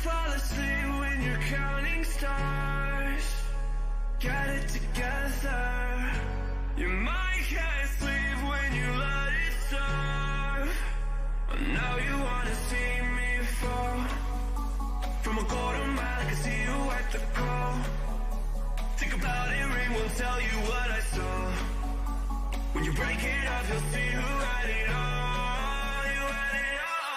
fall asleep when you're counting stars. Get it together. Your mind can't sleep when you let it serve. Now you wanna see me fall. From a golden mile, I can see you at the call. Think about it, ring will tell you what I saw. When you break it up, you'll see who had it all. You had it all.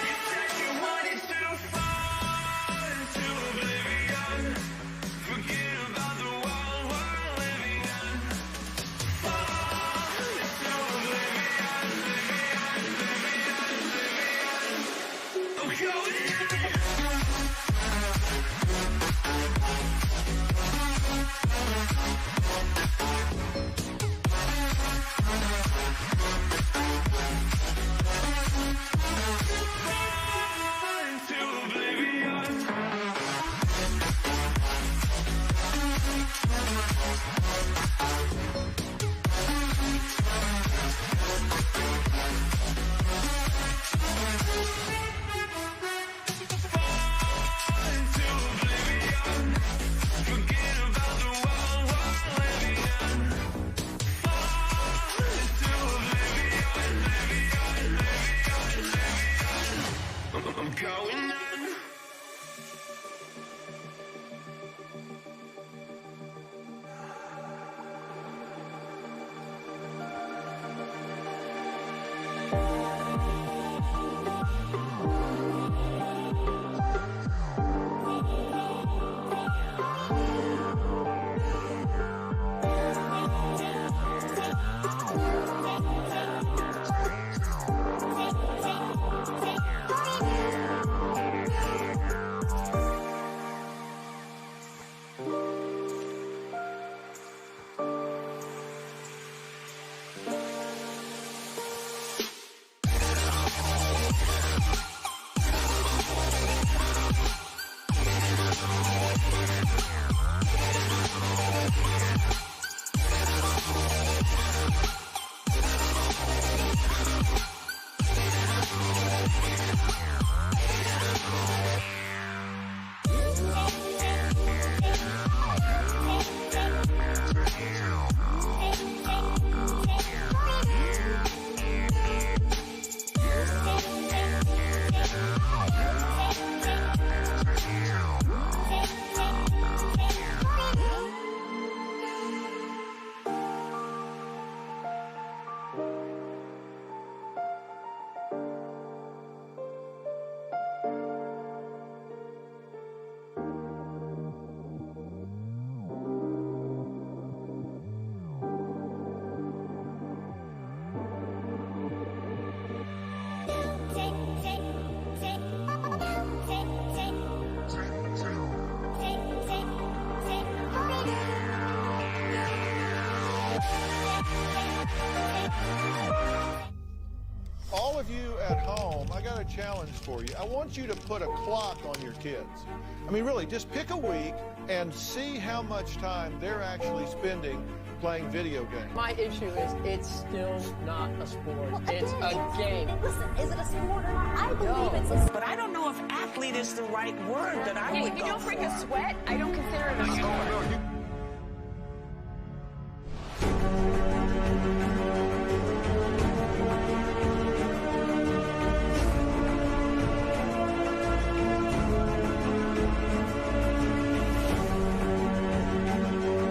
You said you wanted to fall into oblivion. Forget about the world we're living in. Fall into oblivion, oblivion. I'm going in. Fall into oblivion. Fall into oblivion. Forget about the world we're living in. Fall into oblivion, oblivion. I'm going in. All of you at home, I got a challenge for you. I want you to put a clock on your kids. I mean, really, just pick a week and see how much time they're actually spending playing video games. My issue is it's still not a sport. It's a game. Listen, is it a sport or not? I believe it's a sport. But I don't know if athlete is the right word that I would If you go don't break for. a sweat, I don't consider it a sport.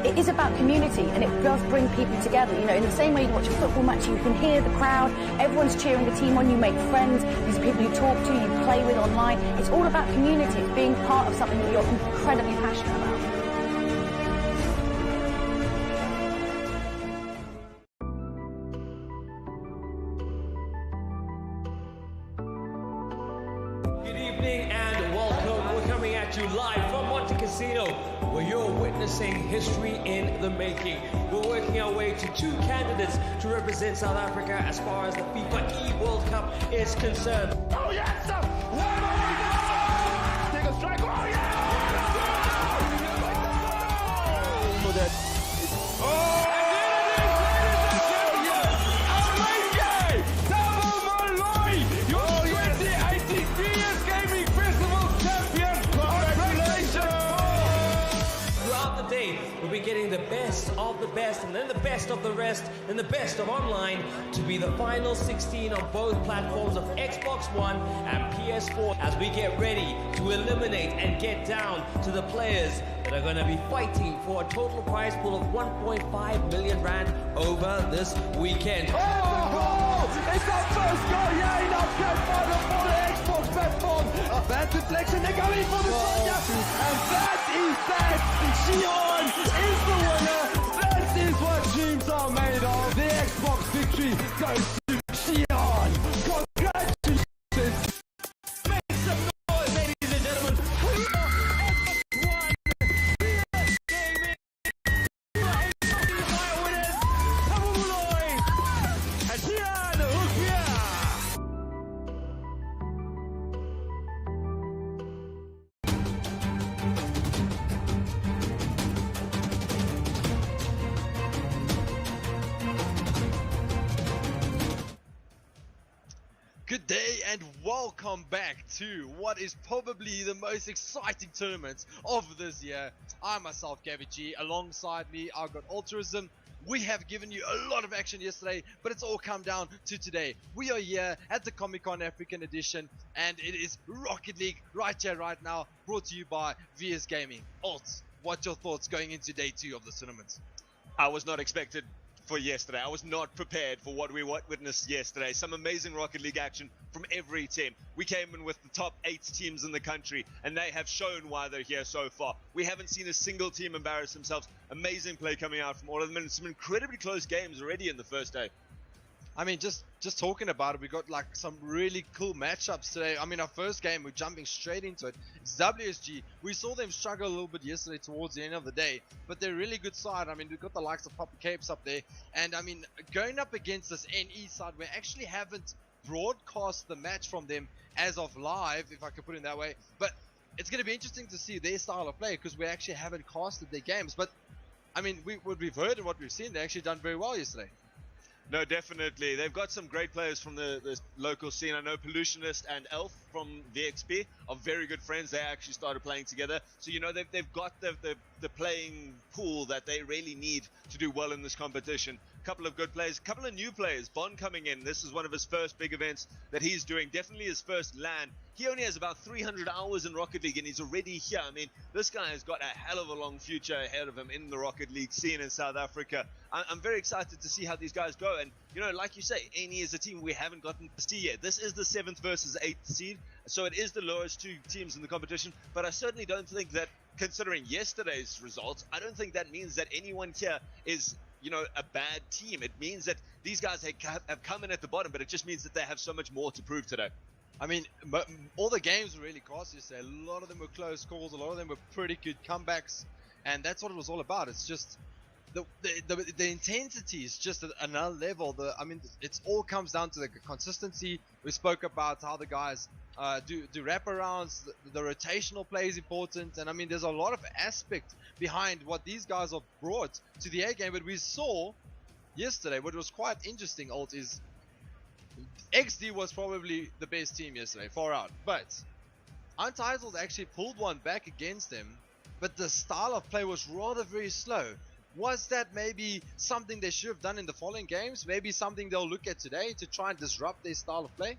It is about community, and it does bring people together. You know, in the same way you watch a football match, you can hear the crowd, everyone's cheering the team on, you make friends, these are people you talk to, you play with online. It's all about community. It's being part of something that you're incredibly passionate about. Good evening and welcome. We're coming at you live from Monte Casino, where you're witnessing history in the making. We're working our way to two candidates to represent South Africa as far as the FIFA E-World Cup is concerned. Oh yes, sir! Take a strike. Oh yeah! be getting the best of the best, and then the best of the rest, and the best of online to be the final 16 on both platforms of Xbox One and PS4 as we get ready to eliminate and get down to the players that are going to be fighting for a total prize pool of 1.5 million rand over this weekend. It's our first goal, yeah, in our grand final for the Xbox platform. Bad deflection, they're going for the Sonya, and that is that. Xion is the winner. That is what dreams are made of. The Xbox victory goes to Xion. Congratulations. Make some noise, ladies and gentlemen. We are Xbox One. PS Gaming. You are Xbox winners. Tabuloy. And Xion Hukya. Good day and welcome back to what is probably the most exciting tournament of this year. I myself, Gabby G, alongside me I've got Altruism. We have given you a lot of action yesterday, but it's all come down to today. We are here at the Comic-Con African Edition, and it is Rocket League right here, right now, brought to you by VS Gaming. Alt, what's your thoughts going into day 2 of the tournament? I was not expected for yesterday. I was not prepared for what we witnessed yesterday. Some amazing Rocket League action from every team. We came in with the top 8 teams in the country, and they have shown why they're here so far. We haven't seen a single team embarrass themselves. Amazing play coming out from all of them, and some incredibly close games already in the first day. I mean, just talking about it, we got like some really cool matchups today. I mean, our first game, we're jumping straight into it. It's WSG. We saw them struggle a little bit yesterday towards the end of the day, but they're a really good side. I mean, we've got the likes of Papa Capes up there, and I mean, going up against this NE side, we actually haven't broadcast the match from them as of live, if I could put it that way. But it's going to be interesting to see their style of play because we actually haven't casted their games. But I mean, what we've heard and what we've seen, they actually done very well yesterday. No, definitely. They've got some great players from the local scene. I know Pollutionist and Elf from VXP are very good friends. They actually started playing together. So, you know, they've got the playing pool that they really need to do well in this competition. A couple of good players, a couple of new players. Bond coming in. This is one of his first big events that he's doing. Definitely his first LAN. He only has about 300 hours in Rocket League, and he's already here. I mean, this guy has got a hell of a long future ahead of him in the Rocket League scene in South Africa. I'm very excited to see how these guys go. And, you know, like you say, NE is a team we haven't gotten to see yet. This is the 7th versus 8th seed, so it is the lowest 2 teams in the competition. But I certainly don't think that, considering yesterday's results, I don't think that means that anyone here is, you know, a bad team. It means that these guys have come in at the bottom, but it just means that they have so much more to prove today. I mean, all the games were really close yesterday. A lot of them were close calls. A lot of them were pretty good comebacks, and that's what it was all about. It's just the intensity is just at another level. I mean, it all comes down to the consistency. We spoke about how the guys do wraparounds. The rotational play is important, and I mean, there's a lot of aspect behind what these guys have brought to the A game. But we saw yesterday, what was quite interesting, Alt, is XD was probably the best team yesterday, far out. But Untitled actually pulled one back against them, but the style of play was rather very slow. Was that maybe something they should have done in the following games? Maybe something they'll look at today to try and disrupt their style of play?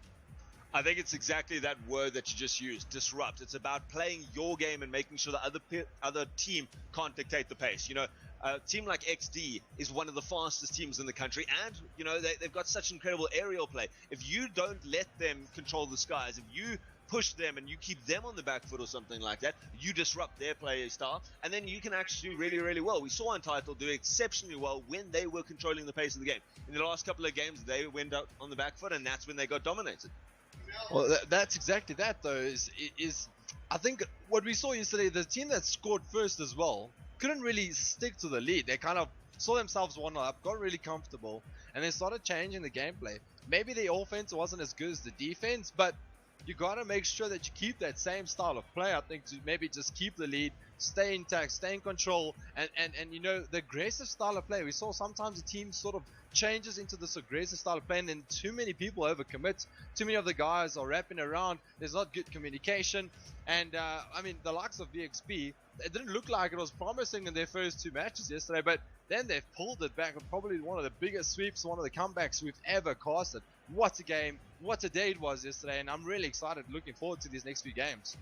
I think it's exactly that word that you just used, disrupt. It's about playing your game and making sure the other team can't dictate the pace. You know, a team like XD is one of the fastest teams in the country, and, you know, they've got such incredible aerial play. If you don't let them control the skies, if you push them and you keep them on the back foot or something like that, you disrupt their play style, and then you can actually do really, really well. We saw Untitled do exceptionally well when they were controlling the pace of the game. In the last couple of games, they went out on the back foot, and that's when they got dominated. Well, that's exactly that, though. Is I think what we saw yesterday, the team that scored first as well couldn't really stick to the lead. They kind of saw themselves 1-up, got really comfortable, and they started changing the gameplay. Maybe the offense wasn't as good as the defense, but you got to make sure that you keep that same style of play. I think to maybe just keep the lead, stay intact, stay in control, and you know, the aggressive style of play. We saw sometimes the team sort of changes into this aggressive style of playing, and too many people overcommit. Too many of the guys are wrapping around. There's not good communication. And I mean, the likes of VXP, it didn't look like it was promising in their first 2 matches yesterday, but then they've pulled it back. Probably one of the biggest sweeps, one of the comebacks we've ever casted. What a game, what a day it was yesterday, and I'm really excited, looking forward to these next few games.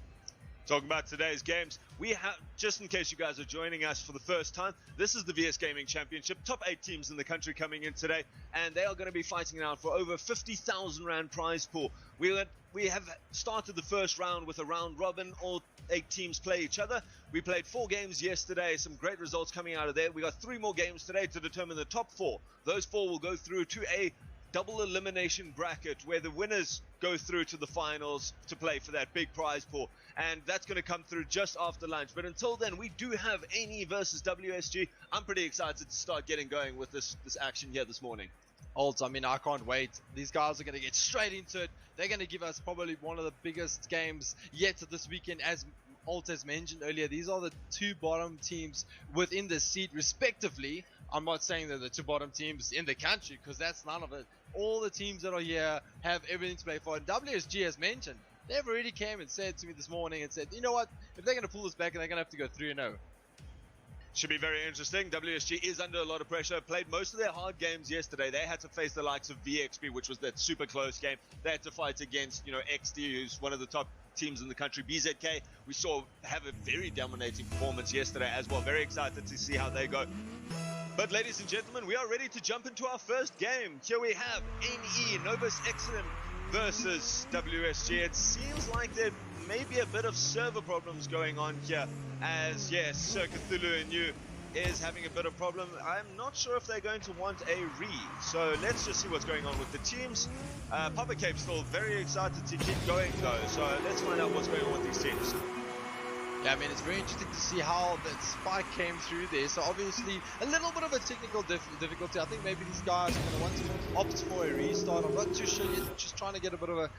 Talking about today's games, we have, just in case you guys are joining us for the first time, this is the VS Gaming Championship. Top 8 teams in the country coming in today, and they are going to be fighting it out for over 50,000 Rand prize pool. We have started the first round with a round robin. All 8 teams play each other. We played 4 games yesterday, some great results coming out of there. We got 3 more games today to determine the top 4. Those 4 will go through to a double elimination bracket where the winners go through to the finals to play for that big prize pool, and that's going to come through just after lunch. But until then, we do have NE versus WSG. I'm pretty excited to start getting going with this action here this morning. Alt, I mean, I can't wait. These guys are going to get straight into it. They're going to give us probably one of the biggest games yet this weekend. As Alt has mentioned earlier, these are the 2 bottom teams within the seed respectively. I'm not saying they're the 2 bottom teams in the country, because that's none of it. All the teams that are here have everything to play for. And WSG has mentioned, they've already came and said to me this morning and said, you know what, if they're going to pull this back, they're going to have to go 3-0. Should be very interesting. WSG is under a lot of pressure. Played most of their hard games yesterday. They had to face the likes of VXP, which was that super close game. They had to fight against, XD, who's one of the top teams in the country. BZK, we saw have a very dominating performance yesterday as well. Very excited to see how they go. But ladies and gentlemen, we are ready to jump into our first game. Here we have NE, Novus Excellent versus WSG. It seems like there may be a bit of server problems going on here, as yes, Sir Cthulhu and you is having a bit of problem. I'm not sure if they're going to want a re, so let's just see what's going on with the teams. Papa Cape's still very excited to keep going though, so let's find out what's going on with these teams. Yeah, I mean, it's very interesting to see how that spike came through there. So obviously, a little bit of a technical difficulty. I think maybe these guys are going to want to opt for a restart. I'm not too sure yet. Just trying to get a bit of a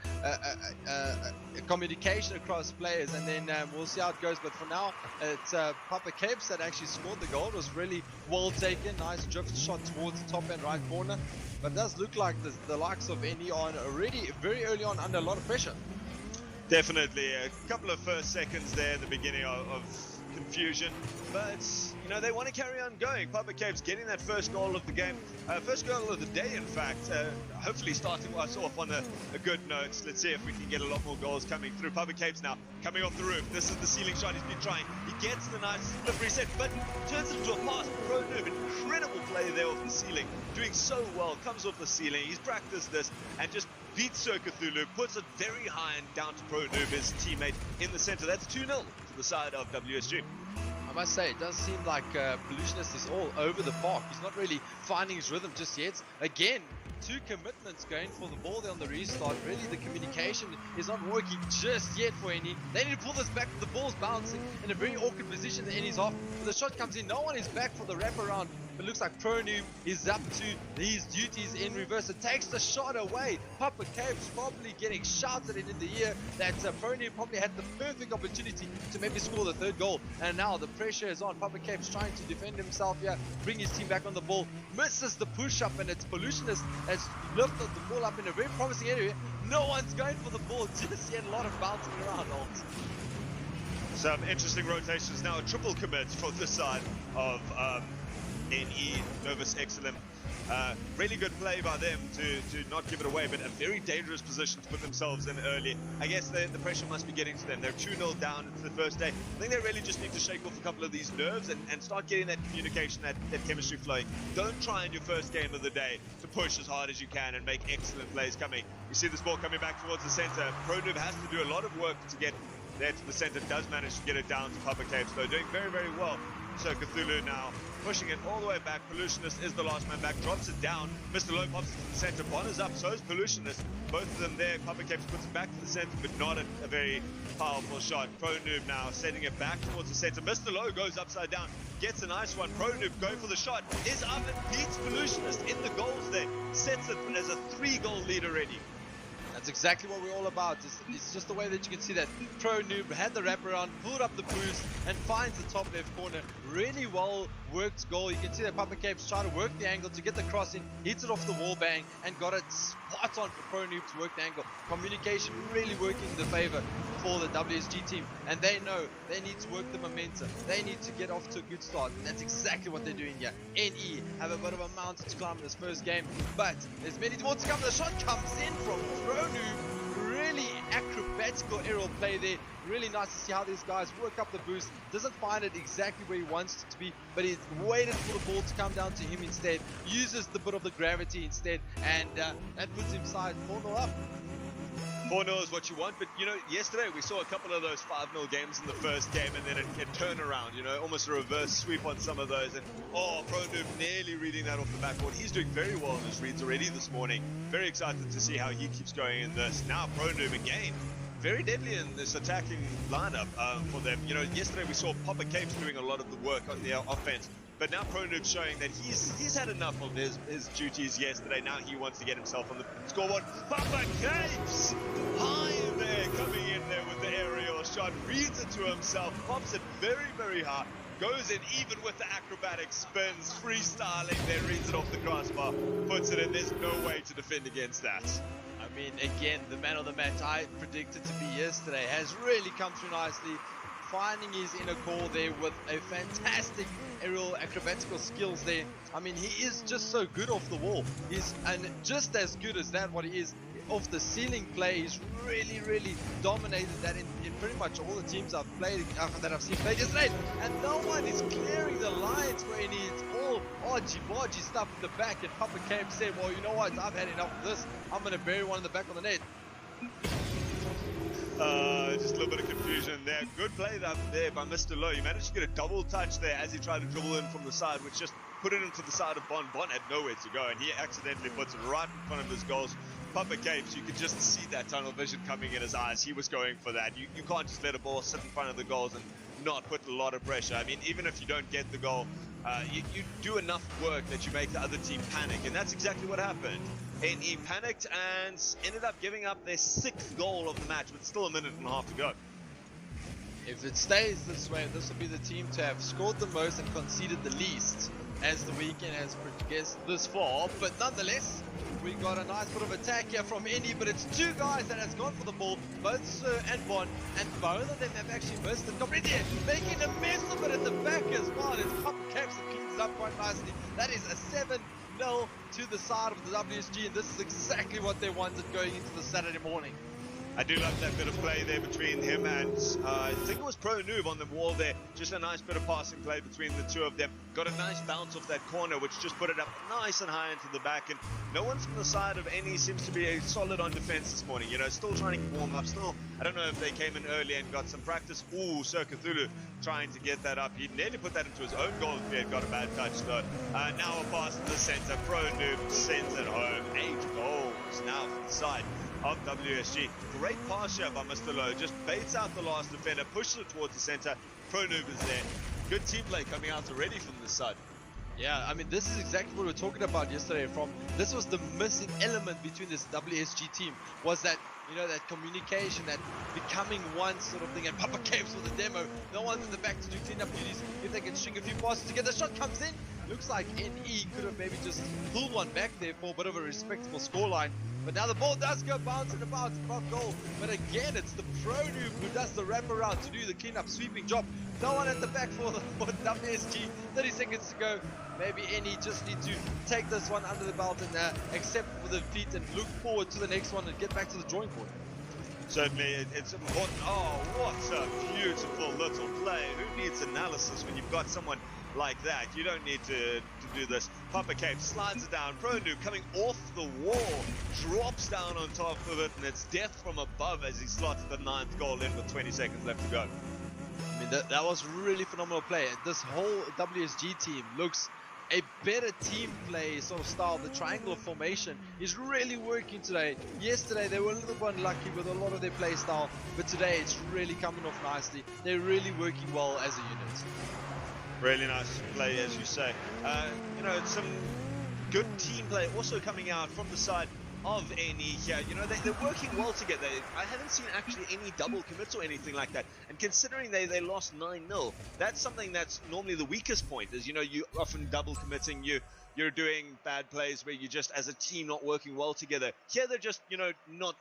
communication across players, and then we'll see how it goes. But for now, it's Papa Capes that actually scored the goal. It was really well taken. Nice drift shot towards the top end right corner. But it does look like the likes of NE are already very early on under a lot of pressure. Definitely a couple of first seconds there at the beginning of confusion, but they want to carry on going. Papa Cape's getting that first goal of the game, first goal of the day in fact, hopefully starting us off on a good note. Let's see if we can get a lot more goals coming through. Papa Cape's now coming off the roof. This is the ceiling shot he's been trying. He gets the nice slippery set, but turns it into a pass. Pro Noob, incredible play there off the ceiling, doing so well, comes off the ceiling. He's practiced this and just beats Sir Cthulhu, puts it very high and down to Pro Noob, his teammate in the center. That's 2-0 to the side of WSG. I must say, it does seem like Pollutionist is all over the park. He's not really finding his rhythm just yet. Again, 2 commitments going for the ball there on the restart. Really, the communication is not working just yet for NE. They need to pull this back. The ball's bouncing in a very awkward position. NE's off. The shot comes in. No one is back for the wraparound. It looks like Pro Noob is up to his duties in reverse. It takes the shot away. Papa Cape's probably getting shouted in the ear that Pro Noob probably had the perfect opportunity to maybe score the 3rd goal. And now the pressure is on. Papa Cape's trying to defend himself here, bring his team back on the ball. Misses the push-up, and it's Pollutionist that's lifted the ball up in a very promising area. No one's going for the ball just yet. A lot of bouncing around. Some interesting rotations now. A triple commit for this side of NE, Novus Excellent. Really good play by them to not give it away, but a very dangerous position to put themselves in early. I guess the pressure must be getting to them. They're 2-0 down into the first day. I think they really just need to shake off a couple of these nerves and start getting that communication, that chemistry flowing. Don't try in your first game of the day to push as hard as you can and make excellent plays coming. You see this ball coming back towards the center. Pro Noob has to do a lot of work to get there to the center. Does manage to get it down to Papa Capes, though, doing very, very well. So Cthulhu now pushing it all the way back. Pollutionist is the last man back, drops it down. Mr. Lowe pops it to the center. Bonner's up, so is Pollutionist. Both of them there. Papa Capes puts it back to the center, but not a very powerful shot. Pro Noob now setting it back towards the center. Mr. Lowe goes upside down, gets a nice one. Pro Noob going for the shot, is up and beats Pollutionist in the goals there. Sets it as a 3-goal lead already. That's exactly what we're all about. It's just the way that you can see that Pro Noob had the wraparound, pulled up the boost, and finds the top left corner. Really well worked goal. You can see that Papa Capes try to work the angle to get the cross in, hits it off the wall bang, and got it spot on for Pro Noob to work the angle. Communication really working in the favor for the WSG team, and they know they need to work the momentum. They need to get off to a good start, and that's exactly what they're doing here. NE have a bit of a mountain to climb in this first game, but there's many more to come. The shot comes in from Pro Noob. Really acrobatical aerial play there. Really nice to see how these guys work up the boost. Doesn't find it exactly where he wants it to be, but he's waited for the ball to come down to him instead. Uses the bit of the gravity instead, and that puts him side 4-0 up. 4-0 is what you want, but you know, yesterday we saw a couple of those 5-0 games in the first game, and then it turned around, you know, almost a reverse sweep on some of those, and Pro Noob nearly reading that off the backboard. He's doing very well in his reads already this morning. Very excited to see how he keeps going in this. Now Pro Noob again, very deadly in this attacking lineup for them. You know, yesterday we saw Papa Capes doing a lot of the work on the offense, but now Pro Noob showing that he's had enough of his duties yesterday. Now he wants to get himself on the scoreboard. Papa Capes high there, coming in there with the aerial shot, reads it to himself, pops it very, very high, goes in even with the acrobatic spins, freestyling there, reads it off the crossbar, puts it in. There's no way to defend against that. I mean, again, the man of the match I predicted to be yesterday has really come through nicely, finding his inner core there with a fantastic aerial acrobatical skills there. I mean, he is just so good off the wall. And just as good as that, what he is off the ceiling play, he's really dominated that in pretty much all the teams I've played, that I've seen played yesterday. And no one is clearing the lines where he needs all argy-bargy stuff in the back. And Papa Cape said, well, you know what, I've had enough of this. I'm going to bury one in the back of the net. Just a little bit of confusion there. Good play up there by Mr. Lowe. He managed to get a double touch there as he tried to dribble in from the side, which just put it into the side of Bon. Bon had nowhere to go, and he accidentally puts it right in front of his goals. Papa Capes, you could just see that tunnel vision coming in his eyes. He was going for that. You can't just let a ball sit in front of the goals and not put a lot of pressure. I mean, even if you don't get the goal, you do enough work that you make the other team panic, and that's exactly what happened. NE panicked and ended up giving up their 6th goal of the match with still a minute and a half to go. If it stays this way, this will be the team to have scored the most and conceded the least as the weekend has progressed this far. But nonetheless, we got a nice bit of attack here from NE, but it's two guys that has gone for the ball, both Sir and Bon, and both of them have actually missed it completely, making a mess of it at the back as well. It's Papa Capes that cleans it up quite nicely. That is a 7-0 to the side of the WSG, and this is exactly what they wanted going into the Saturday morning. I do love that bit of play there between him and I think it was Pro Noob on the wall there. Just a nice bit of passing play between the two of them. Got a nice bounce off that corner, which just put it up nice and high into the back. And no one from the side of NE seems to be solid on defense this morning. You know, still trying to warm up. Still, I don't know if they came in early and got some practice. Ooh, Sir Cthulhu trying to get that up. He nearly put that into his own goal if he had got a bad touch though. Now a pass to the center. Pro Noob sends it home. 8 goals now from the side of WSG. Great pass here by Mr. Lowe. Just baits out the last defender, pushes it towards the center. Pro Noob is there. Good team play coming out already from this side. Yeah, I mean, this is exactly what we were talking about yesterday. This was the missing element between this WSG team, was that, you know, that communication, that becoming one sort of thing. And Papa Capes with the demo. No one's in the back to do cleanup duties. If they can string a few passes together, the shot comes in. Looks like NE could have maybe just pulled one back there for a bit of a respectable scoreline. But now the ball does go bouncing about above goal. But again, it's the Pro Noob who does the wraparound to do the cleanup sweeping job. No one at the back for WSG. 30 seconds to go. Maybe NE just need to take this one under the belt and accept for the defeat and look forward to the next one and get back to the drawing board. Certainly, it's important. Oh, what a beautiful little play. Who needs analysis when you've got someone like that? You don't need to do this. Papa Cape slides it down. Pro Noob coming off the wall, drops down on top of it, and it's death from above as he slots the 9th goal in with 20 seconds left to go. I mean, that was really phenomenal play. This whole WSG team looks a better team play sort of style. The triangular formation is really working today. Yesterday they were a little bit unlucky with a lot of their play style, but today it's really coming off nicely. They're really working well as a unit. Really nice play, as you say. You know, some good team play also coming out from the side of NE here. You know, they're working well together. I haven't seen actually any double commits or anything like that. And considering they lost 9-0, that's something that's normally the weakest point, is, you know, you often double committing, you're doing bad plays where you just, as a team, not working well together. Here they're just, you know, not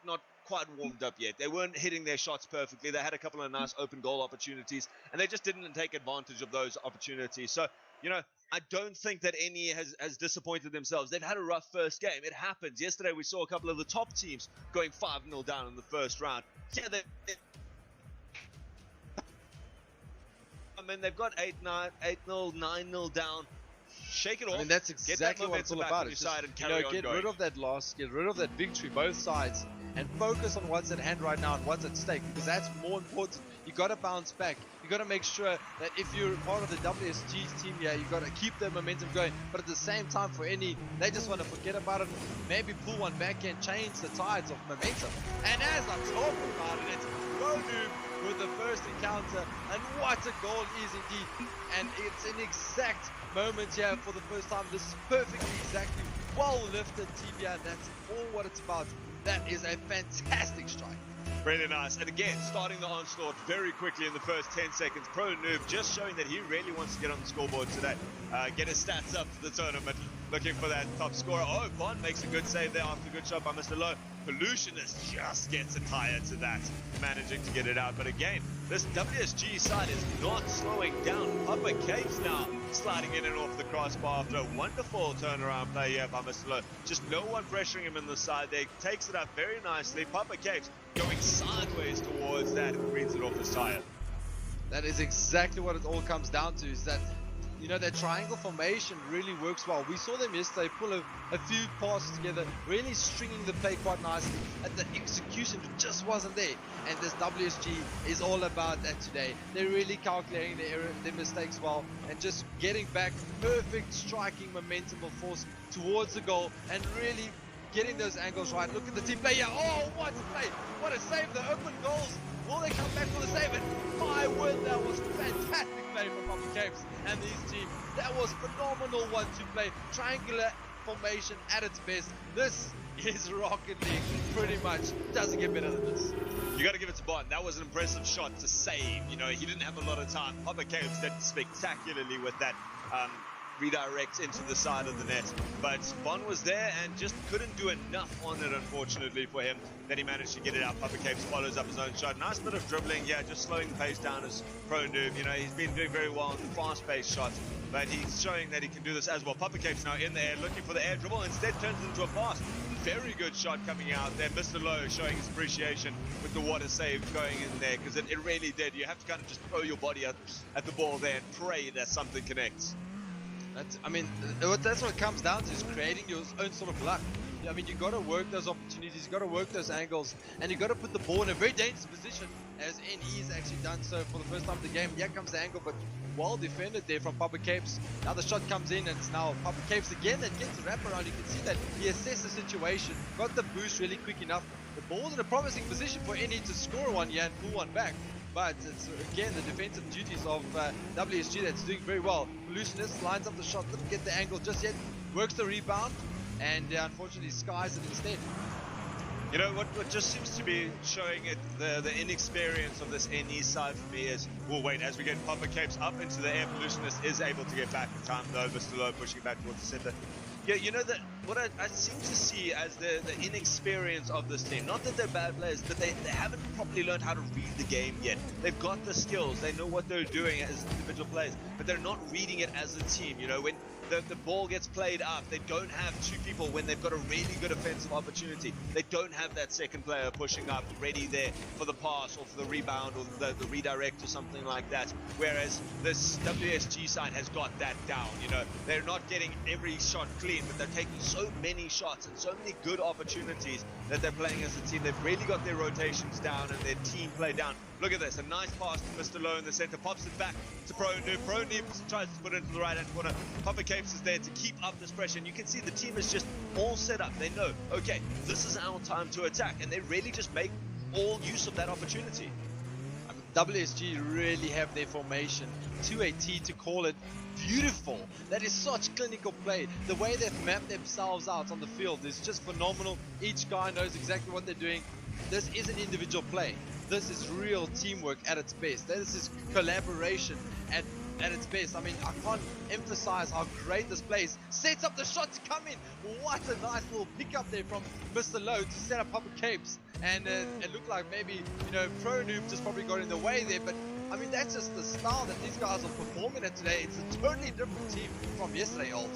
quite warmed up yet. They weren't hitting their shots perfectly. They had a couple of nice open goal opportunities, and they just didn't take advantage of those opportunities. So, you know, I don't think that NE has disappointed themselves. They've had a rough first game. It happens. Yesterday we saw a couple of the top teams going 5-0 down in the first round. Yeah, they've got 8-0, 9-0 down. Shake it off. I mean, that's exactly what it's all about. It's just, and carry on get going. rid of that loss, get rid of that victory, both sides, and focus on what's at hand right now and what's at stake, because that's more important. You got to bounce back. You got to make sure that if you're part of the WSG team here, you got to keep the momentum going. But at the same time, for NE, they just want to forget about it, maybe pull one back and change the tides of momentum. And as I'm talking about it, it's ProNoob with the first encounter, and what a goal is indeed. And it's an exact moment here for the first time. This is perfectly, exactly well lifted TBR. That's all what it's about. That is a fantastic strike. Really nice. And again, starting the onslaught very quickly in the first 10 seconds. ProNoob just showing that he really wants to get on the scoreboard today. Get his stats up for the tournament. Looking for that top scorer. Oh, Bond makes a good save there after a good shot by Mr. Lowe. Pollutionist just gets a tire to that, managing to get it out. But again, this WSG side is not slowing down. Papa Capes now sliding in and off the crossbar after a wonderful turnaround play here by Mr. Lowe. Just no one pressuring him in the side there. Takes it up very nicely. Papa Capes going sideways towards that and greens it off his tire. That is exactly what it all comes down to, is that, you know, that triangle formation really works well. We saw them yesterday pull a few passes together, really stringing the play quite nicely. And the execution just wasn't there. And this WSG is all about that today. They're really calculating their mistakes well and just getting back perfect striking momentum of force towards the goal and really getting those angles right. Look at the team play here. Oh, what a play! What a save! The open goals. Will they come back for the save? And my word, that was fantastic play from Papa Capes and his team. That was phenomenal 1-2 play. Triangular formation at its best. This is Rocket League. Pretty much doesn't get better than this. You got to give it to Bond. That was an impressive shot to save. You know, he didn't have a lot of time. Papa Capes did spectacularly with that redirect into the side of the net, but Bond was there and just couldn't do enough on it, unfortunately for him. Then he managed to get it out. Papa Capes follows up his own shot. Nice bit of dribbling, yeah, just slowing the pace down as ProNoob. You know, he's been doing very well on the fast-paced shots, but he's showing that he can do this as well. Papa Capes now in the air, looking for the air dribble, instead turns it into a pass. Very good shot coming out there. Mr. Lowe showing his appreciation with the water save going in there, because it really did. You have to kind of just throw your body at the ball there and pray that something connects. That's what it comes down to, is creating your own sort of luck. I mean, you got to work those opportunities, you got to work those angles, and you got to put the ball in a very dangerous position, as NE has actually done so for the first time in the game. Here comes the angle, but well defended there from Papa Capes. Now the shot comes in, and it's now Papa Capes again that gets the wraparound. You can see that he assessed the situation, got the boost really quick enough. The ball's in a promising position for NE to score one here and pull one back. But it's again the defensive duties of WSG that's doing very well. Pollutionist lines up the shot, doesn't get the angle just yet, works the rebound, and unfortunately skies it instead. You know, what just seems to be showing it, the inexperience of this NE side for me is, well, wait, as we get Papa Capes up into the air, Pollutionist is able to get back in time, though. Mr. Lowe pushing back towards the center. Yeah, you know, that what I seem to see as the inexperience of this team, not that they're bad players, but they haven't properly learned how to read the game yet. They've got the skills, they know what they're doing as individual players, but they're not reading it as a team. You know, when the ball gets played up, they don't have two people when they've got a really good offensive opportunity. They don't have that second player pushing up, ready there for the pass or for the rebound or the redirect or something like that. Whereas this WSG side has got that down. You know, they're not getting every shot clean, but they're taking so many shots and so many good opportunities that they're playing as a team. They've really got their rotations down and their team play down. Look at this, a nice pass to Mr. Lowe in the center, pops it back to ProNoob. ProNoob tries to put it into the right-hand corner. Papa Capes is there to keep up this pressure, and you can see the team is just all set up. They know, okay, this is our time to attack, and they really just make all use of that opportunity. WSG really have their formation to a T to call it beautiful. That is such clinical play. The way they've mapped themselves out on the field is just phenomenal. Each guy knows exactly what they're doing. This is an individual play. This is real teamwork at its best. This is collaboration at its best. I mean, I can't emphasize how great this play is. Sets up the shot to come in. What a nice little pickup there from Mr. Lowe to set up Papa Capes. And it looked like maybe, you know, Pro Noob just probably got in the way there. But I mean, that's just the style that these guys are performing at today. It's a totally different team from yesterday, Alt.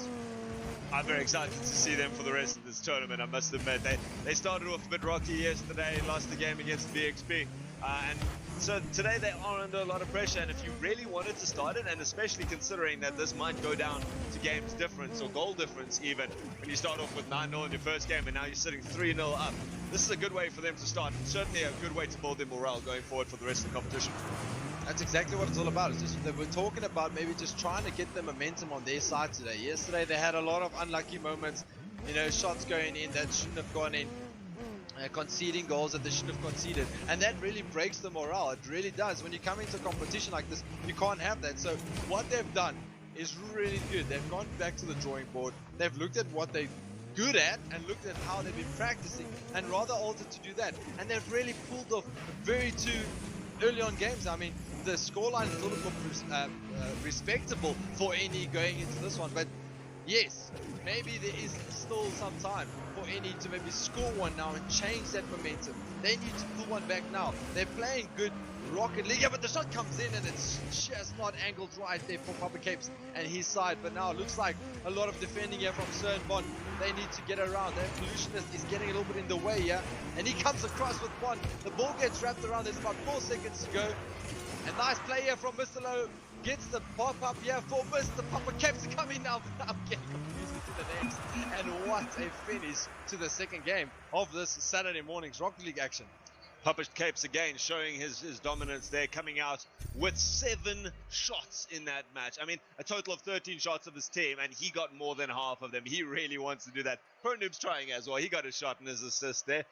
I'm very excited to see them for the rest of this tournament. I must admit, they started off a bit rocky yesterday, lost the game against VXP, and so today they are under a lot of pressure. And if you really wanted to start it, and especially considering that this might go down to games difference or goal difference even, when you start off with 9-0 in your first game and now you're sitting 3-0 up, this is a good way for them to start, and certainly a good way to build their morale going forward for the rest of the competition. That's exactly what it's all about. It's just that we're talking about maybe just trying to get the momentum on their side today. Yesterday they had a lot of unlucky moments, you know, shots going in that shouldn't have gone in, conceding goals that they shouldn't have conceded, and that really breaks the morale. It really does. When you come into a competition like this, you can't have that. So what they've done is really good. They've gone back to the drawing board. They've looked at what they're good at and looked at how they've been practicing and rather altered to do that, and they've really pulled off very two early on games. I mean, the scoreline is a little bit more respectable for NE going into this one, but yes, maybe there is still some time for NE to maybe score one now and change that momentum. They need to pull one back now. They're playing good Rocket League, but the shot comes in and it's just not angled right there for Papa Capes and his side. But now it looks like a lot of defending here from Cern Bond. They need to get around. That Pollutionist is getting a little bit in the way here, and he comes across with one. The ball gets wrapped around. There's about 4 seconds to go. A nice play here from Mr. Lowe. Gets the pop up here for Mr. Papa Capes to come in now. I'm getting confused into the next. And what a finish to the second game of this Saturday morning's Rocket League action. Papa Capes again showing his dominance there, coming out with 7 shots in that match. I mean, a total of 13 shots of his team, and he got more than half of them. He really wants to do that. Pro Noob's trying as well. He got a shot and his assist there.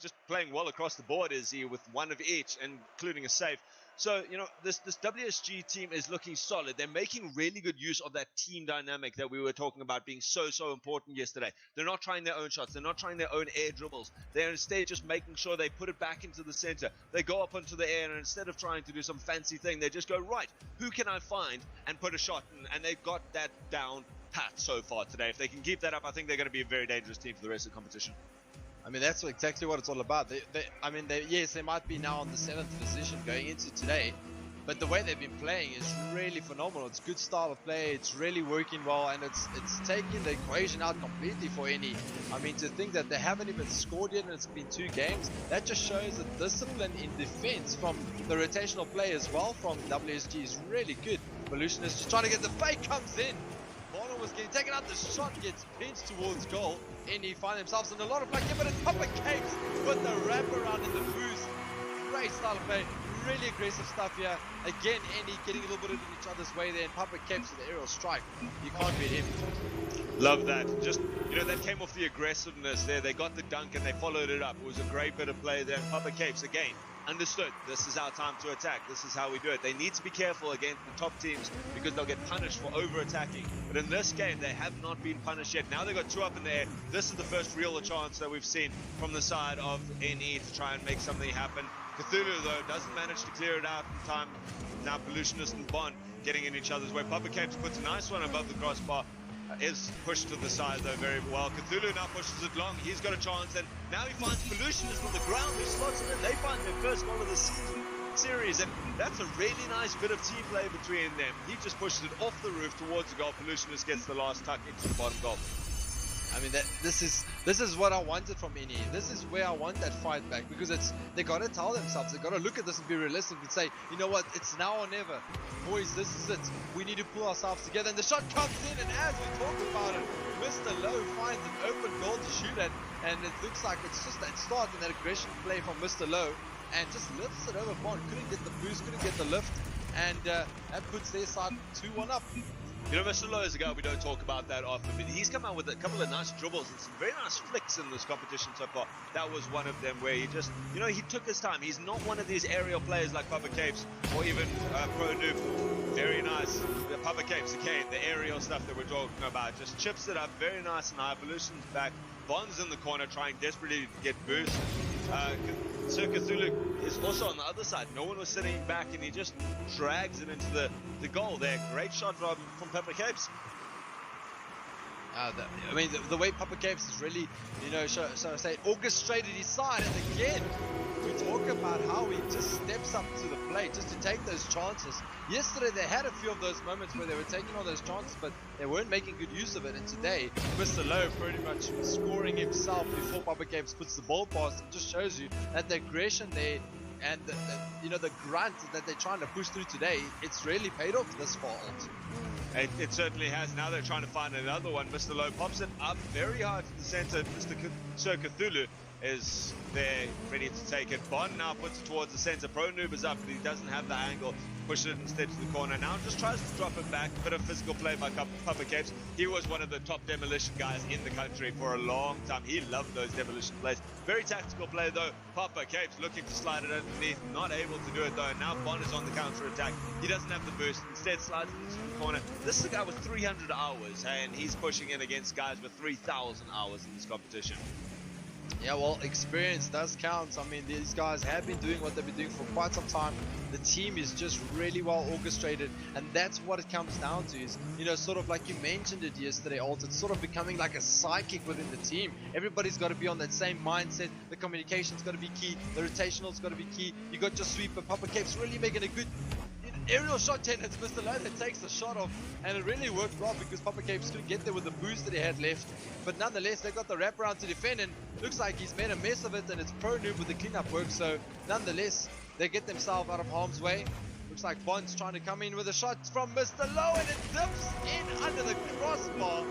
Just playing well across the board is he, with 1 of each, including a save. So, you know, this WSG team is looking solid. They're making really good use of that team dynamic that we were talking about being so important yesterday. They're not trying their own shots. They're not trying their own air dribbles. They're instead just making sure they put it back into the center. They go up into the air, and instead of trying to do some fancy thing, they just go, right, who can I find and put a shot in? And they've got that down pat so far today. If they can keep that up, I think they're going to be a very dangerous team for the rest of the competition. I mean, that's exactly what it's all about. Yes, they might be now on the 7th position going into today, but the way they've been playing is really phenomenal. It's good style of play. It's really working well, and it's taking the equation out completely for NE. I mean, to think that they haven't even scored yet and it's been 2 games, that just shows the discipline in defense from the rotational play as well from WSG is really good. Pollutionist just trying to get the fake, comes in. Bono was getting taken out, the shot gets pinched towards goal. NE find themselves in a lot of luck here, but it's Papa Capes with the wraparound and the boost. Great style of play, really aggressive stuff here. Again, NE getting a little bit in each other's way there, and Papa Capes with the aerial strike. You can't beat him. Love that. Just, you know, that came off the aggressiveness there. They got the dunk and they followed it up. It was a great bit of play there. And Papa Capes, again, understood. This is our time to attack. This is how we do it. They need to be careful against the top teams because they'll get punished for over-attacking. But in this game, they have not been punished yet. Now they've got 2 up in the air. This is the first real chance that we've seen from the side of NE to try and make something happen. Cthulhu, though, doesn't manage to clear it out in time. Now Pollutionist and Bond getting in each other's way. Papa Capes puts a nice one above the crossbar. Is pushed to the side though very well. Cthulhu now pushes it long. He's got a chance, and now he finds Pollutionist on the ground. He slots it in. They find their first goal of the series, and that's a really nice bit of team play between them. He just pushes it off the roof towards the goal. Pollutionist gets the last tuck into the bottom goal. I mean, this is what I wanted from NE. This is where I want that fight back, because they gotta tell themselves, they gotta look at this and be realistic and say, you know what, it's now or never, boys. This is it. We need to pull ourselves together. And the shot comes in, and as we talked about it, Mr. Lowe finds an open goal to shoot at, and it looks like it's just that start and that aggression play from Mr. Lowe, and just lifts it over Bond. Couldn't get the boost, couldn't get the lift, and that puts their side 2-1 up. You know, Mr. Lowe is a guy we don't talk about that often, but he's come out with a couple of nice dribbles and some very nice flicks in this competition so far. That was one of them where he just, you know, he took his time. He's not one of these aerial players like Papa Capes or even Pro Noob. Very nice. Papa Capes, again, the aerial stuff that we're talking about. Just chips it up very nice and high. Pollution's back. Bond's in the corner trying desperately to get boost. Sir Cthulhu is also on the other side. No one was sitting back, and he just drags it into the goal there. Great shot from Papa Capes. I mean, the way Papa Capes is really, you know, so I say, orchestrated his side. And again, we talk about how he just steps up to the plate just to take those chances. Yesterday, they had a few of those moments where they were taking all those chances, but they weren't making good use of it. And today, Mr. Lowe pretty much scoring himself before Papa Capes puts the ball past him. Just shows you that the aggression there and the grunt that they're trying to push through today, it's really paid off this far. It certainly has. Now they're trying to find another one. Mr. Lowe pops it up very hard to the center. Sir Cthulhu is there, ready to take it. Bond now puts it towards the center. Pro Noob is up, but he doesn't have the angle. Pushes it instead to the corner. Now just tries to drop it back. Bit of physical play by Papa Capes. He was one of the top demolition guys in the country for a long time. He loved those demolition plays. Very tactical play though. Papa Capes looking to slide it underneath. Not able to do it though. And now Bond is on the counter attack. He doesn't have the boost. Instead slides it into the corner. This is a guy with 300 hours, and he's pushing in against guys with 3,000 hours in this competition. Yeah, well, experience does count. I mean, these guys have been doing what they've been doing for quite some time. The team is just really well orchestrated, and that's what it comes down to is, you know, sort of like you mentioned it yesterday, Alt, it's sort of becoming like a psychic within the team. Everybody's got to be on that same mindset. The communication's got to be key. The rotational's got to be key. You got your sweeper. Papa Capes really making a good aerial shot 10. It's Mr. Lowe that takes the shot off, and it really worked well because Papa Capes couldn't get there with the boost that he had left. But nonetheless, they got the wraparound to defend, and looks like he's made a mess of it, and it's Pro Noob with the cleanup work. So nonetheless, they get themselves out of harm's way. Looks like Bond's trying to come in with a shot from Mr. Lowe, and it dips in under the crossbar.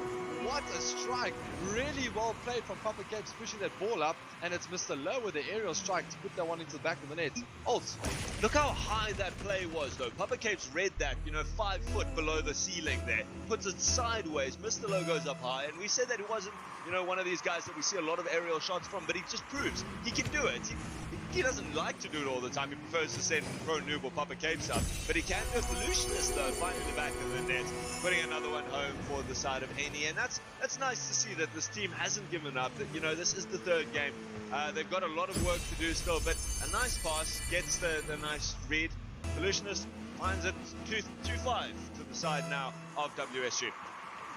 What a strike. Really well played from Papa Capes, pushing that ball up, and it's Mr. Lowe with the aerial strike to put that one into the back of the net. Alt. Look how high that play was though. Papa Capes read that, you know, 5 foot below the ceiling there. Puts it sideways. Mr. Lowe goes up high, and we said that he wasn't, you know, one of these guys that we see a lot of aerial shots from, but he just proves he can do it. He doesn't like to do it all the time. He prefers to send Pro Noob or Papa Capes up, but he can do it. Pollutionist though, finding the back of the net, putting another one home for the side of NE, and that's nice to see that this team hasn't given up. That, you know, this is the 3rd game. They've got a lot of work to do still, but a nice pass gets the nice read. Pollutionist finds it 2-5 to the side now of WSG.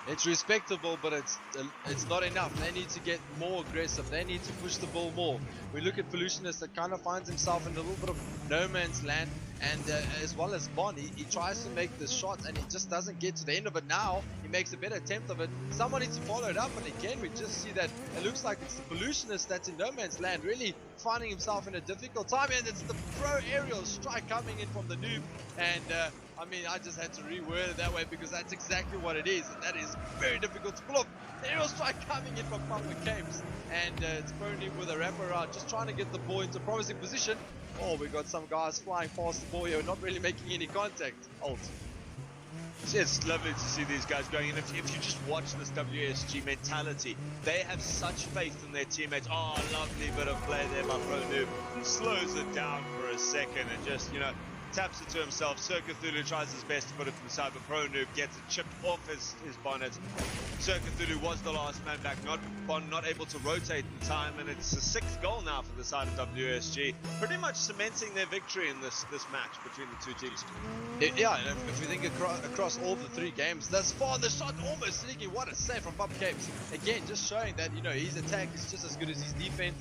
It's respectable, but it's not enough. They need to get more aggressive. They need to push the ball more. We look at Pollutionist that kind of finds himself in a little bit of no man's land, and as well as Bond, he tries to make the shot, and he just doesn't get to the end of it. Now he makes a better attempt of it. Someone needs to follow it up, and again we just see that it looks like it's the Pollutionist that's in no man's land, really finding himself in a difficult time, and it's the Pro aerial strike coming in from the Noob, and I mean, I just had to reword it that way because that's exactly what it is, and that is very difficult to pull off. The aerial strike coming in from Papa Capes, and it's Pro Noob with a wraparound, just trying to get the ball into a promising position. Oh, we got some guys flying past the ball here, not really making any contact. Alt. It's lovely to see these guys going, and if you just watch this WSG mentality, they have such faith in their teammates. Oh, lovely bit of play there by Pro Noob. Slows it down for a second and just, you know, taps it to himself. Sir Cthulhu tries his best to put it to the side, but Pro Noob gets it chipped off his bonnet. Sir Cthulhu was the last man back, not able to rotate in time, and it's the 6th goal now for the side of WSG. Pretty much cementing their victory in this match between the two teams. Yeah, and if we think across all the 3 games thus far, the shot almost sneaky. What a save from Papa Capes. Again, just showing that, you know, his attack is just as good as his defense.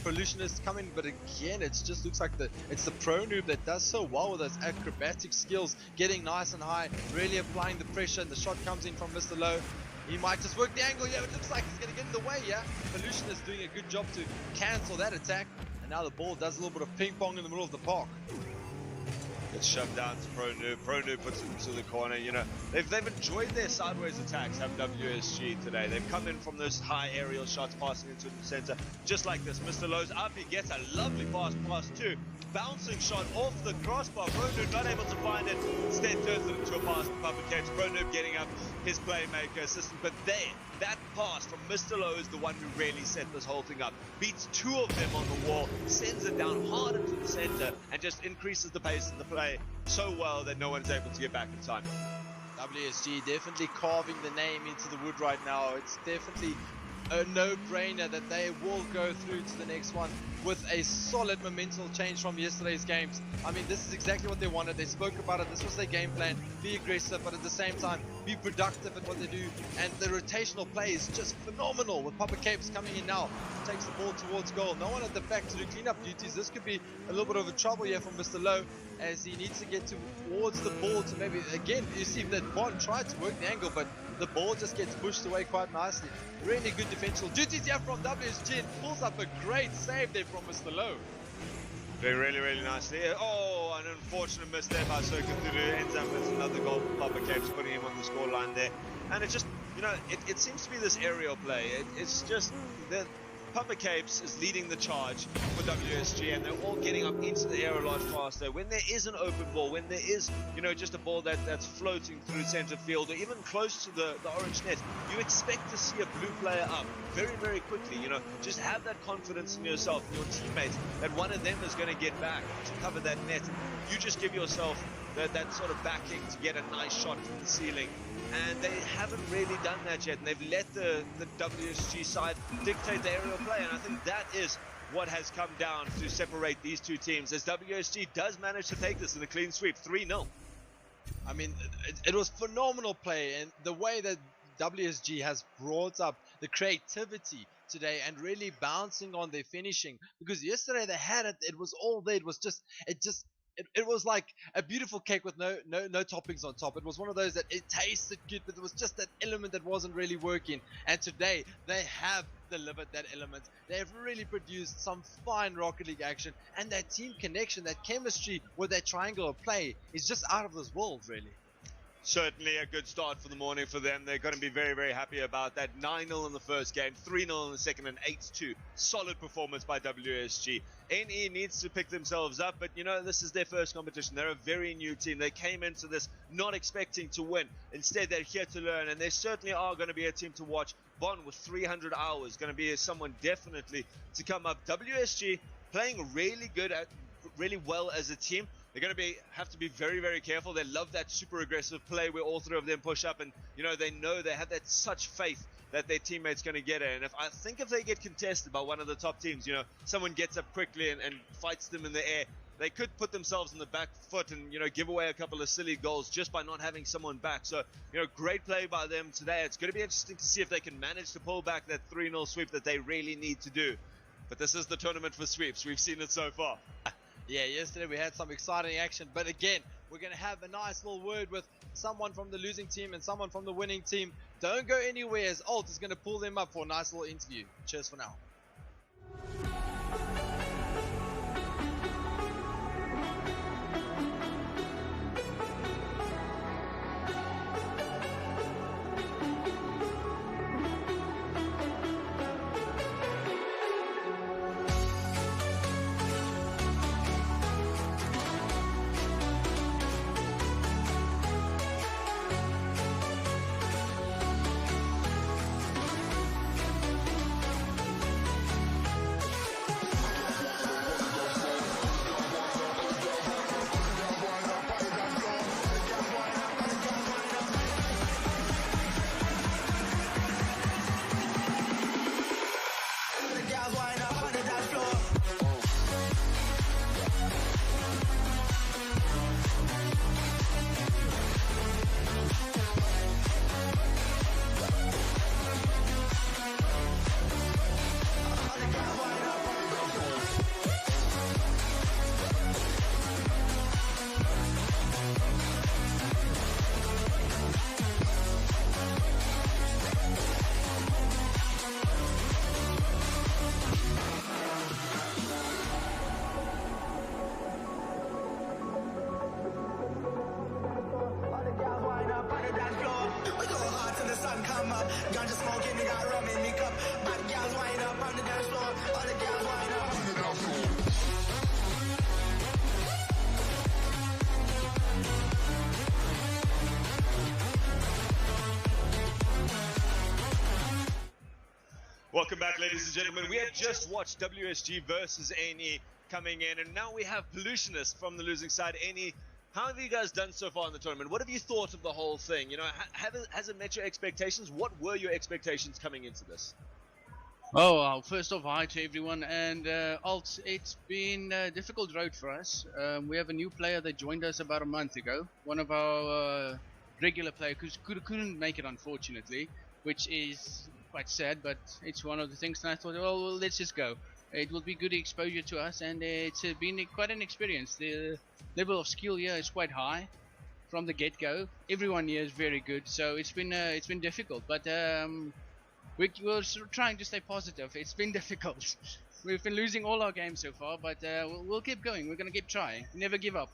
Pollutionist coming, but again, it just looks like it's the Pro Noob that does so well with those acrobatic skills, getting nice and high, really applying the pressure, and the shot comes in from Mr. Lowe. He might just work the angle. Yeah, it looks like he's going to get in the way. Yeah, Pollutionist doing a good job to cancel that attack, and now the ball does a little bit of ping pong in the middle of the park. It's shoved down to Pro Noob. Pro Noob puts it into the corner. You know, they've enjoyed their sideways attacks, have WSG today. They've come in from those high aerial shots, passing into the center, just like this. Mr. Lowe's up, he gets a lovely fast pass too. Bouncing shot off the crossbar. Pro Noob not able to find it. Instead turns it into a pass to Papa Capes. Pro Noob getting up his playmaker assistant. But that pass from Mr. Lowe is the one who really set this whole thing up. Beats two of them on the wall, sends it down hard into the center, and just increases the pace of the play so well that no one's able to get back in time. WSG definitely carving the name into the wood right now. It's definitely a no-brainer that they will go through to the next one with a solid momental change from yesterday's games. I mean, this is exactly what they wanted. They spoke about it. This was their game plan. Be aggressive, but at the same time, be productive at what they do. And the rotational play is just phenomenal with Papa Capes coming in now. Takes the ball towards goal. No one at the back to do cleanup duties. This could be a little bit of a trouble here for Mr. Lowe, as he needs to get towards the ball to maybe, again, you see that Bond tried to work the angle, but the ball just gets pushed away quite nicely. Really good defensive duties here from WSG, and pulls up a great save there from Mr. Lowe. Doing really, really nicely. Oh, an unfortunate misstep by Circuit Thulu. Ends up with another goal for Papa Capes, putting him on the scoreline there. And it just, you know, it seems to be this aerial play. It's just that Papa Capes is leading the charge for WSG, and they're all getting up into the air a lot faster. When there is an open ball, when there is, you know, just a ball that's floating through center field or even close to the orange net, you expect to see a blue player up very, very quickly. You know, just have that confidence in yourself and your teammates that one of them is going to get back to cover that net. You just give yourself that sort of backing to get a nice shot from the ceiling. And they haven't really done that yet, and they've let the WSG side dictate the aerial play, and I think that is what has come down to separate these two teams, as WSG does manage to take this in a clean sweep, 3-0. I mean, it was phenomenal play, and the way that WSG has brought up the creativity today and really bouncing on their finishing, because yesterday they had it, it was all there, it was like a beautiful cake with no toppings on top. It was one of those that it tasted good, but there was just that element that wasn't really working. And today they have delivered that element. They have really produced some fine Rocket League action, and that team connection, that chemistry with that triangular play is just out of this world, really. Certainly a good start for the morning for them. They're going to be very, very happy about that. 9-0 in the first game, 3-0 in the second, and 8-2. Solid performance by WSG. NE needs to pick themselves up, but you know, this is their first competition. They're a very new team. They came into this not expecting to win. Instead, they're here to learn, and they certainly are going to be a team to watch. Bond with 300 hours, going to be someone definitely to come up. WSG playing really well as a team. They're going to have to be very, very careful. They love that super aggressive play where all three of them push up, and you know, they have that such faith that their teammate's going to get it. And if they get contested by one of the top teams, you know, someone gets up quickly and fights them in the air, they could put themselves in the back foot and, you know, give away a couple of silly goals just by not having someone back. So, you know, great play by them today. It's going to be interesting to see if they can manage to pull back that 3-0 sweep that they really need to do. But this is the tournament for sweeps. We've seen it so far. Yeah, yesterday we had some exciting action, but again, we're going to have a nice little word with someone from the losing team and someone from the winning team. Don't go anywhere, as Alt is going to pull them up for a nice little interview. Cheers for now. Ganja smoking, me got rum in me cup. Bad girls wind up on the dance floor. All the girls wind up on the dance floor. Welcome back, ladies and gentlemen. We had just watched WSG versus NE coming in, and now we have Pollutionist from the losing side. NE, how have you guys done so far in the tournament? What have you thought of the whole thing? You know, has it met your expectations? What were your expectations coming into this? Oh, well, first off, hi to everyone, and Alt, it's been a difficult road for us. We have a new player that joined us about a month ago. One of our regular players couldn't make it, unfortunately, which is quite sad, but it's one of the things. And I thought, well, let's just go. It will be good exposure to us, and it's been quite an experience. The level of skill here is quite high from the get-go. Everyone here is very good, so it's been difficult, but we're trying to stay positive. It's been difficult. We've been losing all our games so far, but we'll keep going. We're going to keep trying. Never give up.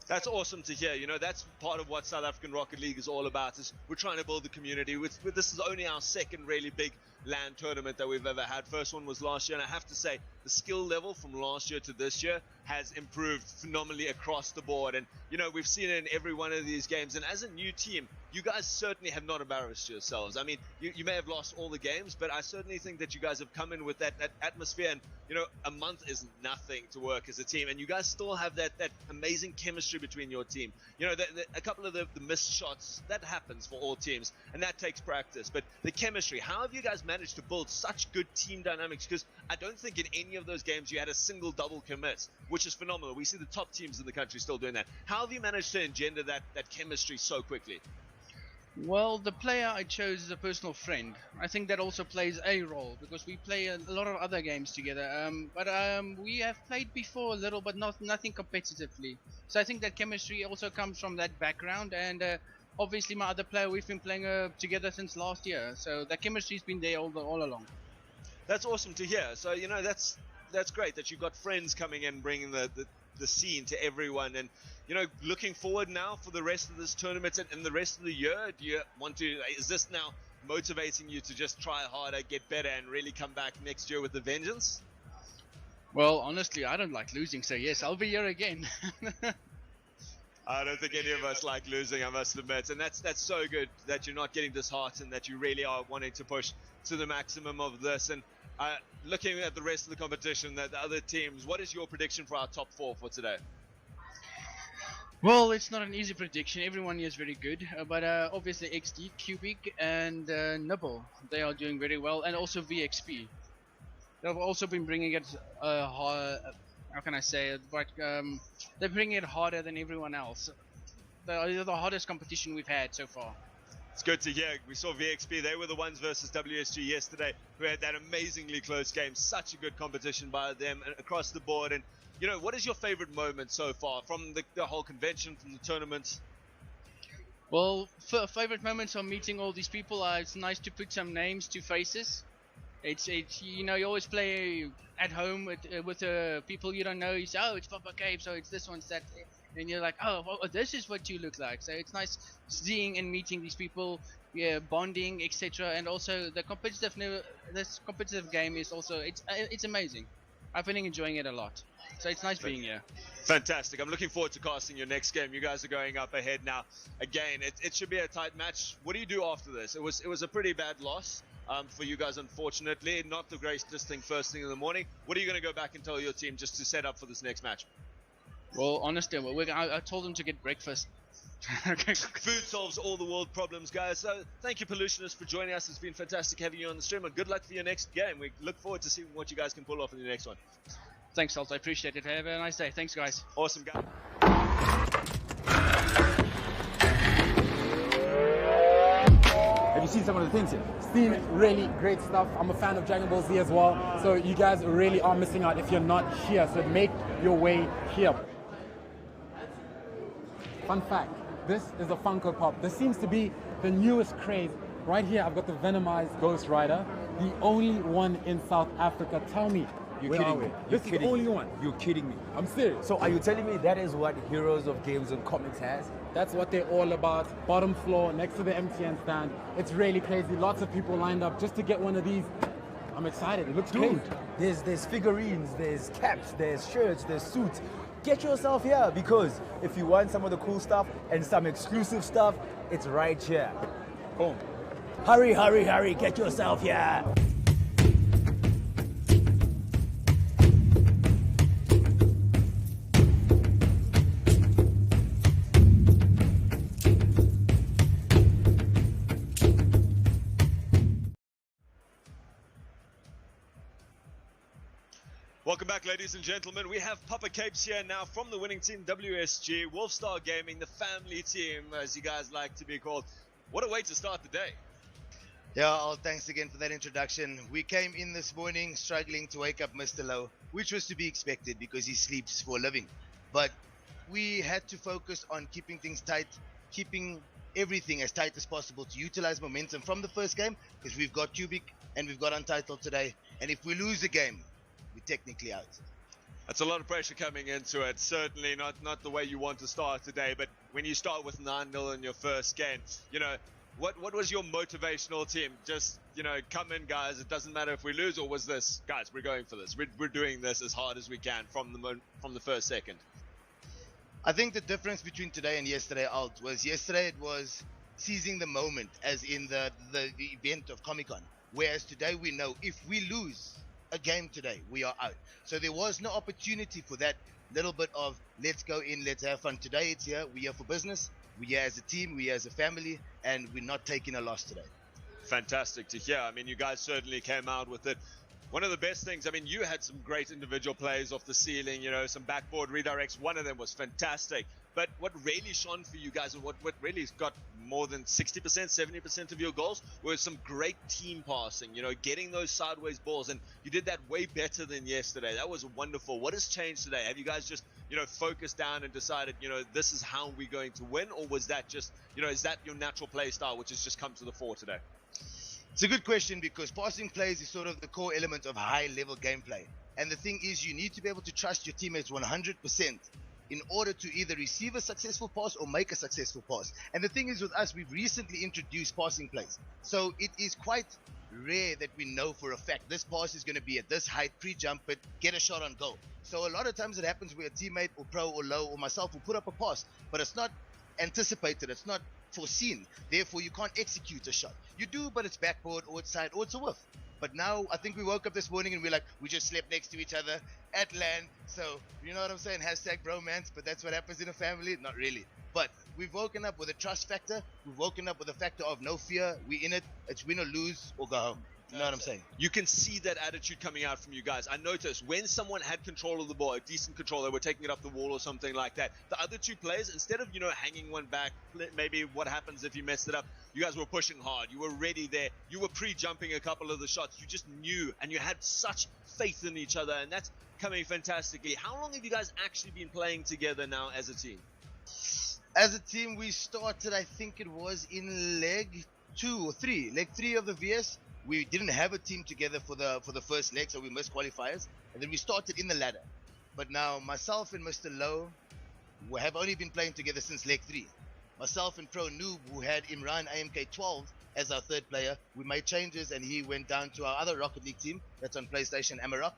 That's awesome to hear. You know, that's part of what South African Rocket League is all about. Is we're trying to build the community. This is only our second really big LAN tournament that we've ever had. First one was last year, and I have to say the skill level from last year to this year has improved phenomenally across the board. And you know, we've seen it in every one of these games. And as a new team, you guys certainly have not embarrassed yourselves. I mean, you may have lost all the games, but I certainly think that you guys have come in with that atmosphere. And you know, a month is nothing to work as a team, and you guys still have that amazing chemistry between your team. You know, a couple of the missed shots, that happens for all teams, and that takes practice. But the chemistry, how have you guys managed to build such good team dynamics? Because I don't think in any of those games you had a single double commit, which is phenomenal. We see the top teams in the country still doing that. How have you managed to engender that chemistry so quickly? Well, the player I chose is a personal friend. I think that also plays a role, because we play a lot of other games together. But we have played before a little, but nothing competitively. So I think that chemistry also comes from that background. And obviously my other player, we've been playing together since last year. So the chemistry's been there all along. That's awesome to hear. So, you know, that's great that you've got friends coming in, bringing the scene to everyone. And you know, looking forward now for the rest of this tournament and the rest of the year, is this now motivating you to just try harder, get better, and really come back next year with a vengeance? Well, honestly, I don't like losing, so yes, I'll be here again. I don't think any of us like losing, I must admit, and that's so good that you're not getting disheartened, that you really are wanting to push to the maximum of this. And looking at the rest of the competition, the other teams, what is your prediction for our top 4 for today? Well, it's not an easy prediction. Everyone here is very good, but obviously XD, Cubic, and Nibble, they are doing very well, and also VXP. They've also been bringing it how can I say it? But they're bringing it harder than everyone else. They're the hardest competition we've had so far. It's good to hear. We saw VXP. They were the ones versus WSG yesterday, who had that amazingly close game. Such a good competition by them across the board. And you know, what is your favorite moment so far from the whole convention, from the tournament? Well, favorite moments are meeting all these people. It's nice to put some names to faces. It's you know, you always play at home with people you don't know. You say, oh, it's Papa Cape, so it's this one, that, and you're like, oh, well, this is what you look like. So it's nice seeing and meeting these people, yeah, bonding, etc. And also the this competitive game is also it's amazing. I've been enjoying it a lot. So it's nice being here. Fantastic. I'm looking forward to casting your next game. You guys are going up ahead now. Again, it should be a tight match. What do you do after this? It was a pretty bad loss for you guys, unfortunately. Not the greatest thing first thing in the morning. What are you going to go back and tell your team just to set up for this next match? Well, honestly, I told them to get breakfast. Food solves all the world problems, guys. So thank you, Pollutionist, for joining us. It's been fantastic having you on the stream, and good luck for your next game. We look forward to seeing what you guys can pull off in the next one. Thanks, Salt. I appreciate it. Have a nice day. Thanks, guys. Awesome, guys. Have you seen some of the things here? Seen really great stuff. I'm a fan of Dragon Ball Z as well. So you guys really are missing out if you're not here. So make your way here. Fun fact, this is a Funko Pop. This seems to be the newest craze. Right here, I've got the Venomized Ghost Rider, the only one in South Africa. Tell me, Where are we? This is the only one. You're kidding me. I'm serious. So are you telling me that is what Heroes of Games and Comics has? That's what they're all about. Bottom floor, next to the MTN stand. It's really crazy. Lots of people lined up just to get one of these. I'm excited. It looks Dude, crazy. there's figurines, there's caps, there's shirts, there's suits. Get yourself here, because if you want some of the cool stuff and some exclusive stuff, it's right here. Boom. Hurry, hurry, hurry, get yourself here. Welcome back, ladies and gentlemen. We have Papa Capes here now from the winning team, WSG, Wolfstar Gaming, the family team, as you guys like to be called. What a way to start the day. Yeah, thanks again for that introduction. We came in this morning struggling to wake up Mr. Lowe, which was to be expected because he sleeps for a living. But we had to focus on keeping things tight, keeping everything as tight as possible to utilize momentum from the first game, because we've got Cubic and we've got Untitled today. And if we lose the game, we're technically out. That's a lot of pressure coming into it. Certainly not the way you want to start today, but when you start with 9-0 in your first game, you know, what was your motivational team? Just, you know, come in, guys, it doesn't matter if we lose, or was this, guys, we're going for this. We're doing this as hard as we can from the first second? I think the difference between today and yesterday, Alt, was yesterday it was seizing the moment, as in the event of Comic-Con. Whereas today we know if we lose a game today, we are out. So there was no opportunity for that little bit of let's go in, let's have fun. Today it's here, we're here for business, we're here as a team, we're here as a family, and we're not taking a loss today. Fantastic to hear. I mean, you guys certainly came out with it. One of the best things, I mean, you had some great individual plays off the ceiling, you know, some backboard redirects. One of them was fantastic. But what really shone for you guys, and what really got more than 60%, 70% of your goals, was some great team passing, you know, getting those sideways balls. And you did that way better than yesterday. That was wonderful. What has changed today? Have you guys just, you know, focused down and decided, you know, this is how we're going to win? Or was that just, you know, is that your natural play style, which has just come to the fore today? It's a good question, because passing plays is sort of the core element of high-level gameplay. And the thing is, you need to be able to trust your teammates 100% in order to either receive a successful pass or make a successful pass. And the thing is, with us, we've recently introduced passing plays. So it is quite rare that we know for a fact this pass is going to be at this height, pre-jump it, get a shot on goal. So a lot of times it happens where a teammate or pro or low or myself will put up a pass, but it's not anticipated, it's not foreseen, therefore you can't execute a shot. You do, but it's backboard or it's side or it's a whiff. But now I think we woke up this morning and we're like, we just slept next to each other at land, so you know what I'm saying, hashtag bromance. But that's what happens in a family. Not really, but we've woken up with a trust factor. We've woken up with a factor of no fear. We in it, it's win or lose or go home. You know what I'm saying? You can see that attitude coming out from you guys. I noticed when someone had control of the ball, a decent control, they were taking it up the wall or something like that. The other two players, instead of, you know, hanging one back, maybe what happens if you messed it up, you guys were pushing hard. You were ready there. You were pre-jumping a couple of the shots. You just knew, and you had such faith in each other, and that's coming fantastically. How long have you guys actually been playing together now as a team? As a team, we started, I think it was in leg 2 or 3. Leg 3 of the VS. We didn't have a team together for the first leg, so we missed qualifiers, and then we started in the ladder. But now myself and Mr. Lowe have only been playing together since leg 3. Myself and Pro Noob, who had Imran AMK12 as our third player, we made changes and he went down to our other Rocket League team that's on PlayStation, Amarok.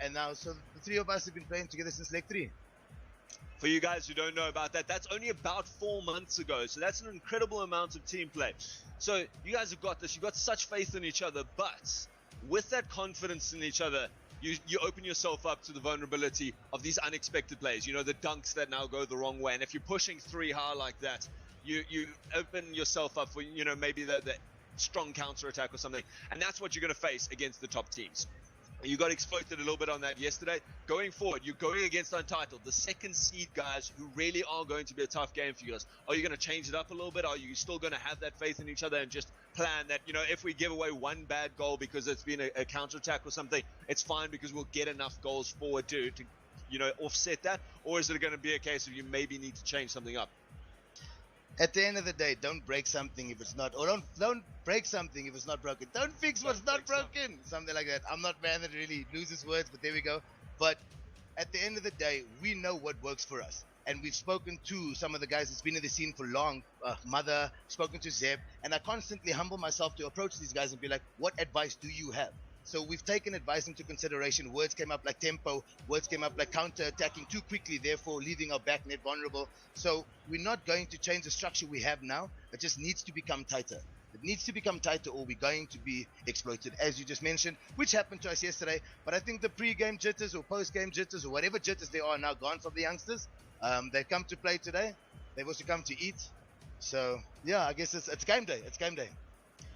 And now, so the three of us have been playing together since leg 3. For you guys who don't know about that, that's only about 4 months ago. So that's an incredible amount of team play. So you guys have got this. You've got such faith in each other. But with that confidence in each other, you open yourself up to the vulnerability of these unexpected plays. You know, the dunks that now go the wrong way. And if you're pushing 3 high like that, you open yourself up for, you know, maybe the strong counter-attack or something. And that's what you're going to face against the top teams. You got exploited a little bit on that yesterday. Going forward, you're going against Untitled, the second seed guys who really are going to be a tough game for you guys. Are you going to change it up a little bit? Are you still going to have that faith in each other and just plan that, you know, if we give away one bad goal because it's been a counter-attack or something, it's fine because we'll get enough goals forward to you know, offset that? Or is it going to be a case of you maybe need to change something up? At the end of the day, don't break something if it's not, or don't break something if it's not broken. Don't fix what's not broken. Something like that. I'm not a man that really loses words, but there we go. But at the end of the day, we know what works for us. And we've spoken to some of the guys that's been in the scene for long, Mother, spoken to Zeb, and I constantly humble myself to approach these guys and be like, what advice do you have? So we've taken advice into consideration. Words came up like tempo, words came up like counter-attacking too quickly, therefore leaving our back net vulnerable. So we're not going to change the structure we have now. It just needs to become tighter. It needs to become tighter or we're going to be exploited, as you just mentioned, which happened to us yesterday. But I think the pre-game jitters or post-game jitters or whatever jitters they are now gone from the youngsters. They've come to play today. They've also come to eat. So, yeah, I guess it's game day. It's game day.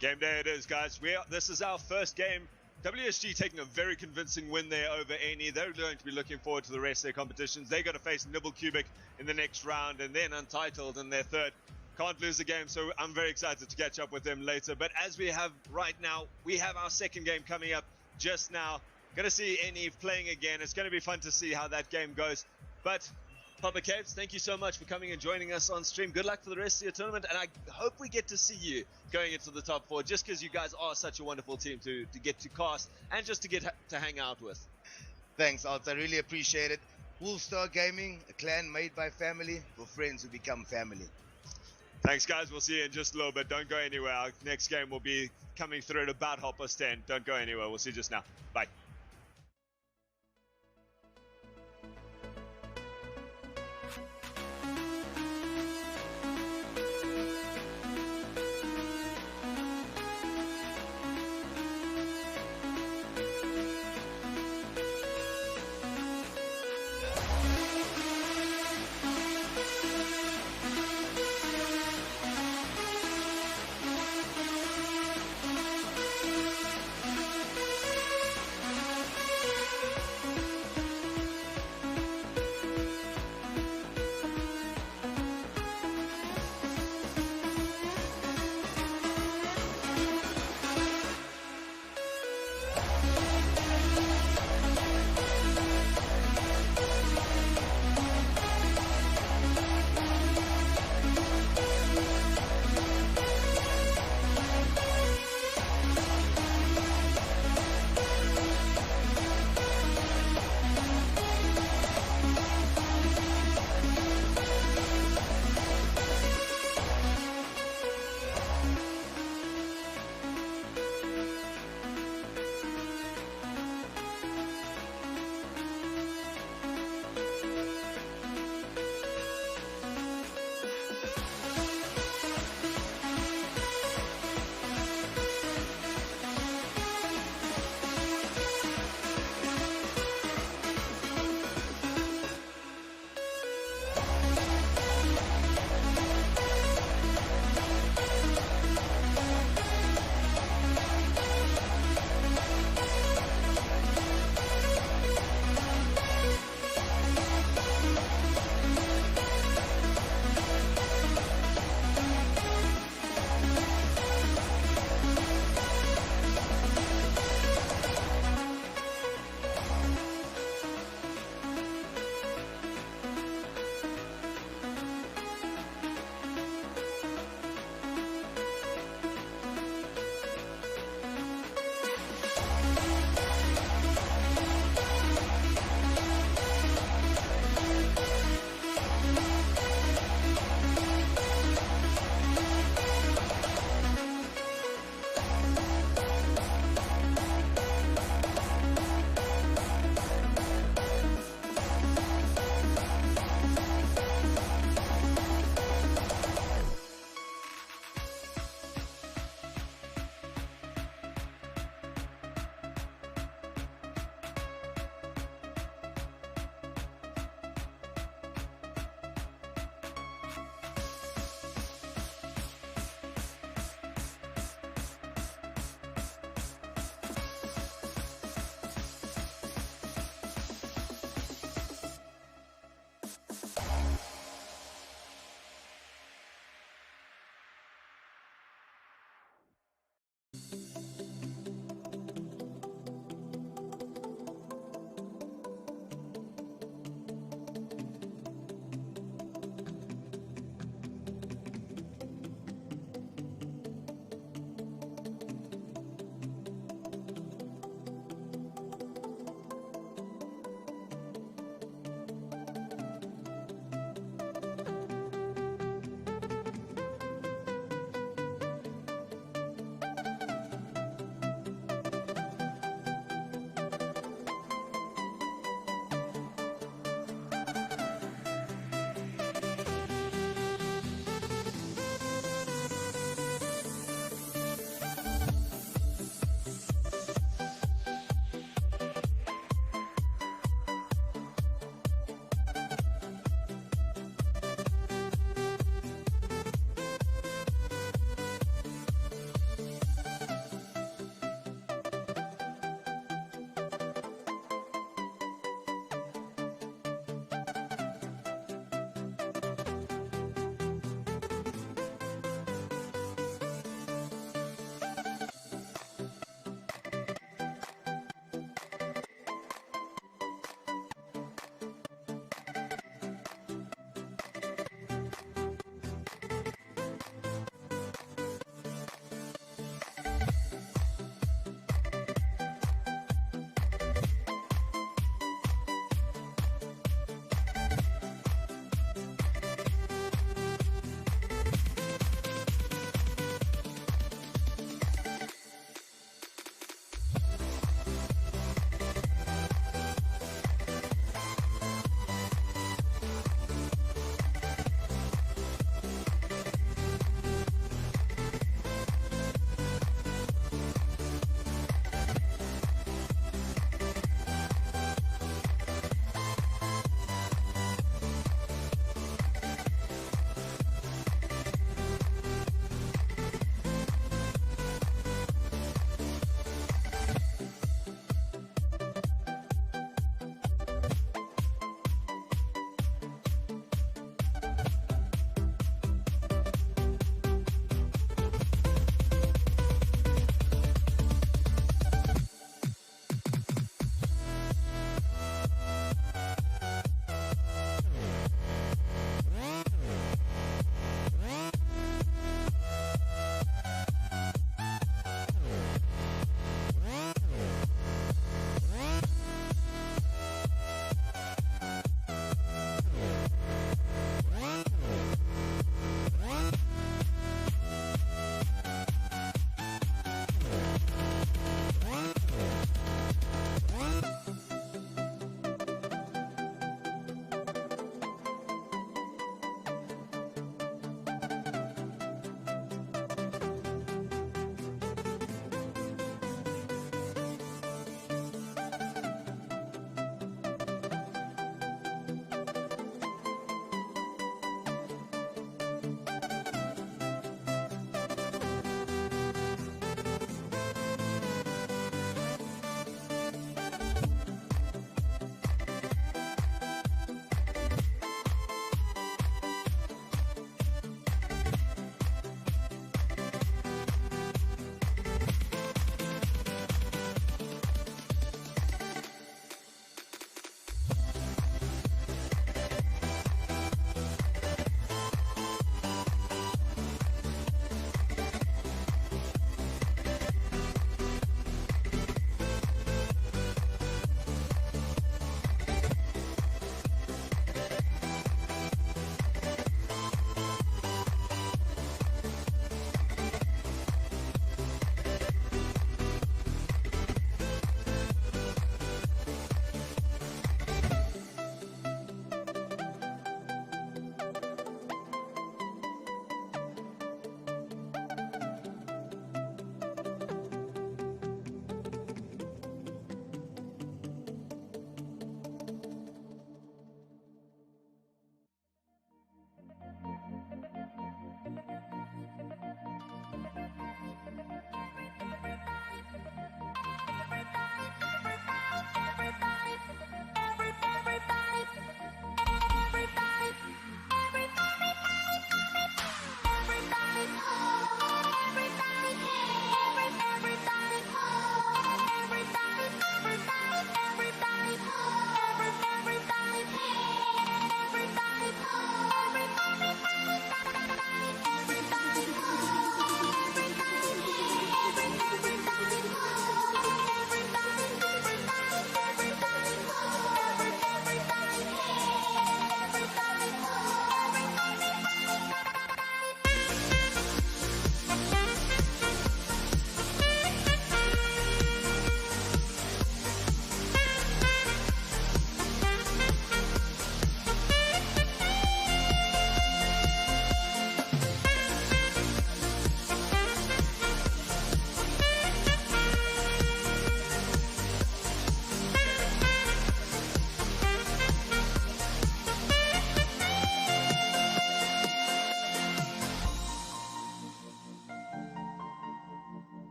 Game day it is, guys. This is our first game. WSG taking a very convincing win there over NE. They're going to be looking forward to the rest of their competitions. They're going to face Nibble Cubic in the next round and then Untitled in their third. Can't lose the game, so I'm very excited to catch up with them later. But as we have right now, we have our second game coming up just now. Going to see NE playing again. It's going to be fun to see how that game goes. But Papa Capes, thank you so much for coming and joining us on stream. Good luck for the rest of your tournament, and I hope we get to see you going into the top 4, just because you guys are such a wonderful team to get to cast and just to get to hang out with. Thanks, Alt. I really appreciate it. Woolstar Gaming, a clan made by family for friends who become family. Thanks, guys. We'll see you in just a little bit. Don't go anywhere. Our next game will be coming through at about 10:30. Don't go anywhere. We'll see you just now. Bye.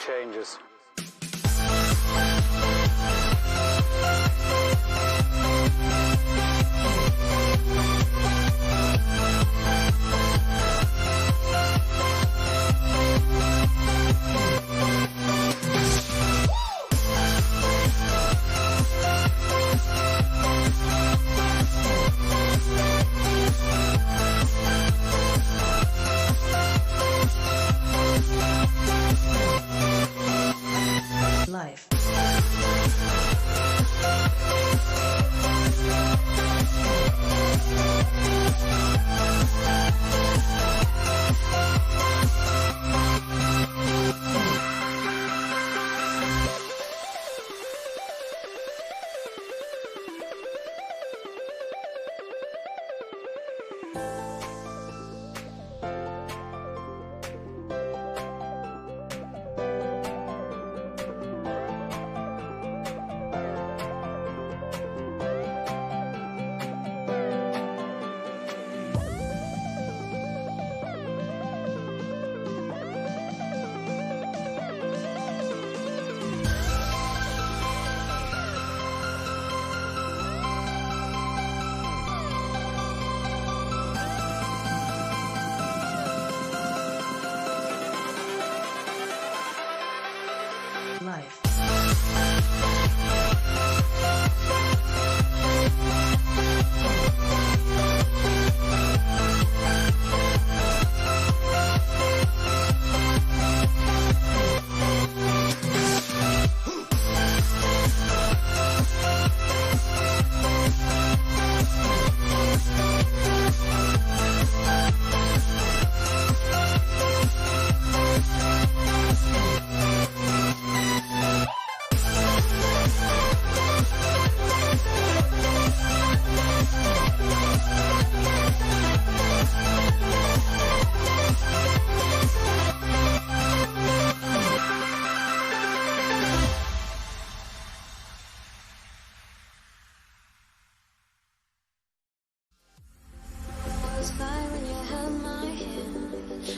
changes. Life.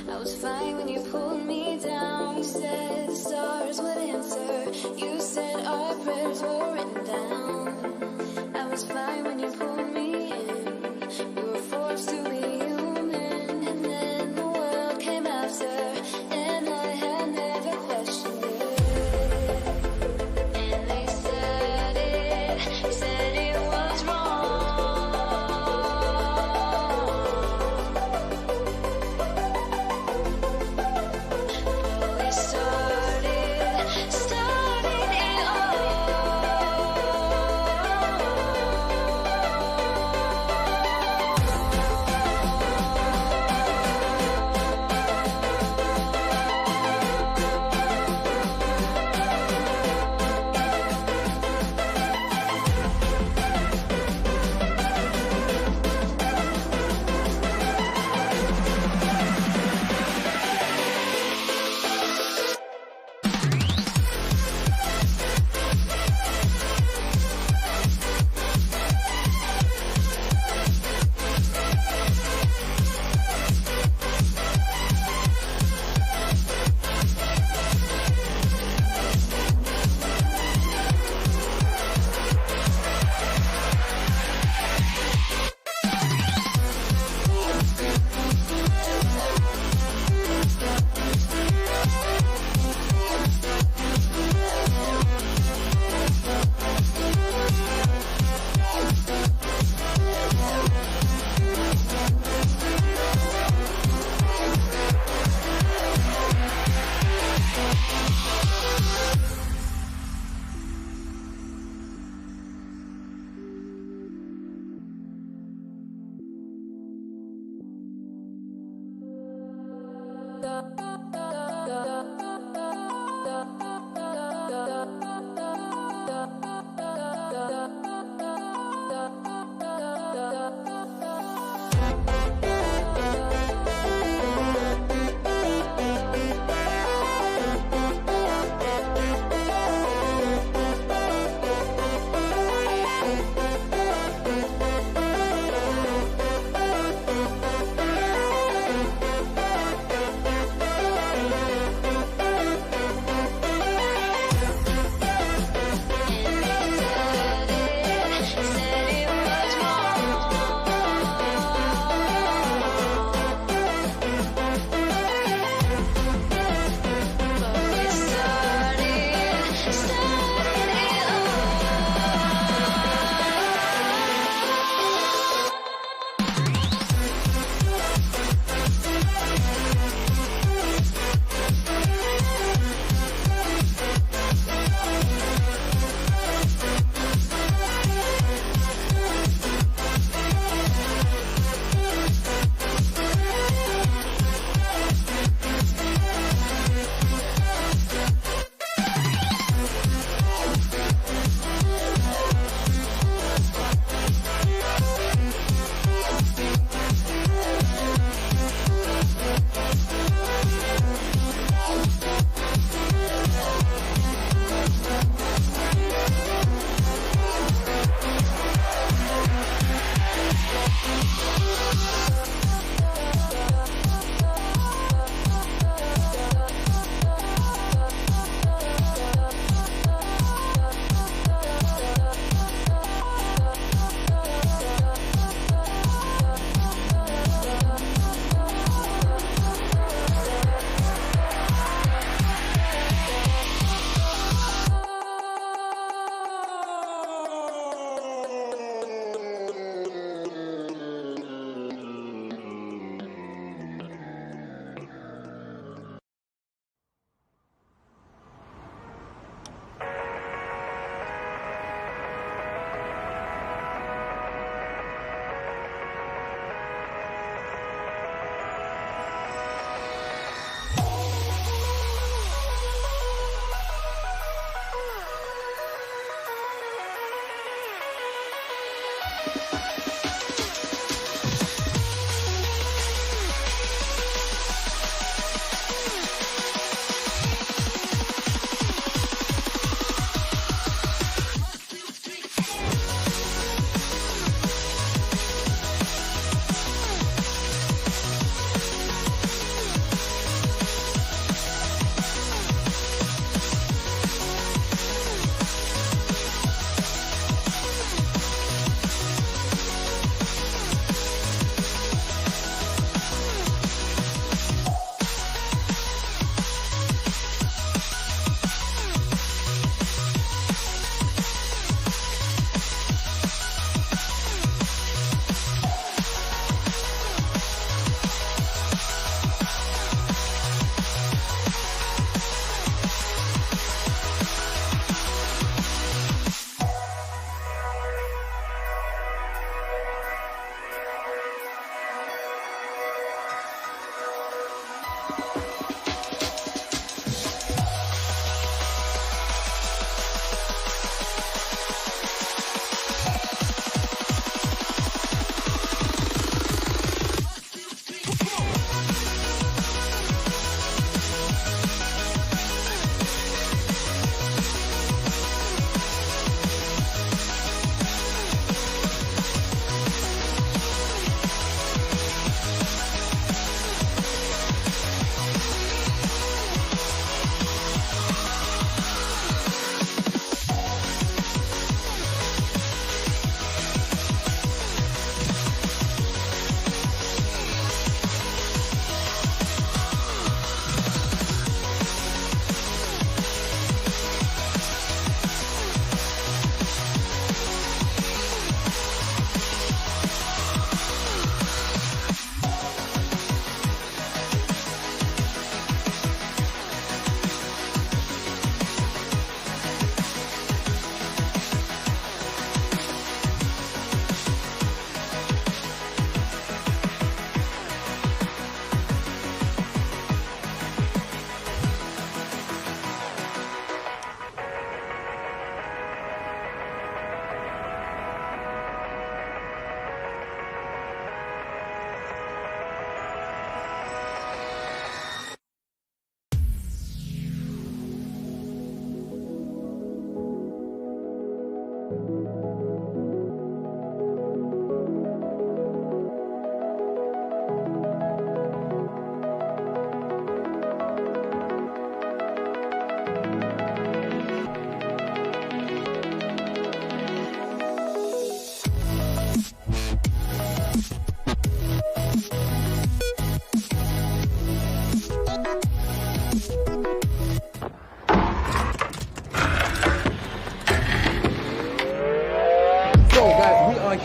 I was fine when you pulled me down. You said the stars would answer. You said our prayers were written down. I was fine when you pulled me in. We were forced to be human, and then the world came after, and I had never questioned it. And they said it was wrong. Started it all.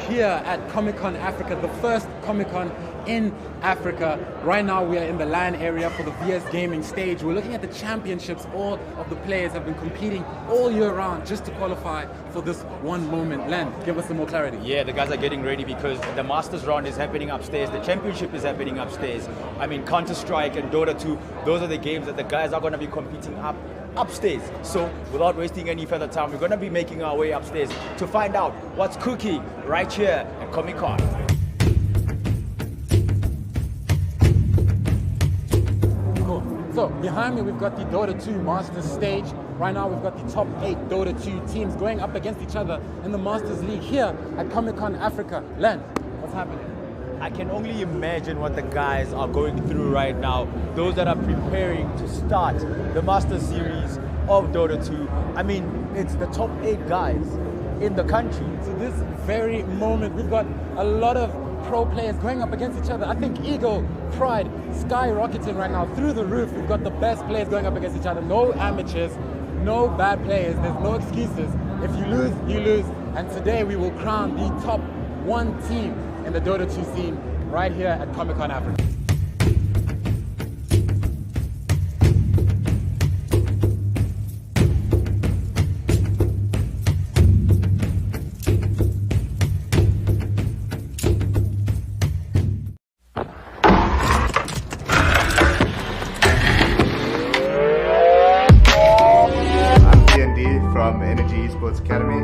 Here at Comic-Con Africa, the first Comic-Con in Africa. Right now we are in the LAN area for the VS Gaming stage. We're looking at the championships. All of the players have been competing all year round just to qualify for this one moment. Len, give us some more clarity. Yeah, the guys are getting ready because the Masters round is happening upstairs. The championship is happening upstairs. I mean, Counter-Strike and Dota 2, those are the games that the guys are going to be competing upstairs. So without wasting any further time, we're going to be making our way upstairs to find out what's cooking right here at Comic-Con. Cool. So behind me we've got the Dota 2 Masters stage. Right now we've got the top 8 Dota 2 teams going up against each other in the Masters League here at Comic-Con Africa. Len, what's happening? I can only imagine what the guys are going through right now. Those that are preparing to start the Master Series of Dota 2. I mean, it's the top 8 guys in the country. So this very moment, we've got a lot of pro players going up against each other. I think Ego, Pride, skyrocketing right now through the roof. We've got the best players going up against each other. No amateurs, no bad players. There's no excuses. If you lose, you lose. And today we will crown the top 1 team in the Dota 2 scene right here at Comic-Con Africa. I'm D&D from Energy Esports Academy.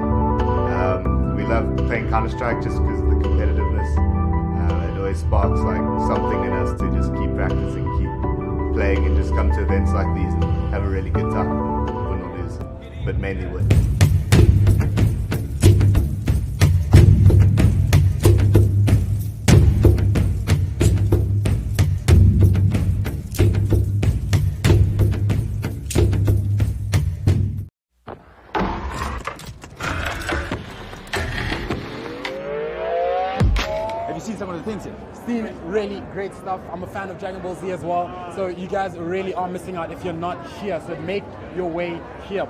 We love playing Counter-Strike just because of the competitiveness. It always sparks like something in us to just keep practicing, keep playing, and just come to events like these and have a really good time. Win or lose, but mainly win. Some of the things here. Seen really great stuff. I'm a fan of Dragon Ball Z as well, so you guys really are missing out if you're not here, so make your way here.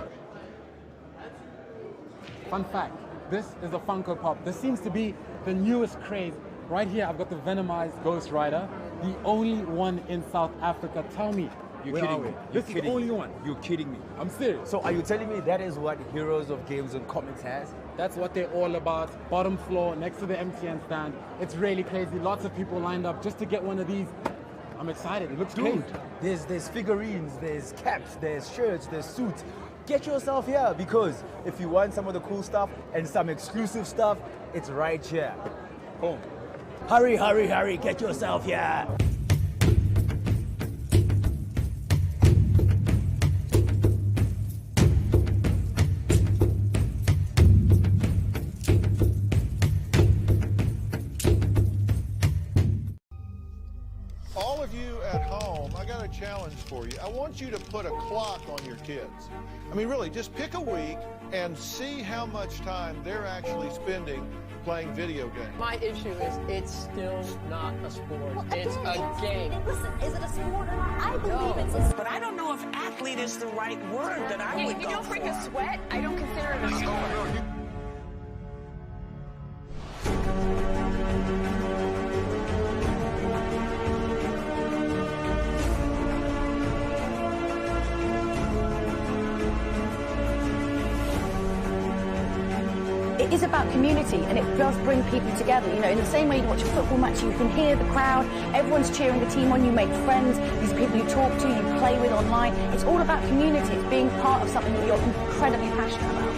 Fun fact, this is a Funko Pop. This seems to be the newest craze. Right here I've got the Venomized Ghost Rider, the only one in South Africa. Tell me, You're kidding me. This is the only one. You're kidding me. I'm serious. So are you telling me that is what Heroes of Games and Comics has? That's what they're all about. Bottom floor, next to the MTN stand. It's really crazy. Lots of people lined up just to get one of these. I'm excited. It looks great. There's figurines, there's caps, there's shirts, there's suits. Get yourself here, because if you want some of the cool stuff and some exclusive stuff, it's right here. Boom. Hurry, hurry, hurry. Get yourself here. All of you at home, I got a challenge for you. I want you to put a clock on your kids. I mean, really, just pick a week and see how much time they're actually spending playing video games. My issue is it's still not a sport. It's a game. Listen, is it a sport or not? I believe it's a sport. But I don't know if athlete is the right word that I would If go you don't bring for. a sweat, I don't consider it a sport. It is about community, and it does bring people together. You know, in the same way you watch a football match, you can hear the crowd, everyone's cheering the team on, you make friends, these are people you talk to, you play with online. It's all about community. It's being part of something that you're incredibly passionate about.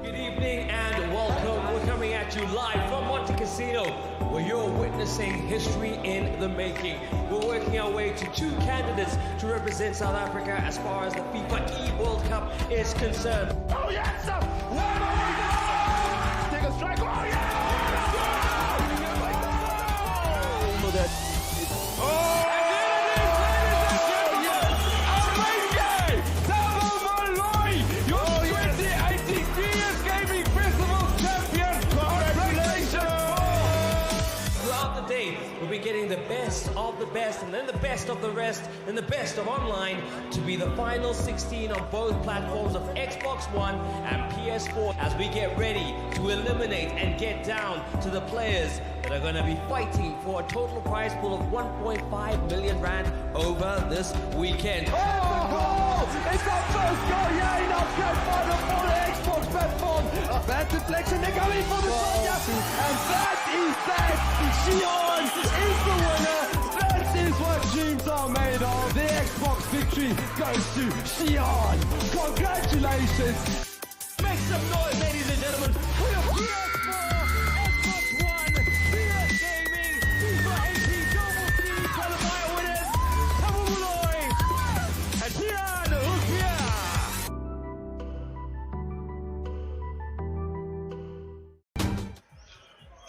Good evening and welcome. We're coming at you live from Monte Casino, where you're witnessing history in the making. We're working our way to two candidates to represent South Africa as far as the FIFA E-World Cup is concerned. Oh yes, sir! Take a strike. Oh yeah! We'll be getting the best of the best, and then the best of the rest, and the best of online to be the final 16 on both platforms of Xbox One and PS4 as we get ready to eliminate and get down to the players that are going to be fighting for a total prize pool of 1.5 million rand over this weekend. It's our first goal, yeah, in our grand final for the Xbox platform. Bad deflection, they're going for the Sonya, and that is that. Xion is the winner. That is what dreams are made of. The Xbox victory goes to Xion. Congratulations. Make some noise, ladies and gentlemen, for your PS4, Xbox One, PS Gaming, FIFA 18 Global Series qualifier winners, Tabu Malloy, and Tian Ukpia.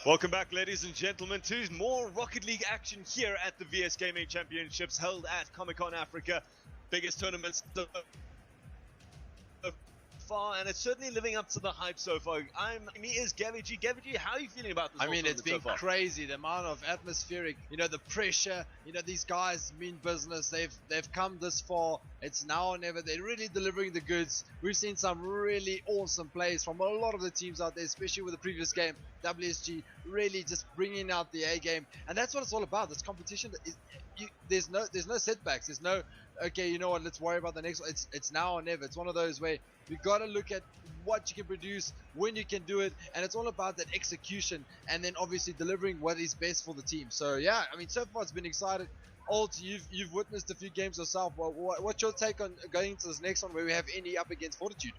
Welcome back, ladies and gentlemen, to more Rocket League action here at the VS Gaming Championships held at Comic-Con Africa. Biggest tournament so far, and it's certainly living up to the hype so far. Me is Gavin G. Gavin G, how are you feeling about this? I mean, it's been so far? crazy. The amount of atmospheric, the pressure. These guys mean business. They've come this far It's now or never. They're really delivering the goods. We've seen some really awesome plays from a lot of the teams out there, especially with the previous game. WSG really just bringing out the A game, and that's what it's all about. This competition, there's no setbacks. There's no, okay, you know what, let's worry about the next one. It's now or never. It's one of those where you got to look at what you can produce, when you can do it, and it's all about that execution, and then obviously delivering what is best for the team. So yeah, I mean, so far it's been exciting. Alt, you've witnessed a few games yourself. What's your take on going into this next one where we have NE up against Fortitude?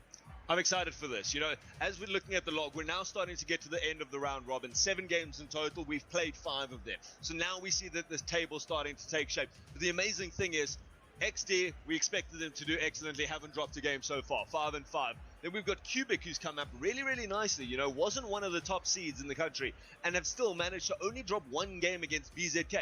I'm excited for this. You know, as we're looking at the log, we're now starting to get to the end of the round robin. 7 games in total. We've played 5 of them. So now we see that this table's starting to take shape. But the amazing thing is, XD, we expected them to do excellently, haven't dropped a game so far, 5-5. Then we've got Cubic, who's come up really, really nicely, you know, wasn't one of the top seeds in the country, and have still managed to only drop 1 game against BZK.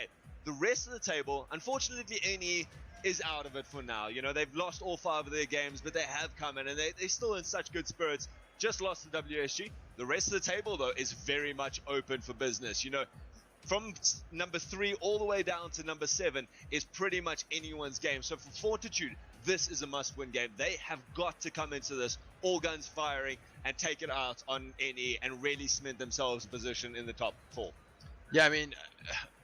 The rest of the table, unfortunately, NE is out of it for now. You know, they've lost all 5 of their games, but they have come in, and they're still in such good spirits. Just lost to WSG. The rest of the table, though, is very much open for business. You know, from number 3 all the way down to number 7 is pretty much anyone's game. So for Fortitude, this is a must-win game. They have got to come into this all guns firing and take it out on NE and really cement themselves a position in the top 4. Yeah, I mean,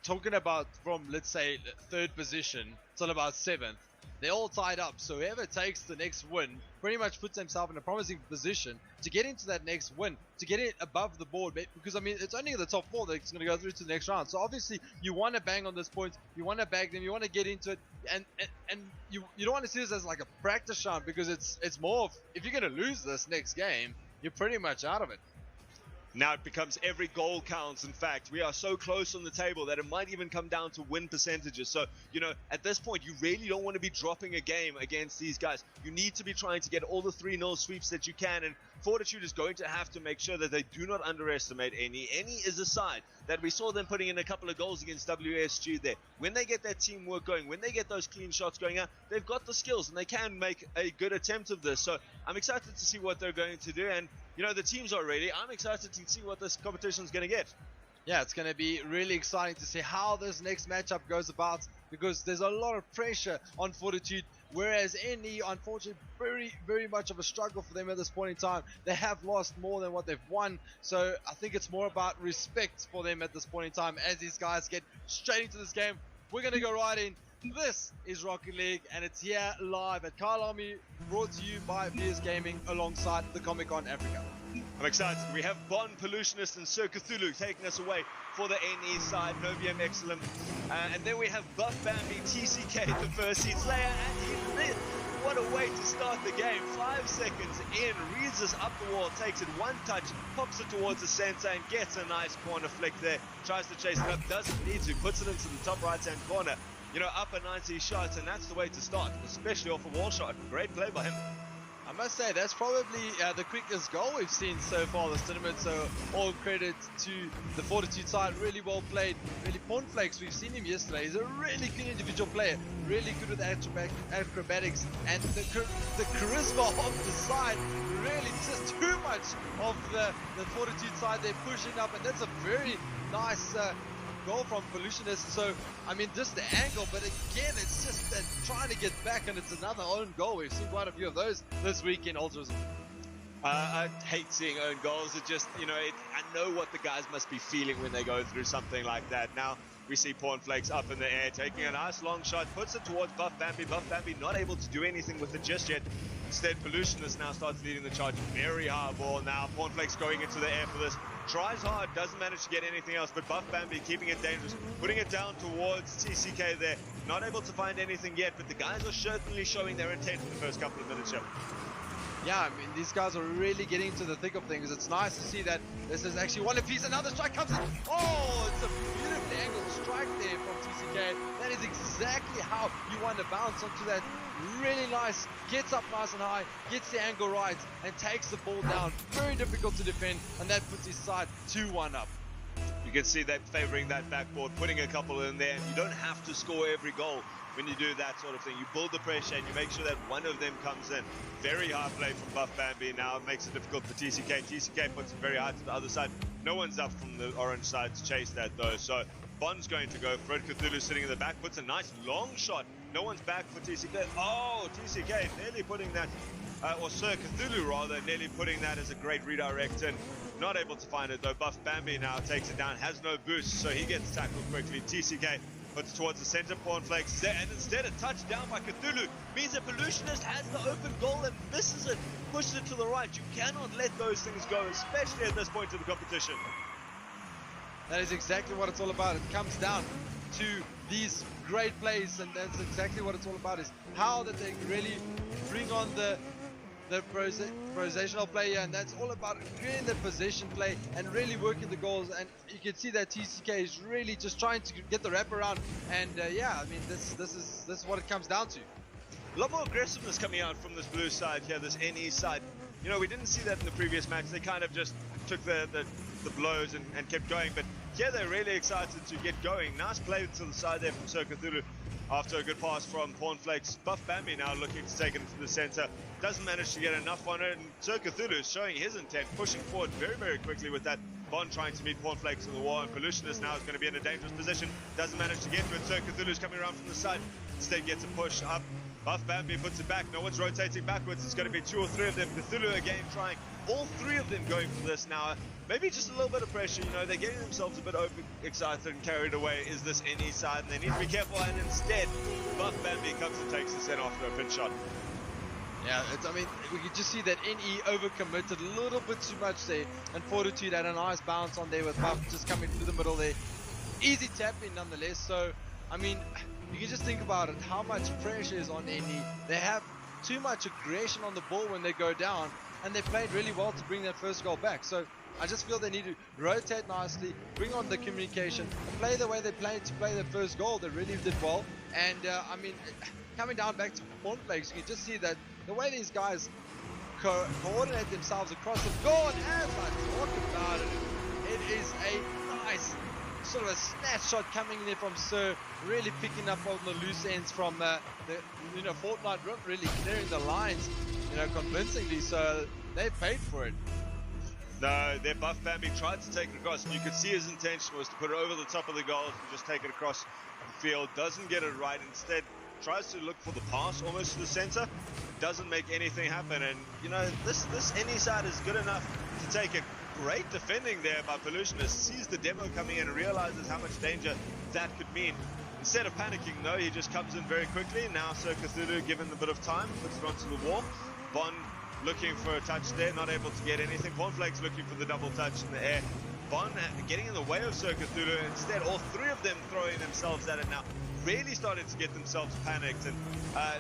talking about from, let's say, 3rd position till about 7th, they're all tied up. So whoever takes the next win pretty much puts themselves in a promising position to get into that next win, to get it above the board. Because, I mean, it's only the top 4 that's going to go through to the next round. So obviously, you want to bang on those points. You want to bag them. You want to get into it. And you don't want to see this as like a practice round, because it's more of, if you're going to lose this next game, you're pretty much out of it. Now it becomes every goal counts. In fact, we are so close on the table that it might even come down to win percentages. So, you know, at this point, you really don't want to be dropping a game against these guys. You need to be trying to get all the 3-0 sweeps that you can. And Fortitude is going to have to make sure that they do not underestimate NE. NE is a side that we saw them putting in a couple of goals against WSG there. When they get that teamwork going, when they get those clean shots going out, they've got the skills and they can make a good attempt of this. So I'm excited to see what they're going to do. And you know, the teams are ready. I'm excited to see what this competition is going to get. Yeah, it's going to be really exciting to see how this next matchup goes about, because there's a lot of pressure on Fortitude, whereas NE, unfortunately, very, very much of a struggle for them at this point in time. They have lost more than what they've won, so I think it's more about respect for them at this point in time as these guys get straight into this game. We're going to go right in. This is Rocket League, and it's here live at Kyle Army, brought to you by VS Gaming alongside the Comic Con Africa. I'm excited. We have Bond, Pollutionist, and Sir Cthulhu taking us away for the NE side, Novium Excellent. And then we have Buff Bambi, TCK, the first seed Slayer, and what a way to start the game. 5 seconds in, reads us up the wall, takes it 1 touch, pops it towards the center, and gets a nice corner flick there. Tries to chase it up, doesn't need to, puts it into the top right-hand corner. You know, up a 90 shot, and that's the way to start, especially off a wall shot. Great play by him. I must say, that's probably the quickest goal we've seen so far this tournament, so all credit to the Fortitude side. Really well played. Really, Pornflakes, we've seen him yesterday. He's a really good individual player, really good with acrobatics, and the charisma of the side, really just too much of the Fortitude side. They're pushing up, and that's a very nice goal from Pollutionist. So I mean, just the angle, but again, it's just that trying to get back, and it's another own goal. We've seen quite a few of those this week in Ultras. I hate seeing own goals. It just, you know, I know what the guys must be feeling when they go through something like that. Now we see Pornflakes up in the air, taking a nice long shot, puts it towards Buff Bambi. Buff Bambi not able to do anything with it just yet. Instead, Pollutionist now starts leading the charge. Very hard ball now. Pornflakes going into the air for this. Tries hard, doesn't manage to get anything else, but Buff Bambi keeping it dangerous, putting it down towards TCK there. Not able to find anything yet, but the guys are certainly showing their intent in the first couple of minutes here. Yeah, I mean, these guys are really getting into the thick of things. It's nice to see that this is actually one apiece. Another strike comes in. Oh, it's a beautifully angled strike there from TCK. That is exactly how you want to bounce onto that. Really nice, gets up nice and high, gets the angle right, and takes the ball down. Very difficult to defend, and that puts his side 2-1 up. You can see that favoring that backboard, putting a couple in there. You don't have to score every goal when you do that sort of thing. You build the pressure and you make sure that one of them comes in. Very hard play from Buff Bambi now. It makes it difficult for TCK. TCK puts it very hard to the other side. No one's up from the orange side to chase that though. So Bond's going to go for it. Cthulhu sitting in the back, puts a nice long shot No one's back for TCK. Oh, TCK nearly putting that, or Sir Cthulhu rather, nearly putting that as a great redirect in. Not able to find it though. Buff Bambi now takes it down, has no boost, so he gets tackled quickly. TCK puts towards the center. Cornflakes is there, and instead a touchdown by Cthulhu means a Pollutionist has the open goal and misses it, pushes it to the right. You cannot let those things go, especially at this point of the competition. That is exactly what it's all about. It comes down to these great plays, and that's exactly what it's all about, is how that they really bring on the positional player, and that's all about creating the possession play and really working the goals. And you can see that TCK is really just trying to get the wraparound, and yeah, I mean this is what it comes down to. A lot more aggressiveness coming out from this blue side here, this NE side. You know, we didn't see that in the previous match. They kind of just took the blows and kept going, but here they're really excited to get going. Nice play to the side there from Sir Cthulhu after a good pass from Cornflakes. Buff Bambi now looking to take it into the center. Doesn't manage to get enough on it, and Sir Cthulhu is showing his intent, pushing forward very, very quickly with that. Bond trying to meet Cornflakes on the wall, and Pollutionist now is going to be in a dangerous position. Doesn't manage to get to it. Sir Cthulhu's coming around from the side. Instead gets a push up. Buff Bambi puts it back. No one's rotating backwards. It's going to be 2 or 3 of them. Cthulhu again trying. All 3 of them going for this now. Maybe just a little bit of pressure. You know, they're getting themselves a bit excited and carried away. Is this NE side? And they need to be careful. And instead, Buff Bambi comes and takes this in after a pinch shot. Yeah, I mean, we could just see that NE overcommitted a little bit too much there. And Fortitude had a nice bounce on there with Buff just coming through the middle there. Easy tap in nonetheless. So, I mean, you can just think about it, how much pressure is on NE. They have too much aggression on the ball when they go down, and they played really well to bring that first goal back. So I just feel they need to rotate nicely, bring on the communication, play the way they played to play their first goal. They really did well. And I mean, coming down back to Cornflakes, you can just see that the way these guys coordinate themselves across the goal, and as I talk about it, it is a nice sort of a snatch shot coming in there from Sir, really picking up on the loose ends from the Fortnite Rim, really clearing the lines, convincingly. So they paid for it. No, their Buff Bambi tried to take it across, and you could see his intention was to put it over the top of the goal and just take it across the field. Doesn't get it right. Instead, tries to look for the pass almost to the center. Doesn't make anything happen. And you know, this NE side is good enough to take it. Great defending there by Pollutionist. Sees the demo coming in and realizes how much danger that could mean. Instead of panicking though, he just comes in very quickly. Now Sir Cthulhu given a bit of time, puts it onto the wall. Bond looking for a touch there, not able to get anything. Cornflakes looking for the double touch in the air. Bond getting in the way of Sir Cthulhu. Instead, all 3 of them throwing themselves at it now. Really started to get themselves panicked, and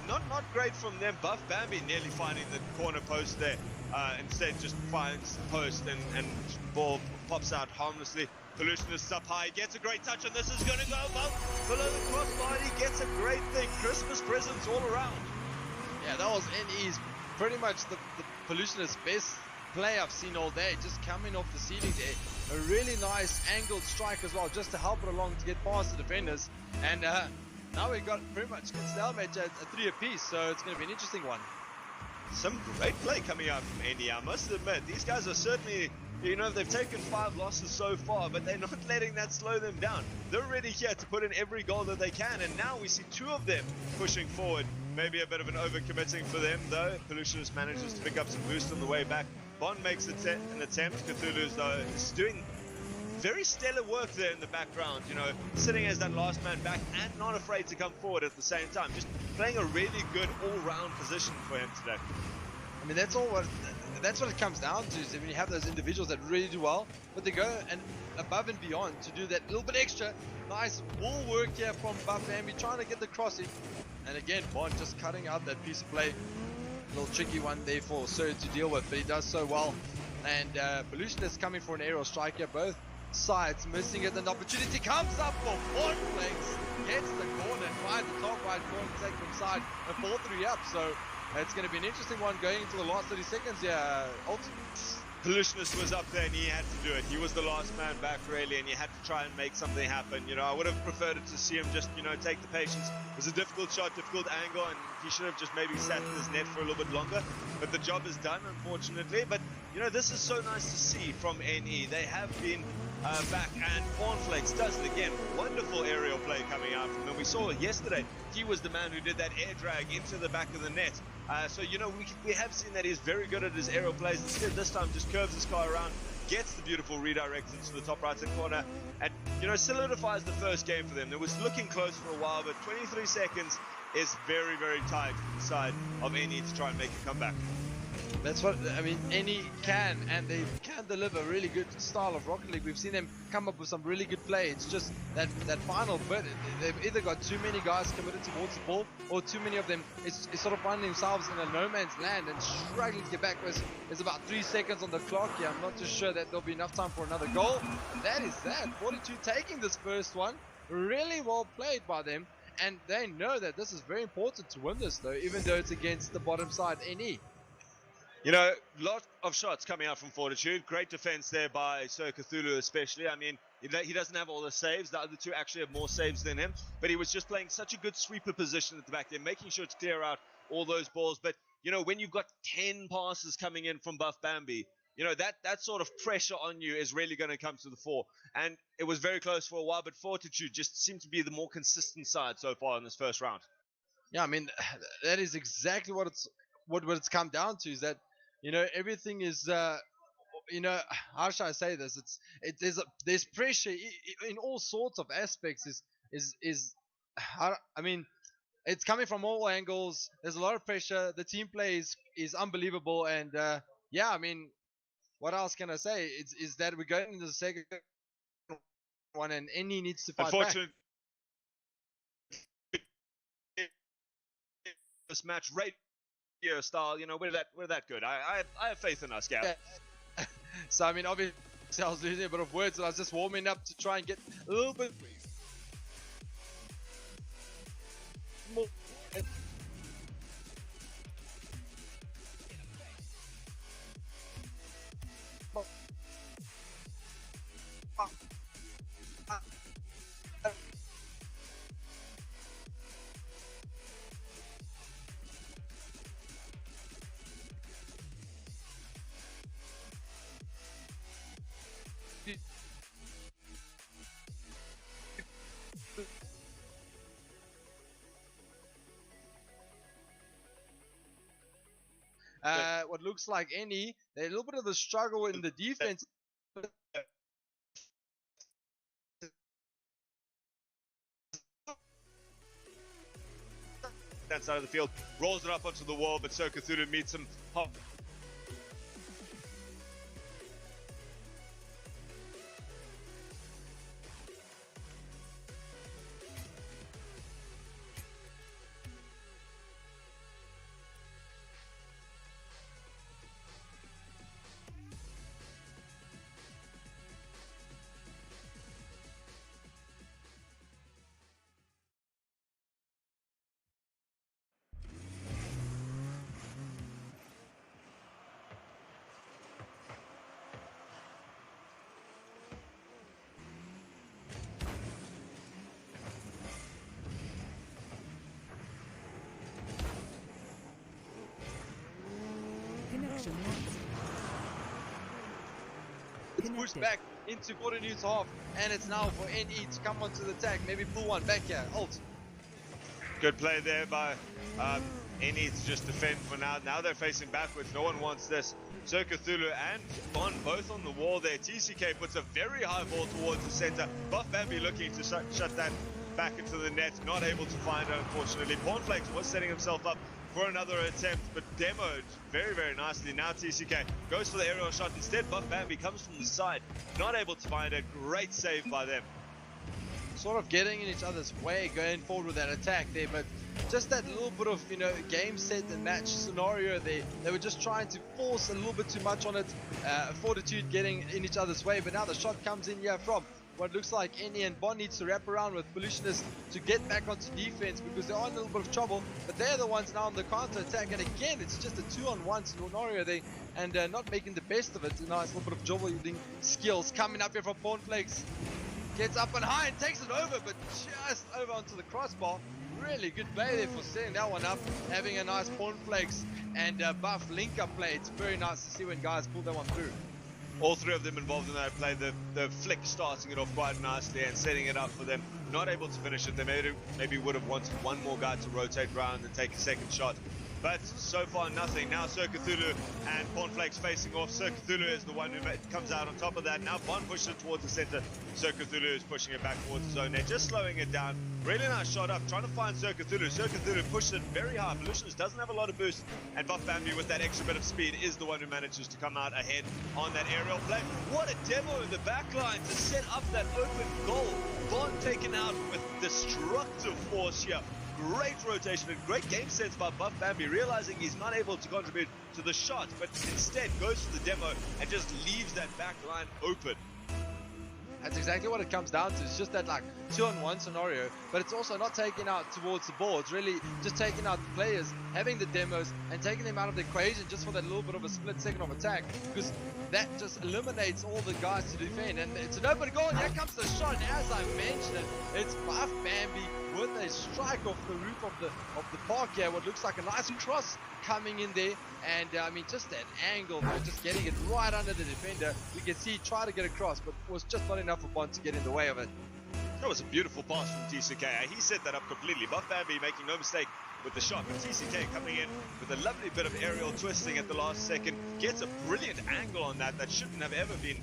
not great from them. Buff Bambi nearly finding the corner post there. Instead just finds the post and ball pops out harmlessly. Pollutionist up high, gets a great touch, and this is going to go above below the crossbar. He gets a great thing. Christmas presents all around. Yeah, that was NE's pretty much the Pollutionist's best play I've seen all day, just coming off the ceiling there. A really nice angled strike as well, just to help it along to get past the defenders. And now we've got pretty much a stalemate at 3 apiece, so it's going to be an interesting one. Some great play coming out from NE, I must admit. These guys are certainly, they've taken 5 losses so far, but they're not letting that slow them down. They're ready here to put in every goal that they can, and now we see 2 of them pushing forward. Maybe a bit of an overcommitting for them, though. Pollutionist manages to pick up some boost on the way back. Bond makes an attempt. Cthulhu's, though, is doing very stellar work there in the background, sitting as that last man back and not afraid to come forward at the same time. Just playing a really good all-round position for him today. I mean, that's what it comes down to, is when you have those individuals that really do well, but they go and above and beyond to do that little bit extra. Nice ball work here from Buff Bambi, trying to get the crossing. And again, Bond just cutting out that piece of play. A little tricky one there for Sir to deal with, but he does so well. And Pollutionist coming for an aerial strike here. Both sides missing it. An opportunity comes up for Cornflakes. Gets the corner and finds the top right corner, take from side and 4-3 up. So it's going to be an interesting one going into the last 30 seconds here. Pollutionist was up there and he had to do it. He was the last man back really, and he had to try and make something happen. I would have preferred it to see him just, take the patience. It was a difficult shot, difficult angle, and he should have just maybe sat in his net for a little bit longer. But the job is done, unfortunately. But, this is so nice to see from NE. They have been back, and Cornflakes does it again. Wonderful aerial play coming out from them. We saw yesterday, he was the man who did that air drag into the back of the net. So, you know, we have seen that he's very good at his aerial plays. Instead, this time just curves his car around, gets the beautiful redirect into the top right-hand corner, and, you know, solidifies the first game for them. It was looking close for a while, but 23 seconds is very, very tight inside of NE to try and make a comeback. That's what, I mean, NE can, and they can deliver a really good style of Rocket League. We've seen them come up with some really good play. It's just that final bit, they've either got too many guys committed towards the ball, or too many of them is sort of finding themselves in a no man's land and struggling to get back. There's about 3 seconds on the clock here. I'm not too sure that there'll be enough time for another goal. And that is that. 42 taking this first one. Really well played by them. And they know that this is very important to win this, though, even though it's against the bottom side NE. You know, lot of shots coming out from Fortitude. Great defense there by Sir Cthulhu especially. I mean, he doesn't have all the saves. The other two actually have more saves than him. But he was just playing such a good sweeper position at the back there, making sure to clear out all those balls. But, you know, when you've got 10 passes coming in from Buff Bambi, you know, that sort of pressure on you is really going to come to the fore. And it was very close for a while, but Fortitude just seemed to be the more consistent side so far in this first round. Yeah, I mean, that is exactly what it's come down to, is that, you know, everything is, you know, how should I say this? There's pressure in all sorts of aspects. I mean, it's coming from all angles. There's a lot of pressure. The team play is unbelievable, and yeah, I mean, what else can I say? Is that we're going into the second one, and NE needs to fight back. This match radio style, you know, we're that good. I have faith in us, Gav. Yeah. So I mean, obviously I was losing a bit of words, and I was just warming up to try and get a little bit more. What looks like NE, a little bit of the struggle in the defense. That side of the field, rolls it up onto the wall, but Sir Cthulhu meets him. It's pushed back into Fortitude's half, and it's now for NE to come onto the attack. Maybe pull one back here. Ult. Good play there by NE to just defend for now. Now they're facing backwards. No one wants this. Sir Cthulhu and Bon both on the wall there. TCK puts a very high ball towards the center. Buff Bambi looking to shut that back into the net. Not able to find it, unfortunately. Pornflakes was setting himself up for another attempt, but demoed very, very nicely. Now TCK goes for the aerial shot. Instead, Buff Bambi comes from the side. Not able to find it. Great save by them. Sort of getting in each other's way, going forward with that attack there, but just that little bit of, you know, game set and match scenario there. They were just trying to force a little bit too much on it. Fortitude getting in each other's way, but now the shot comes in here from what looks like NE, and Bon needs to wrap around with Pollutionist to get back onto defense because they're on a little bit of trouble, but they're the ones now on the counter attack, and again it's just a 2-on-1 scenario there, and not making the best of it. A nice little bit of juggling skills coming up here from Pornflakes. Gets up and high and takes it over, but just over onto the crossbar. Really good play there for setting that one up, having a nice Pornflakes and Buff link-up play. It's very nice to see when guys pull that one through. all three of them involved in that play. The flick starting it off quite nicely and setting it up for them. Not able to finish it. They maybe would have wanted one more guy to rotate round and take a second shot. But so far nothing. Now Sir Cthulhu and Cornflakes facing off. Sir Cthulhu is the one who comes out on top of that. Now Bond pushes it towards the center. Sir Cthulhu is pushing it back towards the zone there, just slowing it down. Really nice shot up, trying to find Sir Cthulhu. Sir Cthulhu pushed it very high. Evolutionist doesn't have a lot of boost, and Buff Bambi with that extra bit of speed is the one who manages to come out ahead on that aerial play. What a demo in the back line to set up that open goal. Bond taken out with destructive force here. Great rotation and great game sense by Buff Bambi, realizing he's not able to contribute to the shot, but instead goes for the demo and just leaves that back line open. That's exactly what it comes down to. It's just that like 2-on-1 scenario, but it's also not taking out towards the ball. It's really just taking out the players, having the demos, and taking them out of the equation just for that little bit of a split second of attack, because that just eliminates all the guys to defend. And it's an open goal, and here comes the shot. And as I mentioned, it's Buff Bambi with a strike off the roof of the park here. What looks like a nice cross coming in there, and I mean, just that angle, just getting it right under the defender. You can see he tried to get across, but was just not enough for Bond to get in the way of it. That was a beautiful pass from TCK. He set that up completely. Buff Bambi making no mistake with the shot, but TCK coming in with a lovely bit of aerial twisting at the last second, gets a brilliant angle on that shouldn't have ever been.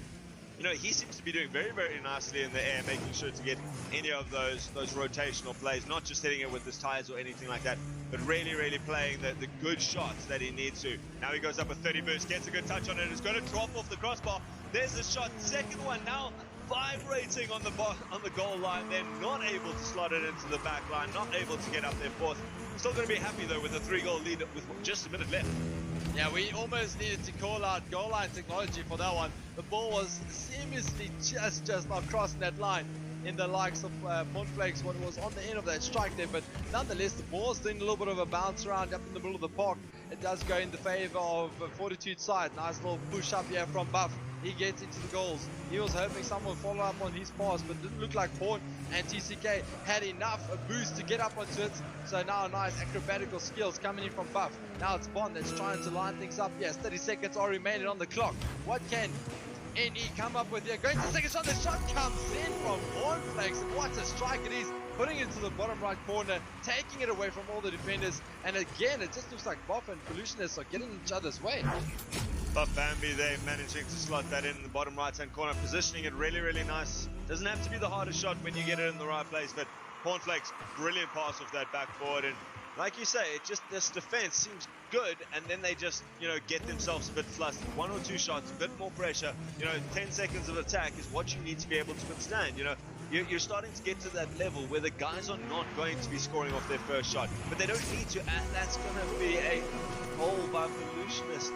You know, he seems to be doing very, very nicely in the air, making sure to get any of those rotational plays, not just hitting it with his tires or anything like that, but really, really playing the good shots that he needs to. Now he goes up with 30 boost, gets a good touch on it, is going to drop off the crossbar. There's the shot, second one now, vibrating on the goal line. They're not able to slot it into the back line, not able to get up there fourth. Still going to be happy though with a 3-goal lead with just a minute left. Yeah, we almost needed to call out goal line technology for that one. The ball was seamlessly just not crossing that line in the likes of Cornflakes when it was on the end of that strike there, but nonetheless the ball's doing a little bit of a bounce around up in the middle of the park. It does go in the favor of Fortitude side. Nice little push up here from Buff. He gets into the goals. He was hoping someone would follow up on his pass, but it didn't look like Pawn and TCK had enough a boost to get up onto it. So now nice acrobatical skills coming in from Buff. Now it's Bond that's trying to line things up. Yes, 30 seconds are remaining on the clock. What can NE come up with here? Going to the second shot. The shot comes in from Cornflakes, and what a strike it is. Putting it to the bottom right corner, taking it away from all the defenders. And again, it just looks like Buff and Pollutionist are getting in each other's way. Buff Bambi there managing to slot that in the bottom right hand corner, positioning it really, really nice. Doesn't have to be the hardest shot when you get it in the right place, but Cornflakes, brilliant pass off that back forward. And like you say, it just, this defense seems good, and then they just, you know, get themselves a bit flustered. 1 or 2 shots, a bit more pressure. You know, 10 seconds of attack is what you need to be able to withstand. You know, you're starting to get to that level where the guys are not going to be scoring off their first shot, but they don't need to, and that's going to be a goal by Pollutionist.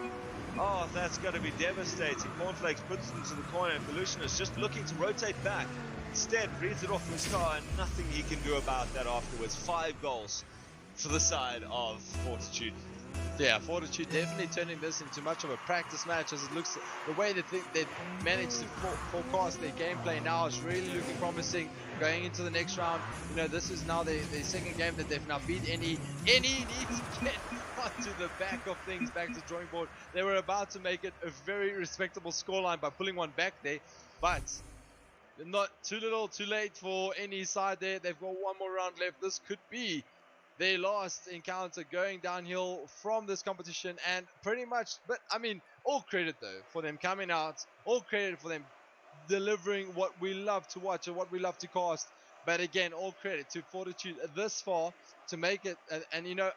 Oh, that's going to be devastating. Cornflakes puts it into the corner, and Pollutionist just looking to rotate back. Instead, reads it off his car, and nothing he can do about that afterwards. 5 goals for the side of Fortitude. Yeah, Fortitude definitely turning this into much of a practice match, as it looks, the way that they've managed to forecast their gameplay now is really looking promising going into the next round. You know, this is now their second game that they've now beat NE. NE needs to get to the back of things, back to the drawing board. They were about to make it a very respectable scoreline by pulling one back there, but not too little, too late for NE side there. They've got one more round left. This could be their last encounter going downhill from this competition, and pretty much, but I mean, all credit though for them coming out, all credit for them delivering what we love to watch and what we love to cast. But again, all credit to Fortitude this far to make it, and you know,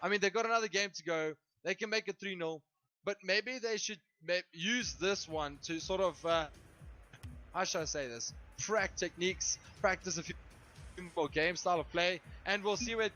I mean, they've got another game to go. They can make it 3-0, but maybe they should use this one to sort of, how should I say this, practice a few more game style of play, and we'll see where.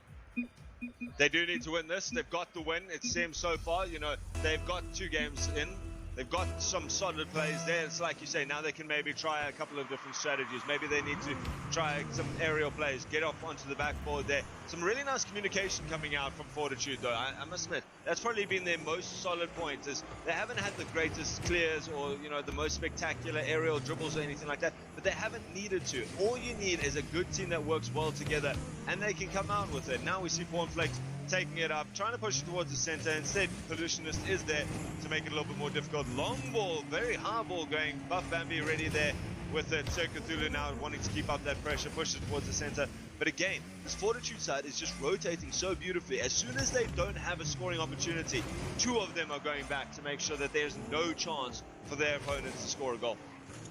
They do need to win this. They've got the win, it seems so far. You know, they've got 2 games in. They've got some solid plays there. It's like you say, now they can maybe try a couple of different strategies. Maybe they need to try some aerial plays, get off onto the backboard there. Some really nice communication coming out from Fortitude, though. I must admit, that's probably been their most solid point. Is they haven't had the greatest clears or, you know, the most spectacular aerial dribbles or anything like that, but they haven't needed to. All you need is a good team that works well together, and they can come out with it. Now we see Cornflakes taking it up, trying to push it towards the center. Instead, Pollutionist is there to make it a little bit more difficult. Long ball, very high ball going. Buff Bambi ready there with it. Sir Cthulhu now wanting to keep up that pressure, push it towards the center. But again, this Fortitude side is just rotating so beautifully. As soon as they don't have a scoring opportunity, two of them are going back to make sure that there's no chance for their opponents to score a goal.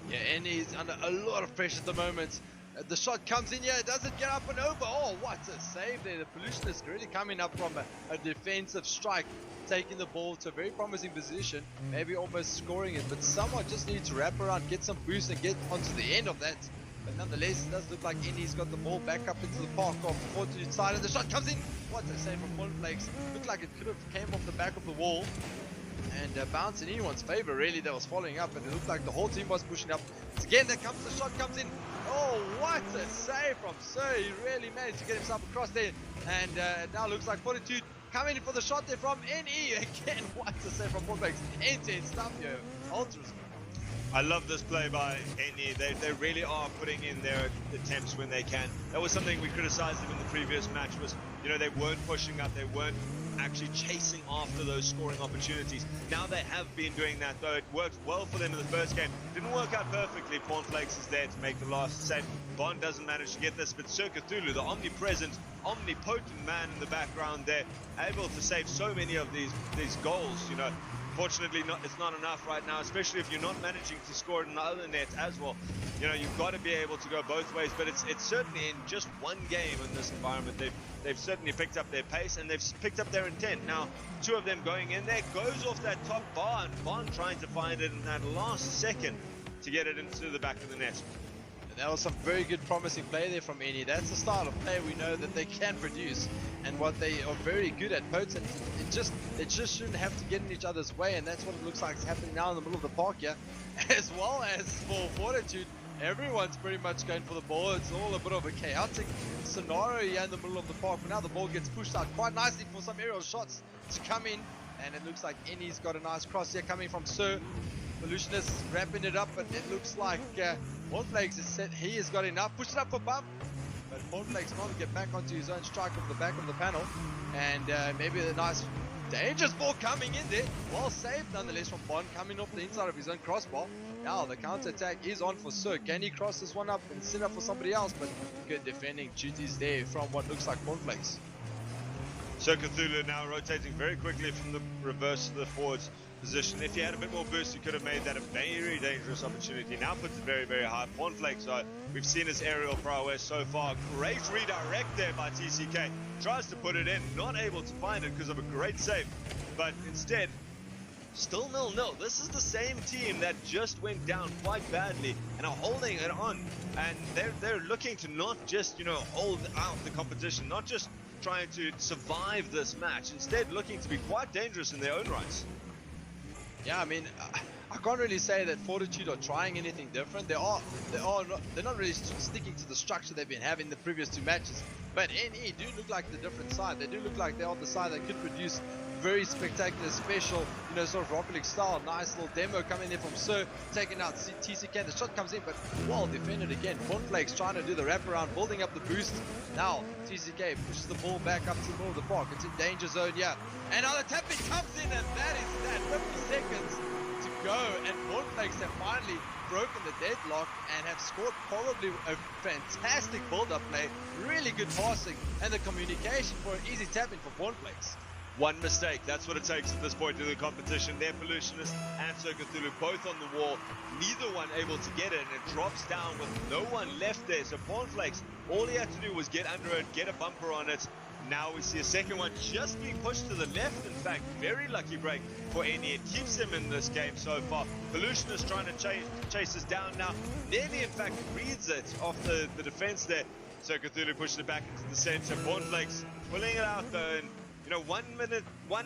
Yeah, and he's under a lot of pressure at the moment. The shot comes in here, it doesn't get up and over. Oh, what a save there. The Pollutionist really coming up from a defensive strike, taking the ball to a very promising position, maybe almost scoring it, but someone just needs to wrap around, get some boost and get onto the end of that. But nonetheless, it does look like Indy's got the ball back up into the park of the Fortitude side, and the shot comes in. What a save from Cornflakes. Looked like it could have came off the back of the wall and bounced in anyone's favor, really, that was following up, and it looked like the whole team was pushing up. So again, there comes the shot, comes in. Oh, what a save from Sir. He really managed to get himself across there, and it now looks like Fortitude coming in for the shot there from NE. Again, what a save from Cornflakes. Intense stuff here. Ultras. I love this play by NE. They really are putting in their attempts when they can. That was something we criticized them in the previous match was, you know, they weren't pushing up, they weren't actually chasing after those scoring opportunities. Now they have been doing that, though. It worked well for them in the first game. Didn't work out perfectly. Cornflakes is there to make the last save. Bond doesn't manage to get this, but Sir Cthulhu, the omnipresent, omnipotent man in the background there, able to save so many of these goals, you know. Fortunately, it's not enough right now, especially if you're not managing to score it in the other net as well. You know, you've got to be able to go both ways, but it's certainly in just one game in this environment. They've certainly picked up their pace and they've picked up their intent. Now, two of them going in there, goes off that top bar, and Bond trying to find it in that last second to get it into the back of the net. And that was some very good promising play there from NE. That's the style of play we know that they can produce, and what they are very good at, potent. They just shouldn't have to get in each other's way, and that's what it looks like is happening now in the middle of the park here. As well as for Fortitude, everyone's pretty much going for the ball. It's all a bit of a chaotic scenario here in the middle of the park, but now the ball gets pushed out quite nicely for some aerial shots to come in, and it looks like NE's got a nice cross here coming from Sir. Pollutionist wrapping it up, but it looks like Cornflakes is set. He has got enough. Push it up for Bump, but Cornflakes can't get back onto his own strike off the back of the panel, and maybe a nice dangerous ball coming in there. Well saved nonetheless from Bond, coming off the inside of his own crossbar. Now the counter attack is on for Sir. Can he cross this one up and set up for somebody else? But good defending duties there from what looks like Cornflakes. Sir Cthulhu now rotating very quickly from the reverse to the forwards position. If he had a bit more boost, he could have made that a very dangerous opportunity. Now puts it very, very high. Cornflakes, we've seen his aerial prowess so far. Great redirect there by TCK. Tries to put it in, not able to find it because of a great save. But instead, still 0-0. This is the same team that just went down quite badly and are holding it on. And they're looking to not just, you know, hold out the competition, not just trying to survive this match, instead looking to be quite dangerous in their own rights. Yeah, I mean, I can't really say that Fortitude are trying anything different. They're not really sticking to the structure they've been having the previous two matches. But NE do look like the different side. They do look like they're on the side that could produce very spectacular, special, you know, sort of Rocket League style. Nice little demo coming in from Sir, taking out TCK. The shot comes in, but well defended again. Cornflakes trying to do the wraparound, building up the boost. Now TCK pushes the ball back up to the middle of the park. It's in danger zone, yeah. And now the tapping comes in, and that is that. 50 seconds to go, and Cornflakes have finally broken the deadlock and have scored probably a fantastic build-up play, really good passing, and the communication for an easy tap-in for Cornflakes. One mistake, that's what it takes at this point in the competition. They're Pollutionist and Sir Cthulhu both on the wall, neither one able to get it, and it drops down with no one left there. So Cornflakes, all he had to do was get under it, get a bumper on it. Now we see a second one just being pushed to the left. In fact, very lucky break for NE. It keeps him in this game so far. Pollutionist trying to chase us down now. Nearly, in fact, reads it off the defense there. Sir Cthulhu pushes it back into the center. Cornflakes pulling it out though, and you know, 1 minute, one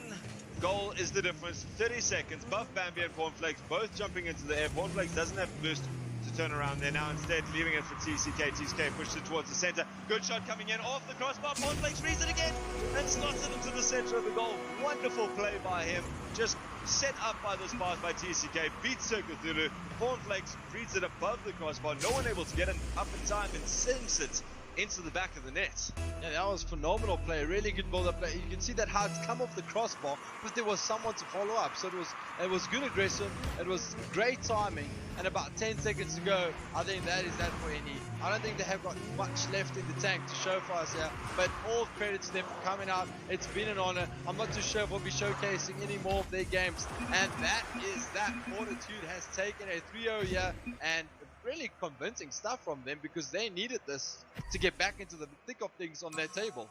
goal is the difference. 30 seconds. Buff Bambi and Cornflakes both jumping into the air. Cornflakes doesn't have to boost to turn around there now. Instead, leaving it for TCK. TCK pushes it towards the center. Good shot coming in off the crossbar. Cornflakes reads it again and slots it into the center of the goal. Wonderful play by him. Just set up by this pass by TCK. Beats Sir Cthulhu. Cornflakes reads it above the crossbar. No one able to get it up in time and sinks it into the back of the net. Yeah, that was phenomenal play, really good build-up play. You can see that how it's come off the crossbar, but there was someone to follow up. So it was good aggression, it was great timing, and about 10 seconds to go, I think that is that for NE. I don't think they have got much left in the tank to show for us here, but all credit to them for coming out. It's been an honor. I'm not too sure if we'll be showcasing any more of their games, and that is that. Fortitude has taken a 3-0 here, and really convincing stuff from them because they needed this to get back into the thick of things on their table.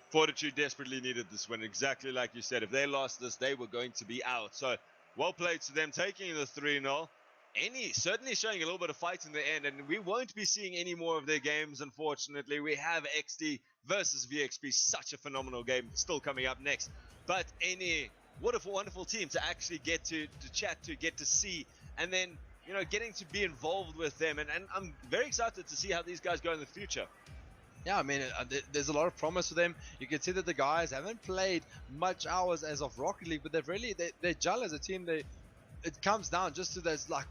Fortitude desperately needed this win, exactly like you said. If they lost this, they were going to be out. So, well played to them, taking the 3-0. NE certainly showing a little bit of fight in the end, and we won't be seeing any more of their games, unfortunately. We have XD versus VXP, such a phenomenal game still coming up next. But NE, what a wonderful team to actually get to chat to, get to see, and then, you know, getting to be involved with them. And I'm very excited to see how these guys go in the future. Yeah, I mean, there's a lot of promise for them. You can see that the guys haven't played much hours as of Rocket League, but they gel as a team. It comes down just to there's like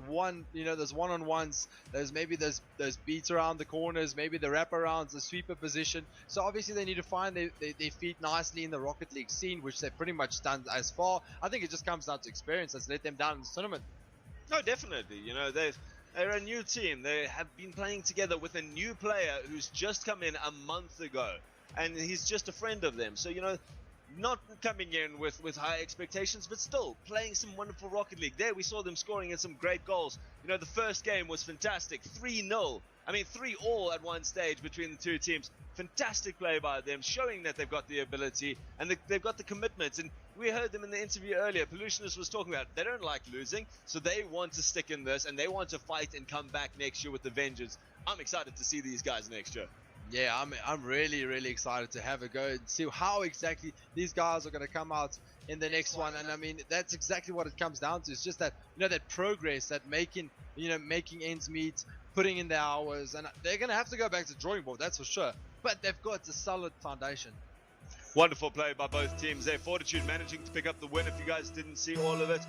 there's one-on-ones, there's maybe those beats around the corners, maybe the wraparounds, the sweeper position. So obviously they need to find their feet nicely in the Rocket League scene, which they've pretty much done as far. I think it just comes down to experience that's let them down in the tournament. No, definitely. You know, they're a new team. They have been playing together with a new player who's just come in a month ago, and he's just a friend of them. So, you know, not coming in with high expectations, but still playing some wonderful Rocket League. There we saw them scoring in some great goals. You know, the first game was fantastic, 3-0. I mean, 3-all at one stage between the two teams. Fantastic play by them, showing that they've got the ability and they've got the commitment. And we heard them in the interview earlier. Pollutionist was talking about they don't like losing, so they want to stick in this and they want to fight and come back next year with the vengeance. I'm excited to see these guys next year. Yeah, I'm really excited to have a go and see how exactly these guys are going to come out in the next one. And I mean, that's exactly what it comes down to. It's just that, you know, that progress, that making ends meet, putting in the hours, and they're going to have to go back to the drawing board, that's for sure. But they've got a solid foundation. Wonderful play by both teams there. Fortitude managing to pick up the win if you guys didn't see all of it.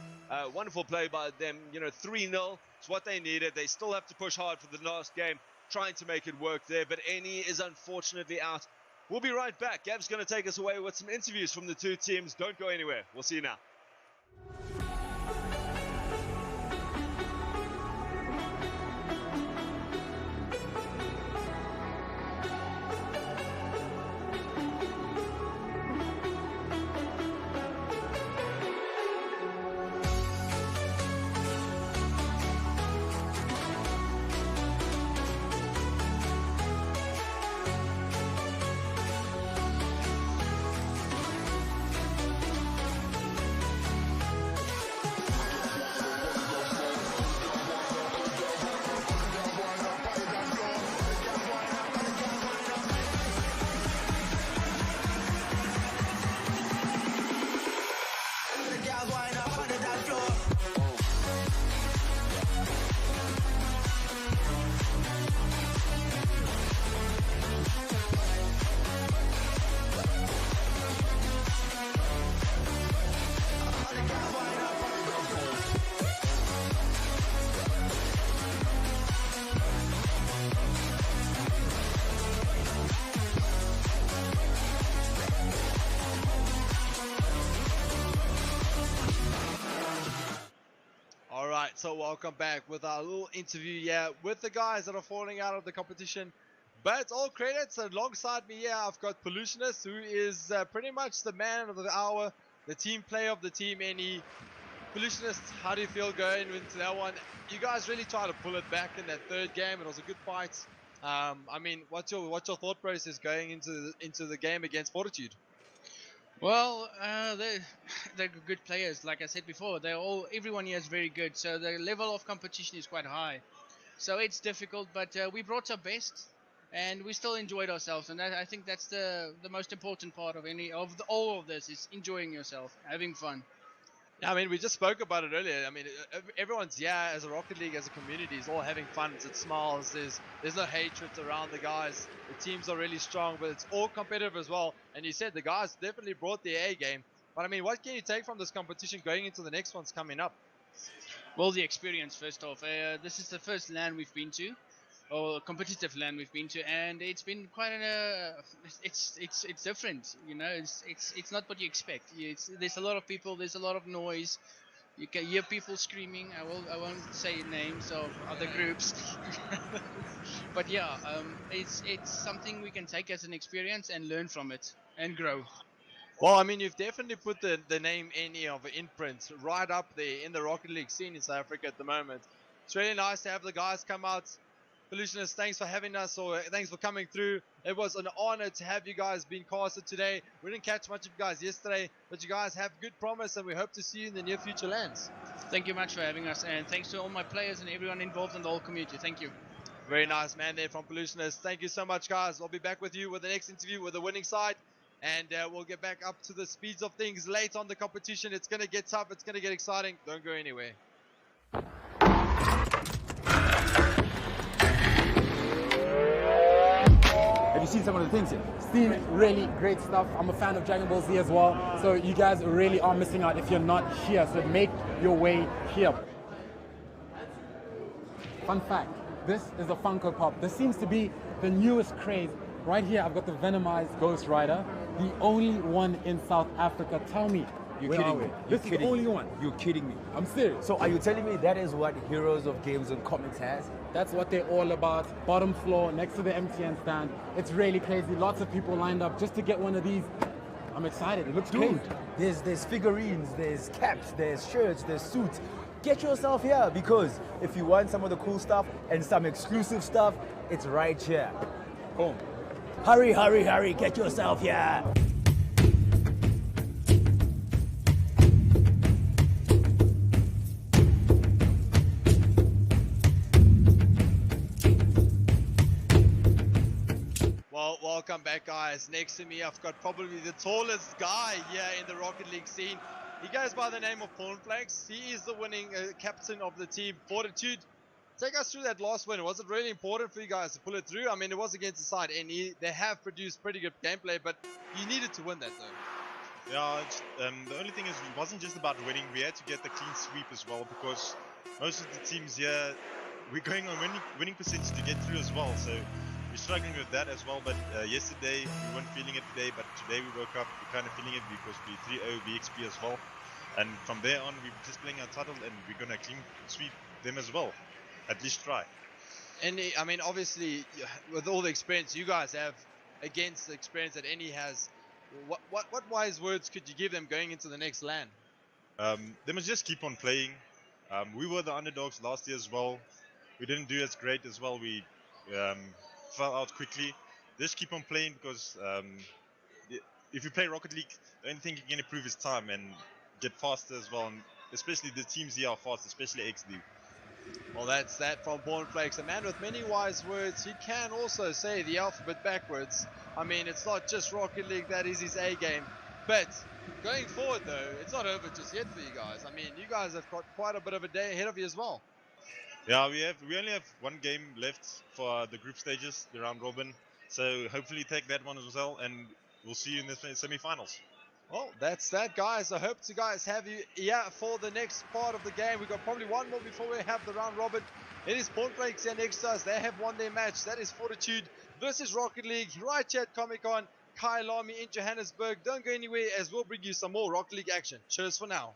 Wonderful play by them. You know, 3-0. It's what they needed. They still have to push hard for the last game, trying to make it work there. But NE is unfortunately out. We'll be right back. Gav's going to take us away with some interviews from the two teams. Don't go anywhere. We'll see you now. So welcome back with our little interview with the guys that are falling out of the competition. But all credits alongside me here, I've got Pollutionist, who is pretty much the man of the hour, the team player of the team. NE. Pollutionist, how do you feel going into that one? You guys really tried to pull it back in that third game. It was a good fight. I mean, what's your thought process going into the game against Fortitude? Well, they're good players. Like I said before, everyone here is very good. So the level of competition is quite high. So it's difficult, but we brought our best, and we still enjoyed ourselves. And I think that's the most important part of all of this is enjoying yourself, having fun. Yeah, I mean, we just spoke about it earlier. I mean, everyone's as a Rocket League, as a community, is all having fun. It's smiles. There's no hatred around the guys. The teams are really strong, but it's all competitive as well. And you said the guys definitely brought the A game. But I mean, what can you take from this competition going into the next ones coming up? Well, the experience first off. This is the first LAN we've been to, or competitive LAN we've been to, and it's been quite it's different, you know. It's not what you expect. There's a lot of people, there's a lot of noise. You can hear people screaming. I won't say names of other groups, but yeah, it's something we can take as an experience and learn from it and grow. Well, I mean, you've definitely put the name any of Imprint right up there in the Rocket League scene in South Africa at the moment. It's really nice to have the guys come out. Pollutionist, thanks for having us, or thanks for coming through. It was an honor to have you guys being casted today. We didn't catch much of you guys yesterday, but you guys have good promise, and we hope to see you in the near future lands. Thank you much for having us, and thanks to all my players and everyone involved in the whole community. Thank you. Very nice man there from Pollutionist. Thank you so much, guys. I'll be back with you with the next interview with the winning side, and we'll get back up to the speeds of things late on the competition. It's going to get tough. It's going to get exciting. Don't go anywhere. Have you seen some of the things here? Seen really great stuff. I'm a fan of Dragon Ball Z as well. So you guys really are missing out if you're not here. So make your way here. Fun fact, this is a Funko Pop. This seems to be the newest craze. Right here, I've got the Venomized Ghost Rider, the only one in South Africa. Tell me, You're where kidding are we? me. This is the only one. You're kidding me. I'm serious. So are you telling me that is what Heroes of Games and Comics has? That's what they're all about. Bottom floor, next to the MTN stand. It's really crazy. Lots of people lined up just to get one of these. I'm excited. It looks Dude, crazy. there's figurines, there's caps, there's shirts, there's suits. Get yourself here, because if you want some of the cool stuff and some exclusive stuff, it's right here. Boom. Hurry, hurry, hurry, get yourself here. Well, welcome back, guys. Next to me, I've got probably the tallest guy here in the Rocket League scene. He goes by the name of Cornflakes. He is the winning captain of the team, Fortitude. Take us through that last win. Was it really important for you guys to pull it through? I mean, it was against the side NE. They have produced pretty good gameplay, but you needed to win that, though. Yeah, the only thing is it wasn't just about winning. We had to get the clean sweep as well, because most of the teams here, we're going on winning percentage to get through as well. So we're struggling with that as well. But yesterday, we weren't feeling it today. But today we woke up, we're kind of feeling it, because we 3-0 VXP as well. And from there on, we're just playing our title, and we're going to clean sweep them as well. At least try. And I mean, obviously, with all the experience you guys have against the experience that NE has, what wise words could you give them going into the next LAN? They must just keep on playing. We were the underdogs last year as well. We didn't do as great as well. We fell out quickly. Just keep on playing, because if you play Rocket League, the only thing you can improve is time and get faster as well. And especially the teams here are fast, especially XD. Well, that's that from Cornflakes, a man with many wise words. He can also say the alphabet backwards. I mean, it's not just Rocket League, that is his A game. But going forward, though, it's not over just yet for you guys. I mean, you guys have got quite a bit of a day ahead of you as well. Yeah, we only have one game left for the group stages, the round robin. So hopefully take that one as well, and we'll see you in the semi-finals. Well, that's that, guys. I hope to guys have you here for the next part of the game. We've got probably one more before we have the round robin. It is Cornflakes here next to us. They have won their match. That is Fortitude versus Rocket League right here at Comic-Con, Kyalami in Johannesburg. Don't go anywhere, as we'll bring you some more Rocket League action. Cheers for now.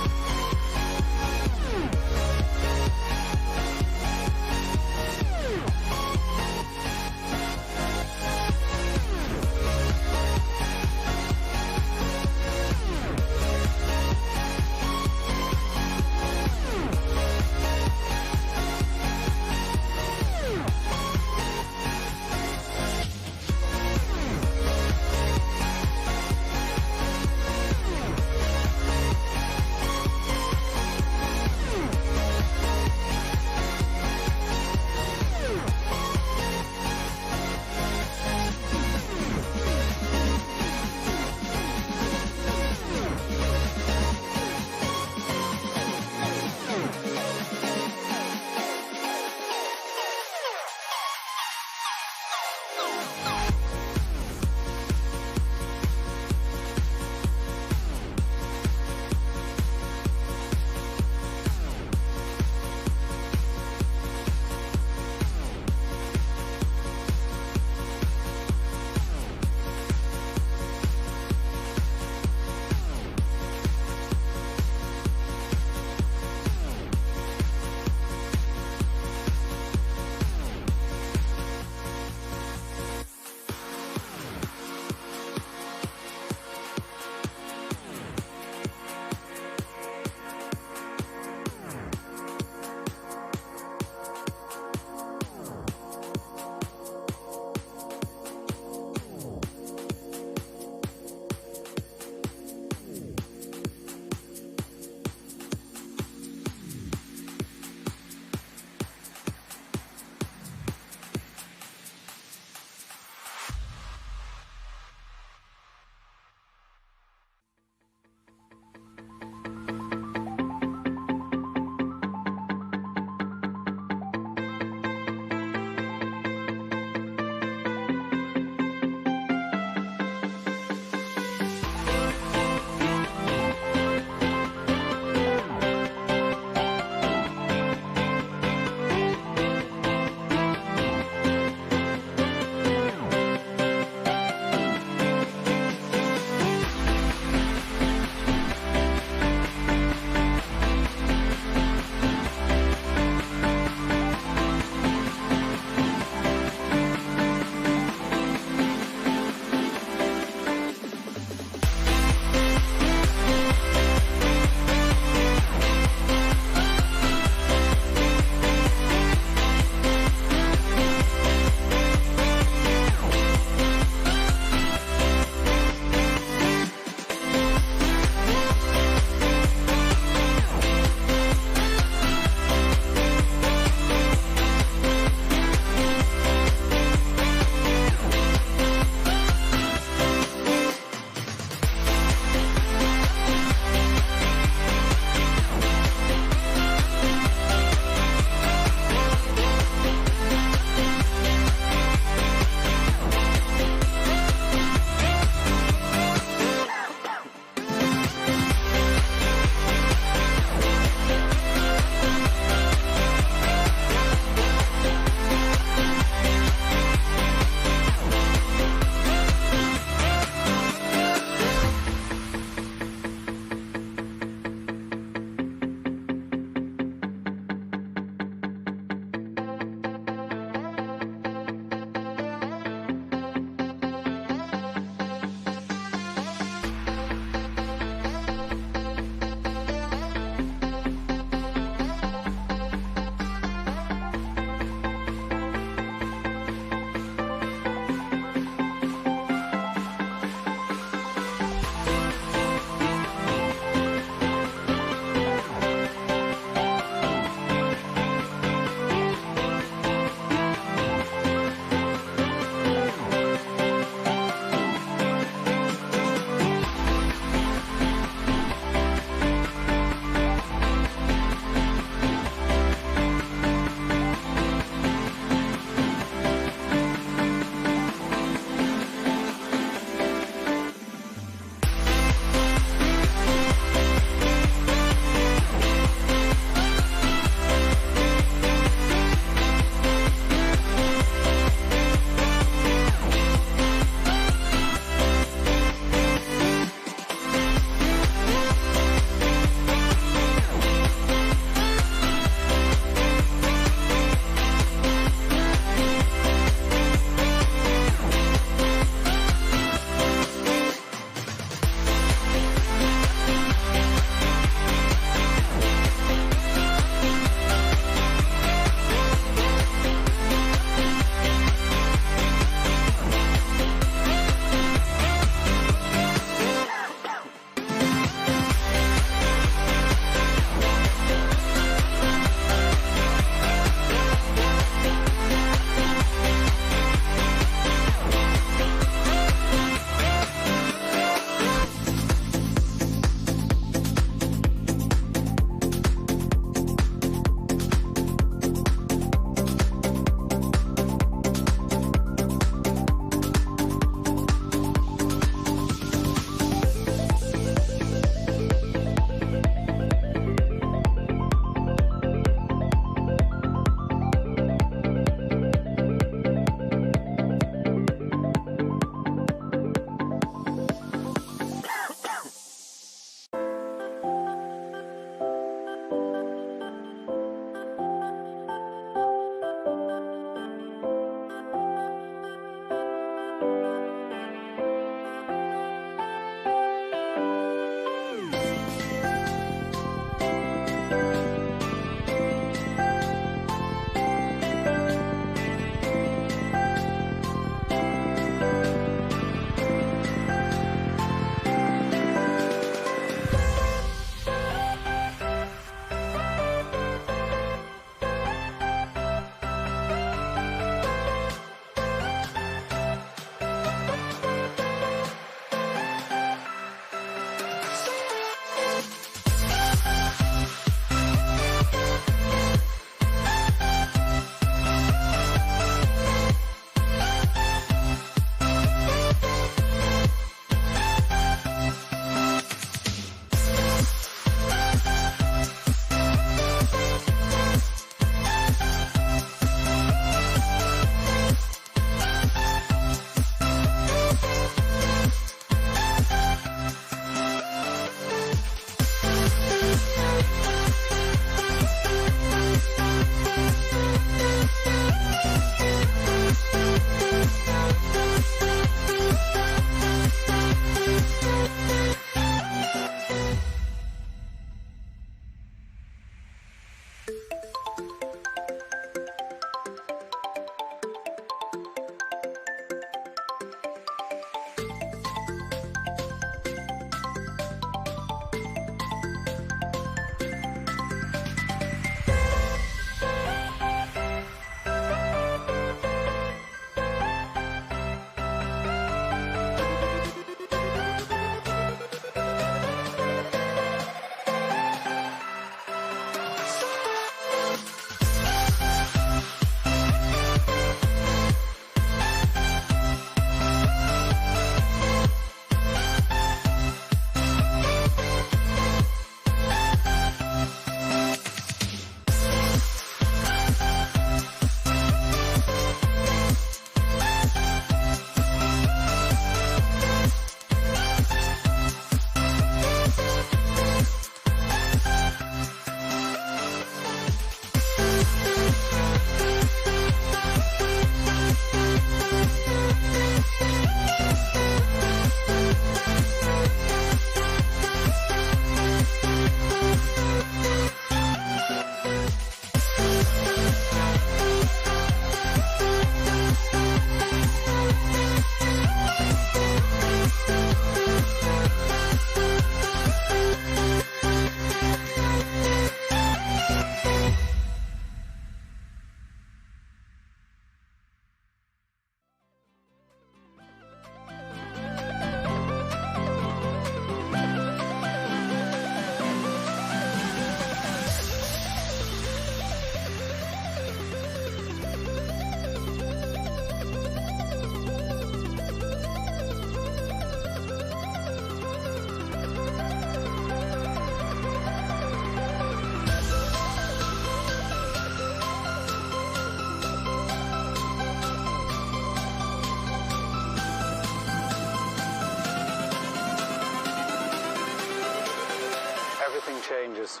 changes.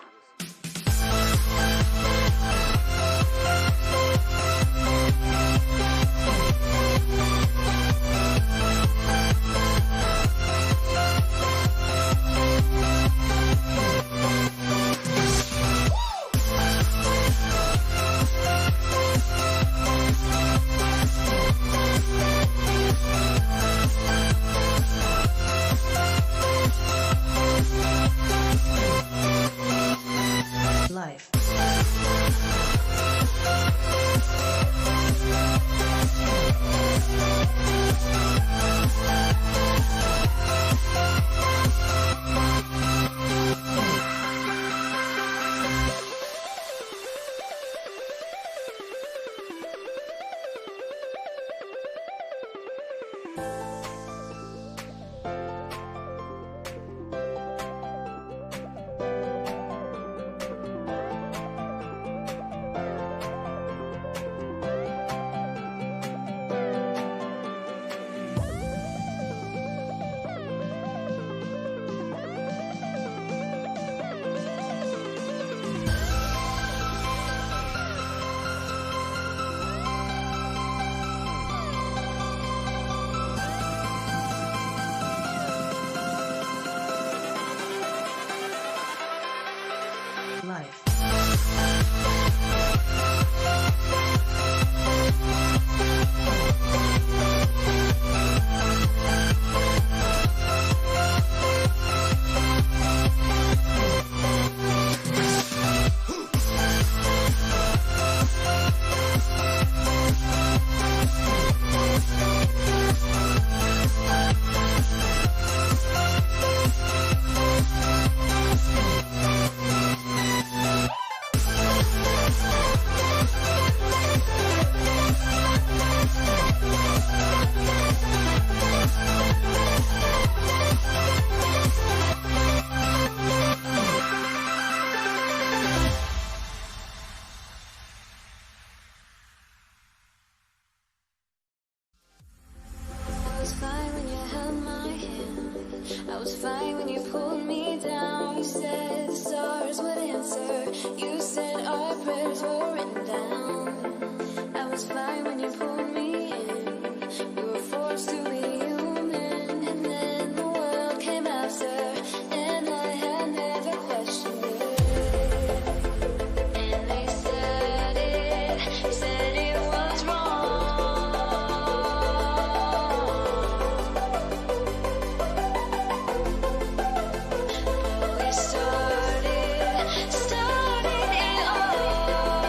Life. I was fine when you held my hand. I was fine when you pulled me down. You said the stars would answer. You said our prayers were written down. I was fine when you pulled me in. We were forced to be human, and then the world came after, and I had never questioned it. And they said it was wrong. Started it all.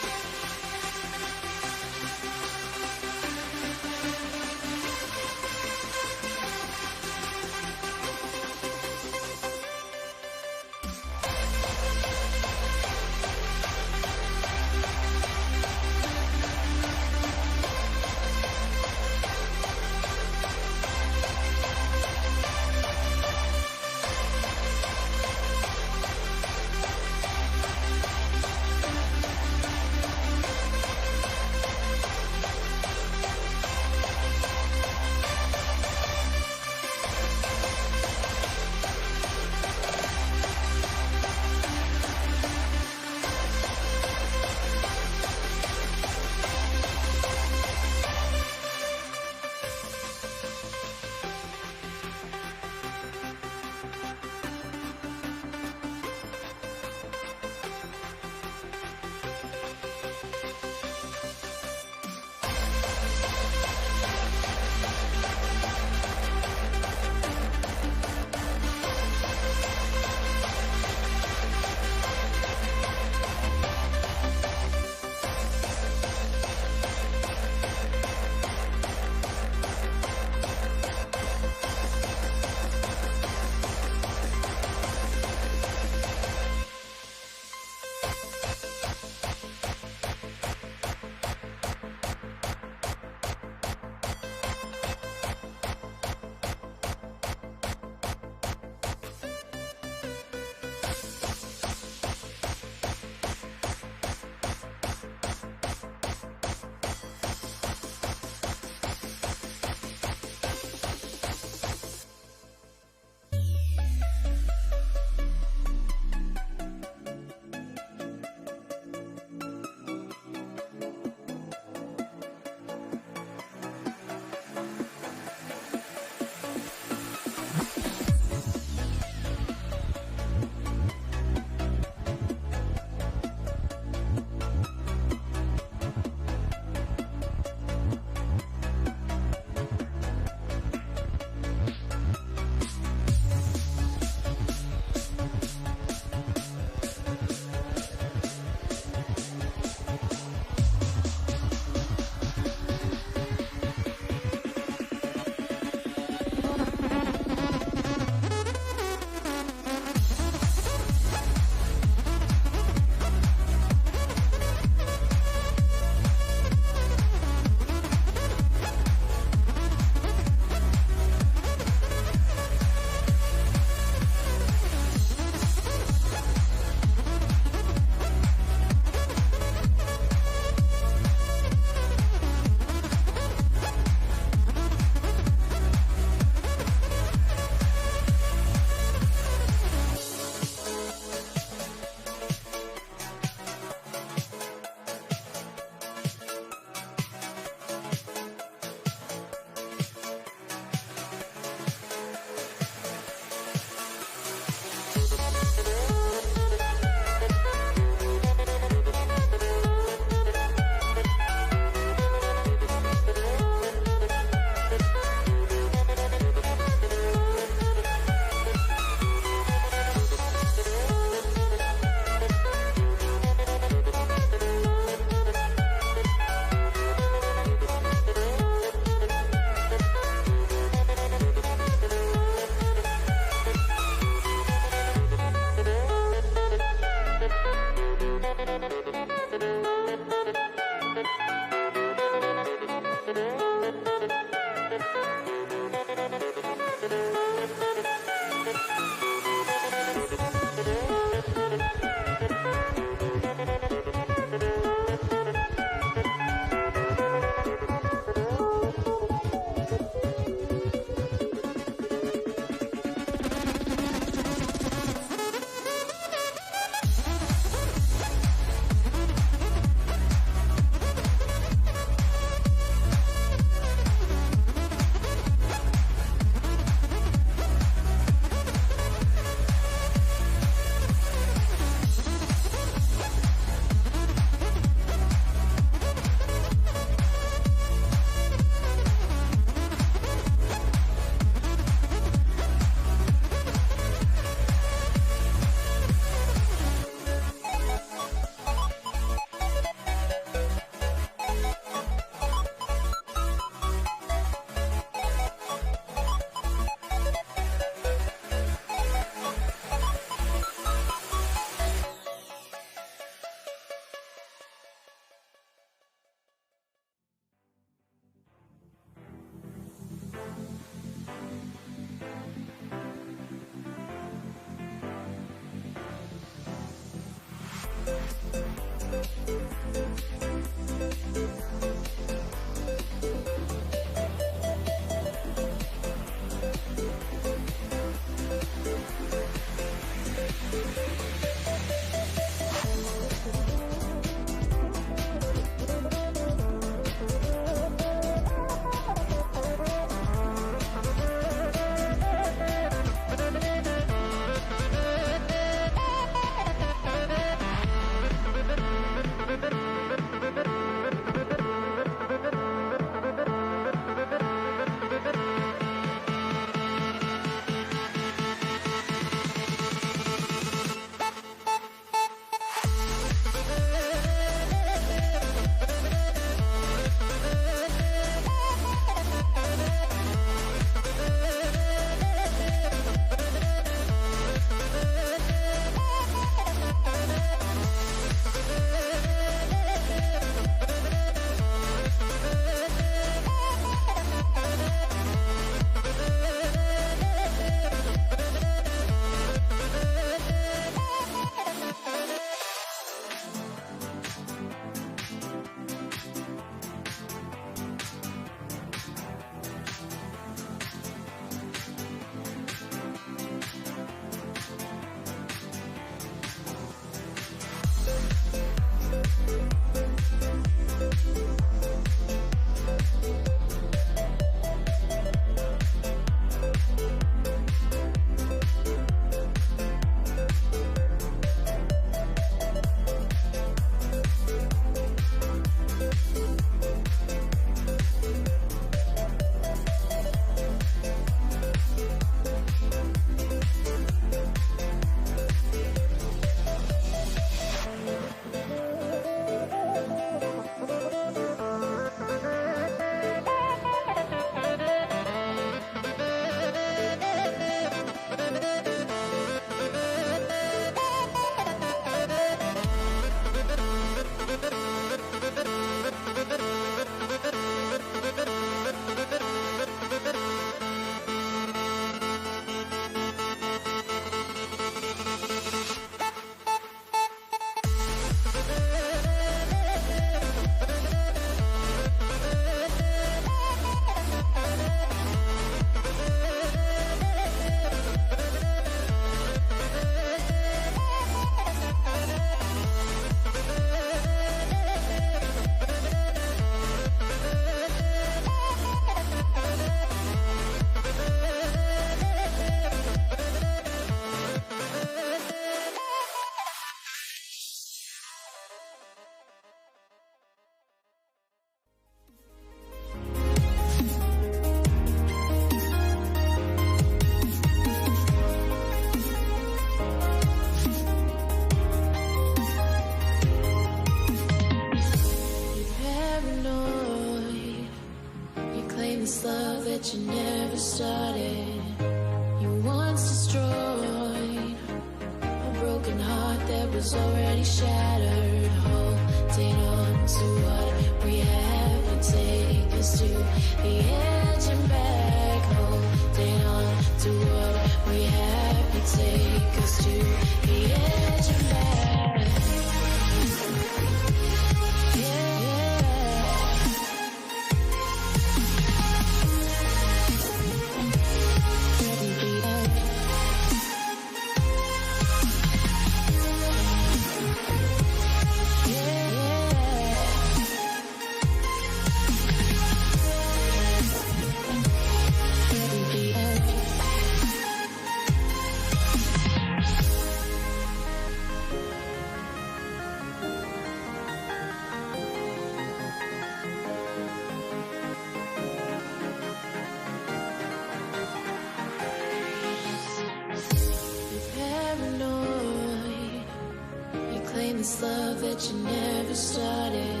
this love that you never started.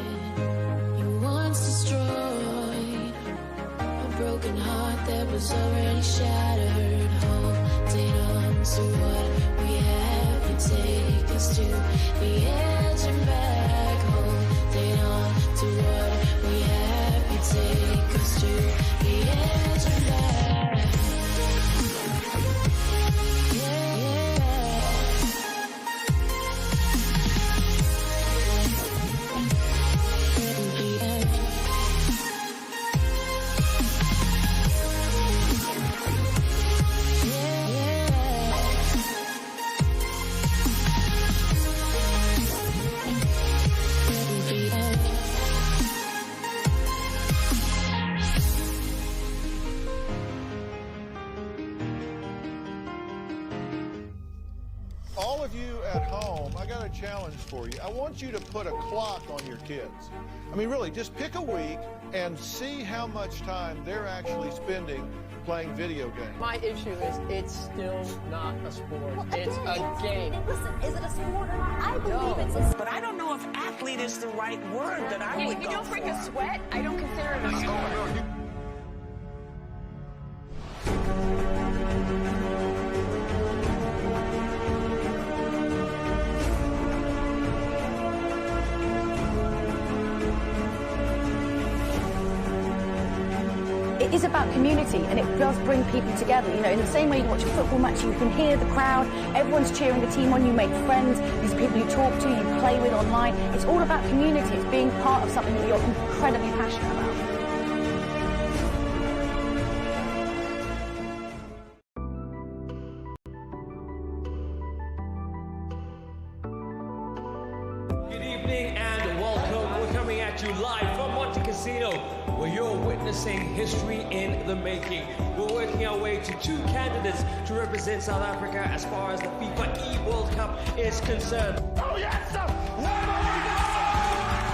You once destroyed a broken heart that was already shattered. Holding on to what we have, you take us to the edge and back. Holding on to what we have, you take us to the edge and back. All of you at home, I got a challenge for you. I want you to put a clock on your kids. I mean, really, just pick a week and see how much time they're actually spending playing video games. My issue is it's still not a sport. Well, It's a game. Listen, is it a sport or not? I believe it's a sport. But I don't know if athlete is the right word that I would if you go don't break for. a sweat, I don't consider it a sport. It is about community, and it does bring people together. You know, in the same way you watch a football match, you can hear the crowd, everyone's cheering the team on, you make friends, these people you talk to, you play with online. It's all about community. It's being part of something that you're incredibly passionate about. Good evening and welcome. We're coming at you live from Monte Casino, where you're witnessing history in the making. We're working our way to two candidates to represent South Africa as far as the FIFA E-World Cup is concerned. Oh yes!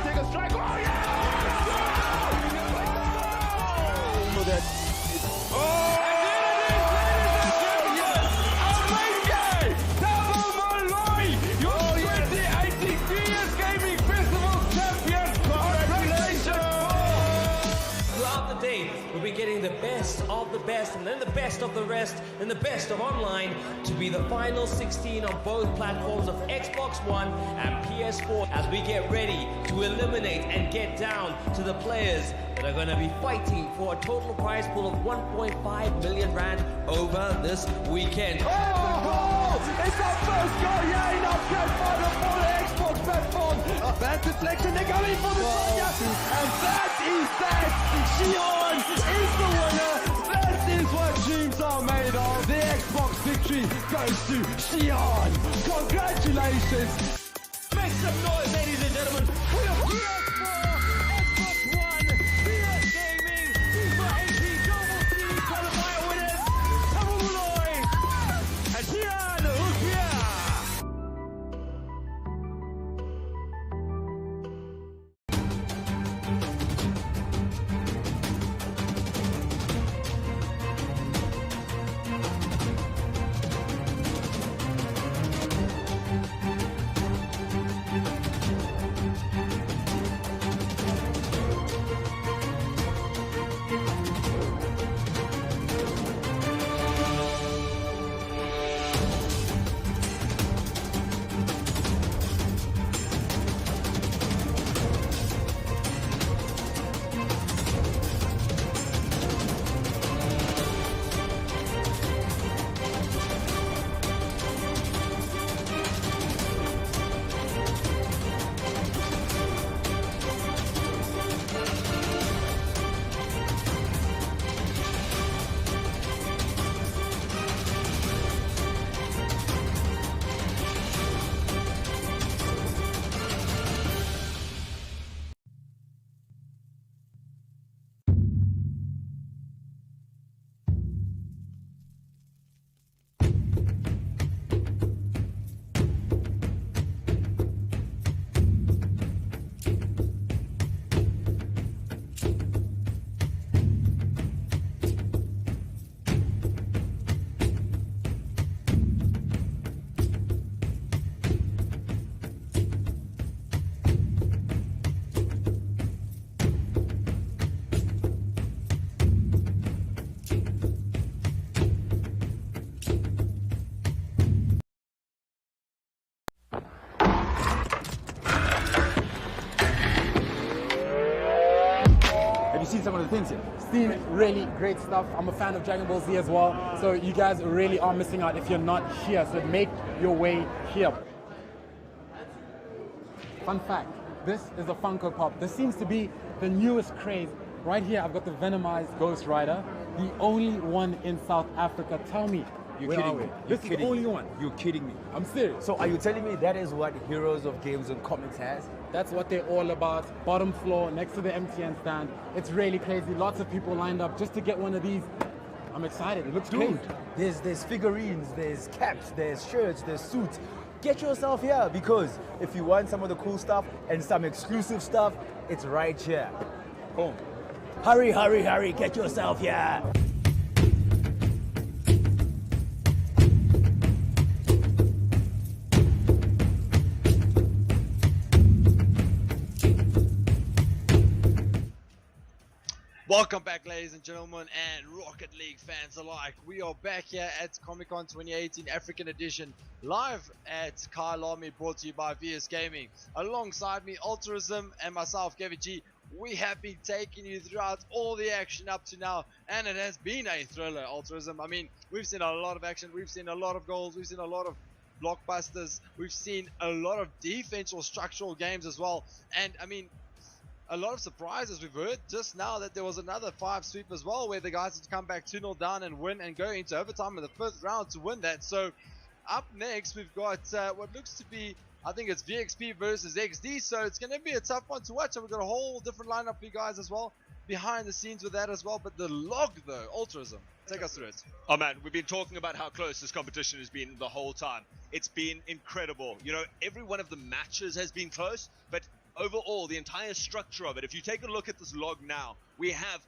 Take a strike! Oh yeah! So that it's... Oh! We'll be getting the best of the best, and then the best of the rest, and the best of online to be the final 16 on both platforms of Xbox One and PS4 as we get ready to eliminate and get down to the players that are going to be fighting for a total prize pool of 1.5 million rand over this weekend. Oh! It's our first goal, yeah, in our platform for the Xbox platform. Bad deflection, they're coming for the Sonya, and that is that. Xion is the winner. That is what dreams are made of. The Xbox victory goes to Xion. Congratulations. Make some noise, ladies and gentlemen, for your PS4, Xbox One, PS Gaming, FIFA 18 Global Series qualifier winners, Thabo Moloi and Xion Huzia. some of the things here. Seen really great stuff. I'm a fan of Dragon Ball Z as well. So you guys really are missing out if you're not here. So make your way here. Fun fact, this is a Funko Pop. This seems to be the newest craze. Right here, I've got the Venomized Ghost Rider, the only one in South Africa. Tell me, You're where kidding are we? me. This is the only one. You're kidding me. I'm serious. So are you telling me that is what Heroes of Games and Comics has? That's what they're all about. Bottom floor, next to the MTN stand. It's really crazy. Lots of people lined up just to get one of these. I'm excited. It looks Dude, great. there's figurines, there's caps, there's shirts, there's suits. Get yourself here, because if you want some of the cool stuff and some exclusive stuff, it's right here. Boom. Hurry, hurry, hurry, get yourself here. Welcome back, ladies and gentlemen, and Rocket League fans alike. We are back here at Comic Con 2018 African Edition, live at Kyalami, brought to you by VS Gaming. Alongside me, Altruism, and myself, Kevin G. We have been taking you throughout all the action up to now, and it has been a thriller, Altruism. I mean, we've seen a lot of action, we've seen a lot of goals, we've seen a lot of blockbusters, we've seen a lot of defense or structural games as well, and I mean, a lot of surprises. We've heard just now that there was another 5 sweep as well, where the guys had to come back 2-0 down and win and go into overtime in the 5th round to win that. So up next we've got what looks to be, I think it's VXP versus XD, so it's going to be a tough one to watch. And we've got a whole different lineup for you guys as well, behind the scenes with that as well. But the log though, Altruism, take us through it. Oh man, we've been talking about how close this competition has been the whole time. It's been incredible. You know, every one of the matches has been close, but overall, the entire structure of it, if you take a look at this log now, we have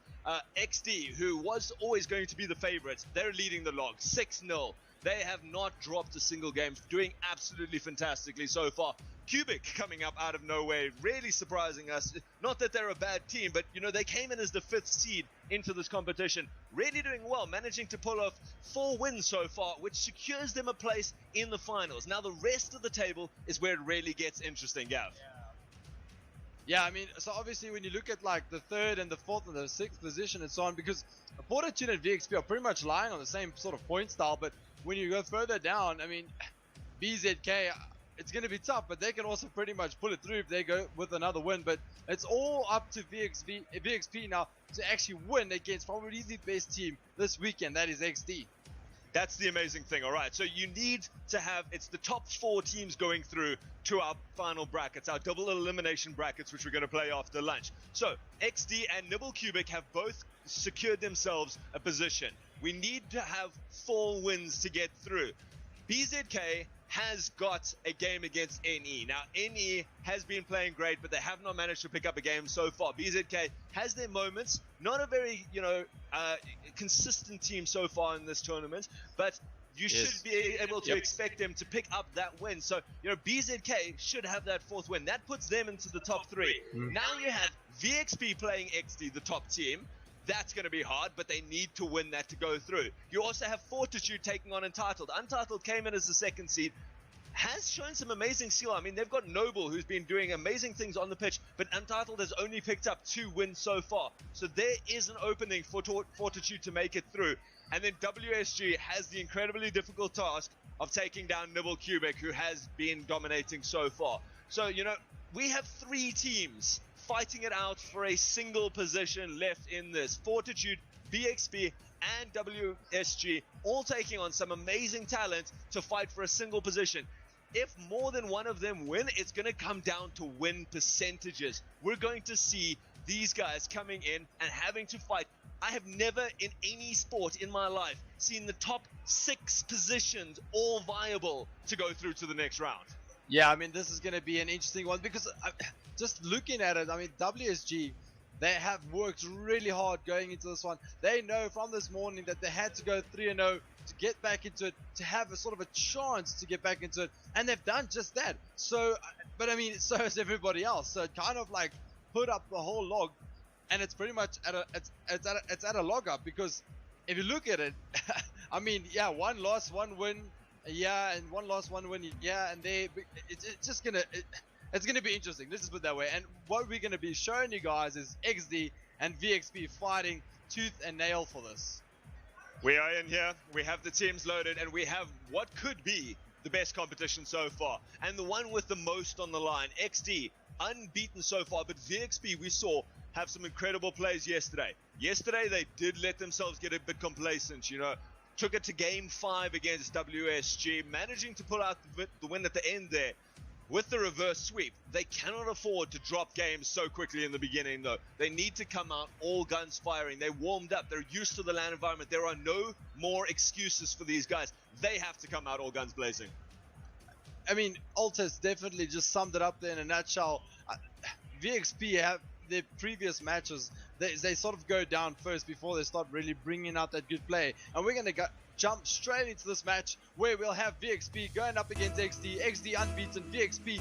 XD, who was always going to be the favorites. They're leading the log, 6-0. They have not dropped a single game, doing absolutely fantastically so far. Cubic coming up out of nowhere, really surprising us. Not that they're a bad team, but you know, they came in as the 5th seed into this competition, really doing well, managing to pull off 4 wins so far, which secures them a place in the finals. Now the rest of the table is where it really gets interesting, Gav. Yeah, I mean, so obviously when you look at like the 3rd and the 4th and the 6th position and so on, because Fortitude and VXP are pretty much lying on the same sort of point style, but when you go further down, I mean, BZK, it's going to be tough, but they can also pretty much pull it through if they go with another win. But it's all up to VXP now to actually win against probably the best team this weekend, that is XD. That's the amazing thing. All right, so you need to have, it's the top 4 teams going through to our final brackets, our double elimination brackets, which we're going to play after lunch. So XD and Nibble Cubic have both secured themselves a position. We need to have 4 wins to get through. BZK has got a game against NE. Now, NE has been playing great, but they have not managed to pick up a game so far. BZK has their moments, not a very, consistent team so far in this tournament, but you should be able to expect them to pick up that win. So, BZK should have that 4th win. That puts them into the top 3. Now you have VXP playing XD, the top team. That's going to be hard, but they need to win that to go through. You also have Fortitude taking on Untitled. Untitled came in as the 2nd seed, has shown some amazing skill. I mean, they've got Noble, who's been doing amazing things on the pitch, but Untitled has only picked up 2 wins so far. So there is an opening for Fortitude to make it through. And then WSG has the incredibly difficult task of taking down Nibble Cubic, who has been dominating so far. So, we have 3 teams fighting it out for a single position left in this. Fortitude, BXP, and WSG all taking on some amazing talent to fight for a single position. If more than one of them win, it's going to come down to win percentages. We're going to see these guys coming in and having to fight. I have never in any sport in my life seen the top 6 positions all viable to go through to the next round. Yeah, I mean, this is going to be an interesting one because just looking at it, I mean, WSG, they have worked really hard going into this one. They know from this morning that they had to go 3-0 to get back into it, to have a sort of a chance to get back into it, and they've done just that. So, but I mean, so has everybody else. So it kind of like put up the whole log, and it's pretty much it's at a log up, because if you look at it, I mean, yeah, 1 loss, 1 win. Yeah, and 1 loss, 1 win. Yeah, and it's just gonna be interesting. Let's just put it that way. And what we're gonna be showing you guys is XD and VXP fighting tooth and nail for this. We are in here, we have the teams loaded, and we have what could be the best competition so far, and the one with the most on the line. XD, unbeaten so far, but VXP we saw have some incredible plays yesterday. Yesterday they did let themselves get a bit complacent, you know, took it to game 5 against WSG, managing to pull out the win at the end there. With the reverse sweep, they cannot afford to drop games so quickly in the beginning, though. They need to come out all guns firing. They warmed up. They're used to the LAN environment. There are no more excuses for these guys. They have to come out all guns blazing. I mean, Altes definitely just summed it up there in a nutshell. VXP have their previous matches. They sort of go down first before they start really bringing out that good play. And we're going to jump straight into this match where we'll have VXP going up against XD. XD unbeaten. VXP,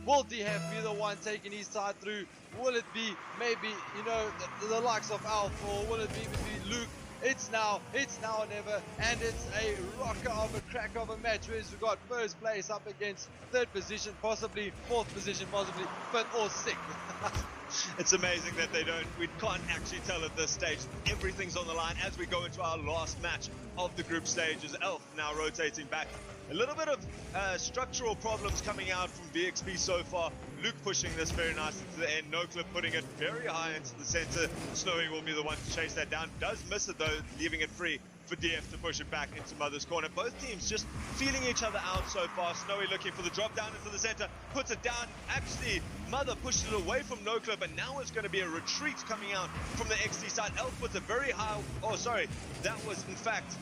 will DF be the one taking his side through? Will it be maybe, you know, the likes of Alf, or will it be maybe Luke? It's now or never, and it's a rocker of a crack of a match where we've got first place up against third position, possibly fourth position, possibly fifth or sixth. It's amazing that we can't actually tell at this stage. Everything's on the line as we go into our last match of the group stages. Elf now rotating back. A little bit of structural problems coming out from VXP so far. Luke pushing this very nicely to the end. NoClip putting it very high into the center. Snowy will be the one to chase that down. Does miss it though, leaving it free for DF to push it back into Mother's corner. Both teams just feeling each other out so far. Snowy looking for the drop down into the center, puts it down. Actually, Mother pushed it away from NoClip, and now it's going to be a retreat coming out from the XD side. Elf puts a very high, oh sorry, that was in fact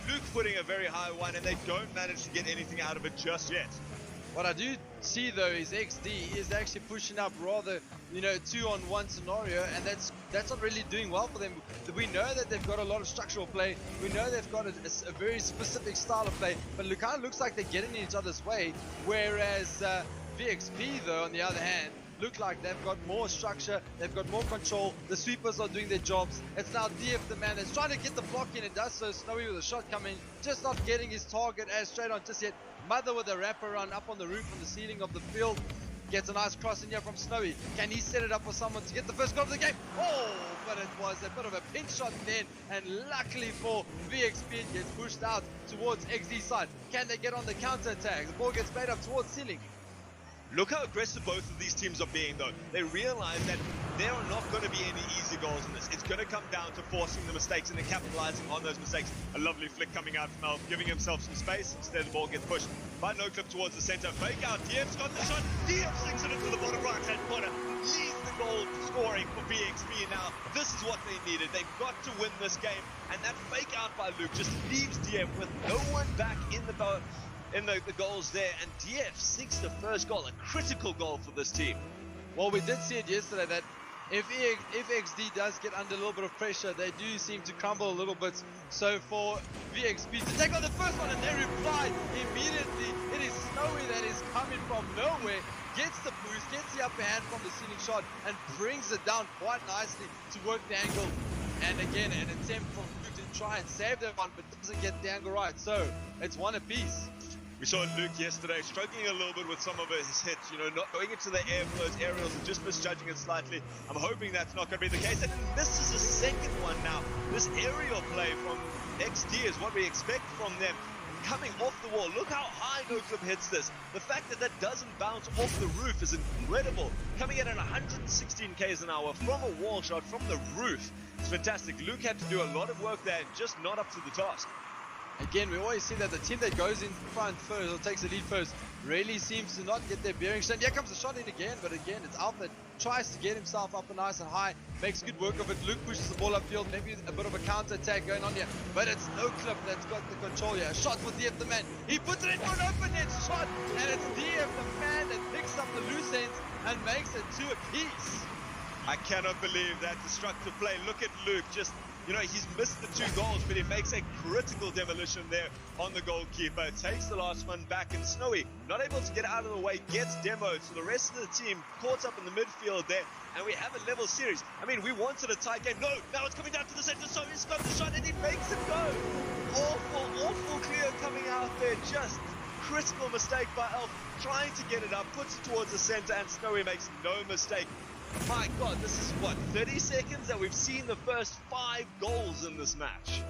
Luke putting a very high one, and they don't manage to get anything out of it just yet. What I do see though is XD is actually pushing up rather, you know, 2-on-1 scenario, and that's not really doing well for them. We know that they've got a lot of structural play. We know they've got a very specific style of play, but it kind of looks like they're getting in each other's way. Whereas VXP though, on the other hand, look like they've got more structure, they've got more control, the sweepers are doing their jobs. It's now DF the man that's trying to get the block in, and does so. Snowy with a shot coming, just not getting his target as straight on just yet. Mother with a wraparound up on the roof on the ceiling of the field. Gets a nice cross in here from Snowy. Can he set it up for someone to get the first goal of the game? Oh, but it was a bit of a pinch shot then, and luckily for VXP it gets pushed out towards XD side. Can they get on the counter attack? The ball gets played up towards ceiling. Look how aggressive both of these teams are being though. They realize that there are not going to be any easy goals in this. It's going to come down to forcing the mistakes and then capitalizing on those mistakes. A lovely flick coming out from Elf, giving himself some space. Instead the ball gets pushed by NoClip towards the center. Fake out, DF's got the shot. DF sinks it into the bottom right hand corner. Leads the goal scoring for VXP now. This is what they needed. They've got to win this game. And that fake out by Luke just leaves DF with no one back in the goals there, and DF sinks the first goal, a critical goal for this team. Well, we did see it yesterday that if XD does get under a little bit of pressure, they do seem to crumble a little bit. So for VXP to take on the first one, and they reply immediately. It is Snowy that is coming from nowhere, gets the boost, gets the upper hand from the ceiling shot, and brings it down quite nicely to work the angle. And again, an attempt from Luke to try and save that one, but doesn't get the angle right. So it's one apiece. We saw Luke yesterday struggling a little bit with some of his hits, you know, not going into the aerials and just misjudging it slightly. I'm hoping that's not going to be the case. And he misses a second one now. This aerial play from XD is what we expect from them. Coming off the wall, look how high NoClip hits this. The fact that that doesn't bounce off the roof is incredible. Coming in at 116 k's an hour from a wall shot from the roof. It's fantastic. Luke had to do a lot of work there and just not up to the task. Again, we always see that the team that goes in front first or takes the lead first really seems to not get their bearings. And here comes the shot in again, but again, it's Alf that tries to get himself up and nice and high, makes good work of it. Luke pushes the ball upfield, maybe a bit of a counter attack going on here, but it's NoClip that's got the control here. A shot for DF the man. He puts it in for an open net shot, and it's DF the man that picks up the loose ends and makes it 2 apiece. I cannot believe that destructive play. Look at Luke, just, you know, he's missed the 2 goals, but he makes a critical demolition there on the goalkeeper. Takes the last one back, and Snowy, not able to get out of the way, gets demoed. So the rest of the team caught up in the midfield there, and we have a level series. I mean, we wanted a tie game. No, now it's coming down to the center, so he's got the shot, and he makes it go. Awful clear coming out there. Just critical mistake by Elf, trying to get it up, puts it towards the center, and Snowy makes no mistake. My God, this is what, 30 seconds that we've seen the first 5 goals in this match.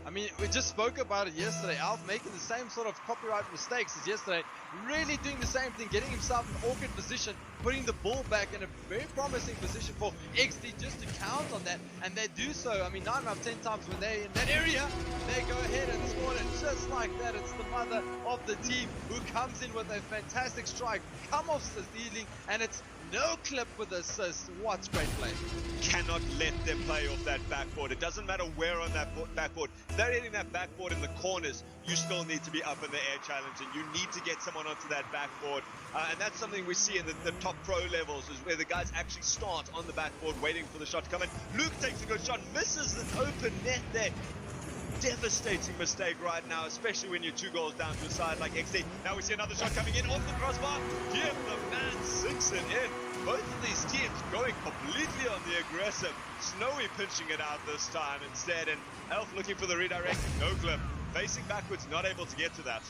I mean, we just spoke about it yesterday. Alf making the same sort of copyright mistakes as yesterday. Really doing the same thing, getting himself in an awkward position, putting the ball back in a very promising position for XD just to count on that. And they do so. I mean, 9 out of 10 times when they're in that area, they go ahead and score it just like that. It's the mother of the team who comes in with a fantastic strike, come off the stealing, and it's no clip with assist. What great play. Cannot let them play off that backboard. It doesn't matter where on that backboard. If they're hitting that backboard in the corners, you still need to be up in the air challenging. You need to get someone onto that backboard. And that's something we see in the top pro levels, is where the guys actually start on the backboard waiting for the shot to come in. Luke takes a good shot, misses an open net there. Devastating mistake right now, especially when you're 2 goals down to a side like XD. Now we see another shot coming in off the crossbar. Give the man sinks it in. Both of these teams going completely on the aggressive. Snowy pinching it out this time instead, and Elf looking for the redirect. No clip. Facing backwards, not able to get to that.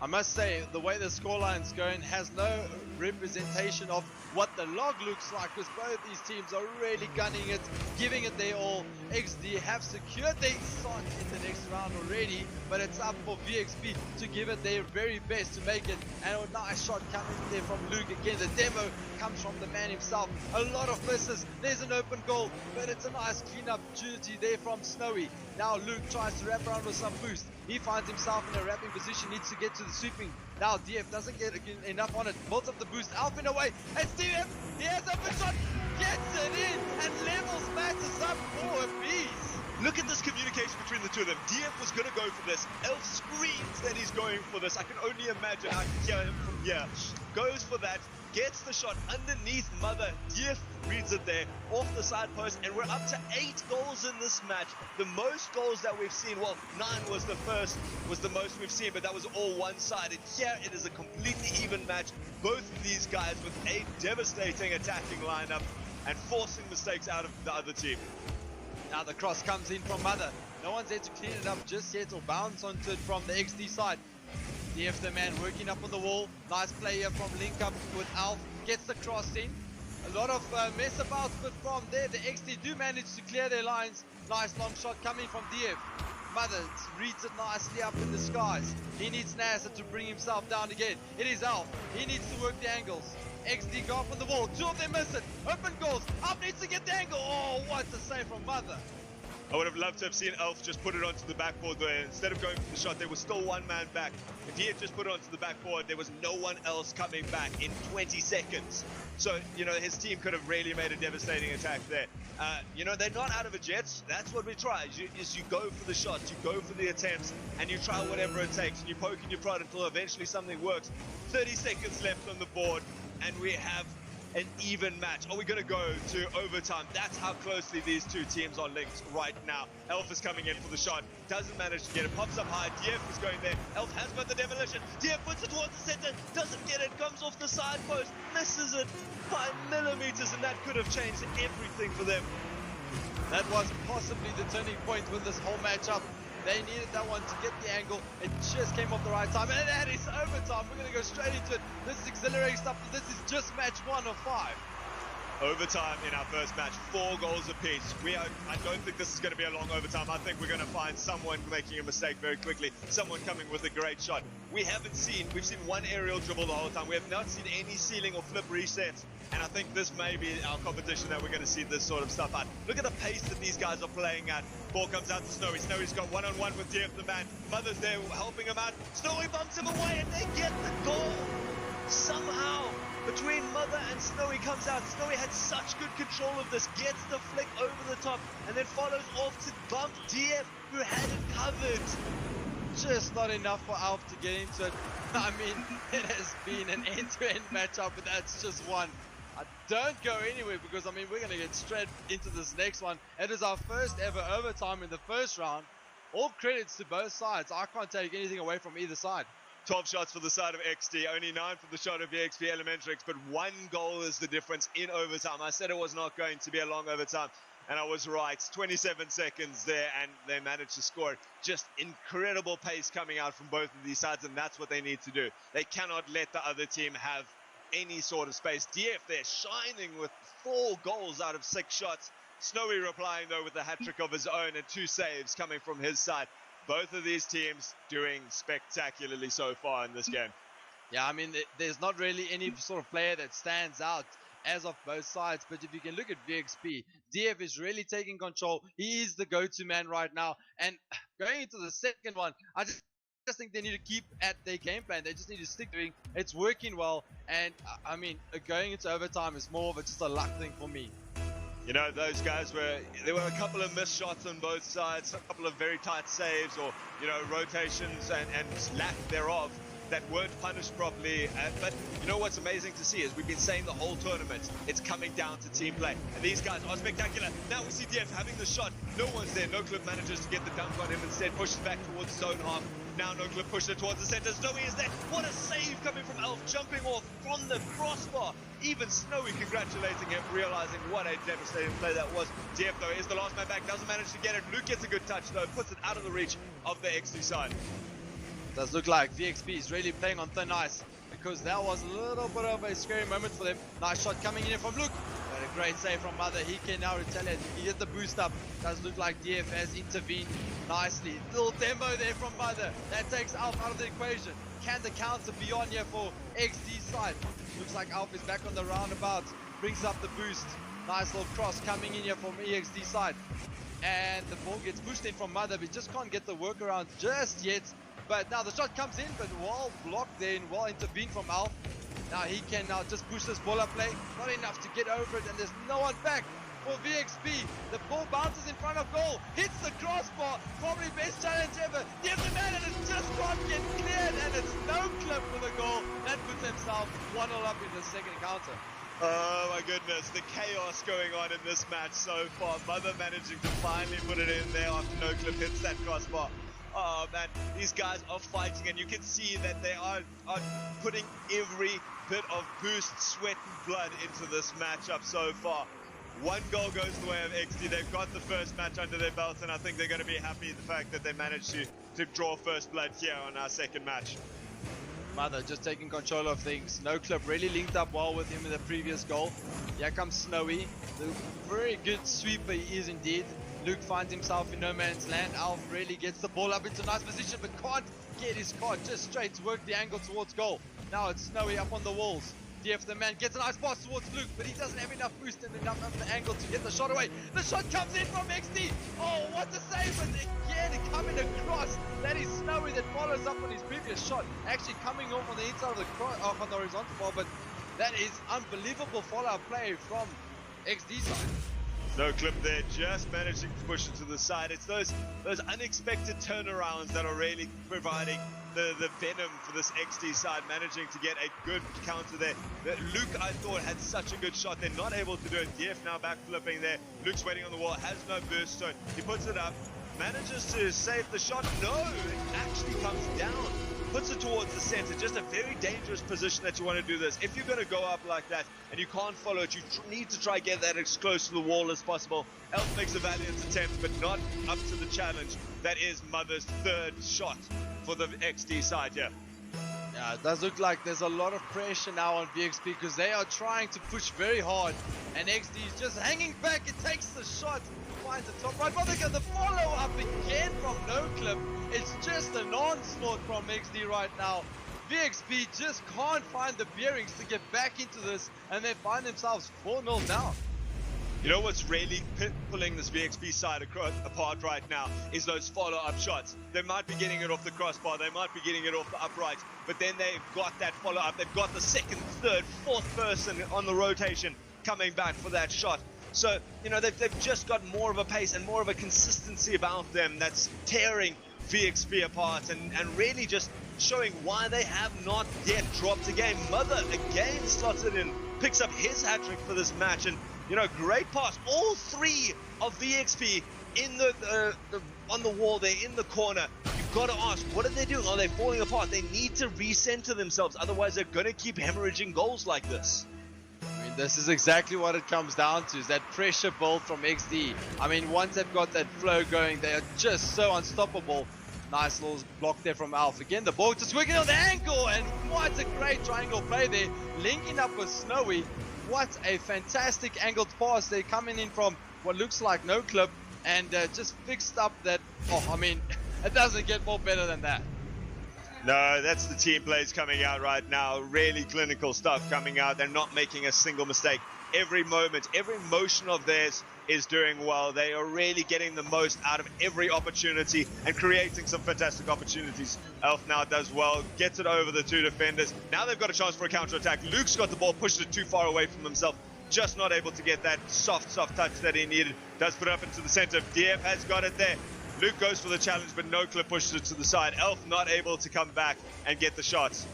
I must say, the way the scoreline's going has no representation of what the log looks like, because both these teams are really gunning it, giving it their all. XD have secured their spot in the next round already, but it's up for VXP to give it their very best to make it. And a nice shot coming there from Luke again. The demo comes from the man himself. A lot of misses. There's an open goal, but it's a nice clean-up opportunity there from Snowy. Now Luke tries to wrap around with some boost. He finds himself in a wrapping position, needs to get to the sweeping. Now DF doesn't get enough on it, builds up the boost. Alf in a way, and DF, he has a good shot, gets it in, and levels matters up for a piece. Look at this communication between the two of them. DF was going to go for this. Elf screams that he's going for this. I can only imagine. I can hear him from here. Goes for that. Gets the shot underneath Mother. DF reads it there off the side post, and we're up to 8 goals in this match. The most goals that we've seen, well, 9 was the most we've seen, but that was all one-sided. Here it is a completely even match. Both of these guys with a devastating attacking lineup and forcing mistakes out of the other team. Now the cross comes in from Mother. No one's there to clean it up just yet or bounce onto it from the XD side. DF the man working up on the wall. Nice play here from Link up with Alf. Gets the cross in. A lot of mess about, but from there the XD do manage to clear their lines. Nice long shot coming from DF. Mother reads it nicely up in the skies. He needs NASA to bring himself down again. It is Alf. He needs to work the angles. XD go up on the wall. 2 of them miss it. Open goals. Alf needs to get the angle. Oh, what a save from Mother. I would have loved to have seen Elf just put it onto the backboard there. Instead of going for the shot, there was still one man back. If he had just put it onto the backboard, there was no one else coming back in 20 seconds. So, you know, his team could have really made a devastating attack there. You know, they're not out of it yet. That's what we try, is you go for the shots, you go for the attempts, and you try whatever it takes. And you poke and you prod until eventually something works. 30 seconds left on the board, and we have an even match. Are we going to go to overtime? That's how closely these two teams are linked right now. Elf is coming in for the shot. Doesn't manage to get it. Pops up high. DF is going there. Elf has got the demolition. DF puts it towards the center. Doesn't get it. Comes off the side post. Misses it by millimeters, and that could have changed everything for them. That was possibly the turning point with this whole matchup. They needed that one to get the angle. It just came off the right time. And that is overtime. We're going to go straight into it. This is exhilarating stuff. This is just match 1 of 5. Overtime in our first match, 4 goals apiece. I don't think this is going to be a long overtime. I think we're going to find someone making a mistake very quickly, someone coming with a great shot. We've seen one aerial dribble the whole time. We have not seen any ceiling or flip resets, and I think this may be our competition that we're going to see this sort of stuff at. Look at the pace that these guys are playing at. Ball comes out to Snowy. Snowy's got one-on-one with DF the man. Mother's there helping him out. Snowy bumps him away, and they get the goal. Somehow, between Mother and Snowy comes out. Snowy had such good control of this, gets the flick over the top, and then follows off to bump DF, who had it covered. Just not enough for Alf to get into it. I mean, it has been an end-to-end matchup, but that's just one. Don't go anywhere, because I mean, we're going to get straight into this next one. It is our first ever overtime in the first round. All credits to both sides. I can't take anything away from either side. 12 shots for the side of XD, only 9 for the shot of VXP Elementrix, but 1 goal is the difference in overtime. I said it was not going to be a long overtime, and I was right. 27 seconds there, and they managed to score. Just incredible pace coming out from both of these sides, and that's what they need to do. They cannot let the other team have any sort of space. DF there shining with 4 goals out of 6 shots. Snowy replying though with a hat-trick of his own and 2 saves coming from his side. Both of these teams doing spectacularly so far in this game. Yeah, I mean, there's not really any sort of player that stands out as of both sides, but if you can look at VXP, DF is really taking control. He is the go-to man right now, and going into the second one, I just think they need to keep at their game plan. They just need to stick to it. It's working well, and I mean, going into overtime is more of just a luck thing for me. You know, those guys there were a couple of missed shots on both sides, a couple of very tight saves, or, you know, rotations and lack thereof that weren't punished properly. But you know what's amazing to see is we've been saying the whole tournament, it's coming down to team play. And these guys are spectacular. Now we see DF having the shot. No one's there. NoClip manages to get the dunk on him instead, pushes back towards his own half. Now NoClip pushes it towards the center. Snowy is there. What a save coming from Elf, jumping off from the crossbar. Even Snowy congratulating him, realizing what a devastating play that was. DF though is the last man back, doesn't manage to get it. Luke gets a good touch though, puts it out of the reach of the XD side. Does look like VXP is really playing on thin ice, because that was a little bit of a scary moment for them. Nice shot coming in from Luke, but a great save from Mother. He can now retaliate. He gets the boost up. Does look like DF has intervened nicely. Little demo there from Mother. That takes Alf out of the equation. Can the counter be on here for XD side? Looks like Alf is back on the roundabout. Brings up the boost. Nice little cross coming in here from EXD side. And the ball gets pushed in from Mother, but just can't get the workaround just yet. But now the shot comes in, but well blocked there and well intervened from Alf. Now he can now just push this ball up play. Not enough to get over it, and there's no one back for VXP. The ball bounces in front of goal, hits the crossbar. Probably best challenge ever. There's the man, and it just can't get cleared, and it's NoClip for the goal. That puts himself 1-0 up in the second counter. Oh my goodness, the chaos going on in this match so far. Mother managing to finally put it in there after NoClip hits that crossbar. Oh man, these guys are fighting, and you can see that they are putting every bit of boost, sweat and blood into this matchup so far. 1 goal goes the way of XD. They've got the first match under their belt, and I think they're going to be happy the fact that they managed to draw first blood here on our second match. Mother just taking control of things. NoClip really linked up well with him in the previous goal. Here comes Snowy. The very good sweeper he is indeed. Luke finds himself in no man's land. Alf really gets the ball up into a nice position, but can't get his card just straight to work the angle towards goal. Now it's Snowy up on the walls. DF the man gets a nice pass towards Luke, but he doesn't have enough boost and enough of the angle to get the shot away. The shot comes in from XD. Oh, what a save! But again, coming across. That is Snowy that follows up on his previous shot. Actually coming off on the inside of the cross, off on the horizontal ball, but that is unbelievable follow-up play from XD side. NoClip there, just managing to push it to the side. It's those unexpected turnarounds that are really providing the venom for this XD side, managing to get a good counter there. Luke, I thought, had such a good shot. They're not able to do it. DF now back flipping there. Luke's waiting on the wall, has no burst zone. He puts it up, manages to save the shot. No, it actually comes down. Puts it towards the center. Just a very dangerous position that you want to do this. If you're going to go up like that and you can't follow it, you need to try get that as close to the wall as possible. Elf makes a valiant attempt, but not up to the challenge. That is Mother's third shot for the XD side here. Yeah, it does look like there's a lot of pressure now on VXP, because they are trying to push very hard, and XD is just hanging back. It takes the shot, finds the top right. But look at the follow-up again from NoClip. It's just an onslaught from XD right now. VXP just can't find the bearings to get back into this, and they find themselves 4-0 down. You know what's really pulling this VXP side apart right now is those follow-up shots. They might be getting it off the crossbar, they might be getting it off the upright, but then they've got that follow-up. They've got the second, third, fourth person on the rotation coming back for that shot. So, you know, they've just got more of a pace and more of a consistency about them that's tearing VXP apart and really just showing why they have not yet dropped a game. Mother again slots it in, picks up his hat-trick for this match, and you know, great pass. All 3 of VXP in the on the wall there in the corner. You've got to ask, what are they doing? Are they falling apart? They need to recenter themselves, otherwise they're going to keep hemorrhaging goals like this. I mean, this is exactly what it comes down to, is that pressure build from XD. I mean, once they've got that flow going, they are just so unstoppable. Nice little block there from Alf. Again, the ball just working on the angle, and what a great triangle play there. Linking up with Snowy. What a fantastic angled pass. They're coming in from what looks like no clip, and just fixed up that. Oh, I mean, it doesn't get more better than that. No, that's the team plays coming out right now. Really clinical stuff coming out. They're not making a single mistake. Every moment, every motion of theirs is doing well. They are really getting the most out of every opportunity and creating some fantastic opportunities. Elf now does well, gets it over the two defenders. Now they've got a chance for a counter-attack. Luke's got the ball, pushes it too far away from himself. Just not able to get that soft touch that he needed. Does put it up into the center. DF has got it there. Luke goes for the challenge, but no clip pushes it to the side. Elf not able to come back and get the shots.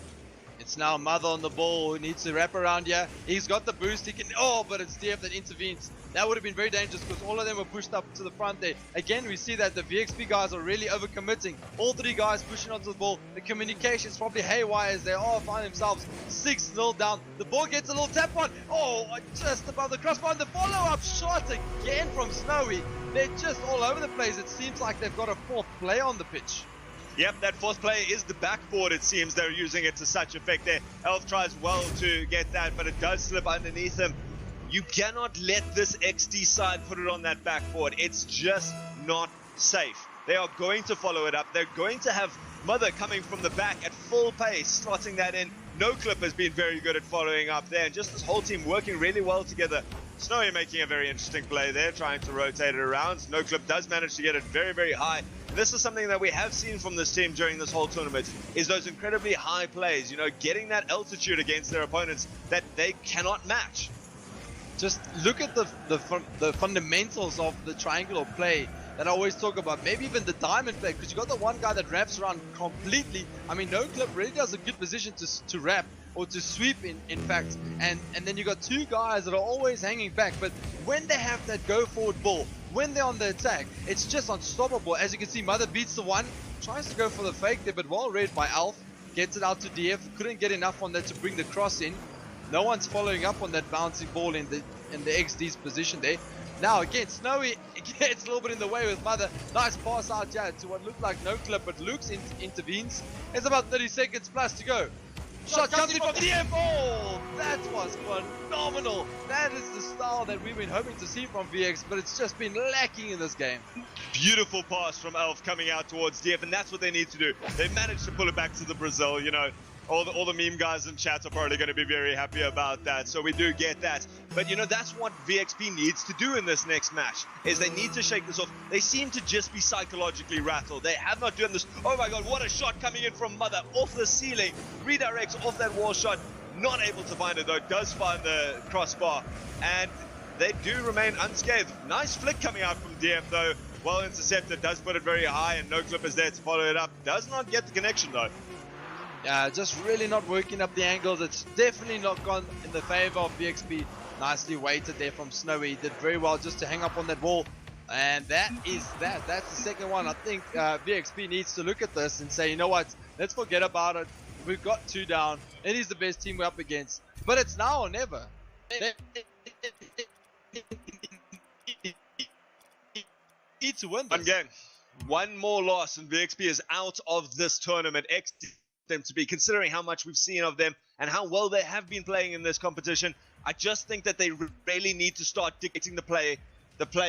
It's now Mother on the ball who needs to wrap around here. He's got the boost. He can. Oh, but it's DF that intervenes. That would have been very dangerous because all of them were pushed up to the front there. Again, we see that the VXP guys are really overcommitting. All three guys pushing onto the ball. The communication is probably haywire as they all find themselves 6-0 down. The ball gets a little tap on. Oh, just above the crossbar. And the follow-up shot again from Snowy. They're just all over the place. It seems like they've got a fourth player on the pitch. Yep, that fourth player is the backboard, it seems. They're using it to such effect there. Elf tries well to get that, but it does slip underneath him. You cannot let this XD side put it on that backboard. It's just not safe. They are going to follow it up. They're going to have Mother coming from the back at full pace, slotting that in. No Clip has been very good at following up there, and just this whole team working really well together. Snowy making a very interesting play there, trying to rotate it around. No Clip does manage to get it very, very high. And this is something that we have seen from this team during this whole tournament, is those incredibly high plays, you know, getting that altitude against their opponents that they cannot match. Just look at the fundamentals of the triangular play that I always talk about. Maybe even the diamond play, because you got the one guy that wraps around completely. I mean, No Clip really does a good position to wrap or to sweep in fact, and then you got two guys that are always hanging back. But when they have that go forward ball, when they're on the attack, it's just unstoppable. As you can see, Mother beats the one, tries to go for the fake there, but well read by Alf. Gets it out to DF, couldn't get enough on that to bring the cross in. No one's following up on that bouncing ball in the XD's position there. Now again, Snowy gets a little bit in the way with Mother. Nice pass out here to what looked like No Clip, but Luke's intervenes. It's about 30 seconds plus to go. Shot comes in from DF. Oh, that was phenomenal. That is the style that we've been hoping to see from VX, but it's just been lacking in this game. Beautiful pass from Elf coming out towards DF, and that's what they need to do. They managed to pull it back to the Brazil, you know. All the meme guys in chat are probably going to be very happy about that. So we do get that. But, you know, that's what VXP needs to do in this next match, is they need to shake this off. They seem to just be psychologically rattled. They have not done this. Oh, my God, what a shot coming in from Mother off the ceiling. Redirects off that wall shot. Not able to find it, though. Does find the crossbar. And they do remain unscathed. Nice flick coming out from DF, though. Well intercepted. Does put it very high, and No Clip is there to follow it up. Does not get the connection, though. Just really not working up the angles. It's definitely not gone in the favor of VXP. Nicely weighted there from Snowy. Did very well just to hang up on that wall. And that is that. That's the second one. I think VXP needs to look at this and say, you know what? Let's forget about it. We've got 2 down. It is the best team we're up against. But it's now or never. Need to win this. One game. One more loss and VXP is out of this tournament. Them to be, considering how much we've seen of them and how well they have been playing in this competition. I just think that they really need to start dictating the play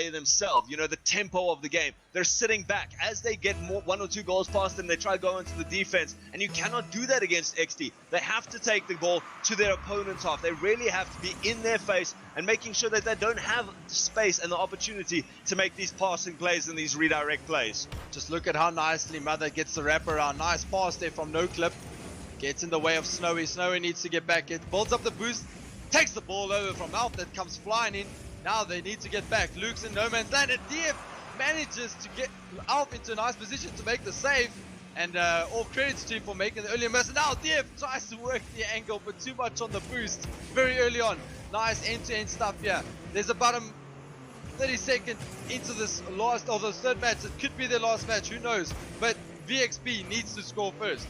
themselves, you know, the tempo of the game. They're sitting back as they get 1 or 2 goals past them. They try to go into the defense, and you cannot do that against XD. They have to take the ball to their opponent's half. They really have to be in their face and making sure that they don't have space and the opportunity to make these passing plays and these redirect plays. Just look at how nicely Mother gets the wraparound. Nice pass there from No Clip. Gets in the way of Snowy. Snowy needs to get back. It builds up the boost. Takes the ball over from Alf that comes flying in. Now they need to get back. Luke's in no man's land, and DF manages to get Alf into a nice position to make the save. And all credits to him for making the earlier miss. And now DF tries to work the angle, but too much on the boost very early on. Nice end-to-end stuff here. There's about a 30 seconds into this last or the third match. It could be their last match, who knows? But VXP needs to score first.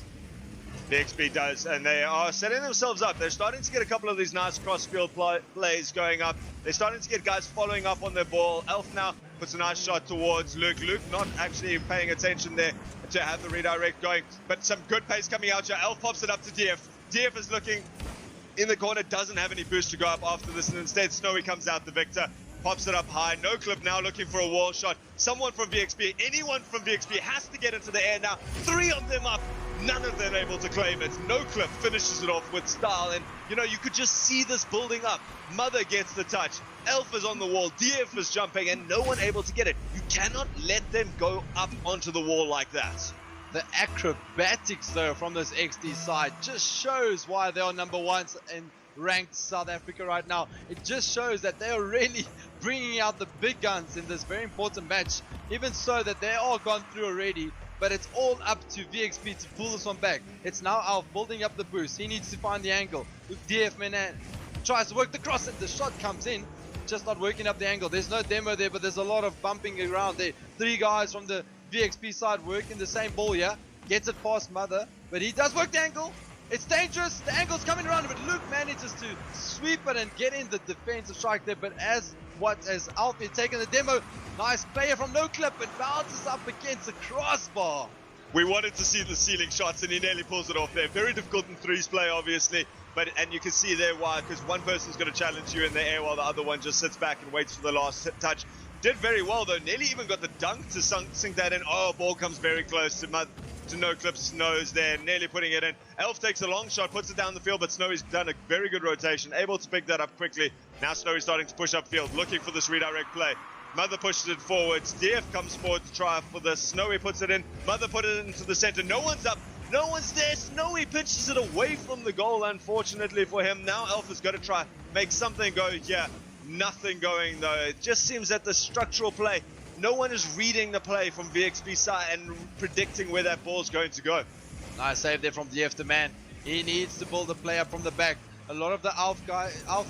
VXP does, and they are setting themselves up. They're starting to get a couple of these nice cross-field plays going up. They're starting to get guys following up on their ball. Elf now puts a nice shot towards Luke. Luke not actually paying attention there to have the redirect going, but some good pace coming out here. Elf pops it up to DF. DF is looking in the corner, doesn't have any boost to go up after this, and instead Snowy comes out the victor. Pops it up high. No Clip now looking for a wall shot. Someone from VXP, anyone from VXP has to get into the air now. 3 of them up. None of them able to claim it. No Clip finishes it off with style. And, you know, you could just see this building up. Mother gets the touch. Elf is on the wall. DF is jumping and no one able to get it. You cannot let them go up onto the wall like that. The acrobatics, though, from this XD side just shows why they are number ones in ranked South Africa right now. It just shows that they are really bringing out the big guns in this very important match, even so that they are gone through already, but it's all up to VXP to pull this one back. It's now Alf building up the boost. He needs to find the angle. DF Manan tries to work the cross and the shot comes in, just not working up the angle. There's no demo there, but there's a lot of bumping around there. 3 guys from the VXP side working the same ball here. Gets it past Mother, but he does work the angle. It's dangerous. The angle's coming around, but Luke manages to sweep it and get in the defensive strike there. But as Alf is taking the demo, nice player from No Clip and bounces up against the crossbar. We wanted to see the ceiling shots, and he nearly pulls it off there. Very difficult in threes play, obviously, and you can see there why, because one person's going to challenge you in the air while the other one just sits back and waits for the last touch. Did very well though. Nearly even got the dunk to sink that in. Oh, ball comes very close to No Clip's nose there, nearly putting it in. Elf takes a long shot, puts it down the field, but Snowy's done a very good rotation, able to pick that up quickly. Now Snowy's starting to push upfield, looking for this redirect play. Mother pushes it forwards. DF comes forward to try for this. Snowy puts it in. Mother put it into the center. No one's up. No one's there. Snowy pitches it away from the goal, unfortunately for him. Now Elf is going to try make something go here. Nothing going though. It just seems that the structural play, no one is reading the play from VXP side and predicting where that ball's going to go. Nice save there from DF the man. He needs to build the play up from the back. A lot of the Alf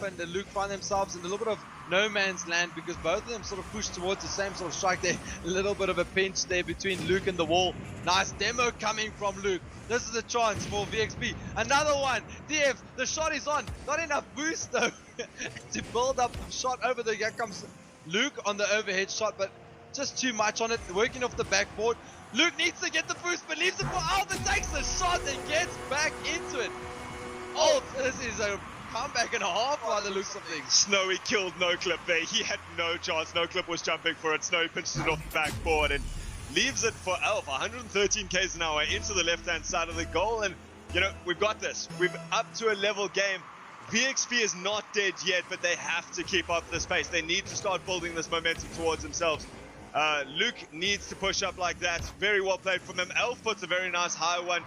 and the Luke find themselves in a little bit of no man's land because both of them sort of push towards the same sort of strike there. A little bit of a pinch there between Luke and the wall. Nice demo coming from Luke. This is a chance for VXP. Another one. DF, the shot is on. Not enough boost though to build up the shot over the. Here comes Luke on the overhead shot, but just too much on it. Working off the backboard. Luke needs to get the boost, but leaves it for Alf and takes the shot and gets back into it. Oh, this is a comeback and a half by the looks of things. Snowy killed No Clip there. He had no chance. No Clip was jumping for it. Snowy pinches it off the backboard and leaves it for Elf. 113 k's an hour into the left-hand side of the goal. And, you know, we've got this. We've up to a level game. VXP is not dead yet, but they have to keep up this pace. They need to start building this momentum towards themselves. Luke needs to push up like that. Very well played from him. Elf puts a very nice high one.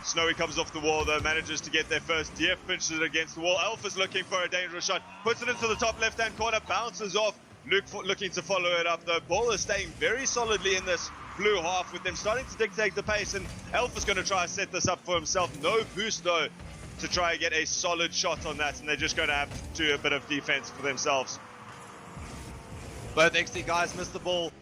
Snowy comes off the wall though, manages to get there first. DF pinches it against the wall. Elf is looking for a dangerous shot. Puts it into the top left-hand corner. Bounces off. Luke looking to follow it up though. Ball is staying very solidly in this blue half with them starting to dictate the pace. And Elf is going to try to set this up for himself. No boost though to try and get a solid shot on that. And they're just going to have to do a bit of defense for themselves. Both XD guys missed the ball.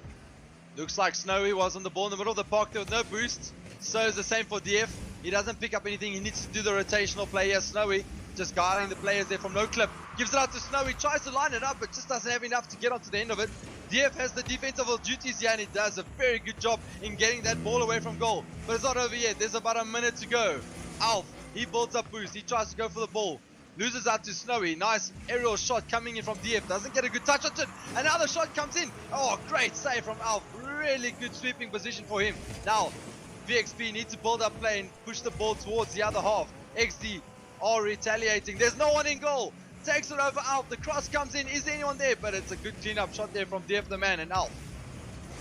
Looks like Snowy was on the ball in the middle of the park. There was no boost. So is the same for DF. He doesn't pick up anything. He needs to do the rotational play here. Snowy just guarding the players there from No Clip. Gives it out to Snowy. Tries to line it up, but just doesn't have enough to get onto the end of it. DF has the defensive duties here, and he does a very good job in getting that ball away from goal. But it's not over yet. There's about a minute to go. Alf, he builds up boost. He tries to go for the ball. Loses out to Snowy. Nice aerial shot coming in from DF. Doesn't get a good touch on it. Another shot comes in. Oh, great save from Alf. Really good sweeping position for him. Now, VXP need to build up play and push the ball towards the other half. XD are retaliating. There's no one in goal. Takes it over Alf. The cross comes in. Is there anyone there? But it's a good clean-up shot there from DF the man and Alf.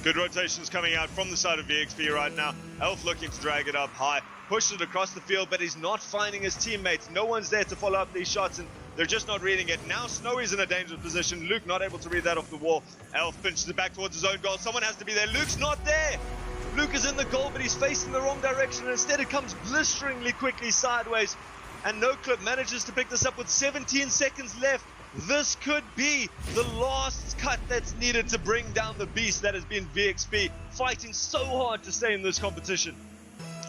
Good rotations coming out from the side of VXP right now. Elf looking to drag it up high. Pushes it across the field, but he's not finding his teammates. No one's there to follow up these shots, and they're just not reading it. Now Snowy's in a dangerous position. Luke not able to read that off the wall. Elf pinches it back towards his own goal. Someone has to be there. Luke's not there. Luke is in the goal, but he's facing the wrong direction. And instead, it comes blisteringly quickly sideways. And No Clip manages to pick this up with 17 seconds left. This could be the last cut that's needed to bring down the beast that has been VXP, fighting so hard to stay in this competition.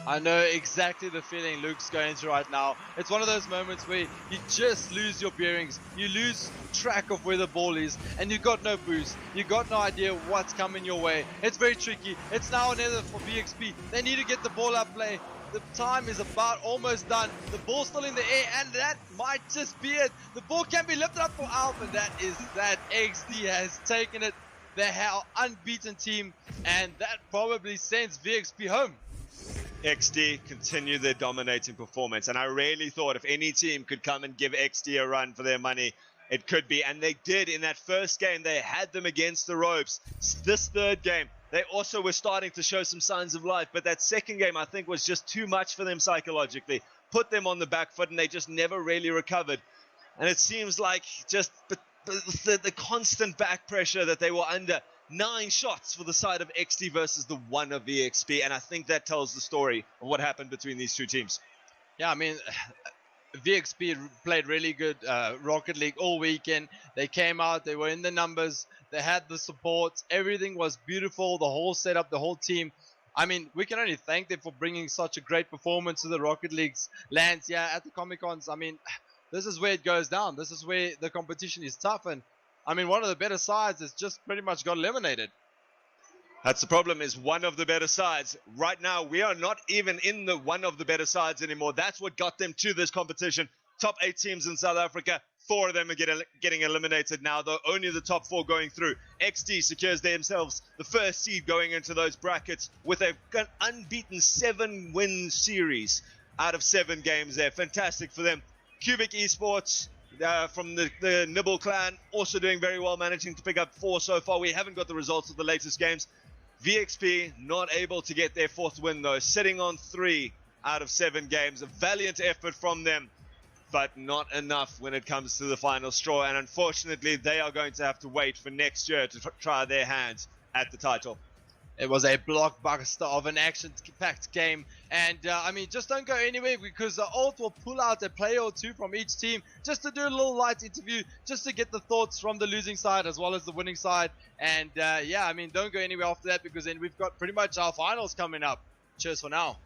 I know exactly the feeling Luke's going through right now. It's one of those moments where you just lose your bearings. You lose track of where the ball is, and you got no boost. You got no idea what's coming your way. It's very tricky. It's now or never for VXP. They need to get the ball up play. The time is about almost done. The ball's still in the air, and that might just be it. The ball can be lifted up for Alpha. That is that. XD has taken it. They're our unbeaten team, and that probably sends VXP home. XD continue their dominating performance, and I really thought if any team could come and give XD a run for their money, it could be, and they did. In that first game, they had them against the ropes. This third game, they also were starting to show some signs of life, but that second game, I think, was just too much for them psychologically. Put them on the back foot, and they just never really recovered. And it seems like just the constant back pressure that they were under. 9 shots for the side of XD versus the 1 of VXP, and I think that tells the story of what happened between these two teams. Yeah, I mean, VXP played really good Rocket League all weekend. They came out, they were in the numbers, they had the support, everything was beautiful, the whole setup, the whole team. I mean, we can only thank them for bringing such a great performance to the Rocket League's lands, yeah, at the Comic Cons. I mean, this is where it goes down. This is where the competition is tough, and I mean, one of the better sides has just pretty much got eliminated. That's the problem, is one of the better sides. Right now, we are not even in the one of the better sides anymore. That's what got them to this competition. Top 8 teams in South Africa. 4 of them are getting eliminated now, though only the top 4 going through. XD secures themselves the first seed going into those brackets with an unbeaten 7-win series out of 7 games there. Fantastic for them. Cubic Esports, from the Nibble clan, also doing very well, managing to pick up 4 so far. We haven't got the results of the latest games. VXP not able to get their 4th win though, sitting on 3 out of 7 games. A valiant effort from them, but not enough when it comes to the final straw, and unfortunately they are going to have to wait for next year to try their hands at the title. It was a blockbuster of an action-packed game, and I mean, just don't go anywhere, because the Alt will pull out a player or 2 from each team just to do a little light interview, just to get the thoughts from the losing side as well as the winning side. And yeah, I mean, don't go anywhere after that, because then we've got pretty much our finals coming up. Cheers for now.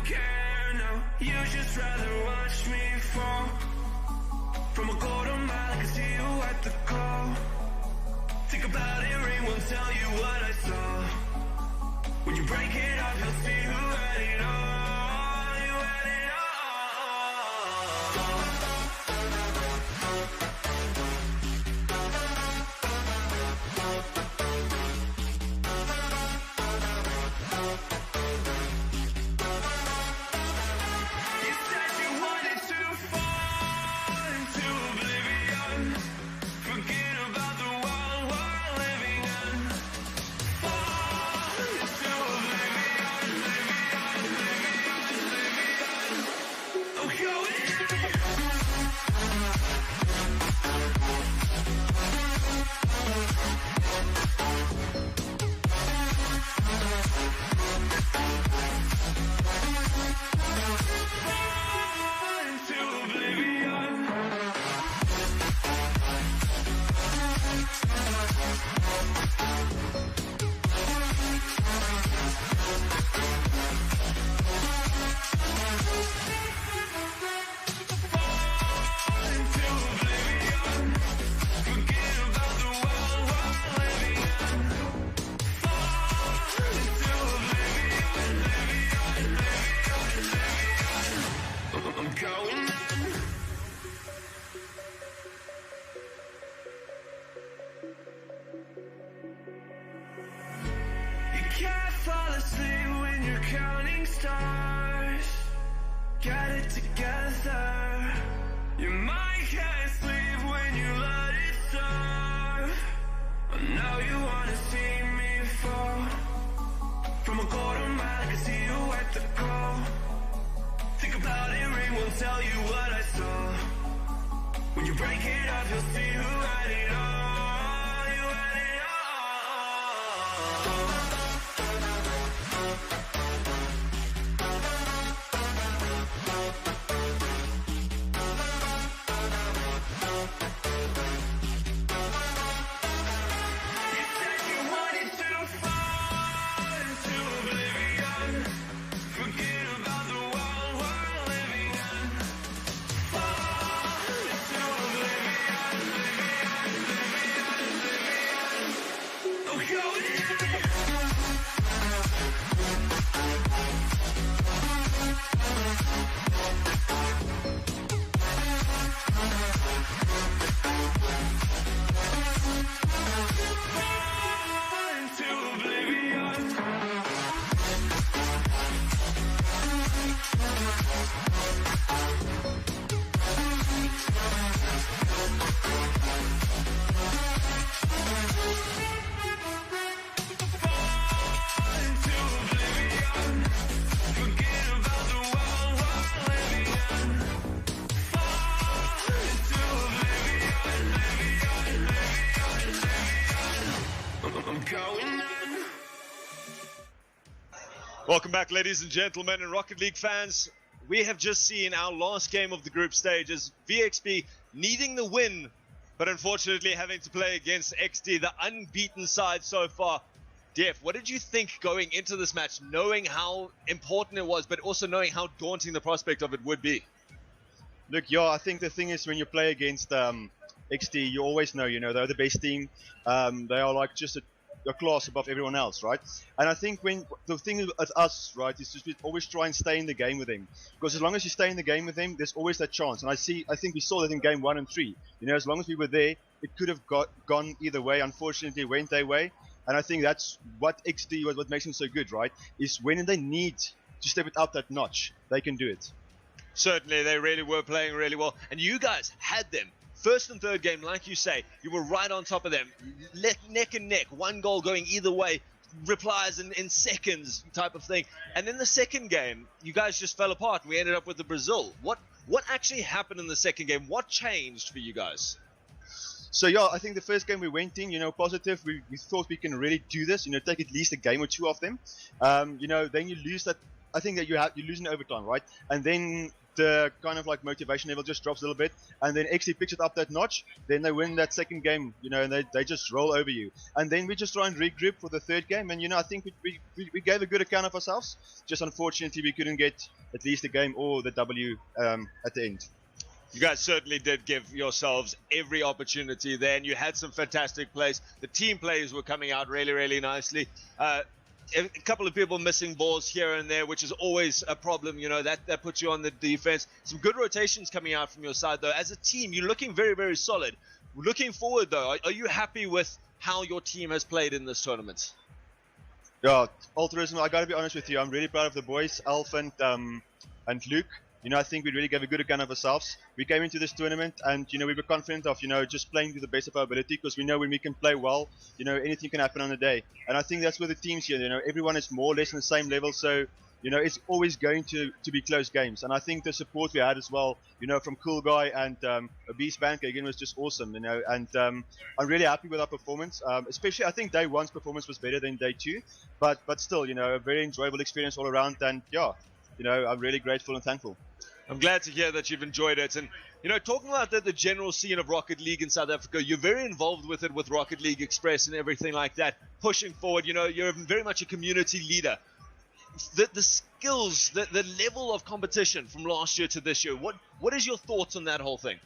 care, no. You just rather watch me fall. From a quarter mile, I can see you at the call. Think about it, ring won't tell you what I saw. When you break it off, you'll see who had it all. You had it all. You said you wanted to fall into oblivion. Forget about the world we're living in. Fall into oblivion, oblivion. Oh, go in. Fall into oblivion. Fall into oblivion. Forget about the world we're living in. Fall into oblivion, oblivion. I'm going in. You can't fall asleep when you're counting stars. Got it together. Your mind can't sleep when you let it serve. Now you wanna see me fall. From a quarter mile, I can see you at the call. Think about it, ring won't tell you what I saw. When you break it off, you'll see who had it all. You had it all. You said you wanted to fall into oblivion. Forget about the world we're living in. Fall into oblivion, oblivion, oblivion. Oh, go in. Fall into oblivion. Fall into oblivion. Forget about the world we're living in. Fall into oblivion, oblivion, oblivion. I'm going in. Welcome back, ladies and gentlemen, and Rocket League fans. We have just seen our last game of the group stages. VXP needing the win, but unfortunately having to play against XD, the unbeaten side so far. Def, what did you think going into this match, knowing how important it was, but also knowing how daunting the prospect of it would be? Look, yeah, I think the thing is when you play against XD, you always know, they're the best team. They are like just a class above everyone else, right? And I think when the thing with us, right, is to always try and stay in the game with them. Because as long as you stay in the game with them, there's always that chance. And I think we saw that in game 1 and 3. As long as we were there, it could have gone either way. Unfortunately, it went their way. And I think that's what XD, what makes them so good, right? Is when they need to step it up that notch, they can do it. Certainly, they really were playing really well. And you guys had them. First and third game, like you say, you were right on top of them. Neck and neck, one goal going either way. Replies in seconds type of thing. And then the second game, you guys just fell apart. We ended up with the Brazil. What actually happened in the second game? What changed for you guys? So yeah, I think the first game we went in, positive. We thought we can really do this. Take at least a game or two of them. Then you lose that. I think that you lose in overtime, right? And then the kind of like motivation level just drops a little bit, and then XD picks it up that notch, then they win that second game, you know, and they just roll over you. And then we just try and regroup for the third game, and you know, I think we gave a good account of ourselves. Just unfortunately we couldn't get at least a game or the W at the end. You guys certainly did give yourselves every opportunity there, and you had some fantastic plays. The team plays were coming out really, really nicely. A couple of people missing balls here and there, which is always a problem, you know, that puts you on the defense. Some good rotations coming out from your side, though. As a team, you're looking very, very solid. Looking forward, though, are you happy with how your team has played in this tournament? Yeah, Altruism, I gotta be honest with you, I'm really proud of the boys, Alf and Luke. You know, I think we really gave a good account of ourselves. We came into this tournament and, you know, we were confident of, you know, just playing to the best of our ability, because we know when we can play well, you know, anything can happen on the day. And I think that's where the team's here, you know, everyone is more or less on the same level, so, you know, it's always going to be close games. And I think the support we had as well, you know, from Cool Guy and Beast Banker again was just awesome, you know, and I'm really happy with our performance. Especially, I think day one's performance was better than day two, but still, you know, a very enjoyable experience all around, and yeah, you know, I'm really grateful and thankful. I'm glad to hear that you've enjoyed it. And, you know, talking about the general scene of Rocket League in South Africa, you're very involved with it, with Rocket League Express and everything like that, pushing forward. You know, you're very much a community leader. The skills, the level of competition from last year to this year, what is your thoughts on that whole thing?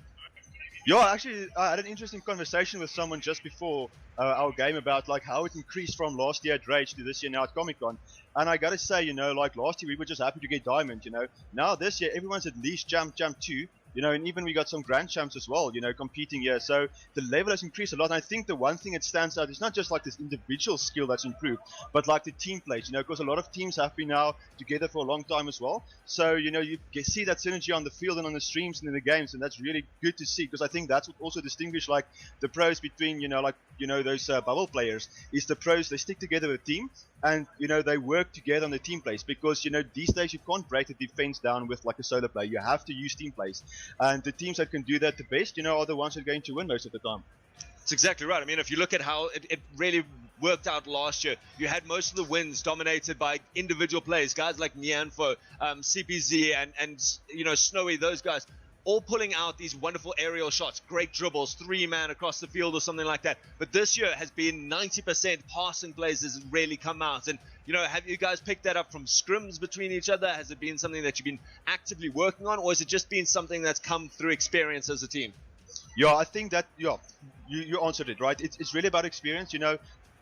Yeah, actually, I had an interesting conversation with someone just before our game about like how it increased from last year at Rage to this year now at Comic-Con. And I gotta say, you know, like last year we were just happy to get Diamond, you know. Now this year everyone's at least jump 2, you know, and even we got some Grand Champs as well, you know, competing here. So the level has increased a lot. And I think the one thing that stands out is not just like this individual skill that's improved, but like the team plays, you know, because a lot of teams have been now together for a long time as well. So, you know, you see that synergy on the field and on the streams and in the games, and that's really good to see, because I think that's what also distinguishes like the pros between, you know, like, you know, those bubble players, is the pros, they stick together with a team, and, you know, they work together on the team plays, because, you know, these days you can't break the defense down with like a solo play. You have to use team plays, and the teams that can do that the best, you know, are the ones that are going to win most of the time. That's exactly right. I mean, if you look at how it really worked out last year, you had most of the wins dominated by individual players, guys like Nyanfo, CPZ, and you know, Snowy, those guys, all pulling out these wonderful aerial shots, great dribbles, 3-man across the field or something like that. But this year has been 90% passing plays has really come out. And, you know, have you guys picked that up from scrims between each other? Has it been something that you've been actively working on, or has it just been something that's come through experience as a team? Yeah, I think that, yeah, you answered it, right? It's really about experience, you know.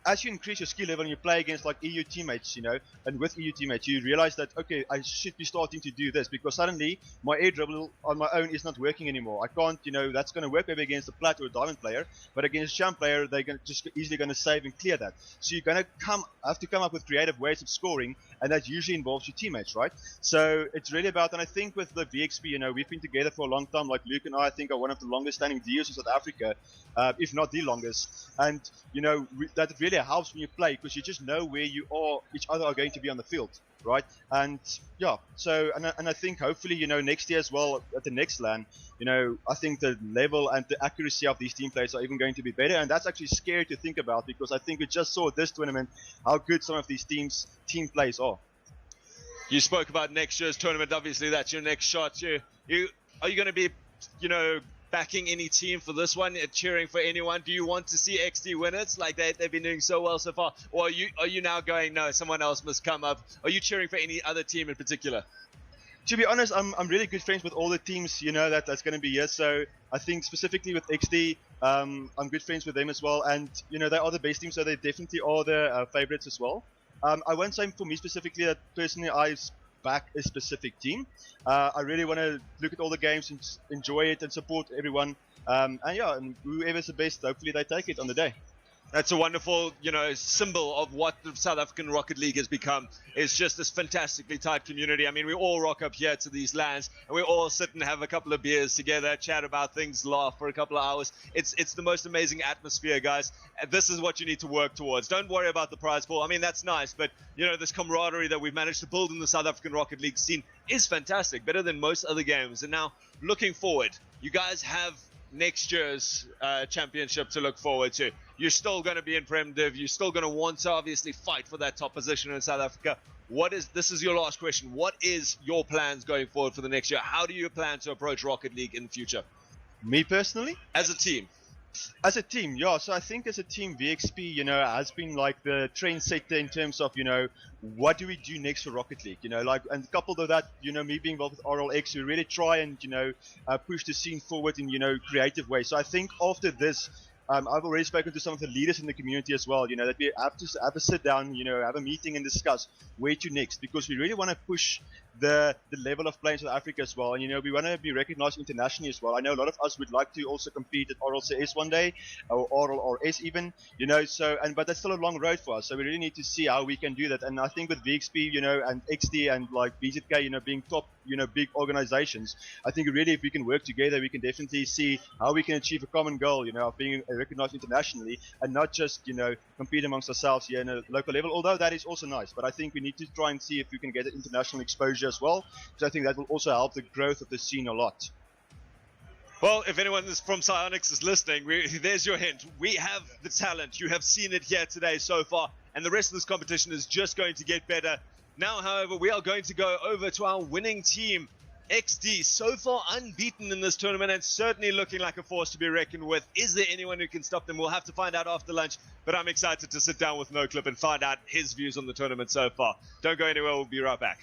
As you increase your skill level and you play against like EU teammates, you know, and with EU teammates, you realize that, okay, I should be starting to do this, because suddenly my air dribble on my own is not working anymore. I can't, you know, that's going to work maybe against a plat or a diamond player, but against a champ player, they're just easily going to save and clear that. So you're going to have to come up with creative ways of scoring, and that usually involves your teammates, right? So it's really about, and I think with the VXP, you know, we've been together for a long time. Like Luke and I think, are one of the longest standing duos in South Africa, if not the longest. And, you know, that really helps when you play, because you just know where each other are going to be on the field, right? And yeah, so and I think hopefully, you know, next year as well at the next LAN, you know, I think the level and the accuracy of these team plays are even going to be better, and that's actually scary to think about, because I think we just saw this tournament how good some of these team plays are. You spoke about next year's tournament. Obviously, that's your next shot. Are you going to be, you know, backing any team for this one, cheering for anyone? Do you want to see XD win it, like they've been doing so well so far, or are you now going, no, someone else must come up? Are you cheering for any other team in particular? To be honest, I'm really good friends with all the teams, you know, that's going to be here. So I think specifically with XD, I'm good friends with them as well, and you know, they are the best team, so they definitely are the favorites as well. I won't say for me specifically that personally I back a specific team. I really want to look at all the games and enjoy it and support everyone. And yeah, and whoever's the best, hopefully they take it on the day. That's a wonderful, you know, symbol of what the South African Rocket League has become. It's just this fantastically tight community. I mean, we all rock up here to these lands, and we all sit and have a couple of beers together, chat about things, laugh for a couple of hours. It's the most amazing atmosphere, guys. And this is what you need to work towards. Don't worry about the prize pool. I mean, that's nice, but, you know, this camaraderie that we've managed to build in the South African Rocket League scene is fantastic, better than most other games. And now, looking forward, you guys have next year's championship to look forward to. You're still going to be in Prem Div. You're still going to want to obviously fight for that top position in South Africa. This is your last question. What is your plans going forward for the next year? How do you plan to approach Rocket League in the future? Me personally? As a team. As a team, yeah. So I think as a team, VXP, has been like the trendsetter in terms of, what do we do next for Rocket League? And coupled with that, me being involved with RLX, we really try and, push the scene forward in, creative ways. So I think after this, I've already spoken to some of the leaders in the community as well, that we have to have a sit down, have a meeting and discuss where to next, because we really want to push the level of play in South Africa as well. And, we want to be recognized internationally as well. I know a lot of us would like to also compete at RLCS one day, or RLRS even, but that's still a long road for us. So we really need to see how we can do that. And I think with VXP, and XD and like BZK, being top, big organizations, I think really if we can work together, we can definitely see how we can achieve a common goal, of being recognized internationally and not just, compete amongst ourselves here in a local level, although that is also nice. But I think we need to try and see if we can get international exposure as well, because I think that will also help the growth of the scene a lot. Well, if anyone from Psyonix is listening, there's your hint. We have the talent. You have seen it here today so far, and the rest of this competition is just going to get better. Now, however, we are going to go over to our winning team, XD, so far unbeaten in this tournament and certainly looking like a force to be reckoned with. Is there anyone who can stop them? We'll have to find out after lunch, but I'm excited to sit down with NoClip and find out his views on the tournament so far. Don't go anywhere, we'll be right back.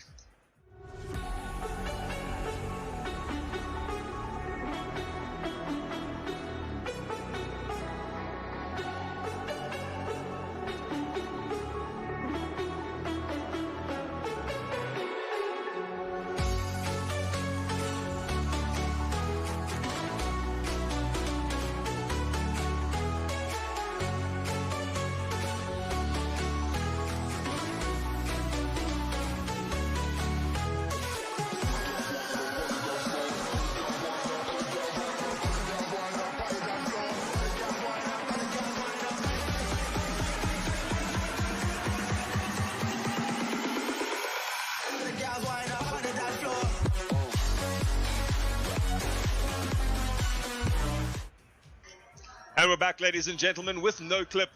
And we're back, ladies and gentlemen, with NoClip,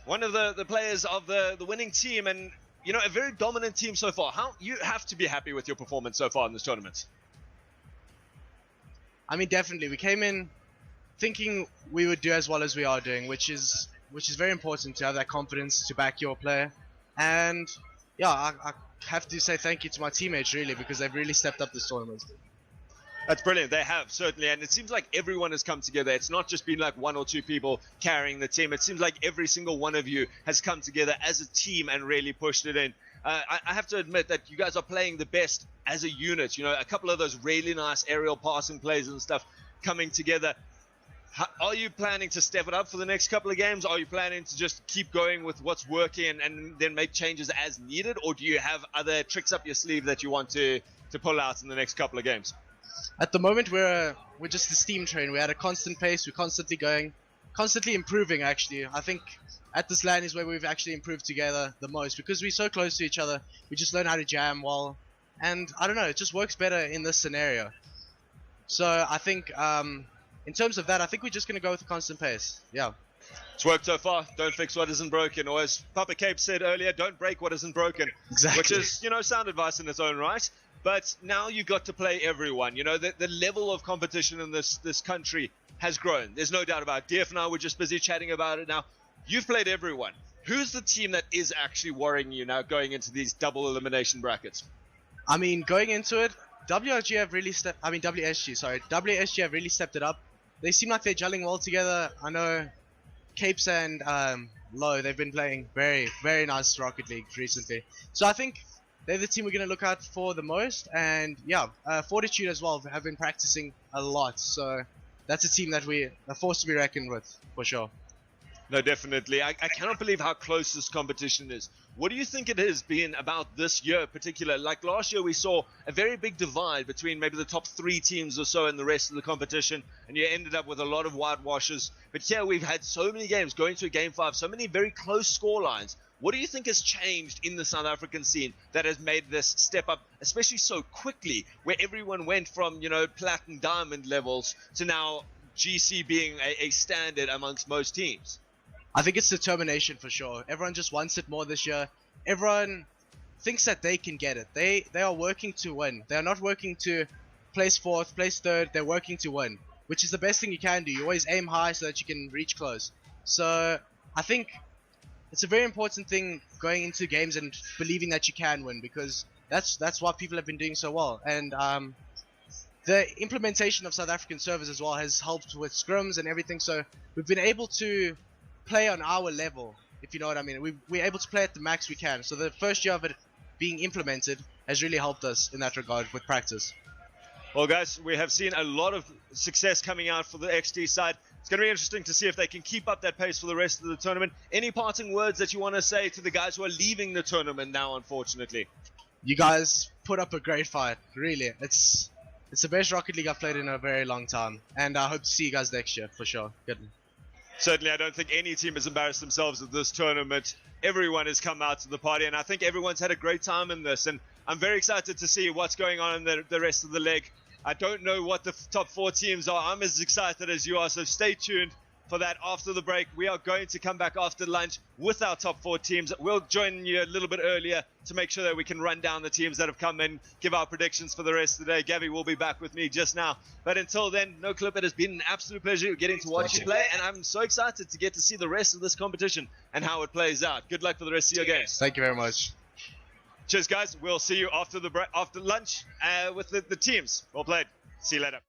one of the players of the winning team, and a very dominant team so far. You have to be happy with your performance so far in this tournament. I mean, definitely. We came in thinking we would do as well as we are doing, which is very important to have that confidence to back your player. And yeah, I have to say thank you to my teammates really, because they've really stepped up this tournament. That's brilliant. They have, certainly. And it seems like everyone has come together. It's not just been like one or two people carrying the team. It seems like every single one of you has come together as a team and really pushed it in. I have to admit that you guys are playing the best as a unit. A couple of those really nice aerial passing plays and stuff coming together. Are you planning to step it up for the next couple of games? Are you planning to just keep going with what's working and then make changes as needed? Or do you have other tricks up your sleeve that you want to pull out in the next couple of games? At the moment, we're just the steam train. We're at a constant pace. We're constantly going, constantly improving, actually. I think at this LAN is where we've actually improved together the most, because we're so close to each other. We just learn how to jam well. And I don't know, it just works better in this scenario. So I think in terms of that, I think we're just going to go with a constant pace. Yeah. It's worked so far. Don't fix what isn't broken. Or as Papa Cape said earlier, don't break what isn't broken. Exactly. Which is, sound advice in its own right. But now you got to play everyone. The level of competition in this country has grown. There's no doubt about it. DF and I were just busy chatting about it now. You've played everyone. Who's the team that is actually worrying you now going into these double elimination brackets? I mean, going into it, WSG have really WSG have really stepped it up. They seem like they're gelling well together. I know Capes and Low, they've been playing very, very nice Rocket League recently. So I think they're the team we're going to look out for the most. And yeah, Fortitude as well have been practicing a lot. So that's a team that we are forced to be reckoned with, for sure. No, definitely. I cannot believe how close this competition is. What do you think it has been about this year in particular? Like last year, we saw a very big divide between maybe the top 3 teams or so and the rest of the competition, and you ended up with a lot of whitewashes. But here we've had so many games going to a Game 5, so many very close score lines. What do you think has changed in the South African scene that has made this step up, especially so quickly, where everyone went from, plat and diamond levels to now GC being a standard amongst most teams? I think it's determination for sure. Everyone just wants it more this year. Everyone thinks that they can get it. They are working to win. They are not working to place 4th, place 3rd. They're working to win, which is the best thing you can do. You always aim high so that you can reach close. So I think it's a very important thing going into games and believing that you can win, because that's what people have been doing so well. And the implementation of South African servers as well has helped with scrims and everything. So we've been able to play on our level, if you know what I mean. We're able to play at the max we can. So the first year of it being implemented has really helped us in that regard with practice. Well, guys, we have seen a lot of success coming out for the XT side. It's going to be interesting to see if they can keep up that pace for the rest of the tournament. Any parting words that you want to say to the guys who are leaving the tournament now, unfortunately? You guys put up a great fight, really. It's the best Rocket League I've played in a very long time, and I hope to see you guys next year, for sure. Good. Certainly, I don't think any team has embarrassed themselves at this tournament. Everyone has come out to the party, and I think everyone's had a great time in this, and I'm very excited to see what's going on in the rest of the leg. I don't know what the top 4 teams are. I'm as excited as you are, so stay tuned for that after the break. We are going to come back after lunch with our top 4 teams. We'll join you a little bit earlier to make sure that we can run down the teams that have come in, give our predictions for the rest of the day. Gabby will be back with me just now. But until then, Noclip, it has been an absolute pleasure getting to watch you play, and I'm so excited to get to see the rest of this competition and how it plays out. Good luck for the rest of your games. Thank you very much. Cheers, guys. We'll see you after the after lunch with the teams. Well played. See you later.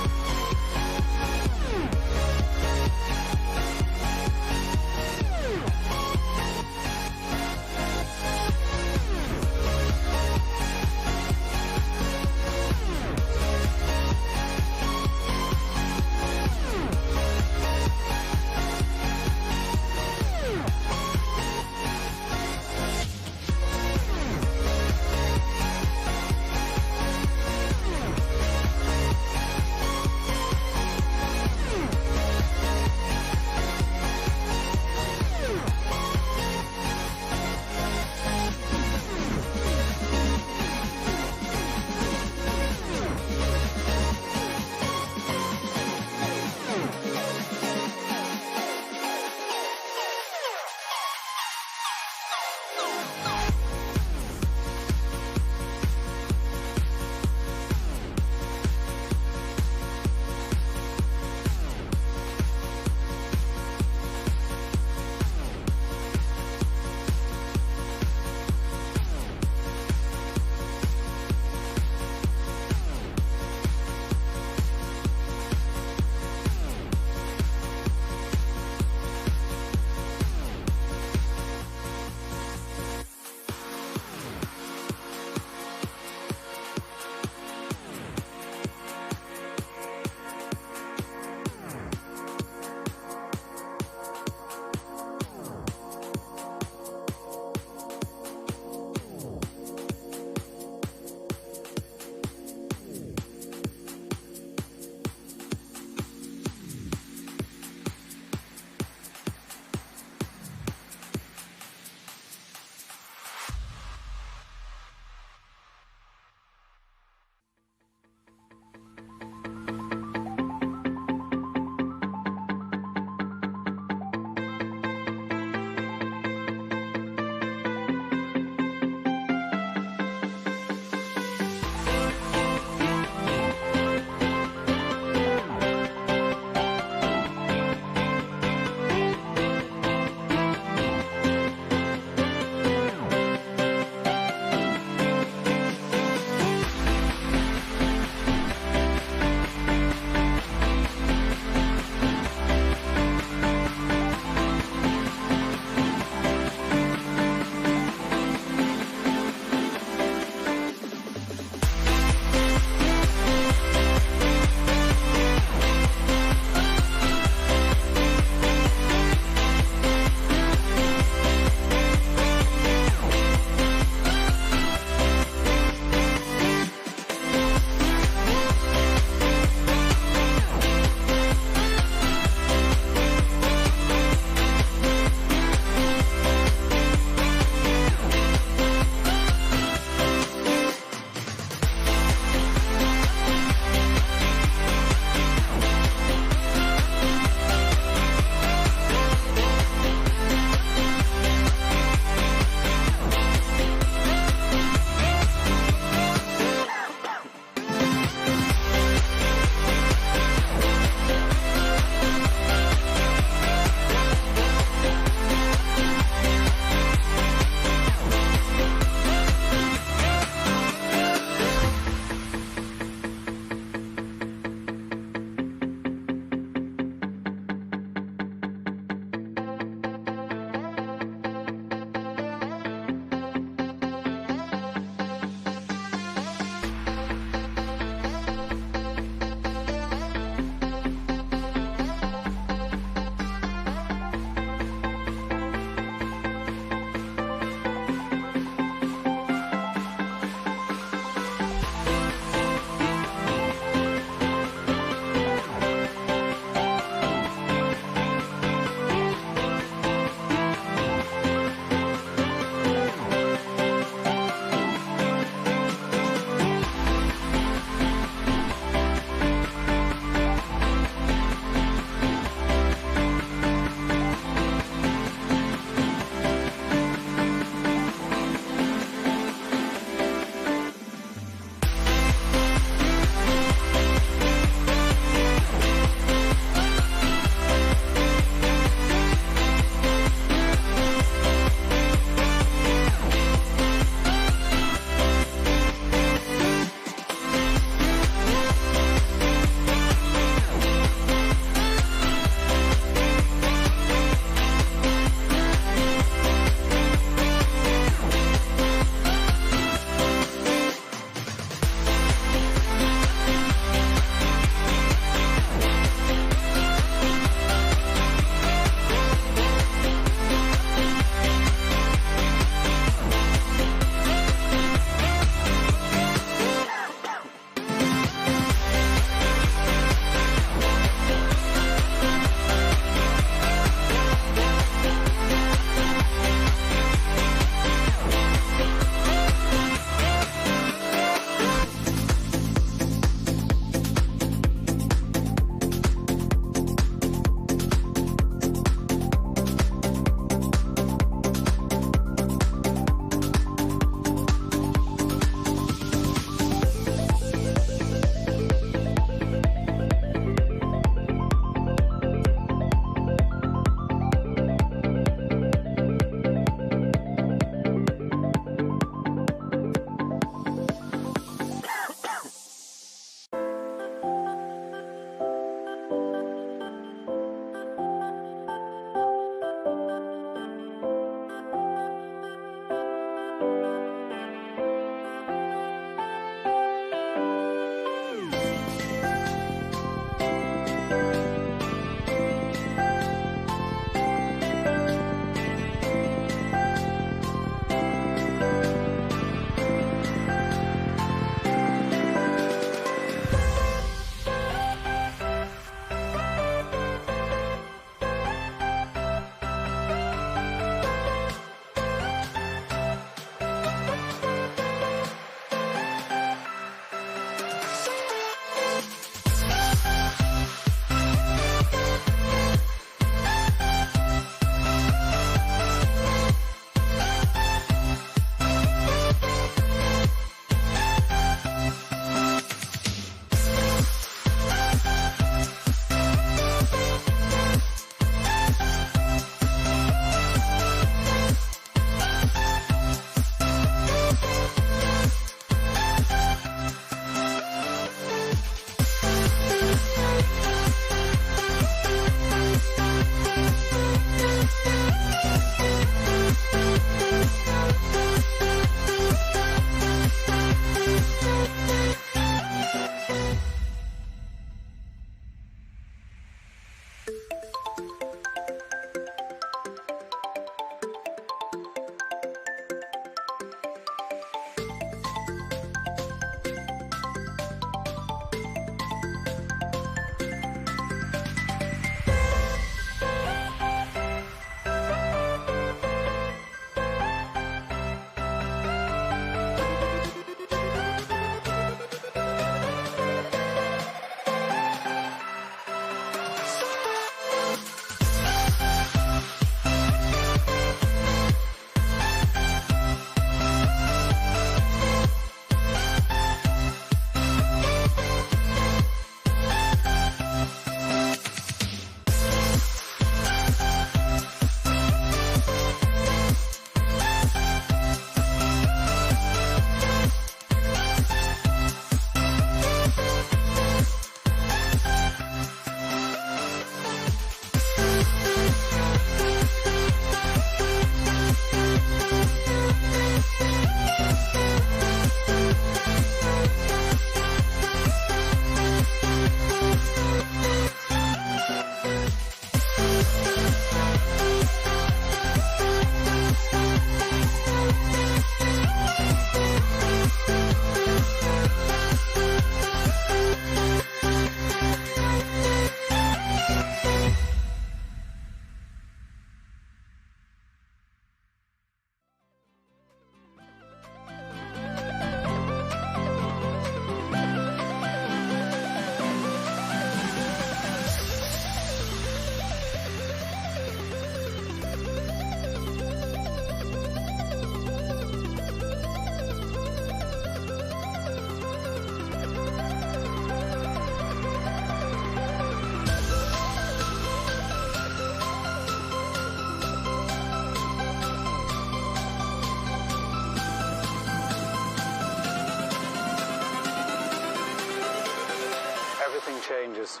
changes.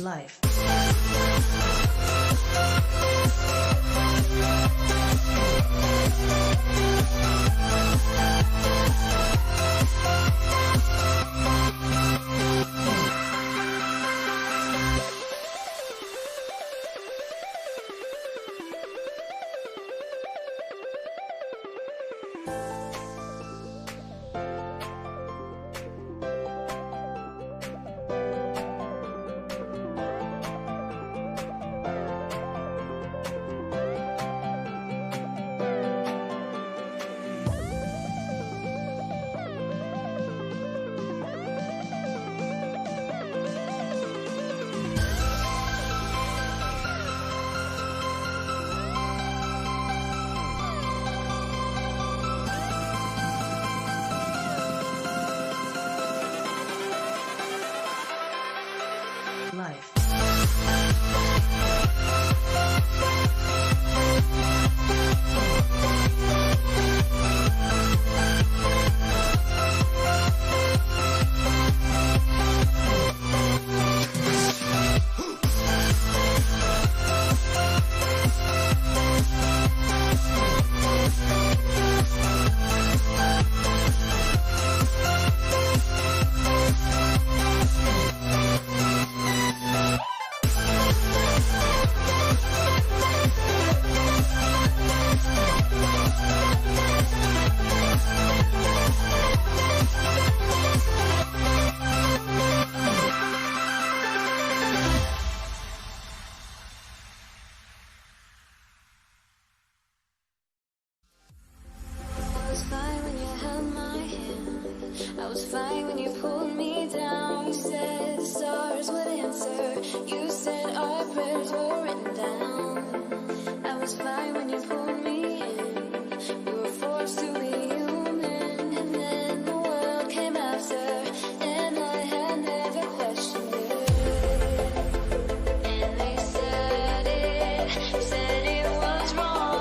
Life. I was fine when you held my hand. I was fine when you pulled me down. You said the stars would answer. You said our prayers were written down. I was fine when you pulled me in. We were forced to be human, and then the world came after, and I had never questioned it. And they said it was wrong.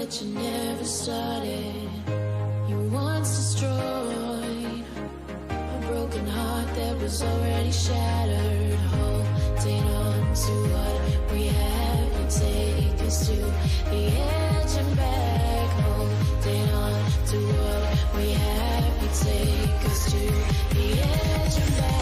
that you never started. You once destroyed a broken heart that was already shattered. Holding on to what we have, you take us to the edge and back. Holding on to what we have, you take us to the edge and back.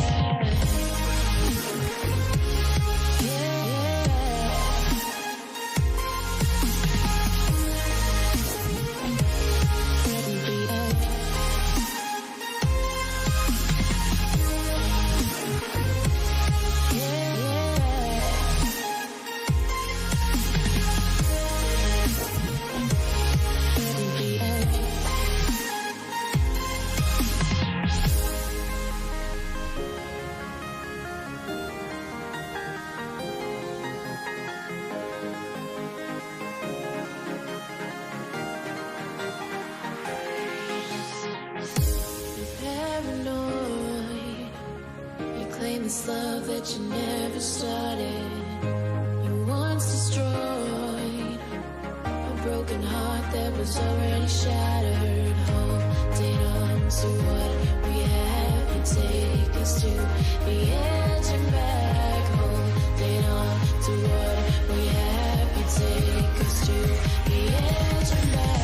This love that you never started. You once destroyed a broken heart that was already shattered. Holding on to what we have, you take us to the edge and back. Holding on to what we have, you take us to the edge and back.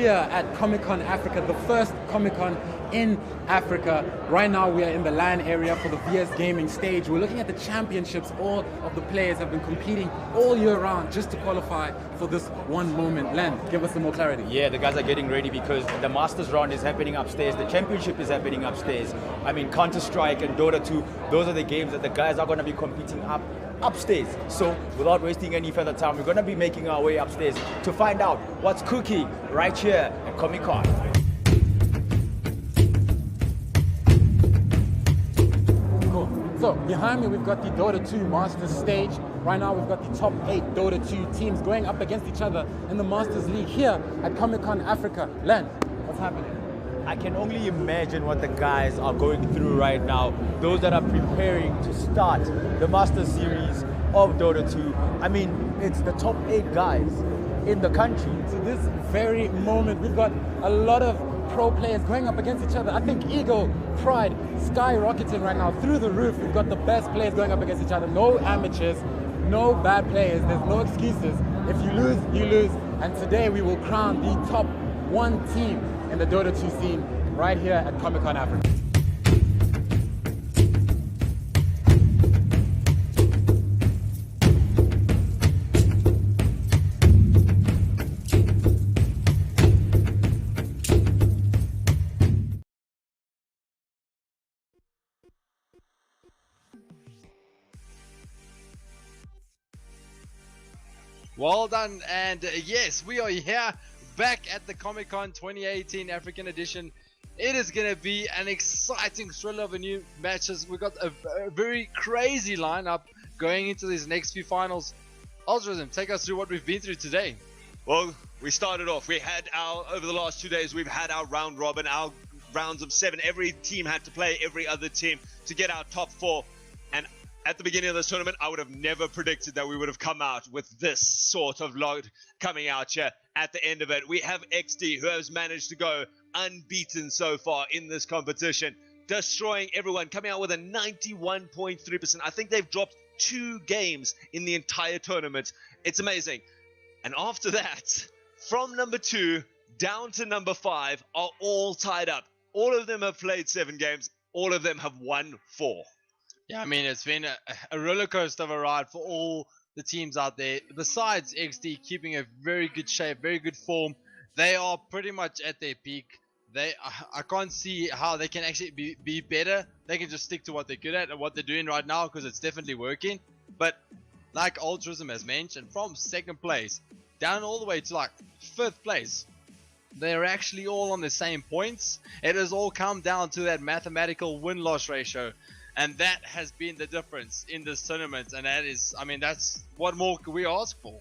here at Comic-Con Africa, the first Comic-Con in Africa. Right now we are in the LAN area for the VS Gaming stage. We're looking at the championships. All of the players have been competing all year round just to qualify for this one moment. Len, give us some more clarity. Yeah, the guys are getting ready because the Masters round is happening upstairs. The championship is happening upstairs. I mean, Counter-Strike and Dota 2, those are the games that the guys are going to be competing upstairs. So without wasting any further time, we're going to be making our way upstairs to find out what's cooking right here at Comic-Con. Cool. So behind me we've got the Dota 2 Masters stage. Right now we've got the top 8 Dota 2 teams going up against each other in the Masters League here at Comic-Con Africa. Len, what's happening? I can only imagine what the guys are going through right now. Those that are preparing to start the Master Series of Dota 2. I mean, it's the top 8 guys in the country. So this very moment, we've got a lot of pro players going up against each other. I think Ego, Pride, skyrocketing right now through the roof. We've got the best players going up against each other. No amateurs, no bad players. There's no excuses. If you lose, you lose. And today we will crown the top 1 team in the Dota 2 scene right here at Comic-Con Africa. Well done, and yes, we are here back at the Comic-Con 2018 African Edition. It is going to be an exciting thriller of a new matches. We've got a very crazy lineup going into these next few finals. Altruism, take us through what we've been through today. Well, we started off, over the last 2 days, we've had our round robin, our rounds of 7. Every team had to play every other team to get our top 4. And at the beginning of this tournament, I would have never predicted that we would have come out with this sort of load coming out here at the end of it. We have XD, who has managed to go unbeaten so far in this competition, destroying everyone, coming out with a 91.3%. I think they've dropped 2 games in the entire tournament. It's amazing. And after that, from number 2 down to number 5 are all tied up. All of them have played 7 games. All of them have won 4. Yeah, I mean, it's been a roller coaster of a ride for all the teams out there. Besides XD keeping a very good shape, very good form, they are pretty much at their peak. I can't see how they can actually be better. They can just stick to what they're good at and what they're doing right now because it's definitely working. But like Altruism has mentioned, from 2nd place down all the way to like 5th place, they're actually all on the same points. It has all come down to that mathematical win-loss ratio. And that has been the difference in this tournament. And that is, I mean, that's what more could we ask for?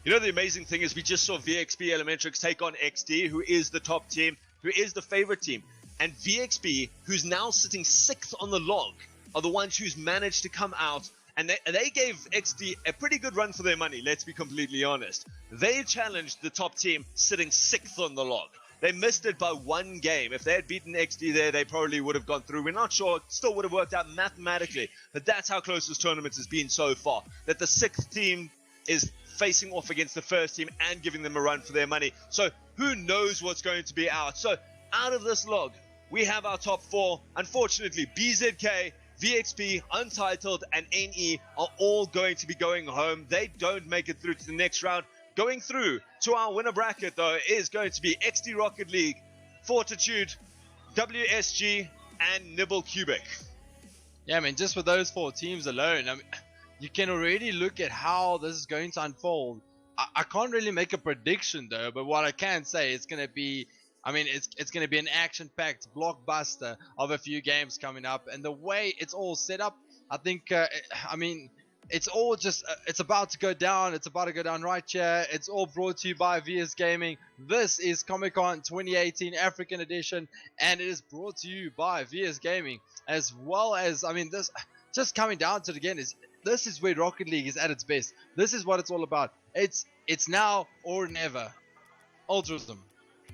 You know, the amazing thing is we just saw VXB Elementrix take on XD, who is the top team, who is the favorite team. And VXB, who's now sitting 6th on the log, are the ones who's managed to come out. And they gave XD a pretty good run for their money, let's be completely honest. They challenged the top team sitting 6th on the log. They missed it by 1 game. If they had beaten XD there, they probably would have gone through. We're not sure. It still would have worked out mathematically. But that's how close this tournament has been so far. That the 6th team is facing off against the 1st team and giving them a run for their money. So who knows what's going to be out. So out of this log, we have our top 4. Unfortunately, BZK, VXB, Untitled, and NE are all going to be going home. They don't make it through to the next round. Going through to our winner bracket, though, is going to be XD Rocket League, Fortitude, WSG, and Nibble Cubic. Yeah, I mean, just for those 4 teams alone, I mean, you can already look at how this is going to unfold. I can't really make a prediction, though, but what I can say is going to be, I mean, it's going to be an action-packed blockbuster of a few games coming up. And the way it's all set up, I think, I mean, it's all just, it's about to go down. It's about to go down right here. It's all brought to you by VS Gaming. This is Comic-Con 2018 African Edition, and it is brought to you by VS Gaming. As well as, I mean, this, just coming down to it again, this is where Rocket League is at its best. This is what it's all about. It's now or never. Altruism.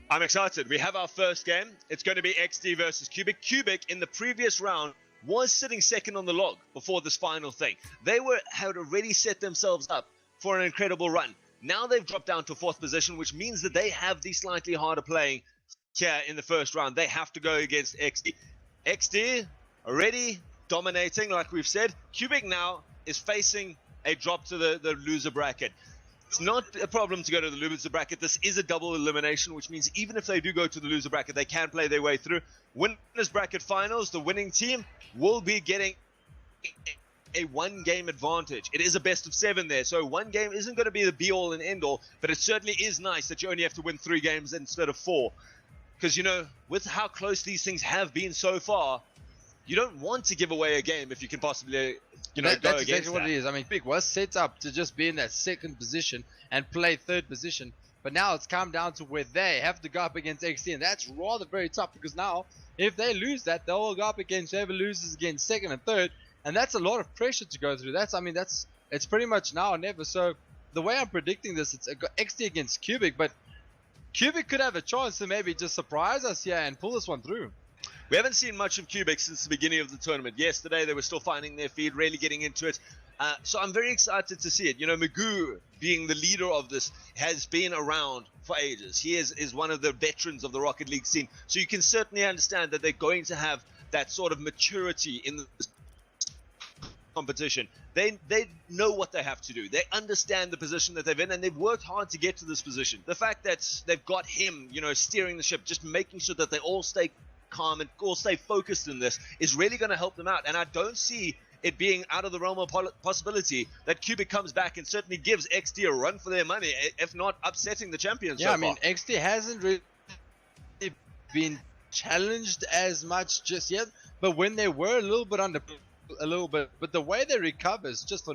I'm excited. We have our first game. It's going to be XD versus Cubic. Cubic, in the previous round, was sitting 2nd on the log before this final thing. They had already set themselves up for an incredible run. Now they've dropped down to 4th position, which means that they have the slightly harder playing here in the first round. They have to go against XD. XD already dominating, like we've said. Cubic now is facing a drop to the loser bracket. It's not a problem to go to the loser bracket. This is a double elimination, which means even if they do go to the loser bracket, they can play their way through. Winners bracket finals, the winning team will be getting a 1-game advantage. It is a best of 7 there, so 1 game isn't going to be the be-all and end-all, but it certainly is nice that you only have to win 3 games instead of 4. Because, you know, with how close these things have been so far, you don't want to give away a game if you can possibly, you know, go that's against exactly what that. it is. I mean, Big was set up to just be in that 2nd position and play 3rd position, but now it's come down to where they have to go up against XD, and that's rather very tough, because now if they lose that, they'll go up against whoever loses against 2nd and 3rd, and that's a lot of pressure to go through. It's pretty much now or never. So the way I'm predicting this, it's XD against Cubic, but Cubic could have a chance to maybe just surprise us here and pull this one through. We haven't seen much of Cubic since the beginning of the tournament. Yesterday, they were still finding their feet, really getting into it. So I'm very excited to see it. You know, Magoo, being the leader of this, has been around for ages. He is one of the veterans of the Rocket League scene. So you can certainly understand that they're going to have that sort of maturity in the competition. They know what they have to do. They understand the position that they're in, and they've worked hard to get to this position. The fact that they've got him, you know, steering the ship, just making sure that they all stay calm and all stay focused in this, is really going to help them out. And I don't see it being out of the realm of possibility that Cubic comes back and certainly gives XD a run for their money, if not upsetting the champions. Yeah, so I mean, far. XD hasn't really been challenged as much just yet, but when they were but the way they recover is just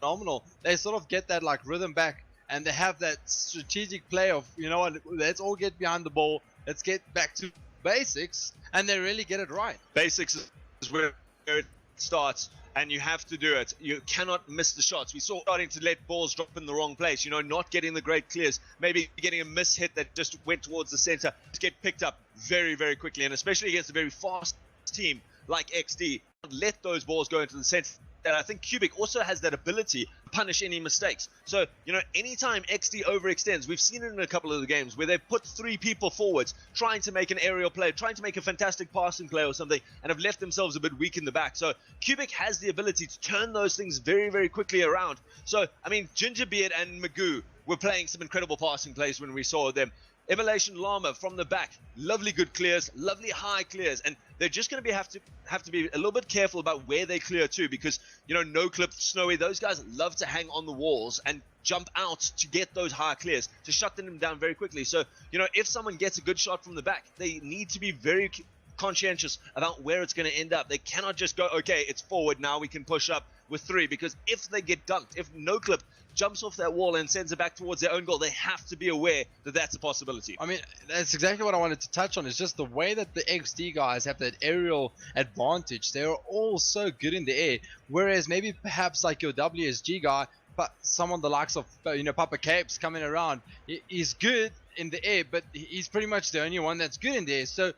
phenomenal. They sort of get that like rhythm back, and they have that strategic play of, you know what, let's all get behind the ball, let's get back to basics, and they really get it right. Basics is where it starts, and you have to do it. You cannot miss the shots. We saw starting to let balls drop in the wrong place, you know, not getting the great clears, maybe getting a miss hit that just went towards the center, to get picked up very, very quickly, and especially against a very fast team like XD, let those balls go into the center. And I think Cubic also has that ability to punish any mistakes. So, you know, anytime XD overextends, we've seen it in a couple of the games where they've put 3 people forwards, trying to make an aerial play, trying to make a fantastic passing play or something, and have left themselves a bit weak in the back. So Cubic has the ability to turn those things very, very quickly around. So, I mean, Gingerbeard and Magoo were playing some incredible passing plays when we saw them. Immolation Llama from the back, lovely good clears, lovely high clears, and they're just going to have to be a little bit careful about where they clear to, because, you know, No Clip, Snowy, those guys love to hang on the walls and jump out to get those high clears, to shut them down very quickly. So, you know, if someone gets a good shot from the back, they need to be very conscientious about where it's going to end up. They cannot just go, okay, it's forward, now we can push up with 3, because if they get dunked, if No Clip jumps off that wall and sends it back towards their own goal, they have to be aware that that's a possibility. I mean, that's exactly what I wanted to touch on, is just the way that the XD guys have that aerial advantage. They're all so good in the air, whereas maybe perhaps like your WSG guy, but someone the likes of, you know, Papa Capes coming around, he's good in the air, but he's pretty much the only one that's good in the air. So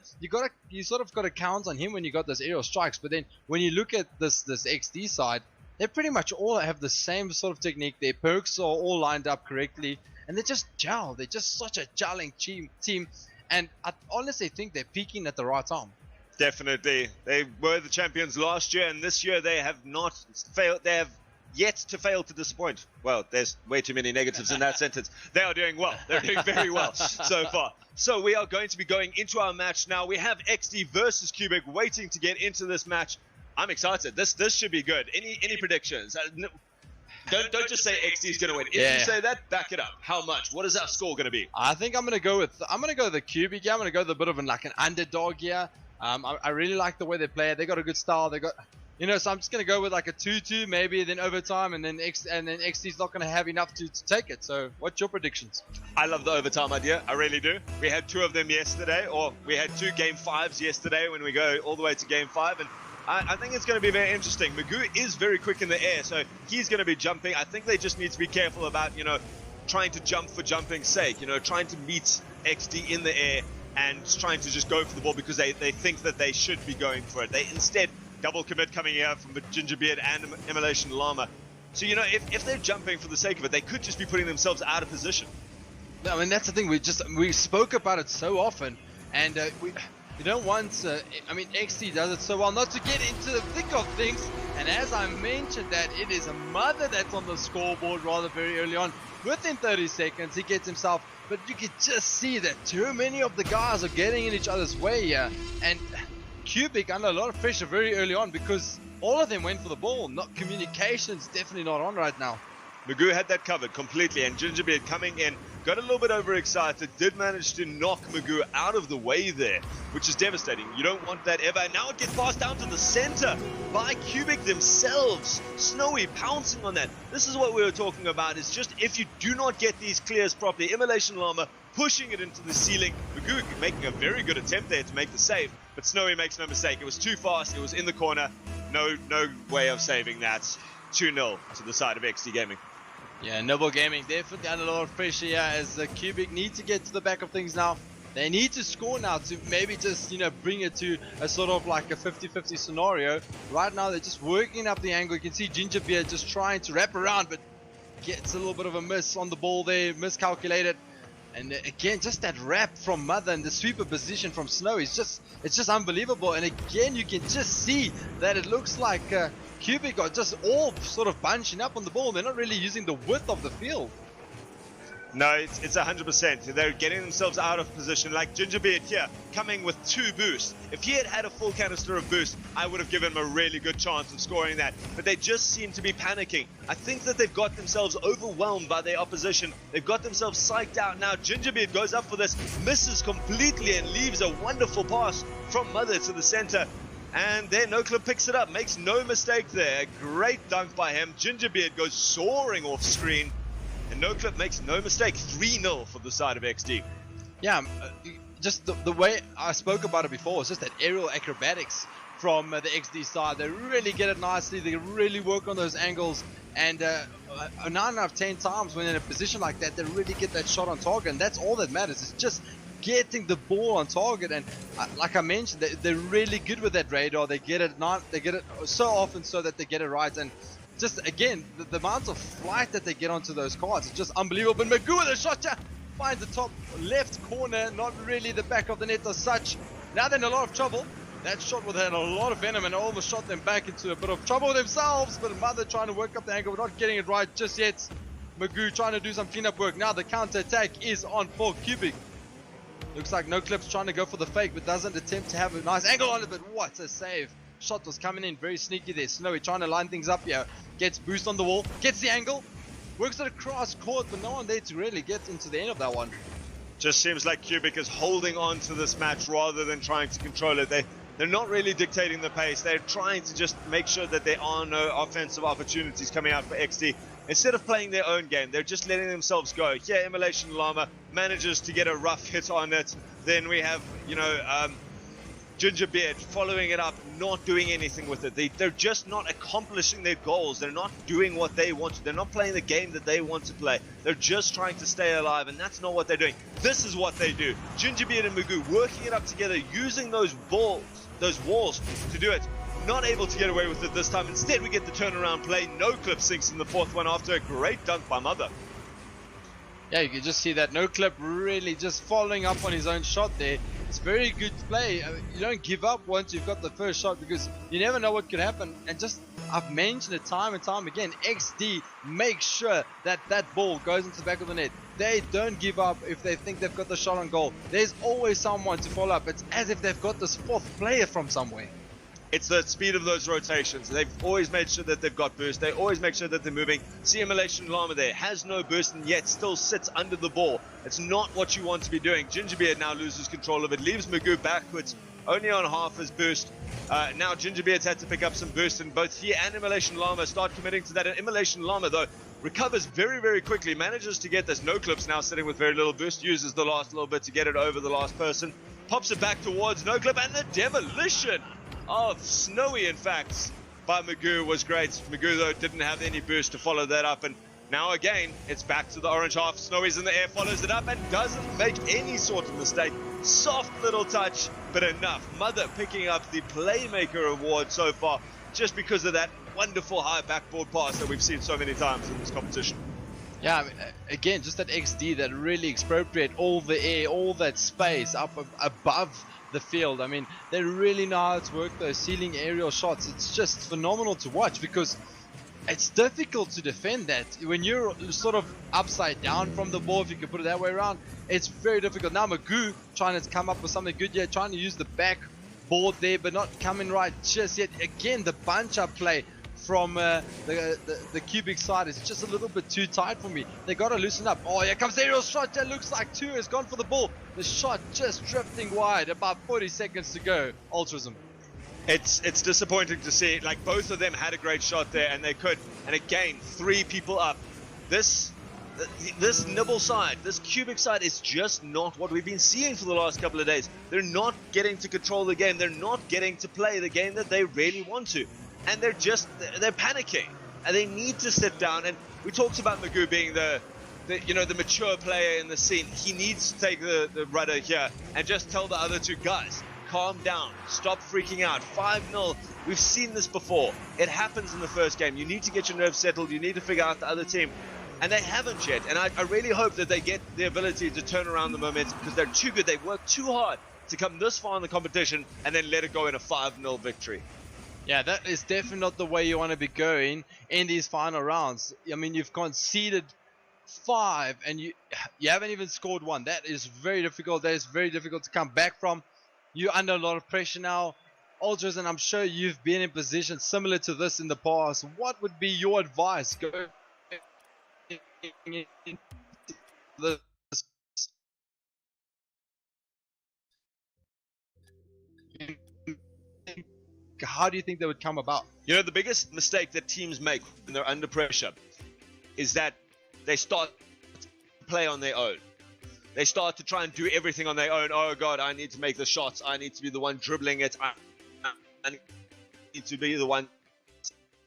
you sort of got to count on him when you got those aerial strikes. But then when you look at this XD side, they pretty much all have the same sort of technique. Their perks are all lined up correctly, and they just gel. They're just such a gelling team, and I honestly think they're peaking at the right time. Definitely. They were the champions last year, and this year they have not failed. They have yet to fail to disappoint. Well, there's way too many negatives in that sentence. They are doing well. They're doing very well so far. So we are going to be going into our match now. We have XD versus Cubic waiting to get into this match. I'm excited. This should be good. Any predictions? Don't just say XD is going to win. If you say that, back it up. How much? What is our score going to be? I think I'm going to go the Cubic. Yeah, I'm going to go the bit of like an underdog here. I really like the way they play it. They got a good style. They got, you know, so I'm just going to go with like a 2-2 maybe, then overtime, and then XD's not going to have enough to take it. So what's your predictions? I love the overtime idea. I really do. We had 2 of them yesterday, or we had 2 game 5s yesterday when we go all the way to game 5, and I think it's going to be very interesting. Magoo is very quick in the air, so he's going to be jumping. I think they just need to be careful about, you know, trying to jump for jumping's sake, you know, trying to meet XD in the air and trying to just go for the ball because they think that they should be going for it. They instead double commit coming here from the Gingerbeard and Immolation Llama. So, you know, if they're jumping for the sake of it, they could just be putting themselves out of position. I mean, that's the thing. We spoke about it so often, and you don't want. I mean, XD does it so well not to get into the thick of things. And as I mentioned, that it is a Mother that's on the scoreboard rather very early on. Within 30 seconds, he gets himself. But you can just see that too many of the guys are getting in each other's way here, and Cubic under a lot of pressure very early on because all of them went for the ball. Not communication's definitely not on right now. Magoo had that covered completely, and Gingerbeard coming in, got a little bit overexcited, did manage to knock Magoo out of the way there, which is devastating. You don't want that ever. And now it gets passed down to the center by Cubic themselves. Snowy pouncing on that. This is what we were talking about. It's just if you do not get these clears properly, Immolation Llama pushing it into the ceiling. Magoo making a very good attempt there to make the save, but Snowy makes no mistake. It was too fast. It was in the corner. No way of saving that. 2-0 to the side of XD Gaming. Yeah, Noble Gaming definitely under a lot of pressure here as the Cubic need to get to the back of things now. They need to score now to maybe just, you know, bring it to a sort of like a 50-50 scenario. Right now they're just working up the angle. You can see Gingerbeard just trying to wrap around, but gets a little bit of a miss on the ball there, miscalculated. And again, just that wrap from Mother and the sweeper position from Snow is it's just unbelievable. And again, you can just see that it looks like Cubic are just all sort of bunching up on the ball. They're not really using the width of the field. No, it's 100%. They're getting themselves out of position. Like Gingerbeard here, coming with 2 boosts. If he had had a full canister of boost, I would have given him a really good chance of scoring that. But they just seem to be panicking. I think that they've got themselves overwhelmed by their opposition. They've got themselves psyched out. Now Gingerbeard goes up for this, misses completely and leaves a wonderful pass from Mother to the center. And then NoClip picks it up, makes no mistake there. Great dunk by him. Gingerbeard goes soaring off screen. And NoClip makes no mistake, 3-0 for the side of XD. Yeah, just the way I spoke about it before, it's just that aerial acrobatics from the XD side. They really get it nicely, they really work on those angles, and 9 out of 10 times when in a position like that, they really get that shot on target, and that's all that matters. It's just getting the ball on target, and like I mentioned, they're really good with that radar. They get it so often so that they get it right, and just again, the amount of flight that they get onto those cards is just unbelievable. But Magoo with a shot finds the top left corner, not really the back of the net as such. Now they're in a lot of trouble. That shot would have had a lot of venom and almost shot them back into a bit of trouble themselves. But Mother trying to work up the angle, not getting it right just yet. Magoo trying to do some cleanup work. Now the counter attack is on for Cubic. Looks like NoClip's trying to go for the fake, but doesn't attempt to have a nice angle on it. But what a save! Shot was coming in very sneaky there. Snowy trying to line things up here. Gets boost on the wall, gets the angle, works it across court, but no one there to really get into the end of that one. Just seems like Cubic is holding on to this match rather than trying to control it. They're not really dictating the pace. They're trying to just make sure that there are no offensive opportunities coming out for XD. Instead of playing their own game, they're just letting themselves go. Here, Immolation Llama manages to get a rough hit on it. Then we have, you know, Gingerbeard following it up, not doing anything with it. They're just not accomplishing their goals. They're not doing what they want to. They're not playing the game that they want to play. They're just trying to stay alive, and that's not what they're doing. This is what they do. Gingerbeard and Magoo working it up together, using those walls to do it. Not able to get away with it this time. Instead, we get the turnaround play. NoClip sinks in the 4th one after a great dunk by Mother. Yeah, you can just see that NoClip really just following up on his own shot there. It's very good play. I mean, you don't give up once you've got the first shot because you never know what could happen. And just, I've mentioned it time and time again, XD makes sure that that ball goes into the back of the net. They don't give up if they think they've got the shot on goal. There's always someone to follow up. It's as if they've got this 4th player from somewhere. It's the speed of those rotations. They've always made sure that they've got burst. They always make sure that they're moving. See Immolation Llama there, has no burst and yet still sits under the ball. It's not what you want to be doing. Gingerbeard now loses control of it, leaves Magoo backwards, only on half his burst. Now Gingerbeard's had to pick up some burst, and both he and Immolation Llama start committing to that. And Immolation Llama, though, recovers very, very quickly, manages to get this. NoClip's now sitting with very little boost, uses the last little bit to get it over the last person, pops it back towards NoClip, and the demolition of Snowy, in fact, by Magoo was great. Magoo, though, didn't have any boost to follow that up, and now again, it's back to the orange half. Snowy's in the air, follows it up, and doesn't make any sort of mistake. Soft little touch, but enough. Mother picking up the Playmaker award so far, just because of that wonderful high backboard pass that we've seen so many times in this competition. Yeah, I mean, again, just that XD that really expropriate all the air, all that space up above the field. I mean, they really know how to work those ceiling aerial shots. It's just phenomenal to watch because it's difficult to defend that. When you're sort of upside down from the ball, if you can put it that way around, it's very difficult. Now Magoo trying to come up with something good here, trying to use the backboard there, but not coming right just yet. Again, the bunch-up play from the cubic side is just a little bit too tight for me. They got to loosen up. Oh, here comes the aerial shot. That looks like two has gone for the ball. The shot just drifting wide. About 40 seconds to go. Ultrasm. It's disappointing to see. Like, both of them had a great shot there, and they could. And again, 3 people up. This nibble side, this cubic side is just not what we've been seeing for the last couple of days. They're not getting to control the game. They're not getting to play the game that they really want to. And they're panicking. And they need to sit down. And we talked about Magoo being the mature player in the scene. He needs to take the rudder here and just tell the other 2 guys, calm down, stop freaking out. 5-0, we've seen this before. It happens in the first game. You need to get your nerves settled. You need to figure out the other team. And they haven't yet. And I really hope that they get the ability to turn around the momentum because they're too good. They've worked too hard to come this far in the competition and then let it go in a 5-0 victory. Yeah, that is definitely not the way you want to be going in these final rounds. I mean, you've conceded 5 and you haven't even scored 1. That is very difficult. That is very difficult to come back from. You're under a lot of pressure now, Ultras, and I'm sure you've been in positions similar to this in the past. What would be your advice going into this? How do you think that would come about? You know, the biggest mistake that teams make when they're under pressure is that they start to play on their own. They start to try and do everything on their own. Oh God, I need to make the shots. I need to be the one dribbling it. I need to be the one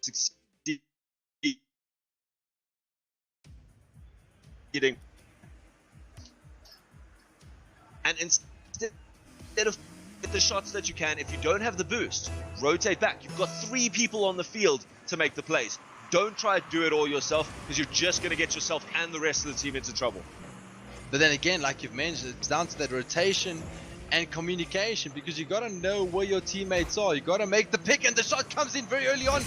succeeding. And instead of the shots that you can, if you don't have the boost, rotate back. You've got 3 people on the field to make the plays. Don't try to do it all yourself because you're just going to get yourself and the rest of the team into trouble. But then again, like you've mentioned, it's down to that rotation and communication because you got to know where your teammates are. You got to make the pick, and the shot comes in very early on,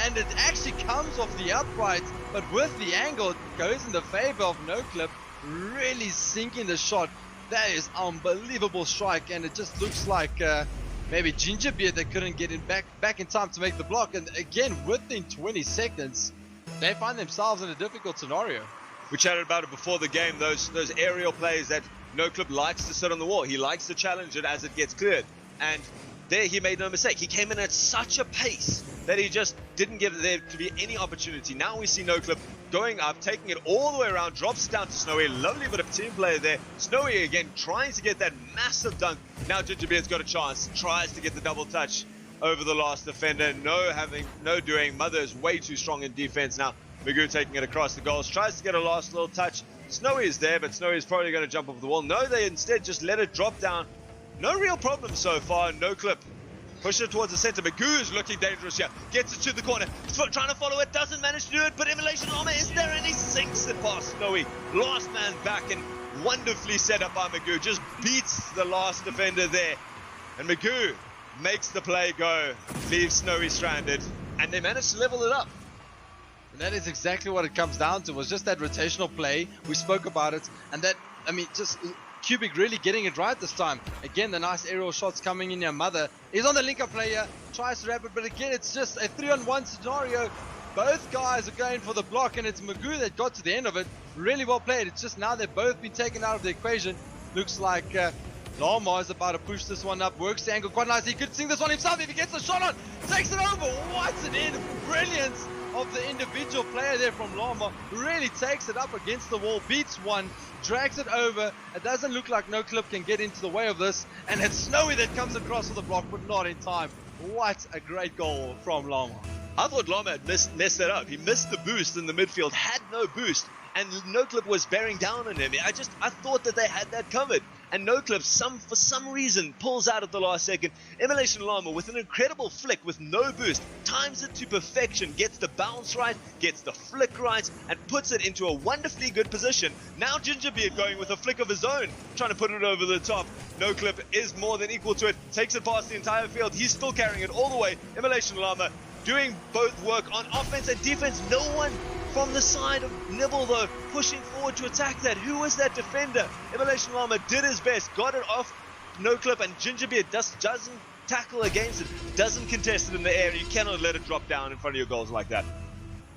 and it actually comes off the upright, but with the angle, it goes in the favor of NoClip, really sinking the shot. That is unbelievable strike, and it just looks like maybe Gingerbeard that couldn't get in back in time to make the block. And again, within 20 seconds, they find themselves in a difficult scenario. We chatted about it before the game, those aerial plays that NoClip likes to sit on the wall. He likes to challenge it as it gets cleared. And there he made no mistake. He came in at such a pace that he just didn't give there to be any opportunity. Now we see NoClip going up, taking it all the way around, drops it down to Snowy. Lovely bit of team play there. Snowy again trying to get that massive dunk. Now Gingerbeard's got a chance, tries to get the double touch over the last defender. No doing. Mother is way too strong in defense now. Magoo taking it across the goals, tries to get a last little touch. Snowy is there, but Snowy is probably going to jump over the wall. No, they instead just let it drop down. No real problem so far. NoClip push it towards the center. Magoo is looking dangerous here. Gets it to the corner. Trying to follow it. Doesn't manage to do it. But Immolation Armor is there and he sinks it past Snowy. Last man back and wonderfully set up by Magoo. Just beats the last defender there. And Magoo makes the play go. Leaves Snowy stranded. And they manage to level it up. And that is exactly what it comes down to. Was just that rotational play. We spoke about it. And that, I mean, just Cubic really getting it right this time. Again, the nice aerial shots coming in here. Mother is on the link-up player, tries to wrap it, but again, it's just a 3-on-1 scenario. Both guys are going for the block, and it's Magoo that got to the end of it. Really well played. It's just now they've both been taken out of the equation. Looks like Lama is about to push this one up. Works the angle quite nicely. He could sing this one himself if he gets the shot on. Takes it over. What an in. Brilliance of the individual player there from Lama. Really takes it up against the wall. Beats one. Drags it over. It doesn't look like NoClip can get into the way of this. And it's Snowy that comes across for the block, but not in time. What a great goal from Lama. I thought Lama had messed that up. He missed the boost in the midfield. Had no boost. And NoClip was bearing down on him. I thought that they had that covered. and NoClip, for some reason, pulls out at the last second. Immolation Llama, with an incredible flick with no boost, times it to perfection, gets the bounce right, gets the flick right, and puts it into a wonderfully good position. Now Gingerbeard going with a flick of his own, trying to put it over the top. NoClip is more than equal to it, takes it past the entire field. He's still carrying it all the way. Immolation Llama doing both work on offense and defense. No one from the side of Nibble, though, pushing forward to attack that. Who was that defender? Immolation Llama did his best, got it off NoClip, and Gingerbeard doesn't tackle against it, doesn't contest it in the air. You cannot let it drop down in front of your goals like that.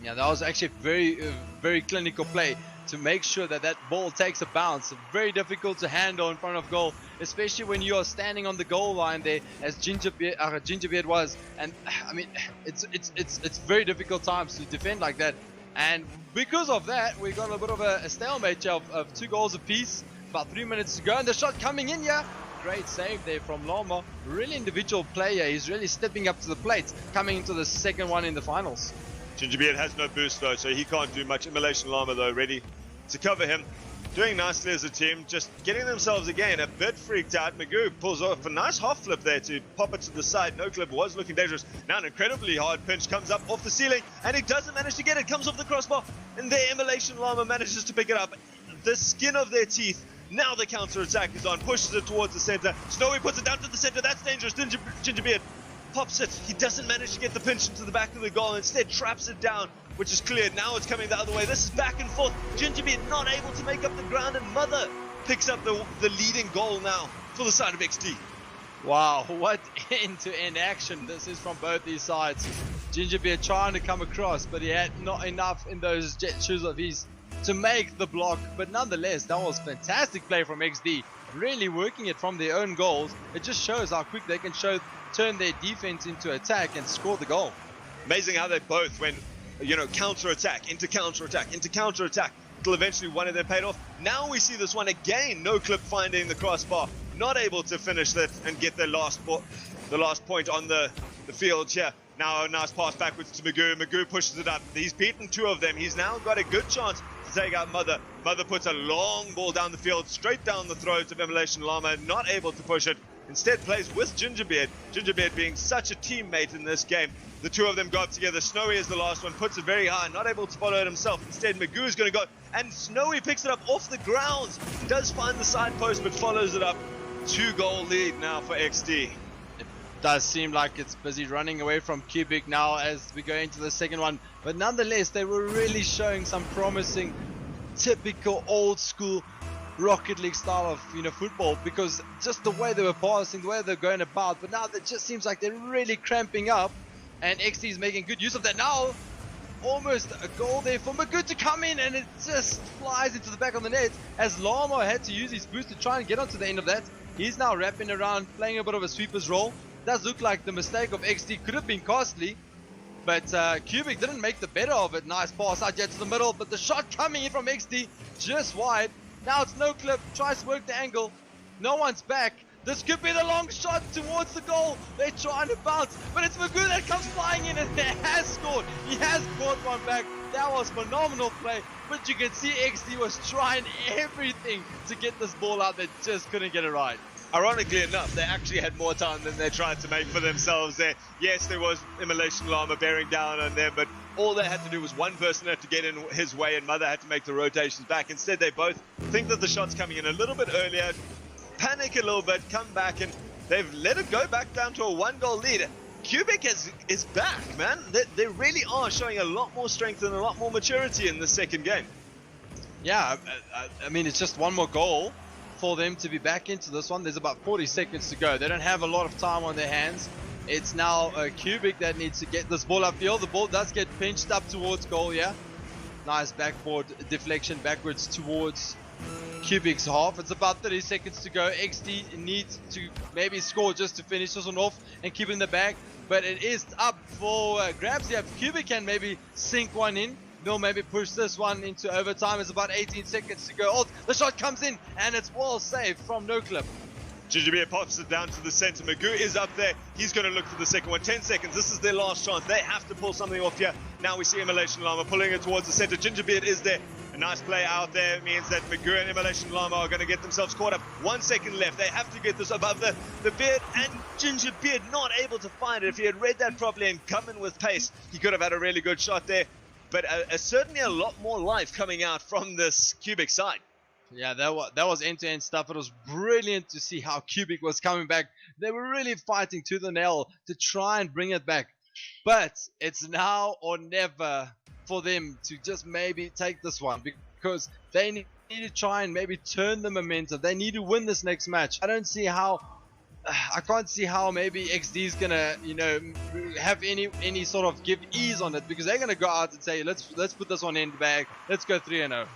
Yeah, that was actually a very clinical play to make sure that that ball takes a bounce. Very difficult to handle in front of goal, especially when you are standing on the goal line there, as Gingerbeard was. And I mean, it's very difficult times to defend like that. And because of that, we got a bit of a stalemate of 2 goals apiece. About 3 minutes to go, and the shot coming in here. Great save there from Llama. Really individual player. He's really stepping up to the plate, coming into the second one in the finals. Gingerbeard has no boost though, so he can't do much. Immolation Llama though, ready to cover him. Doing nicely as a team, just getting themselves again a bit freaked out. Magoo pulls off a nice half flip there to pop it to the side. NoClip was looking dangerous. Now an incredibly hard pinch comes up off the ceiling, and he doesn't manage to get it. Comes off the crossbar, and there Immolation Llama manages to pick it up. The skin of their teeth. Now the counter attack is on, pushes it towards the center. Snowy puts it down to the center. That's dangerous. Gingerbeard pops it. He doesn't manage to get the pinch into the back of the goal. Instead traps it down, which is cleared. Now it's coming the other way. This is back and forth. Gingerbeard not able to make up the ground, and Mother picks up the leading goal now for the side of XD. Wow, what end-to-end action this is from both these sides. Gingerbeard trying to come across, but he had not enough in those jet shoes of his to make the block. But nonetheless, that was fantastic play from XD. Really working it from their own goals. It just shows how quick they can turn their defense into attack and score the goal. Amazing how they both went, counter attack into counter attack into counter attack until eventually one of them paid off. Now we see this one again. NoClip finding the crossbar, not able to finish that and get the last point on the field here. Now a nice pass backwards to Magoo. Magoo pushes it up. He's beaten 2 of them. He's now got a good chance to take out Mother. Mother puts a long ball down the field, straight down the throat of Immolation Llama, not able to push it. Instead plays with Gingerbeard. Gingerbeard being such a teammate in this game. The 2 of them go up together. Snowy is the last one, puts it very high, not able to follow it himself. Instead, Magoo is going to go, and Snowy picks it up off the ground. Does find the side post, but follows it up. 2-goal lead now for XD. Does seem like it's busy running away from Cubic now as we go into the second one, but nonetheless they were really showing some promising typical old school Rocket League style of football, because just the way they were passing, the way they're going about. But now it just seems like they're really cramping up, and XD is making good use of that. Now almost a goal there for Magoo to come in, and it just flies into the back of the net as Llama had to use his boost to try and get onto the end of that. He's now wrapping around, playing a bit of a sweeper's role. Does look like the mistake of XD could have been costly, but Cubic didn't make the better of it. Nice pass out yet to the middle, but the shot coming in from XD just wide. Now it's NoClip, tries to work the angle. No one's back. This could be the long shot towards the goal. They're trying to bounce, but it's Magoo that comes flying in and has scored. He has brought one back. That was phenomenal play, but you can see XD was trying everything to get this ball out. They just couldn't get it right. Ironically enough, they actually had more time than they tried to make for themselves there. Yes, there was Immolation Llama bearing down on them, but all they had to do was one person had to get in his way, and Mother had to make the rotations back. Instead, they both think that the shot's coming in a little bit earlier, panic a little bit, come back, and they've let it go back down to a 1-goal lead. Cubic is back, man. They really are showing a lot more strength and a lot more maturity in the second game. Yeah, I mean, it's just one more goal for them to be back into this one. There's about 40 seconds to go. They don't have a lot of time on their hands. It's now Cubic that needs to get this ball upfield. The ball does get pinched up towards goal, yeah. Nice backboard deflection backwards towards Cubic's half. It's about 30 seconds to go. XD needs to maybe score just to finish this one off and keep it in the bag. But it is up for grabs here. If Cubic can maybe sink one in, they'll maybe push this one into overtime. It's about 18 seconds to go. Oh, the shot comes in, and it's well saved from NoClip. Gingerbeard pops it down to the center. Magoo is up there. He's going to look for the second one. 10 seconds. This is their last chance. They have to pull something off here. Now we see Immolation Llama pulling it towards the center. Gingerbeard is there. A nice play out there means that Magoo and Immolation Llama are going to get themselves caught up. 1 second left. They have to get this above the Beard, and Gingerbeard not able to find it. If he had read that properly and come in with pace, he could have had a really good shot there. But certainly a lot more life coming out from this Cubic side. Yeah, that was end-to-end stuff. It was brilliant to see how Cubic was coming back. They were really fighting to the nail to try and bring it back. But it's now or never for them to just maybe take this one, because they need to try and maybe turn the momentum. They need to win this next match. I can't see how maybe XD is gonna, have any sort of give ease on it, because they're gonna go out and say, let's put this one in the bag. Let's go 3-0.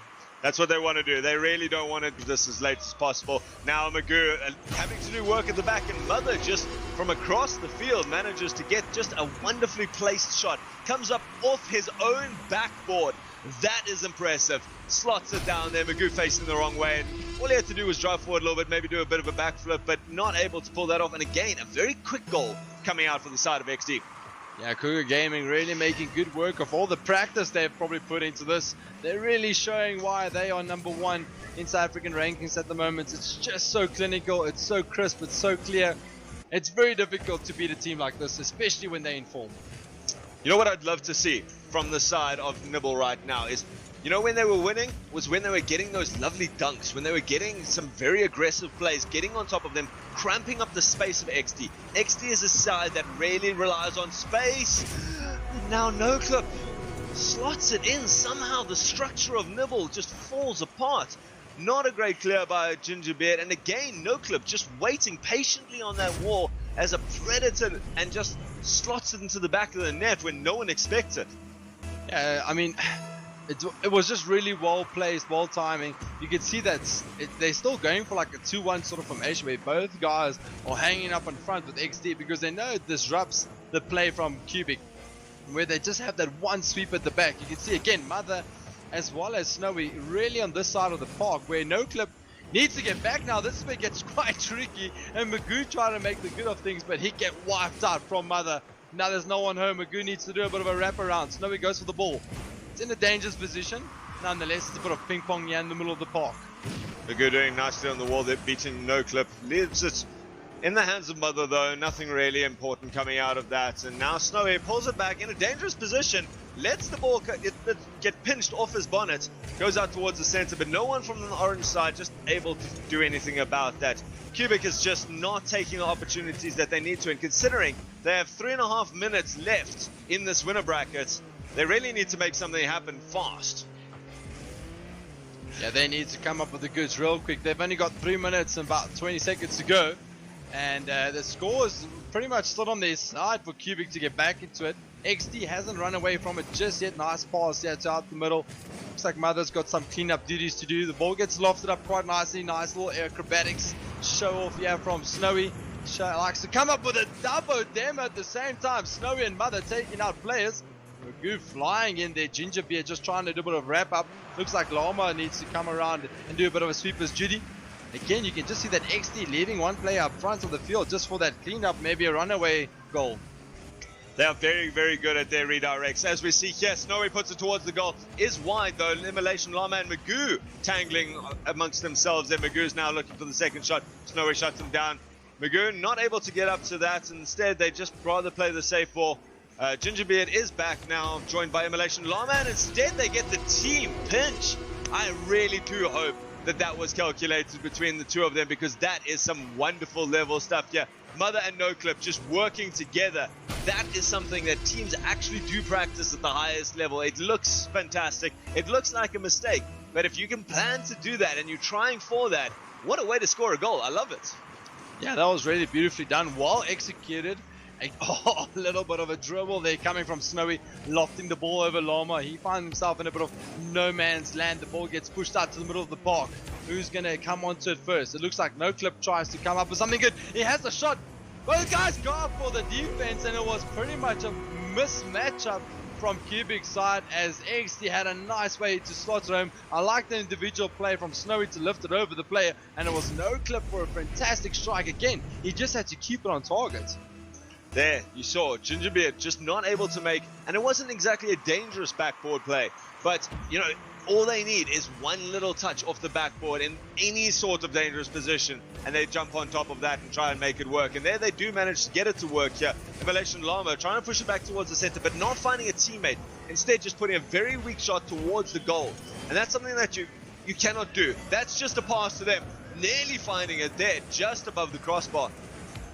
That's what they want to do. They really don't want to do this as late as possible. Now Magoo having to do work at the back, and Mother just from across the field manages to get just a wonderfully placed shot. Comes up off his own backboard. That is impressive. Slots it down there. Magoo facing the wrong way. And all he had to do was drive forward a little bit, maybe do a bit of a backflip, but not able to pull that off. And again, a very quick goal coming out from the side of XD. Yeah, Cougar Gaming really making good work of all the practice they've probably put into this. They're really showing why they are #1 in South African rankings at the moment. It's just so clinical, it's so crisp, it's so clear. It's very difficult to beat a team like this, especially when they're in form. You know what I'd love to see from the side of Nibble right now is, when they were winning was when they were getting those lovely dunks, when they were getting some very aggressive plays, getting on top of them, cramping up the space of XD. XD is a side that really relies on space. And now NoClip slots it in. Somehow the structure of Nibble just falls apart. Not a great clear by Gingerbeard. And again, NoClip just waiting patiently on that wall as a predator and just slots it into the back of the net when no one expects it. Yeah, I mean, it was just really well placed, well timing. You can see that they're still going for like a 2-1 sort of formation where both guys are hanging up in front with XD, because they know it disrupts the play from Cubic, where they just have that one sweep at the back. You can see again Mother as well as Snowy really on this side of the park, where NoClip needs to get back now. This is where it gets quite tricky, and Magoo trying to make the good of things, but he get wiped out from Mother. Now there's no one home. Magoo needs to do a bit of a wraparound. Snowy goes for the ball. It's in a dangerous position. Nonetheless, it's a bit of ping pong here in the middle of the park. Magoo doing nicely on the wall there, beating NoClip. Leaves it in the hands of Mother though. Nothing really important coming out of that. And now Snowy pulls it back in a dangerous position. Lets the ball get pinched off his bonnet. Goes out towards the center, but no one from the orange side just able to do anything about that. Cubic is just not taking the opportunities that they need to. And considering they have 3.5 minutes left in this winner bracket, they really need to make something happen fast. Yeah, they need to come up with the goods real quick. They've only got 3 minutes and about 20 seconds to go. And the score is pretty much still on their side for Cubic to get back into it. XD hasn't run away from it just yet. Nice pass there to out the middle. Looks like Mother's got some cleanup duties to do. The ball gets lofted up quite nicely. Nice little acrobatics show off here from Snowy. Likes to come up with a double demo at the same time. Snowy and Mother taking out players. Magoo flying in there. Gingerbeard just trying to do a bit of wrap up. Looks like Llama needs to come around and do a bit of a sweeper's duty. Again, you can just see that XD leaving one player up front of the field just for that cleanup, maybe a runaway goal. They are very, very good at their redirects. As we see here, Snowy puts it towards the goal. Is wide though. Immolation Llama and Magoo tangling amongst themselves. And Magoo's now looking for the second shot. Snowy shuts him down. Magoo not able to get up to that. Instead, they just rather play the safe ball. Gingerbeard is back now, joined by Immolation Llama, and instead they get the team pinch. I really do hope that was calculated between the two of them, because that is some wonderful level stuff here. Mother and NoClip just working together. That is something that teams actually do practice at the highest level. It looks fantastic. It looks like a mistake. But if you can plan to do that and you're trying for that, what a way to score a goal. I love it. Yeah, that was really beautifully done. Well executed. A little bit of a dribble there coming from Snowy, lofting the ball over Llama. He finds himself in a bit of no man's land. The ball gets pushed out to the middle of the park. Who's going to come onto it first? It looks like NoClip tries to come up with something good. He has the shot. Both guys go up for the defense, and it was pretty much a mismatch up from Cubic's side, as XD had a nice way to slot it home. I like the individual play from Snowy to lift it over the player, and it was NoClip for a fantastic strike. Again, he just had to keep it on target. There, you saw Gingerbeard just not able to make, and it wasn't exactly a dangerous backboard play, but, all they need is one little touch off the backboard in any sort of dangerous position, and they jump on top of that and try and make it work. And there they do manage to get it to work here. Evolution Llama trying to push it back towards the center, but not finding a teammate. Instead, just putting a very weak shot towards the goal. And that's something that you cannot do. That's just a pass to them. Nearly finding it there, just above the crossbar.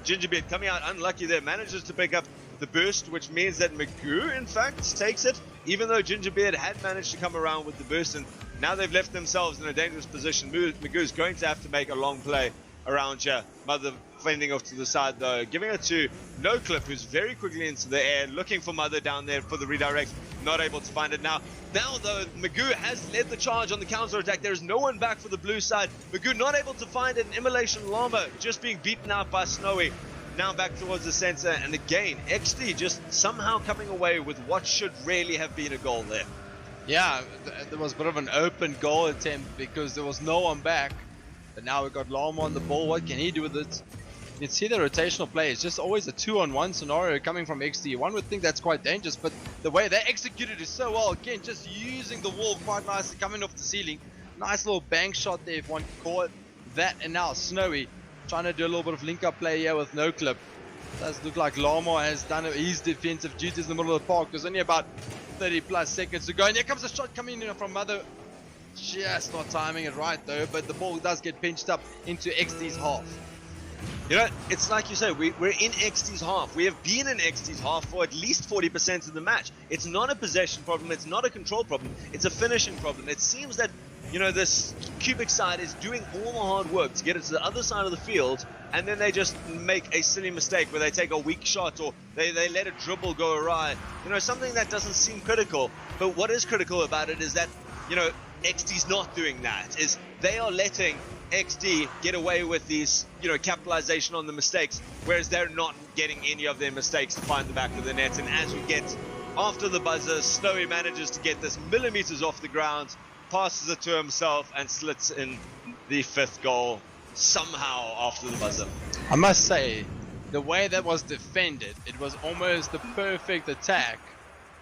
Gingerbeard coming out unlucky there, manages to pick up the burst, which means that Magoo, in fact, takes it, even though Gingerbeard had managed to come around with the burst, and now they've left themselves in a dangerous position. Magoo's going to have to make a long play around here. Mother fending off to the side, though, giving it to NoClip, who's very quickly into the air, looking for Mother down there for the redirect, not able to find it now. Now, though, Magoo has led the charge on the counter-attack. There is no one back for the blue side. Magoo not able to find it, and Immolation Llama just being beaten out by Snowy. Now back towards the center, and again, XD just somehow coming away with what should really have been a goal there. Yeah, there was a bit of an open goal attempt because there was no one back. But now we've got Llama on the ball. What can he do with it? You can see the rotational play. It's just always a 2-on-1 scenario coming from XD. One would think that's quite dangerous, but the way they executed it so well, again, just using the wall quite nicely, coming off the ceiling. Nice little bank shot there, if one could call it that. And now Snowy trying to do a little bit of link-up play here with NoClip. Does look like Llama has done his defensive duties in the middle of the park. There's only about 30 plus seconds to go, and there comes a shot coming in from Mother. Just not timing it right though, but the ball does get pinched up into XD's half. You know, it's like you say, we're in XD's half. We have been in XD's half for at least 40% of the match. It's not a possession problem, it's not a control problem, it's a finishing problem. It seems that, you know, this Cubic side is doing all the hard work to get it to the other side of the field, and then they just make a silly mistake where they take a weak shot or they let a dribble go awry. You know, something that doesn't seem critical, but what is critical about it is that, you know, XD's not doing that. Is they are letting XD get away with these, you know, capitalization on the mistakes, whereas they're not getting any of their mistakes to find the back of the net. And as we get after the buzzer, Snowy manages to get this millimeters off the ground, passes it to himself, and slits in the 5th goal somehow after the buzzer. I must say, the way that was defended, it was almost the perfect attack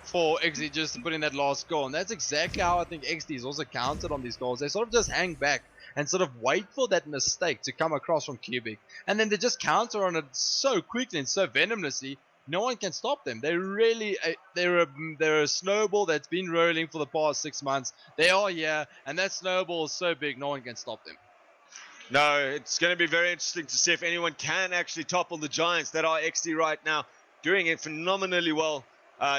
for XD just to put in that last goal. And that's exactly how I think XD is also counted on these goals. They sort of just hang back and sort of wait for that mistake to come across from Cubic, and then they just counter on it so quickly and so venomously, no one can stop them. They really, they're a snowball that's been rolling for the past 6 months. They are here, and that snowball is so big, no one can stop them. No, it's going to be very interesting to see if anyone can actually topple the Giants that are XD right now, doing it phenomenally well.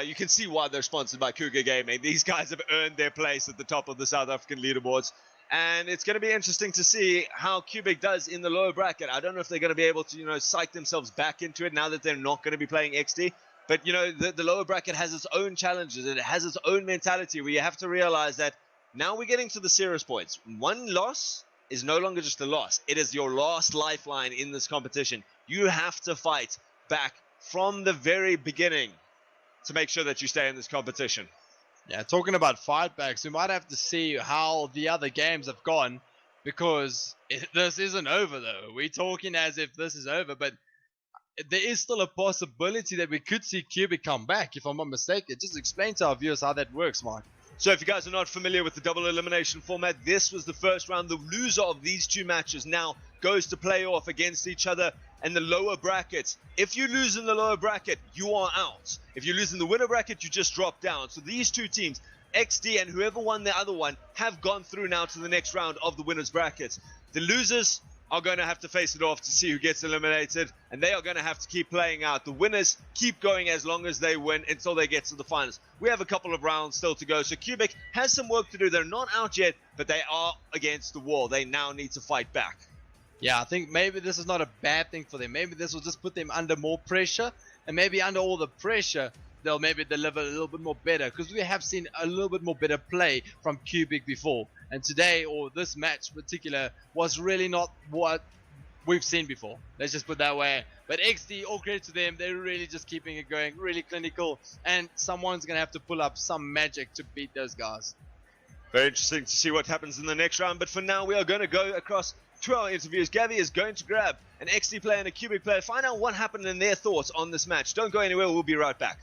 You can see why they're sponsored by Cougar Gaming. These guys have earned their place at the top of the South African leaderboards. And it's going to be interesting to see how Cubic does in the lower bracket. I don't know if they're going to be able to, you know, psych themselves back into it now that they're not going to be playing XD. But, you know, the lower bracket has its own challenges. It has its own mentality where you have to realize that now we're getting to the serious points. One loss is no longer just a loss. It is your last lifeline in this competition. You have to fight back from the very beginning to make sure that you stay in this competition. Yeah, talking about fight backs, we might have to see how the other games have gone, because this isn't over though. We're talking as if this is over, but there is still a possibility that we could see Cubic come back, if I'm not mistaken. Just explain to our viewers how that works, Mike. So if you guys are not familiar with the double elimination format, this was the first round. The loser of these two matches now goes to play off against each other in the lower brackets. If you lose in the lower bracket, you are out. If you lose in the winner bracket, you just drop down. So these two teams, XD and whoever won the other one, have gone through now to the next round of the winners brackets. The losers are going to have to face it off to see who gets eliminated, and they are going to have to keep playing out. The winners keep going as long as they win until they get to the finals. We have a couple of rounds still to go, so Cubic has some work to do. They're not out yet, but they are against the wall. They now need to fight back. Yeah, I think maybe this is not a bad thing for them. Maybe this will just put them under more pressure, and maybe under all the pressure, they'll maybe deliver a little bit more better, because we have seen a little bit more better play from Cubic before. And today, or this match in particular, was really not what we've seen before. Let's just put it that way. But XD, all credit to them. They're really just keeping it going, really clinical. And someone's going to have to pull up some magic to beat those guys. Very interesting to see what happens in the next round. But for now, we are going to go across to our interviews. Gavi is going to grab an XD player and a Cubic player, find out what happened and their thoughts on this match. Don't go anywhere. We'll be right back.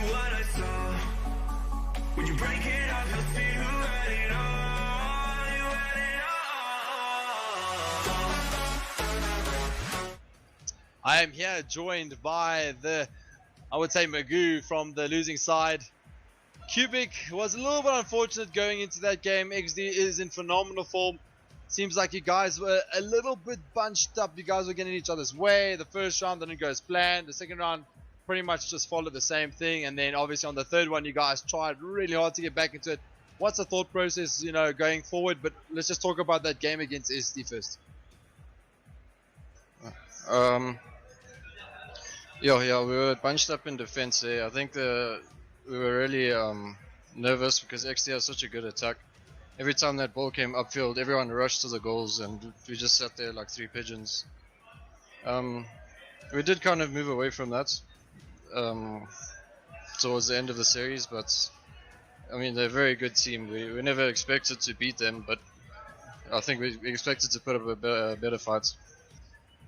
what I saw. When you break it up, you'll see who had it all. You had it all. I am here joined by I would say Magoo from the losing side. Cubic was a little bit unfortunate going into that game. XD is in phenomenal form. Seems like you guys were a little bit bunched up. You guys were getting each other's way. The first round didn't go as planned. The second round pretty much just followed the same thing. And then obviously on the third one, you guys tried really hard to get back into it. What's the thought process, you know, going forward? But let's just talk about that game against SD first. Yeah, we were bunched up in defense there. I think we were really nervous because XD has such a good attack. Every time that ball came upfield, everyone rushed to the goals, and we just sat there like three pigeons. We did kind of move away from that towards the end of the series, but I mean, they're a very good team. We never expected to beat them, but I think we expected to put up a better fight.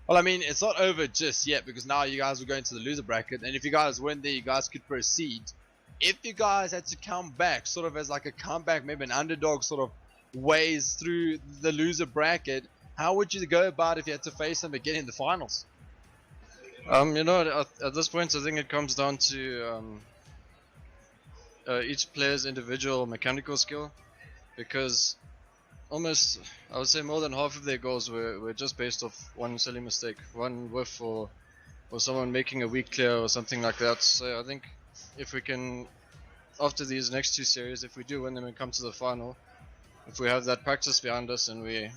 Well, I mean, it's not over just yet because now you guys are going to the loser bracket, and if you guys win there, you guys could proceed. If you guys had to come back, sort of as like a comeback, maybe an underdog sort of ways through the loser bracket, how would you go about if you had to face them again in the finals? You know, at this point, I think it comes down to each player's individual mechanical skill, because almost, I would say more than half of their goals were just based off one silly mistake, one whiff or someone making a weak clear or something like that. So I think if we can, after these next two series, if we do win them and come to the final, if we have that practice behind us and we're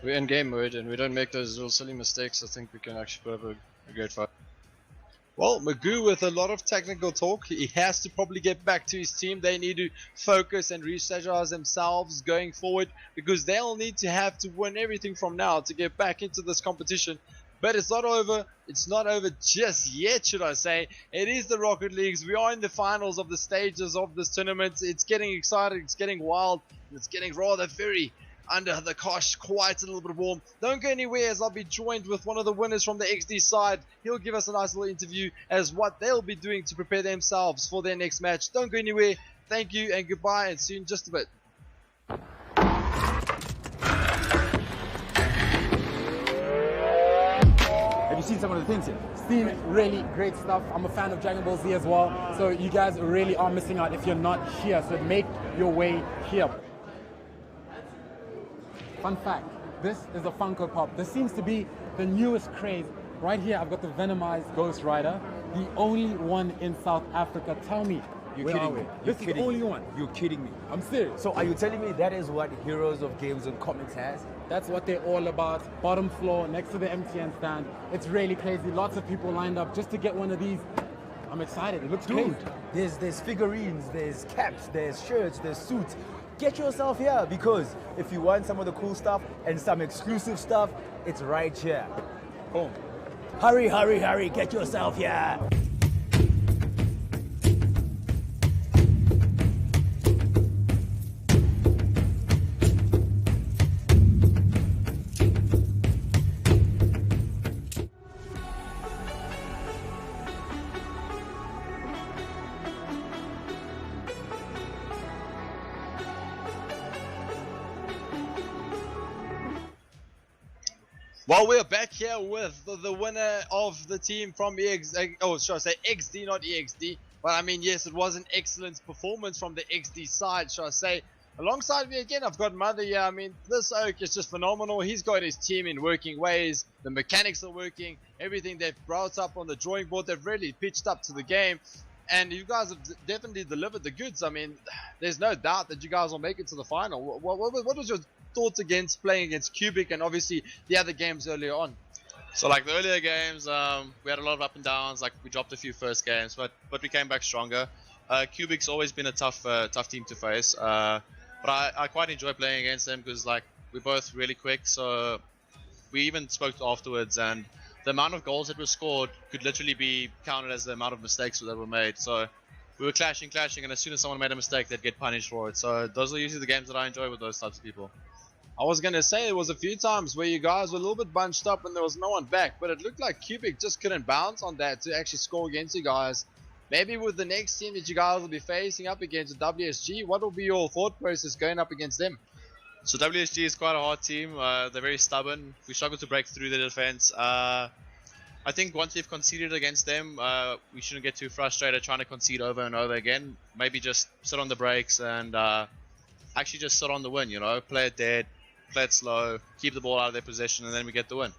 in game mode and we don't make those little silly mistakes, I think we can actually put up a great fight. Well, Magoo with a lot of technical talk, he has to probably get back to his team. They need to focus and re-strategize themselves going forward because they'll need to have to win everything from now to get back into this competition. But it's not over. It's not over just yet, should I say. It is the Rocket Leagues. We are in the finals of the stages of this tournament. It's getting exciting. It's getting wild. It's getting rather very under the cosh, quite a little bit warm. Don't go anywhere as I'll be joined with one of the winners from the XD side. He'll give us a nice little interview as what they'll be doing to prepare themselves for their next match. Don't go anywhere. Thank you and goodbye, and see you in just a bit. Have you seen some of the things here? Seen really great stuff. I'm a fan of Dragon Ball Z as well. So you guys really are missing out if you're not here. So make your way here. Fun fact, this is a Funko Pop. This seems to be the newest craze. Right here, I've got the Venomized Ghost Rider, the only one in South Africa. Tell me, You're kidding me. This is the only one. You're kidding me. I'm serious. So are you telling me that is what Heroes of Games and Comics has? That's what they're all about. Bottom floor, next to the MTN stand. It's really crazy. Lots of people lined up just to get one of these. I'm excited. It looks Dude, great. there's figurines, there's caps, there's shirts, there's suits. Get yourself here because if you want some of the cool stuff and some exclusive stuff, it's right here. Boom. Hurry, hurry, hurry. Get yourself here. Well, we're back here with the winner of the team from should I say XD, not EXD. But I mean, yes, it was an excellent performance from the XD side, should I say. Alongside me again, I've got Mother here. I mean, this Oak is just phenomenal. He's got his team in working ways. The mechanics are working. Everything they've brought up on the drawing board, they've really pitched up to the game. And you guys have definitely delivered the goods. I mean, there's no doubt that you guys will make it to the final. What was your thoughts against playing against Cubic and obviously the other games earlier on? So like the earlier games, we had a lot of up and downs. Like we dropped a few first games, but we came back stronger. Cubic's always been a tough team to face, but I quite enjoy playing against them because like we're both really quick. So we even spoke afterwards, and the amount of goals that were scored could literally be counted as the amount of mistakes that were made. So we were clashing, and as soon as someone made a mistake, they'd get punished for it. So those are usually the games that I enjoy with those types of people. I was going to say there was a few times where you guys were a little bit bunched up and there was no one back, but it looked like Cubic just couldn't bounce on that to actually score against you guys. maybe with the next team that you guys will be facing up against, WSG, what will be your thought process going up against them? So WSG is quite a hard team. They're very stubborn. We struggle to break through the defense. I think once we've conceded against them, we shouldn't get too frustrated trying to concede over and over again. Maybe just sit on the brakes and actually just sit on the win, you know, play it dead, play it slow, keep the ball out of their possession, and then we get the win.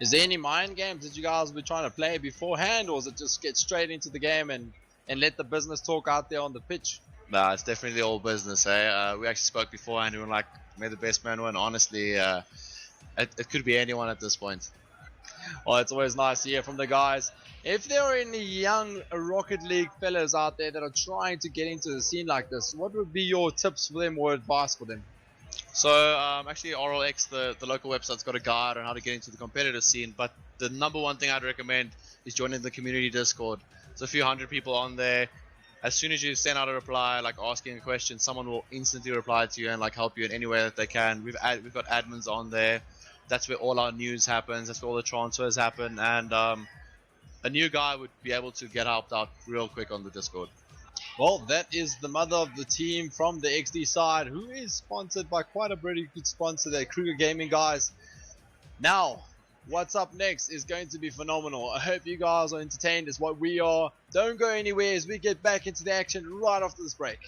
Is there any mind games that you guys will be trying to play beforehand, or is it just get straight into the game and let the business talk out there on the pitch? Nah, it's definitely all business, eh? We actually spoke beforehand, we were like, may the best man win. Honestly, it could be anyone at this point. Well, it's always nice to hear from the guys. If there are any young Rocket League fellas out there that are trying to get into the scene like this, what would be your tips for them or advice for them? So actually RLX, the local website's got a guide on how to get into the competitive scene, but the number one thing I'd recommend is joining the community Discord. There's a few hundred people on there. As soon as you send out a reply, like asking a question, someone will instantly reply to you and like help you in any way that they can. We've got admins on there. That's where all our news happens. That's where all the transfers happen, and a new guy would be able to get helped out real quick on the Discord. Well, that is the mother of the team from the XD side, who is sponsored by quite a pretty good sponsor there, Kruger Gaming, guys. Now, what's up next is going to be phenomenal. I hope you guys are entertained as what we are. Don't go anywhere as we get back into the action right after this break.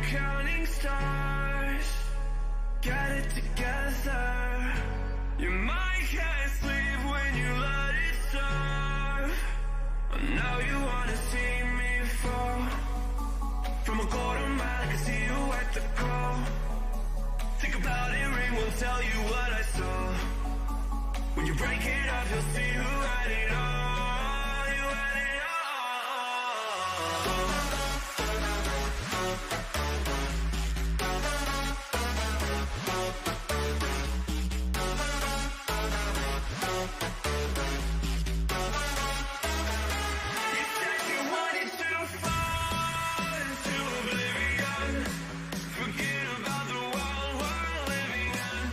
counting stars. Got it together. You might can't sleep when you let it serve. Now you wanna see me fall. From a quarter mile, I can see you at the call. Think about it, ring will tell you what I saw. When you break it up, you'll see who had it all. You had it all. You said you wanted to fall into oblivion. Forget about the world we're living in.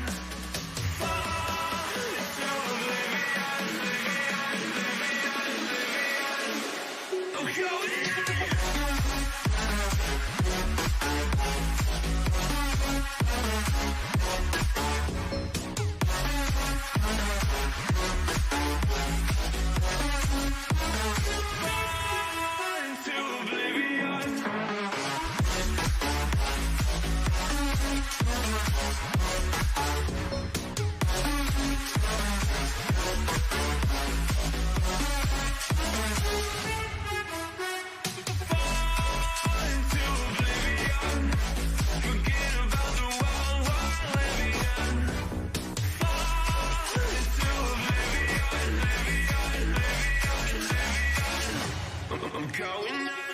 Fall into oblivion, oblivion. I'm going in. I'm going in.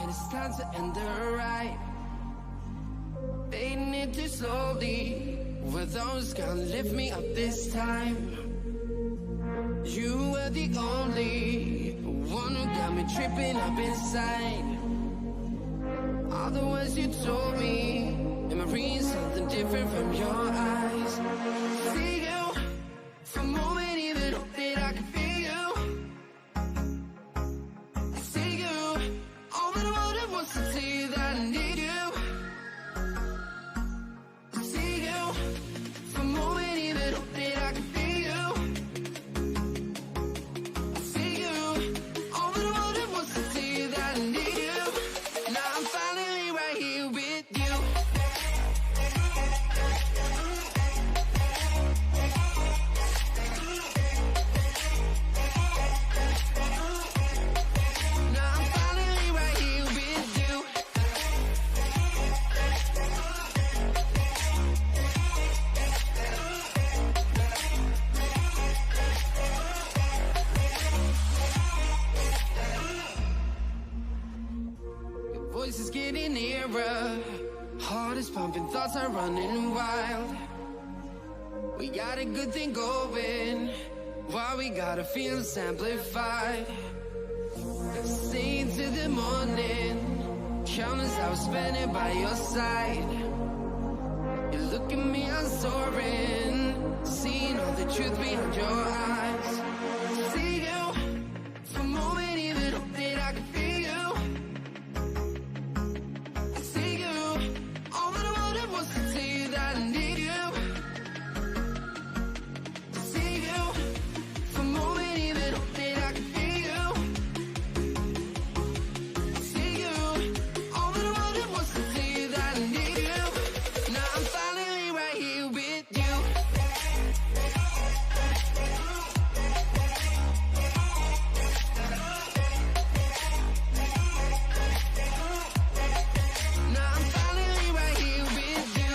it's time to end the ride. Fading into too slowly. Were those gonna lift me up this time? You were the only one who got me tripping up inside. All the words you told me, am I reading something different from your eyes? See you for a moment, even hope that I can feel you. See you, all that I wanted was to tell you that I need you. See you for a moment, even hope that I can feel you. See you, all that I wanted was to tell you that I need you. Now I'm finally right here with you. Now I'm finally right here with you. Your voice is getting nearer, heart is pumping, thoughts are running wild. We got a good thing going, why we gotta feel amplified. Sing to the morning, countless hours spending by your side. You look at me, I'm soaring, seeing all the truth behind your eyes. See you for a moment, even hope that I can feel you. See you, all that I wanted was to tell you that I need you. See you for a moment, even hope that I can feel you. See you, all that I wanted was to tell you that I need you. Now I'm finally right here with you. Now I'm finally right here with you.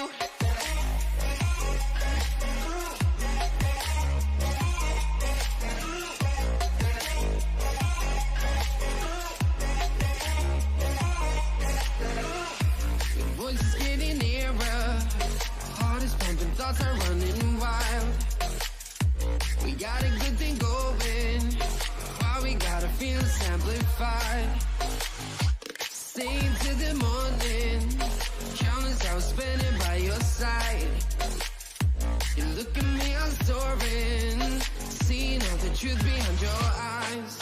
Your voice is getting nearer, heart is pumping, thoughts are running wild. We got a good thing going, why we gotta feel amplified. Sing to the morning, countless hours spending by your side. You look at me, I'm soaring, seeing all the truth behind your eyes.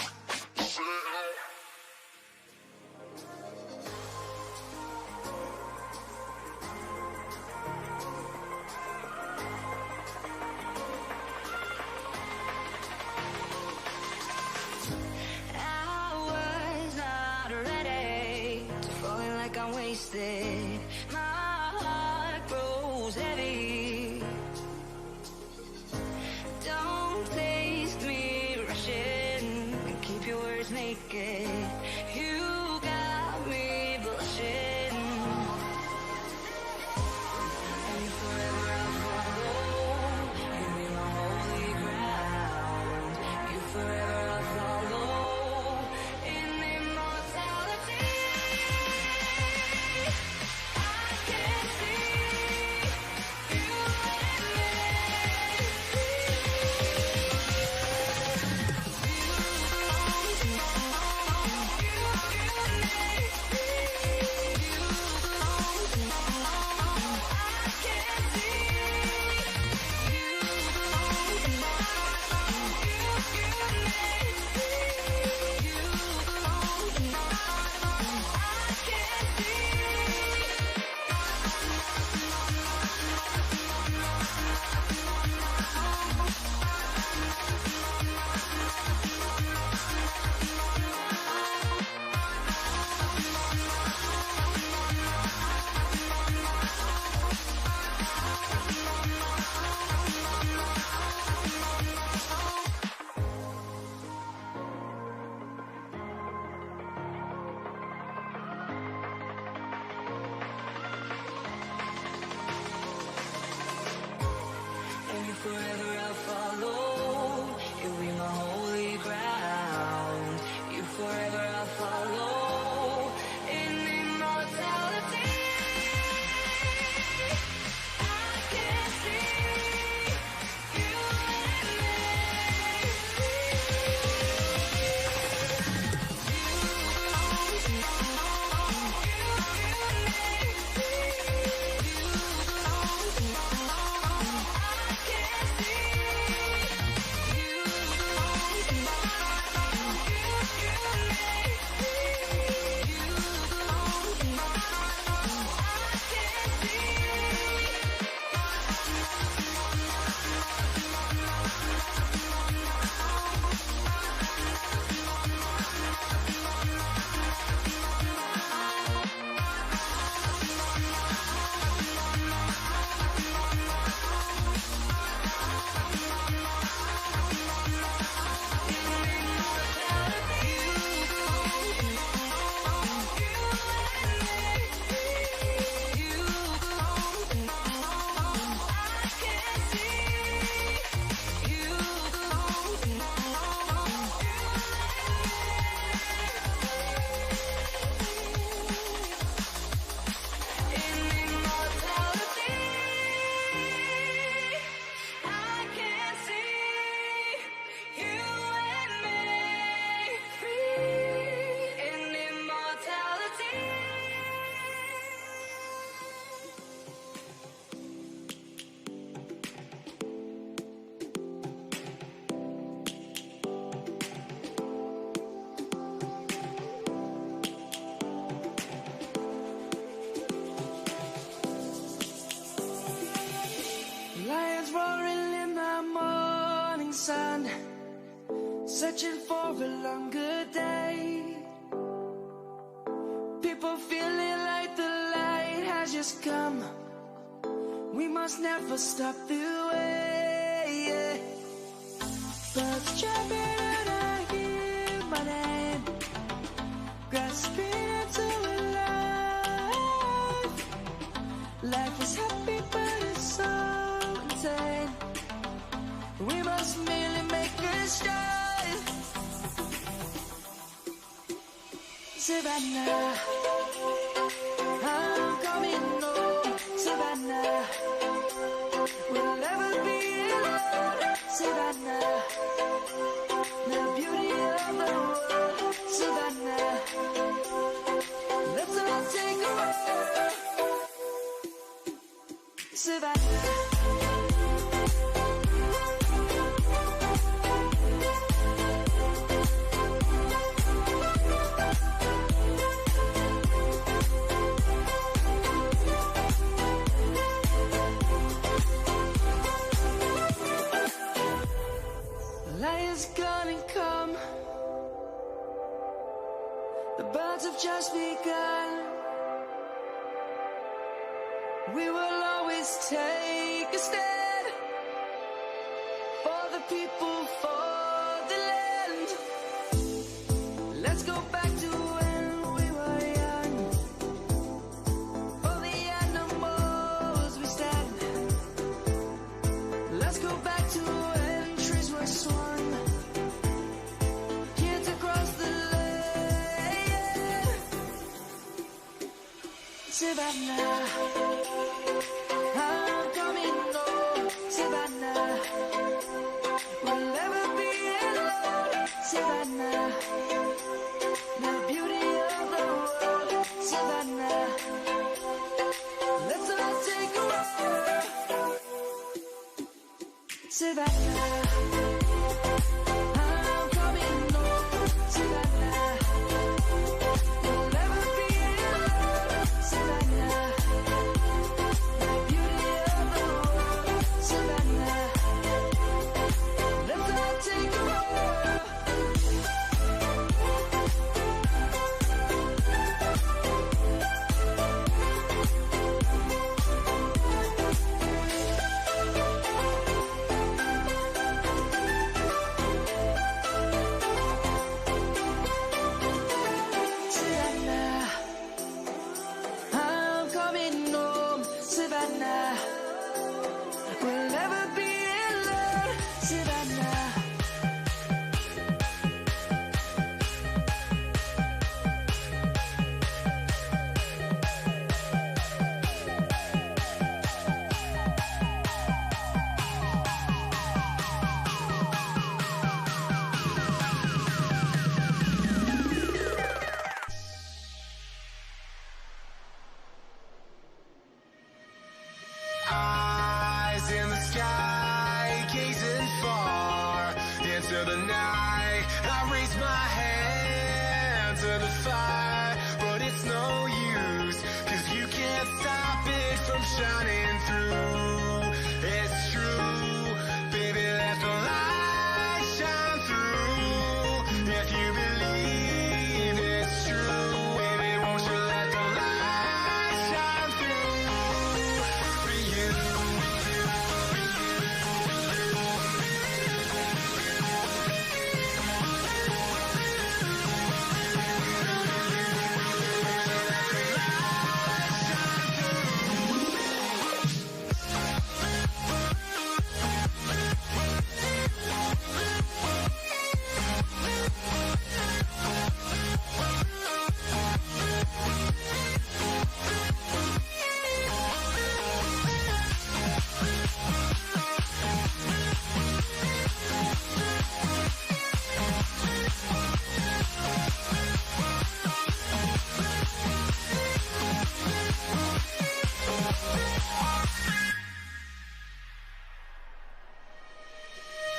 I was not ready to falling like I'm wasted. My heart grows heavy. Don't taste me rushing and keep your words naked. You got me blushing. And forever I'll follow. You be my holy ground. You forever I'll follow. In immortality, I can see you in me. And you forever I'll follow. You'll be my holy ground. You forever I'll follow. In immortality, morning sun, searching for a longer day. People feeling like the light has just come. We must never stop the way. Birds chirping and I hear my name, grasping into life. Life is happy but it's so insane. We must merely make a start. Savannah, I'm coming home. Savannah, we'll never be alone. Savannah, the beauty of the world. Savannah, let's all take a walk. Savannah. Lion's gonna come. The birds have just begun. We will always take a stand for the people, for the land. Let's go back to when we were young. For the animals we stand. Let's go back to when trees were swung. Kids across the land. Savannah, I'm coming home. Savannah, we'll never be alone. Savannah, the beauty of the world. Savannah, let's all take a walk. Savannah, I'm coming home. Savannah, we'll never be alone. Savannah, the beauty of the world. Savannah, let's all take a walk. Savannah, I'm coming home. Savannah, we'll never be alone. Savannah. Eyes in the sky, gazing far into the night. I raise my hand to the fire, but it's no use, 'cause you can't stop it from shining through. It's true, baby, let the light shine through. If you believe it's true, baby, won't you let the light shine through for you?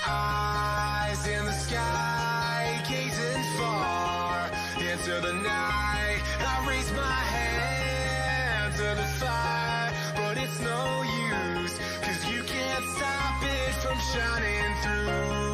Eyes in the sky, gazing far into the night. I raise my hand to the fire, but it's no use, 'cause you can't stop it from shining through.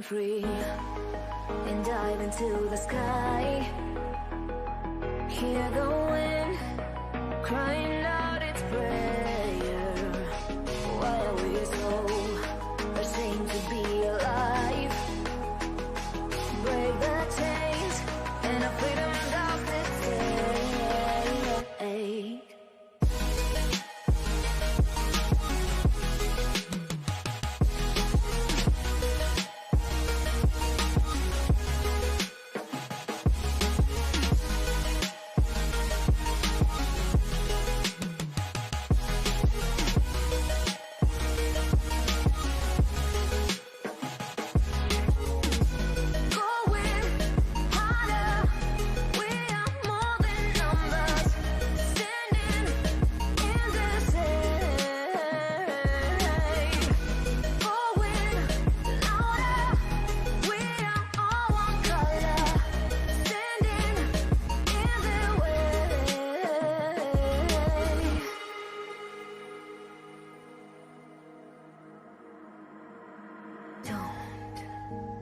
free and dive into the sky. Hear the wind crying out its prayer. Why are we so ashamed to be alive? Break the chains and our freedom doesn't take.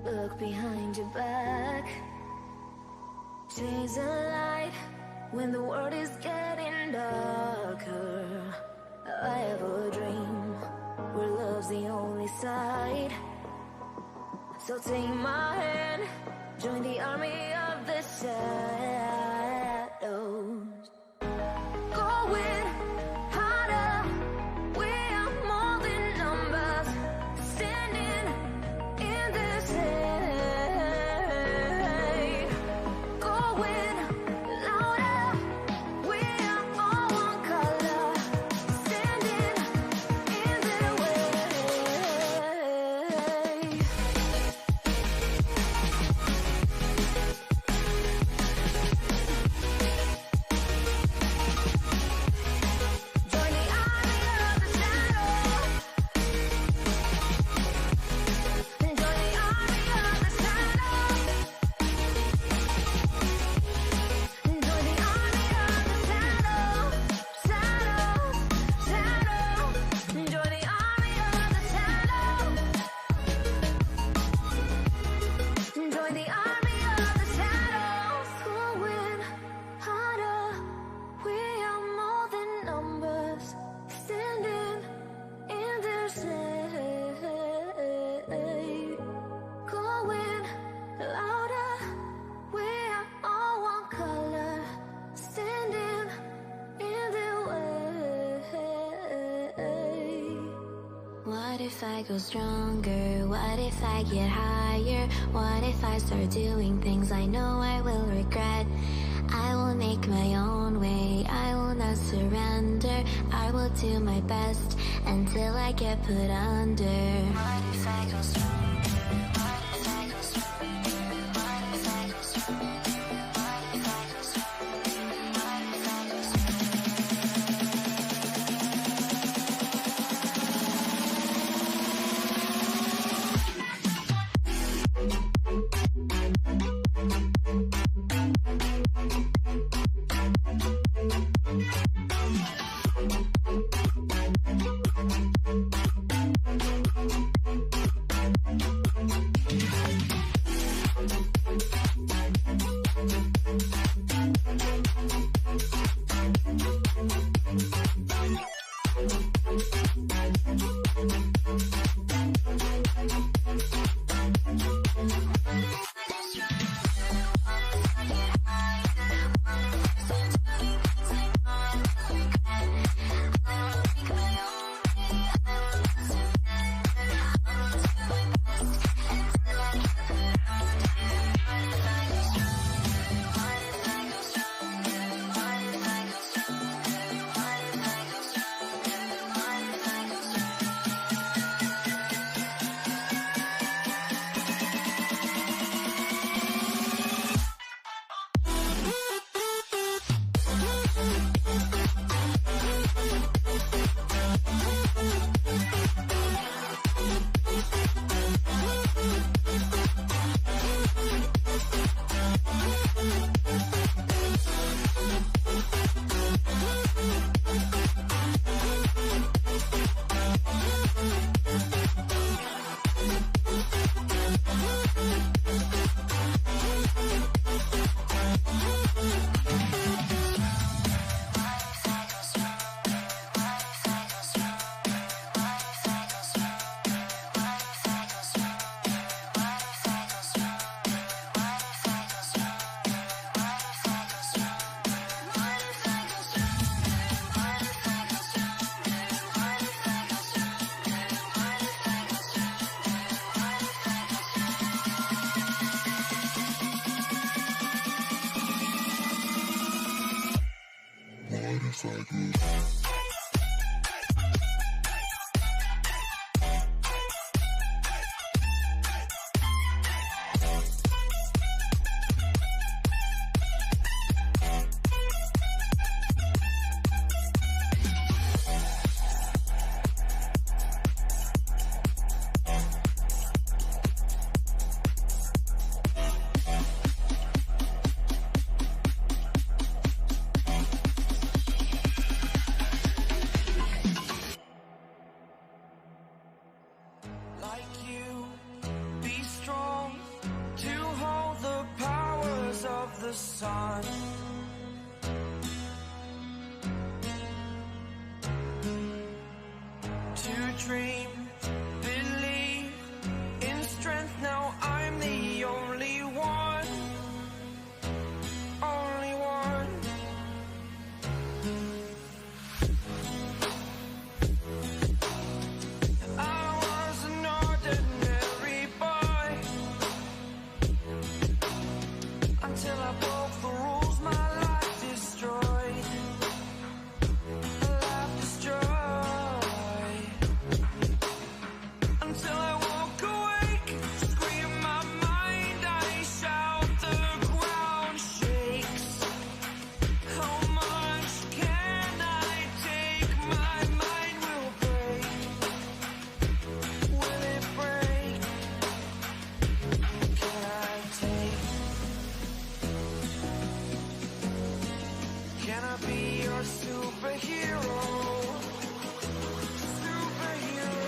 Look behind your back. Chase a light when the world is getting darker. I have a dream where love's the only side. So take my hand, join the army of the shadows. Going harder, we are more than numbers. Standing in this hate. Going louder, we are all one color. Standing in their way. What if I go stronger? What if I get higher? What if I start doing things I know I will regret? I will make my own way, I will not surrender. I will do my best until I get put under. What if I go stronger? What if I go stronger? What if I go stronger? What if I go stronger? What if I go Like you, be strong to hold the powers of the sun. To dream, believe in strength. Now I'm the only one, only one. I was an ordinary boy until I broke the rules. My life destroyed, life destroyed. Until I walk awake, scream my mind, I shout, the ground shakes. How much can I take? My mind will break. Will it break? Can I take? Can I be your superhero? Superhero.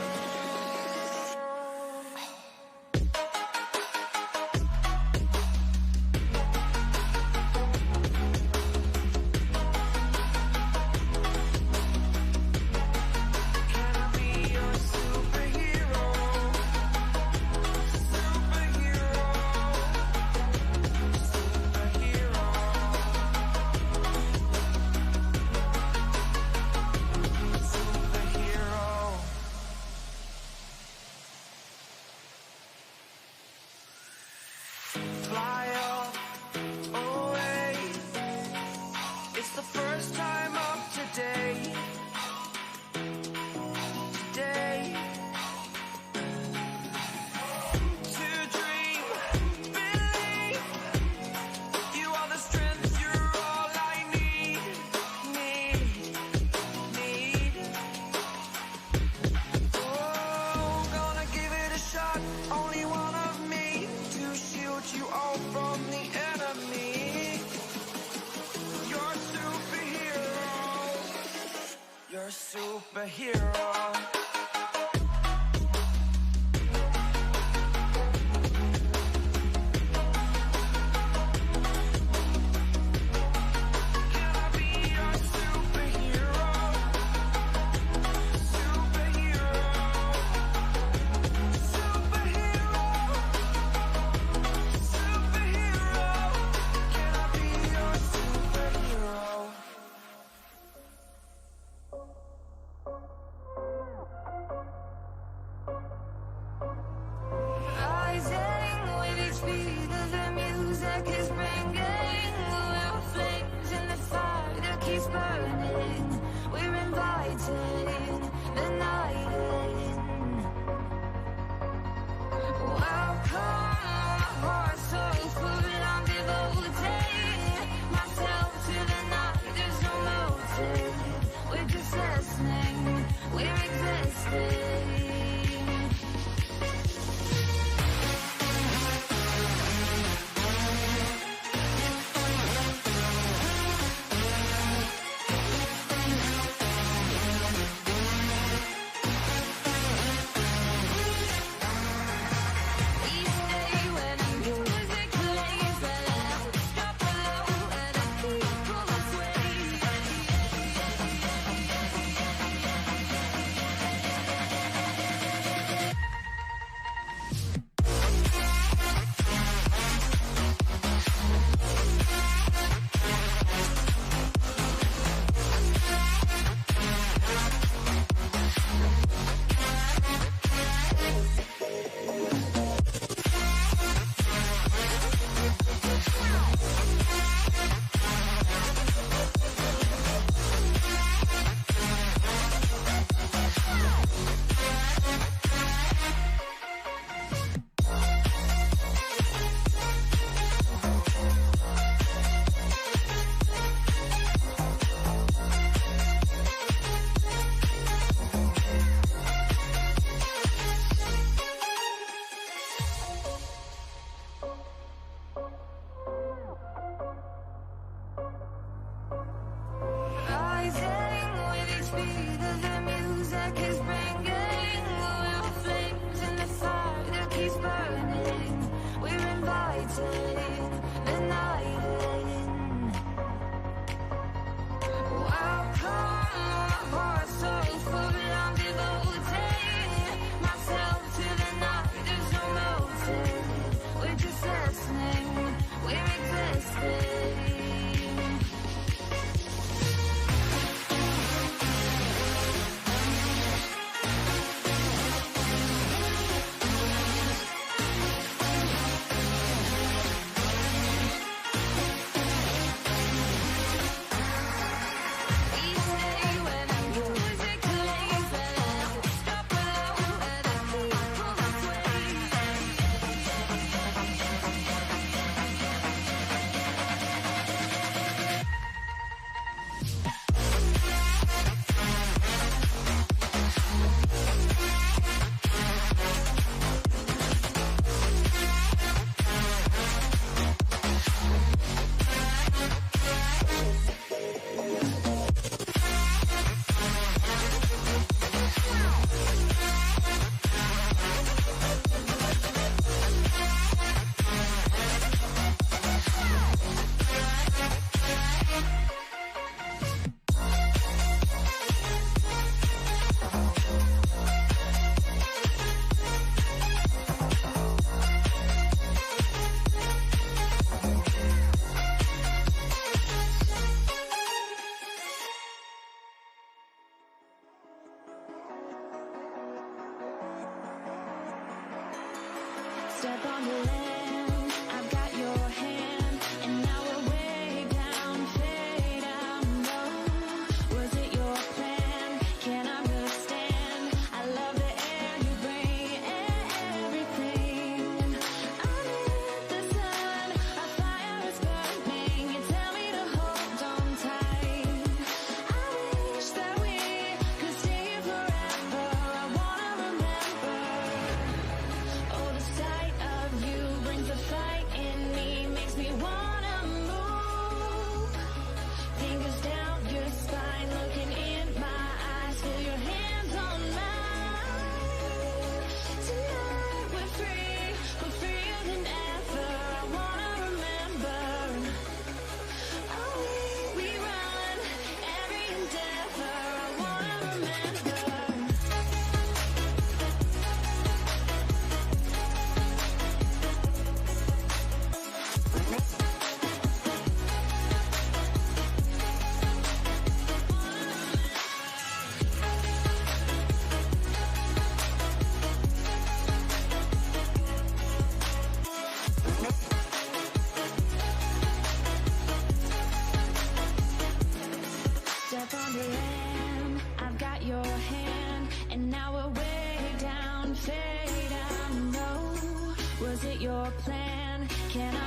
Can I be your superhero? Superhero. Superhero. Superhero. Fly off away. It's the first time of today. Today. To dream, believe. You are the strength, you're all I need. Need. Oh, gonna give it a shot. Only one of me to shield you all from the enemy. You're a superhero. You're a superhero. Can I be your superhero? Superhero. Superhero. Superhero. Can I be your superhero?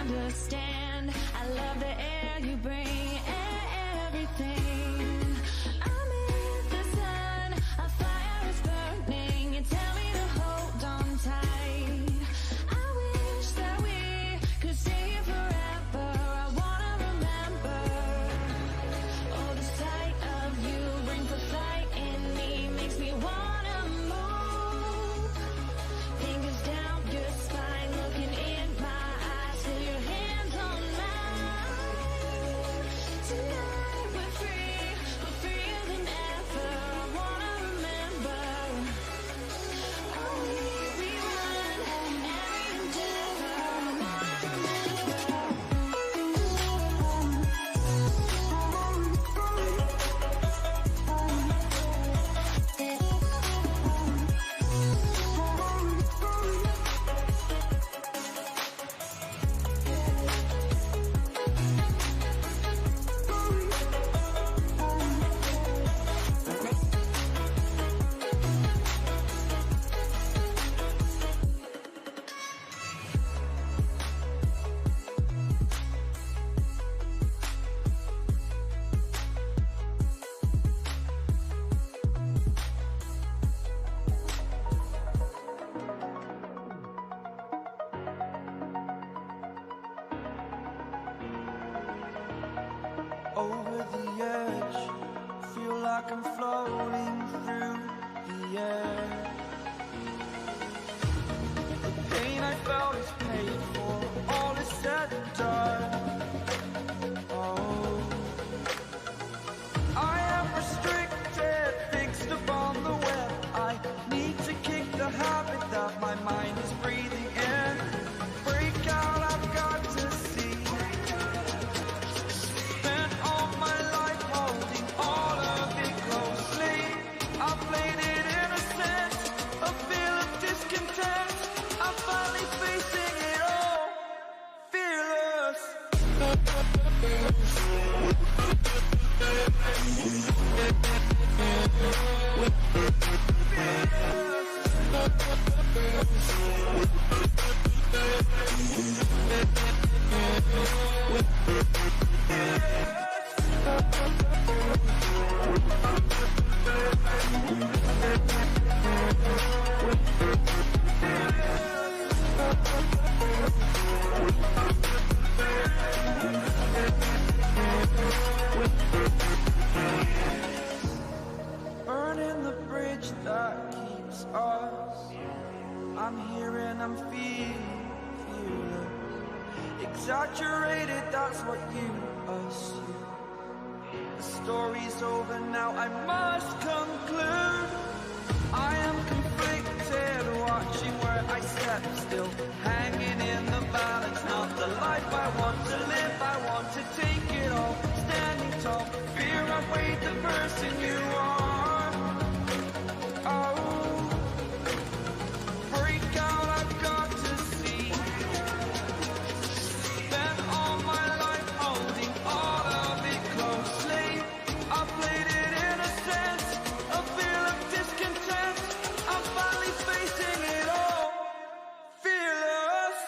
understand. I love the air you bring, everything. I'm in the sun, a fire is burning. You tell me to hold on tight. I wish that we could stay here forever. I wanna remember. Oh, the sight of you brings a flight in me, makes me wanna move. Fingers down your spine, looking in my eyes, feel your hands on mine. Tonight we're freer than ever. I wanna remember. Oh, we run every endeavor. I wanna over the edge, feel like I'm floating through the air. The pain I felt is paid for, all is said and done. Oh, I am restricted, fixed upon the web. I need to kick the habit that my mind is breathing in. Break out, I've got to see. Spent all my life holding all of it closely. I played it innocent, a feel of discontent. I'm finally facing it all, fearless. Burning the bridge that keeps us. I'm here and I'm feeling exaggerated, that's what you assume. The story's over now, I must conclude. I am conflicted, watching where I step still, hanging in the balance. Not the life I want to live, I want to take it all. Standing tall, fear I've weighed the person you are. Oh, break out, I've got to see. Spent all my life holding all of it closely. I played it innocent, a feel of discontent. I'm finally facing it all, fearless.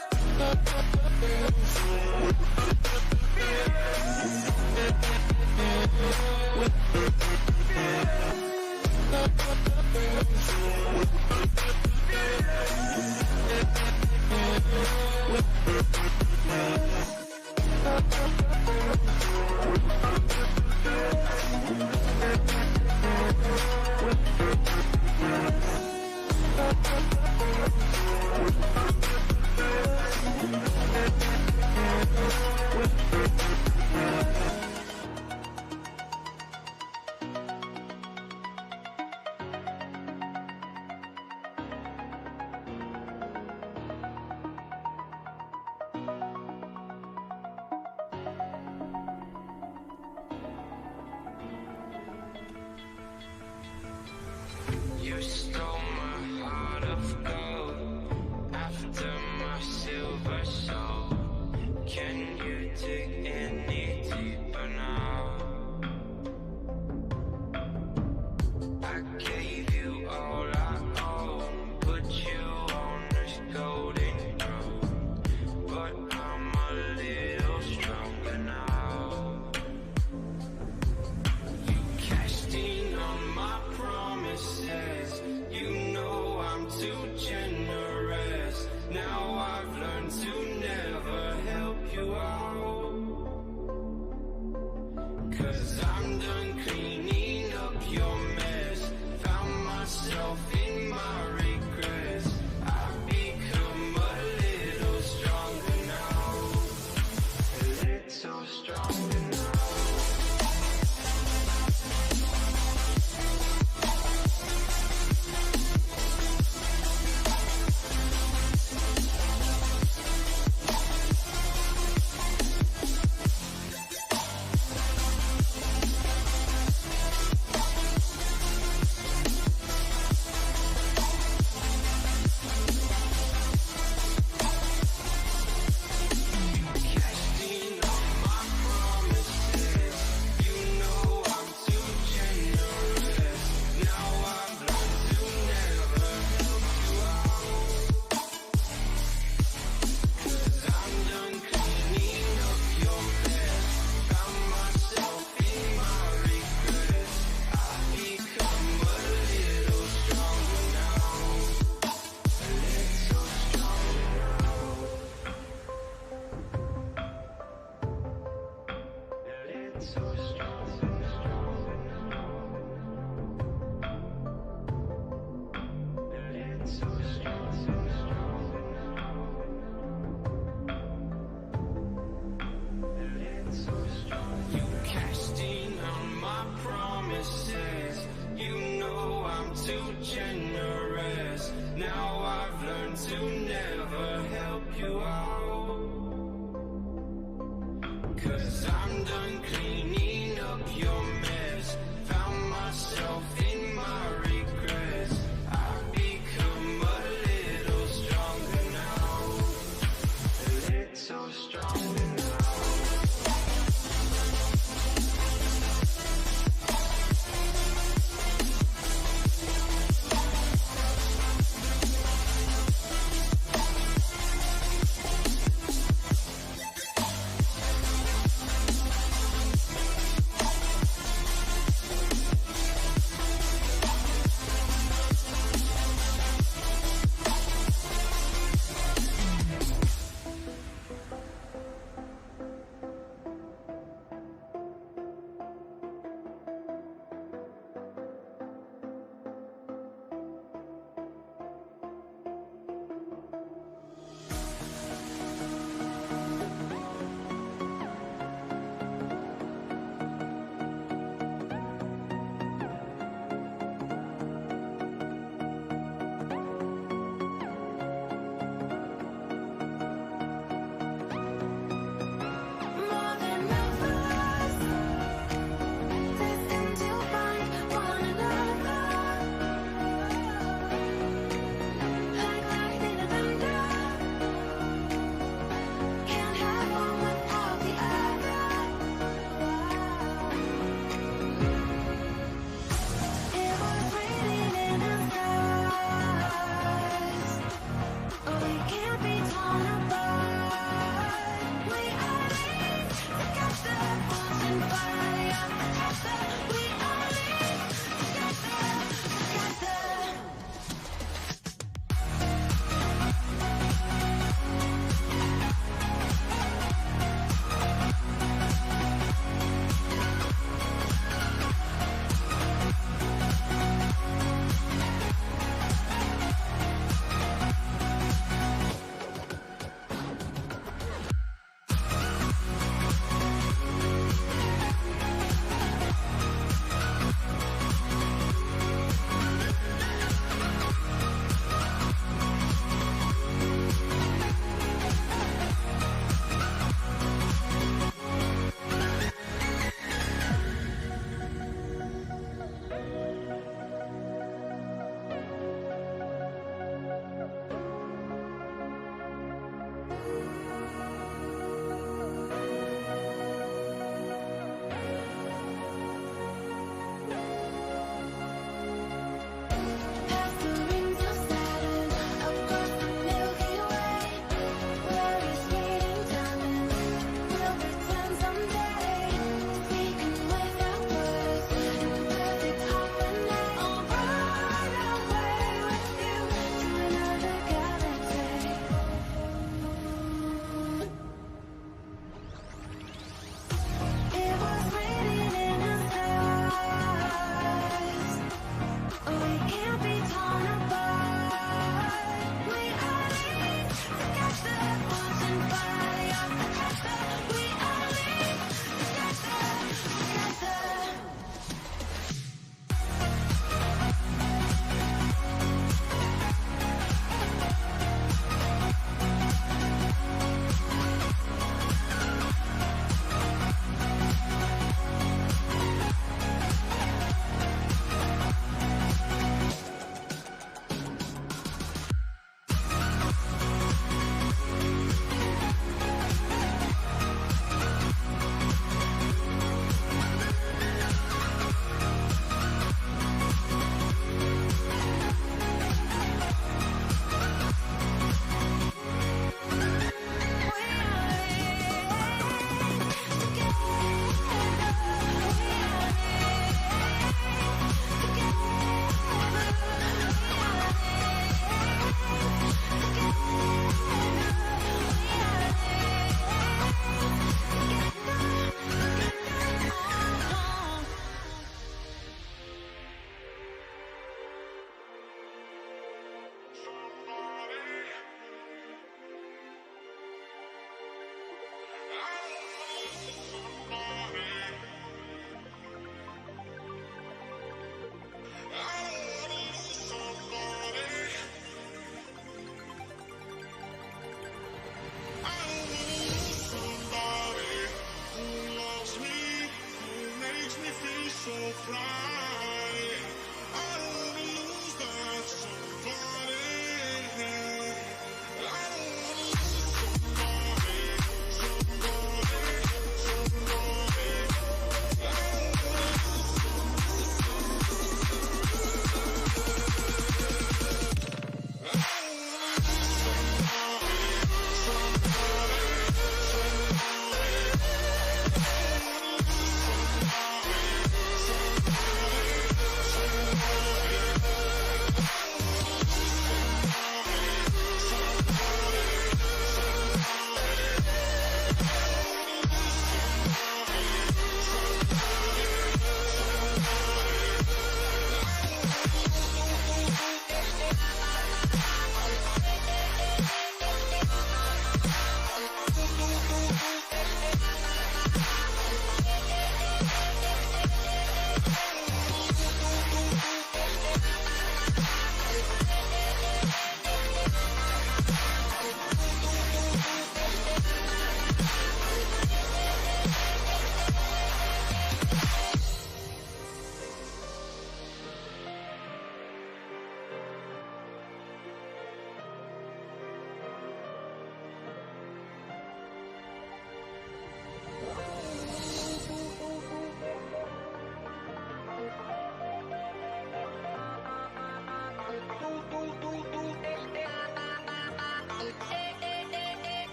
You cashed in on my promises. You know I'm too generous. Now I've learned to never help you out. 'Cause I'm done cleaning up your mess. Found myself in my regrets. I've become a little stronger now. A little stronger now.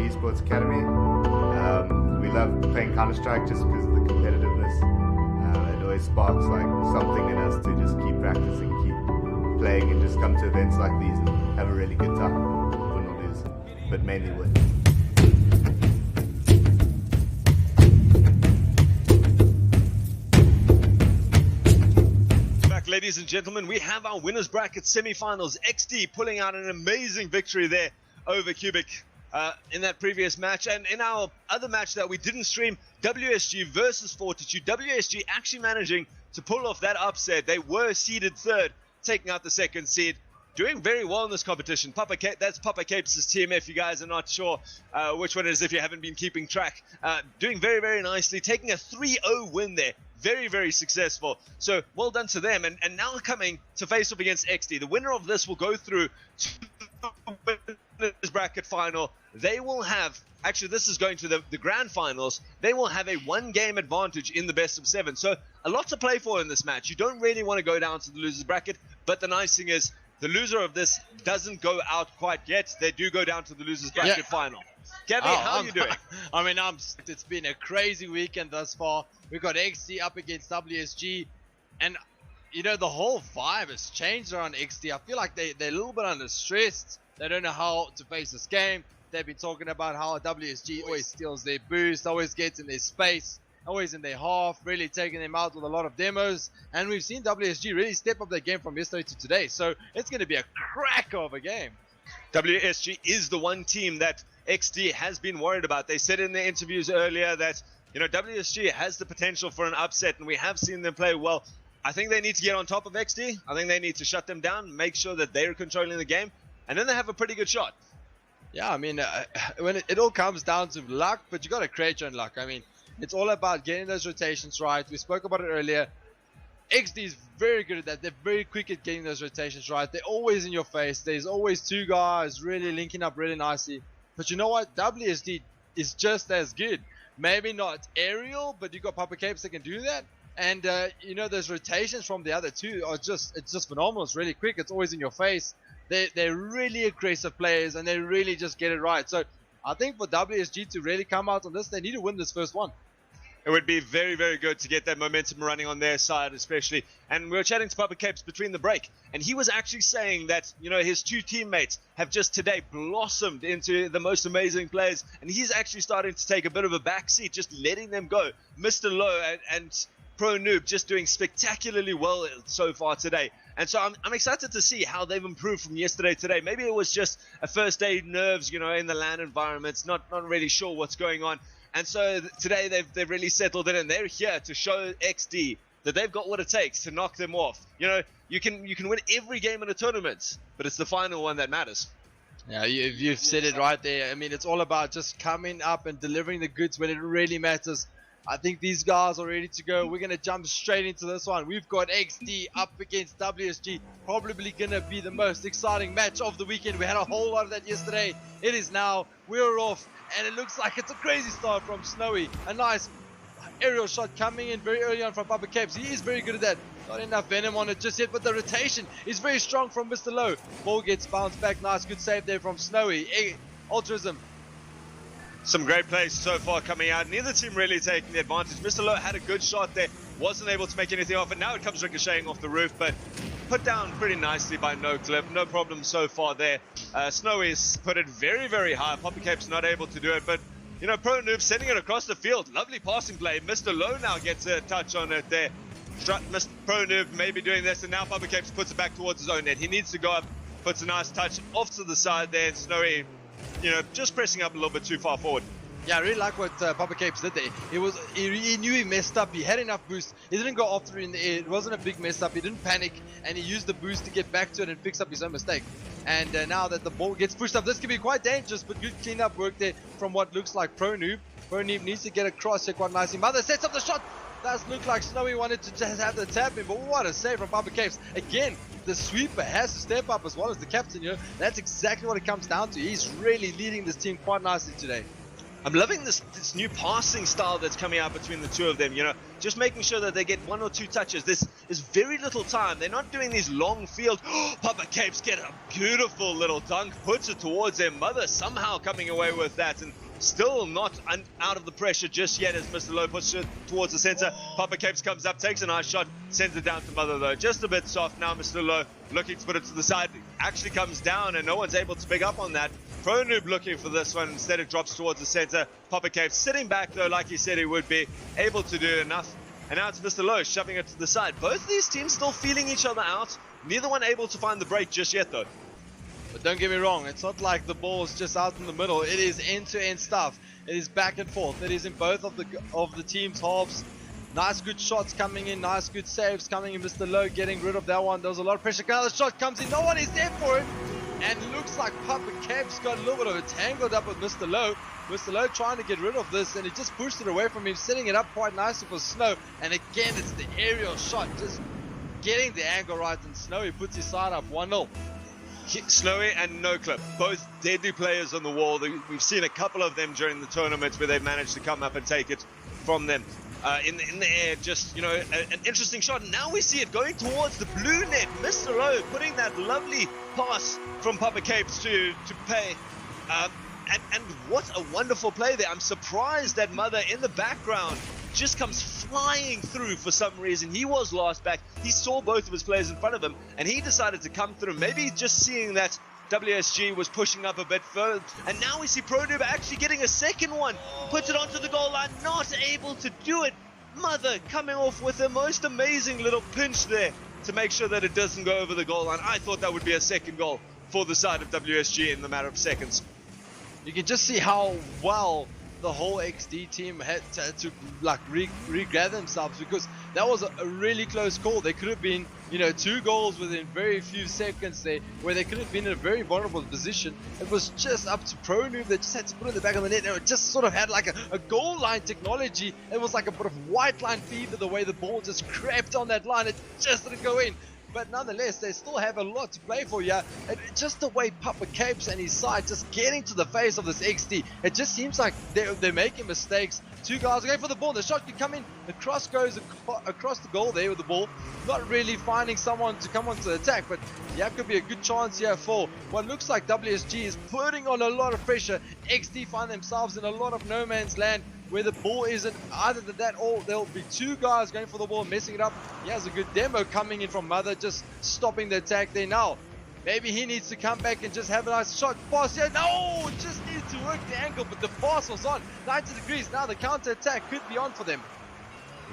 Esports Academy. We love playing Counter-Strike just because of the competitiveness. It always sparks like something in us to just keep practicing, keep playing, and just come to events like these and have a really good time. Win or lose, but mainly win. Ladies and gentlemen, we have our winners bracket semi-finals. XD pulling out an amazing victory there over Cubic in that previous match, and in our other match that we didn't stream, WSG versus Fortitude. WSG actually managing to pull off that upset. They were seeded third, taking out the second seed. Doing very well in this competition. That's Papa Capes' team, if you guys are not sure which one it is, if you haven't been keeping track. Doing very, very nicely, taking a 3-0 win there. Very, very successful. So well done to them. And now coming to face up against XD. The winner of this will go through to the winners bracket final. They will have, actually this is going to the grand finals. They will have a 1-game advantage in the best of 7. So a lot to play for in this match. You don't really want to go down to the losers bracket. But the nice thing is, the loser of this doesn't go out quite yet. They do go down to the losers bracket final. Gabby, how are you doing? I mean, it's been a crazy weekend thus far. We've got XD up against WSG, and you know, the whole vibe has changed around XD. I feel like they're a little bit under stress. They don't know how to face this game. They've been talking about how WSG always steals their boost, always gets in their space, always in their half, really taking them out with a lot of demos. And we've seen WSG really step up their game from yesterday to today. So it's going to be a cracker of a game. WSG is the one team that XD has been worried about. They said in their interviews earlier that, you know, WSG has the potential for an upset, and we have seen them play well. I think they need to get on top of XD. I think they need to shut them down, make sure that they're controlling the game, and then they have a pretty good shot. Yeah, I mean, when it all comes down to luck, but you got to create your own luck. I mean, it's all about getting those rotations right. We spoke about it earlier. XD is very good at that. They're very quick at getting those rotations right. They're always in your face. There's always two guys really linking up really nicely. But you know what? WSD is just as good. Maybe not aerial, but you got Papa Capes that can do that. And you know, those rotations from the other two are it's just phenomenal. It's really quick. It's always in your face. They're really aggressive players, and they really just get it right. So I think for WSG to really come out on this, they need to win this first one. It would be very, very good to get that momentum running on their side, especially. And we were chatting to Papa Capes between the break, and he was actually saying that, you know, his two teammates have just today blossomed into the most amazing players, and he's actually starting to take a bit of a backseat, just letting them go. Mr. Lowe and Pro Noob just doing spectacularly well so far today. And so I'm excited to see how they've improved from yesterday to today. Maybe it was just a first day nerves, you know, in the LAN environments, not really sure what's going on. And so today they've really settled in, and they're here to show XD that they've got what it takes to knock them off. You know, you can win every game in a tournament, but it's the final one that matters. Yeah, you've said it right there. I mean, it's all about just coming up and delivering the goods when it really matters. I think these guys are ready to go. We're going to jump straight into this one. We've got XD up against WSG. Probably going to be the most exciting match of the weekend. We had a whole lot of that yesterday. It is now. We're off. And it looks like it's a crazy start from Snowy. A nice aerial shot coming in very early on from Papa Capes. He is very good at that. Not enough venom on it just yet, but the rotation is very strong from Mr. Low. Ball gets bounced back. Nice, good save there from Snowy. Altruism. Some great plays so far coming out. Neither team really taking the advantage. Mr. Low had a good shot there. Wasn't able to make anything off it. Now it comes ricocheting off the roof, but put down pretty nicely by NoClip. No problem so far there. Snowy's put it very, very high. Papa Cape's not able to do it, but you know, Pro Noob sending it across the field. Lovely passing play. Mr. Low now gets a touch on it there. Mr. Pro Noob maybe doing this, and now Papa Capes puts it back towards his own net. He needs to go up, puts a nice touch off to the side there, and Snowy, you know, just pressing up a little bit too far forward. Yeah, I really like what Papa Capes did there. He knew he messed up. He had enough boost. He didn't go after it in the air. It wasn't a big mess up. He didn't panic, and he used the boost to get back to it and fix up his own mistake. And now that the ball gets pushed up, this could be quite dangerous, but good cleanup work there from what looks like Pro Noob. Pro Noob needs to get across here quite nicely. Mother sets up the shot. Does look like Snowy wanted to just have the tap in, but what a save from Papa Capes. Again, the sweeper has to step up as well as the captain, you know. That's exactly what it comes down to. He's really leading this team quite nicely today. I'm loving this new passing style that's coming out between the two of them, you know, just making sure that they get 1 or 2 touches. This is very little time. They're not doing these long field. Papa Capes get a beautiful little dunk, puts it towards their mother, somehow coming away with that, and still not out of the pressure just yet as Mr. Low puts it towards the center. Papa Capes comes up, takes a nice shot, sends it down to Mother though. Just a bit soft now. Mr. Low looking to put it to the side, actually comes down and no one's able to pick up on that. Pro Noob looking for this one, instead it drops towards the center. Papa Capes sitting back though, like he said he would be, able to do enough. And now it's Mr. Low shoving it to the side. Both these teams still feeling each other out. Neither one able to find the break just yet though. But don't get me wrong, it's not like the ball is just out in the middle. It is end-to-end stuff. It is back and forth. It is in both of the team's halves. Nice good shots coming in. Nice good saves coming in. Mr. Low getting rid of that one. There was a lot of pressure. Another shot comes in. No one is there for it. And looks like Papa Capes got a little bit of it tangled up with Mr. Low. Mr. Low trying to get rid of this, and he just pushed it away from him, setting it up quite nicely for Snow. And again, it's the aerial shot, just getting the angle right, and Snowy puts his side up 1-0. Snowy and NoClip, both deadly players on the wall. We've seen a couple of them during the tournaments where they've managed to come up and take it from them. In the air, just, you know, an interesting shot. And now we see it going towards the blue net. Mr. Low putting that lovely pass from Papa Capes to pay. And what a wonderful play there. I'm surprised that Mother in the background just comes flying through for some reason. He was last back. He saw both of his players in front of him, and he decided to come through. Maybe just seeing that WSG was pushing up a bit further. And now we see Pro Noob actually getting a second one. Puts it onto the goal line, not able to do it. Mother coming off with the most amazing little pinch there to make sure that it doesn't go over the goal line. I thought that would be a second goal for the side of WSG in the matter of seconds. You can just see how well the whole XD team had to like regather themselves, because that was a really close call. There could have been, you know, 2 goals within very few seconds there, where they could have been in a very vulnerable position. It was just up to Pro Noob. They just had to put it in the back of the net, and it just sort of had like a goal line technology. It was like a bit of white line fever, the way the ball just crept on that line. It just didn't go in. But nonetheless, they still have a lot to play for here. And just the way Papa Capes and his side just getting to the face of this XD, it just seems like they're making mistakes. 2 guys are going for the ball. The shot can come in. The cross goes across the goal there with the ball. Not really finding someone to come onto the attack, but yeah, could be a good chance here for what looks like WSG is putting on a lot of pressure. XD find themselves in a lot of no man's land, where the ball isn't either that or there'll be 2 guys going for the ball, messing it up. He has a good demo coming in from Mother, just stopping the attack there now. Maybe he needs to come back and just have a nice shot. Pass here. No, just needs to work the angle, but the pass was on. 90 degrees. Now the counter attack could be on for them.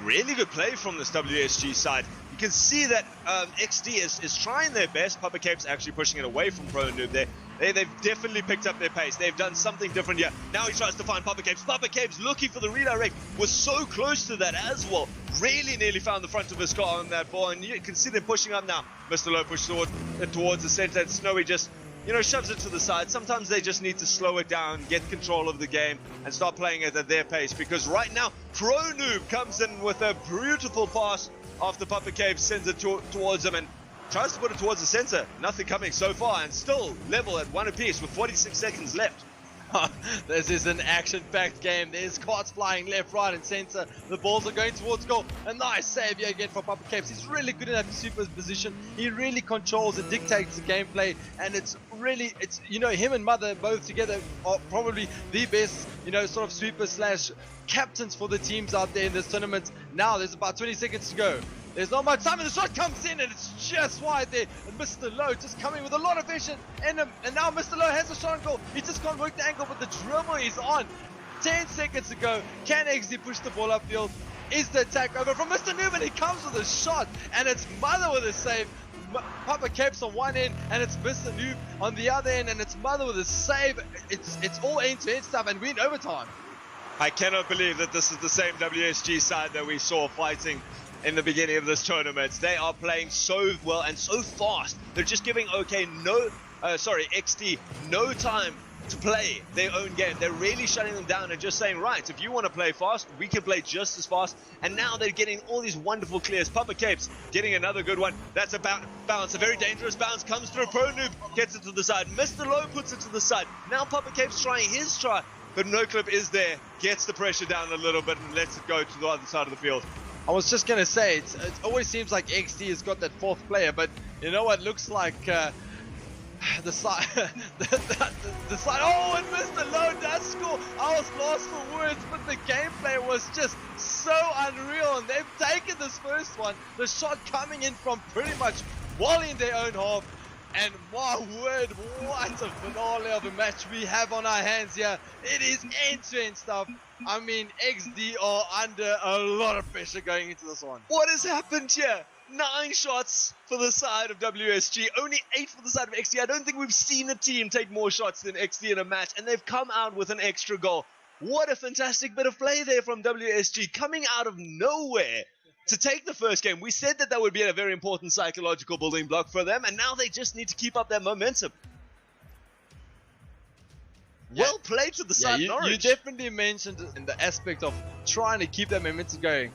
really good play from this WSG side. You can see that XD is trying their best. Papa Cape's actually pushing it away from Pro Noob there. They've definitely picked up their pace. They've done something different here. Now he tries to find Papa Capes. Papa Capes looking for the redirect. Was so close to that as well. Really nearly found the front of his car on that ball. And you can see them pushing up now. Mr. Low pushes towards the center. And Snowy just, shoves it to the side. Sometimes they just need to slow it down, get control of the game, and start playing it at their pace. Because right now, Pro Noob comes in with a beautiful pass after Papa Capes sends it towards him and tries to put it towards the center. Nothing coming so far, and still level at 1 apiece with 46 seconds left. This is an action-packed game. There's cards flying left, right, and center. The balls are going towards goal. A nice save here again for Papa Capes. He's really good in that super position. He really controls and dictates the gameplay, and it's really, him and Mother both together are probably the best, sort of super / captains for the teams out there in this tournament. Now there's about 20 seconds to go. There's not much time, and the shot comes in, and it's just wide there. And Mr. Low just coming with a lot of vision in him. And now Mr. Low has a shot on goal. He just can't work the angle, but the dribble is on. 10 seconds to go. Can XD push the ball upfield? Is the attack over from Mr. Noob? And he comes with a shot, and it's Mother with a save. Papa Capes on one end, and it's Mr. Noob on the other end, and it's Mother with a save. It's all end-to-end stuff, and we're in overtime. I cannot believe that this is the same WSG side that we saw fighting in the beginning of this tournament. They are playing so well and so fast. They're just giving XD no time to play their own game. They're really shutting them down and just saying, right, if you want to play fast, we can play just as fast. And now they're getting all these wonderful clears. Papa Capes getting another good one. That's a bounce, a very dangerous bounce, comes through. Pro Noob gets it to the side. Mr. Low puts it to the side. Now Papa Capes trying his try, but No Clip is there, gets the pressure down a little bit and lets it go to the other side of the field. I was just going to say, it always seems like XD has got that fourth player, but you know what, looks like the side, the side, oh, and Mr. Low does score. I was lost for words, but the gameplay was just so unreal, and they've taken this first one, the shot coming in from pretty much volley in their own half. And my word, what a finale of a match we have on our hands here. It is end-to-end stuff. I mean, XD are under a lot of pressure going into this one. What has happened here? 9 shots for the side of WSG, only 8 for the side of XD. I don't think we've seen a team take more shots than XD in a match, and they've come out with an extra goal. What a fantastic bit of play there from WSG, coming out of nowhere to take the first game. We said that would be a very important psychological building block for them, and now they just need to keep up their momentum. Yeah. Well played to the side of Norwich. You definitely mentioned in the aspect of trying to keep that momentum going.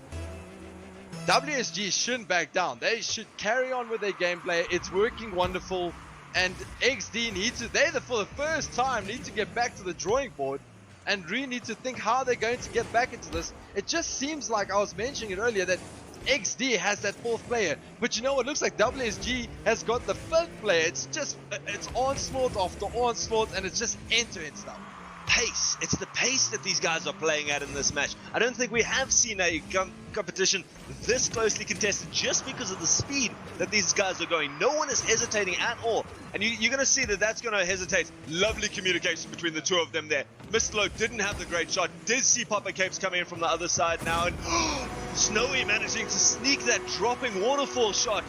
WSG shouldn't back down. They should carry on with their gameplay. It's working wonderful, and XD needs to, for the first time, need to get back to the drawing board and really need to think how they're going to get back into this. It just seems like, I was mentioning it earlier, that XD has that fourth player, but you know what, looks like WSG has got the fifth player. It's onslaught after onslaught, and it's just end-to-end stuff. Pace. It's the pace that these guys are playing at in this match. I don't think we have seen a competition this closely contested just because of the speed that these guys are going. No one is hesitating at all. And you're going to see that that's going to hesitate. Lovely communication between the two of them there. Mr. Low didn't have the great shot. Did see Papa Capes coming in from the other side now. And Snowy managing to sneak that dropping waterfall shot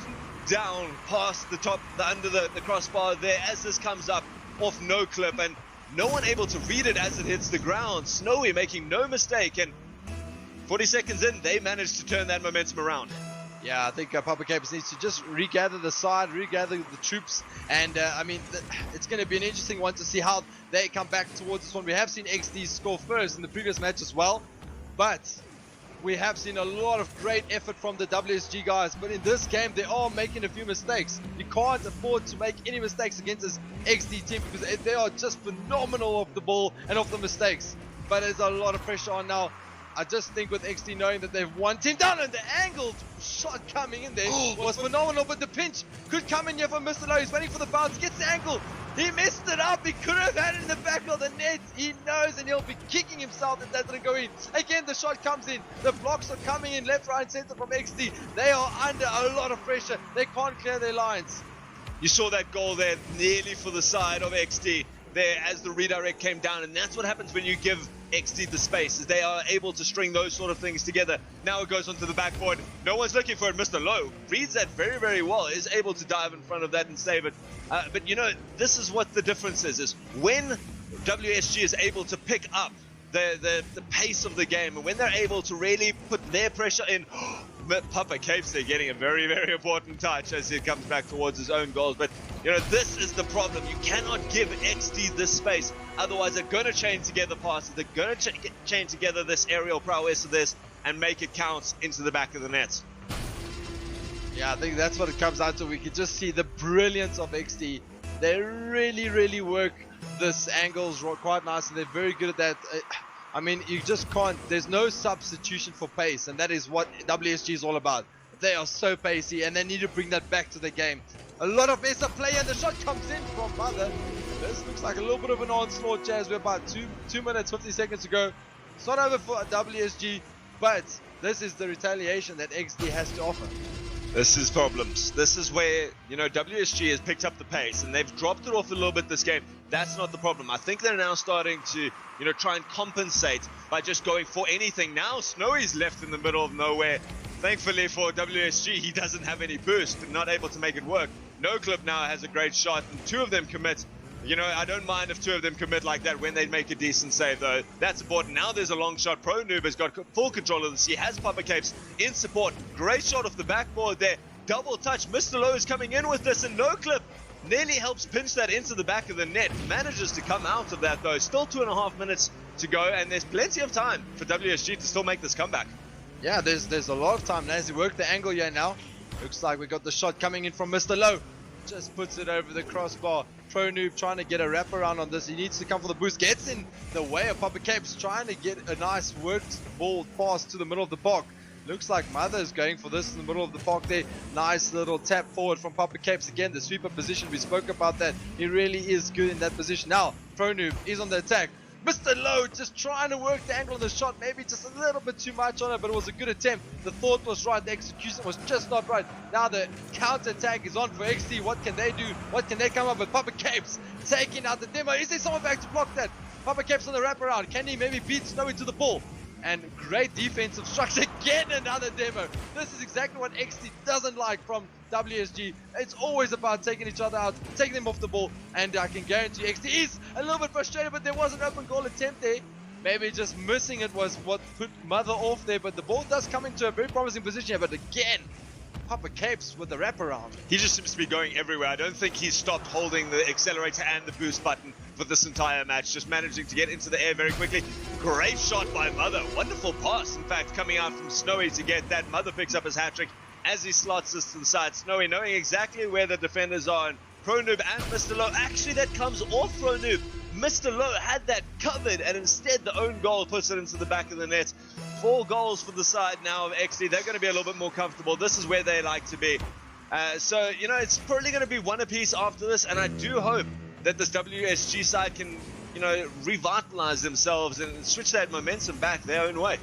down past the top, under the crossbar there as this comes up off No Clip. And no one able to read it as it hits the ground. Snowy making no mistake, and 40 seconds in, they managed to turn that momentum around. Yeah, I think Papa Capes needs to just regather the side, regather the troops, and I mean, it's going to be an interesting one to see how they come back towards this one. We have seen XD score first in the previous match as well, but we have seen a lot of great effort from the WSG guys, but in this game they are making a few mistakes. You can't afford to make any mistakes against this XD team because they are just phenomenal off the ball and off the mistakes. But there's a lot of pressure on now. I just think with XD knowing that they've one team down, and the angled shot coming in there was phenomenal, but the pinch could come in here for Mr. Low. He's waiting for the bounce, gets the angle. He messed it up. He could have had it in the back of the net. He knows, and he'll be kicking himself if that didn't go in. Again, the shot comes in. The blocks are coming in left, right, and center from XD. They are under a lot of pressure. They can't clear their lines. You saw that goal there, nearly for the side of XD there as the redirect came down, and that's what happens when you give XD the space. They are able to string those sort of things together. Now it goes onto the backboard. No one's looking for it. Mr. Lowe reads that very, very well. Is able to dive in front of that and save it. But you know, this is what the difference is when WSG is able to pick up the pace of the game, and when they're able to really put their pressure in. Papa Capes there getting a very, very important touch as he comes back towards his own goals. But you know, this is the problem. You cannot give XD this space, otherwise they're going to chain together passes. They're going to chain together this aerial prowess of this and make it count into the back of the net. Yeah, I think that's what it comes down to. We can just see the brilliance of XD. They really, really work this angles quite nice, and they're very good at that. I mean, you just can't, there's no substitution for pace, and that is what WSG is all about. They are so pacey, and they need to bring that back to the game. A lot of Mesa play, and the shot comes in from Mother. This looks like a little bit of an onslaught, Jazz. We're about 2 minutes, 50 seconds to go. It's not over for WSG, but this is the retaliation that XD has to offer. This is problems. This is where, you know, WSG has picked up the pace and they've dropped it off a little bit this game. That's not the problem. I think they're now starting to, you know, try and compensate by just going for anything. Now Snowy's left in the middle of nowhere. Thankfully for WSG, he doesn't have any boost and not able to make it work. NoClip now has a great shot and 2 of them commit. You know, I don't mind if 2 of them commit like that when they make a decent save, though. That's important. Now there's a long shot. Pro Noob has got full control of this. He has Papa Capes in support. Great shot off the backboard there. Double touch. Mr. Lowe is coming in with this, and NoClip nearly helps pinch that into the back of the net. Manages to come out of that, though. Still 2.5 minutes to go, and there's plenty of time for WSG to still make this comeback. Yeah, there's a lot of time. As he worked the angle here now, looks like we got the shot coming in from Mr. Lowe. Just puts it over the crossbar. Pro Noob trying to get a wraparound on this. He needs to come for the boost. Gets in the way of Papa Capes, trying to get a nice worked ball pass to the middle of the park. Looks like Mother's going for this in the middle of the park there. Nice little tap forward from Papa Capes. Again, the sweeper position, we spoke about that. He really is good in that position. Now, Pro Noob is on the attack. Mr. Lowe just trying to work the angle of the shot, maybe just a little bit too much on it, but it was a good attempt. The thought was right, the execution was just not right. Now the counter attack is on for XD. What can they do? What can they come up with? Papa Capes taking out the demo. Is there someone back to block that? Papa Capes on the wraparound. Can he maybe beat Snowy to the ball? And great defensive structure. Again, another demo. This is exactly what XD doesn't like from WSG. It's always about taking each other out, taking them off the ball, and I can guarantee XD is a little bit frustrated, but there was an open goal attempt there. Maybe just missing it was what put Mother off there, but the ball does come into a very promising position here. But again, Papa Capes with the wraparound. He just seems to be going everywhere. I don't think he's stopped holding the accelerator and the boost button for this entire match. Just managing to get into the air very quickly. Great shot by Mother. Wonderful pass, in fact, coming out from Snowy to get that. Mother picks up his hat-trick as he slots this to the side. Snowy knowing exactly where the defenders are. And Pro Noob and Mr. Lowe. Actually, that comes off Pro Noob. Mr. Lowe had that covered, and instead the own goal puts it into the back of the net. 4 goals for the side now of XD. They're going to be a little bit more comfortable. This is where they like to be. So, you know, it's probably going to be 1 apiece after this, and I do hope that this WSG side can, you know, revitalize themselves and switch that momentum back their own way.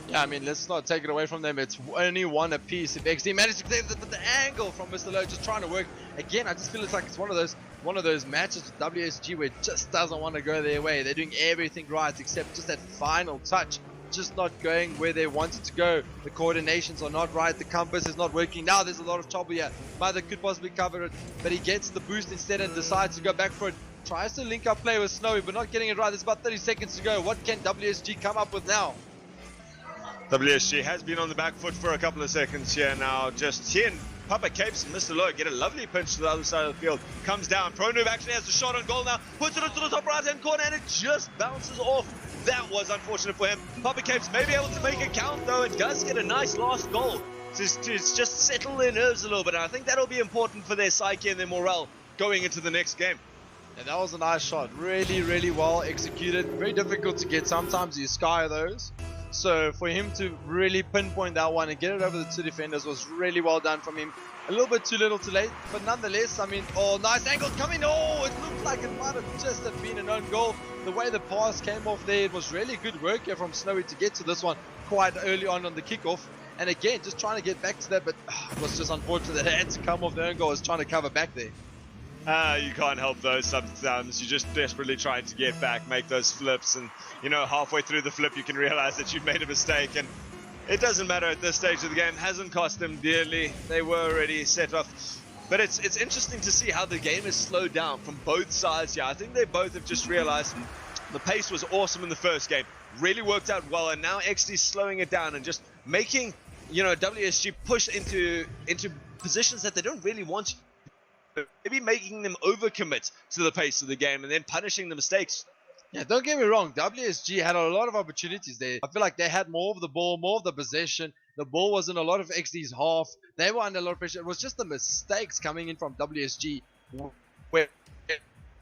Yeah, I mean, let's not take it away from them. It's only 1 apiece. If XD managed to get the angle from Mr. Lowe, just trying to work. Again, I just feel it's like it's one of those matches with WSG where it just doesn't want to go their way. They're doing everything right except just that final touch. Just not going where they wanted to go. The coordinations are not right. The compass is not working. Now there's a lot of trouble here. Mother could possibly cover it, but he gets the boost instead and decides to go back for it. Tries to link up play with Snowy, but not getting it right. There's about 30 seconds to go. What can WSG come up with now? WSG has been on the back foot for a couple of seconds here now. Just here, Papa Capes and Mr. Lowe get a lovely pinch to the other side of the field. Comes down. Pro Noob actually has a shot on goal now. Puts it into the top right-hand corner, and it just bounces off. That was unfortunate for him. Papa Capes may be able to make it count, though. It does get a nice last goal to just settle their nerves a little bit. And I think that'll be important for their psyche and their morale going into the next game. Yeah, that was a nice shot. Really, really well executed. Very difficult to get. Sometimes you sky those. So for him to really pinpoint that one and get it over the 2 defenders was really well done from him. A little bit too little too late, but nonetheless, I mean, oh, nice angle coming. Oh, it looked like it might have just have been an own goal. The way the pass came off there, it was really good work here from Snowy to get to this one quite early on the kickoff. And again, just trying to get back to that, but it was just unfortunate that it had to come off the own goal. I was trying to cover back there. You can't help those sometimes. You're just desperately trying to get back, make those flips, and you know, halfway through the flip you can realize that you've made a mistake, and it doesn't matter at this stage of the game. Hasn't cost them dearly. They were already set off. But it's interesting to see how the game has slowed down from both sides here. I think they both have just realized the pace was awesome in the first game. Really worked out well, and now XD's slowing it down and just making, you know, WSG push into positions that they don't really want. Maybe making them overcommit to the pace of the game and then punishing the mistakes. Yeah, don't get me wrong. WSG had a lot of opportunities there. I feel like they had more of the ball, more of the possession. The ball was in a lot of XD's half. They were under a lot of pressure. It was just the mistakes coming in from WSG where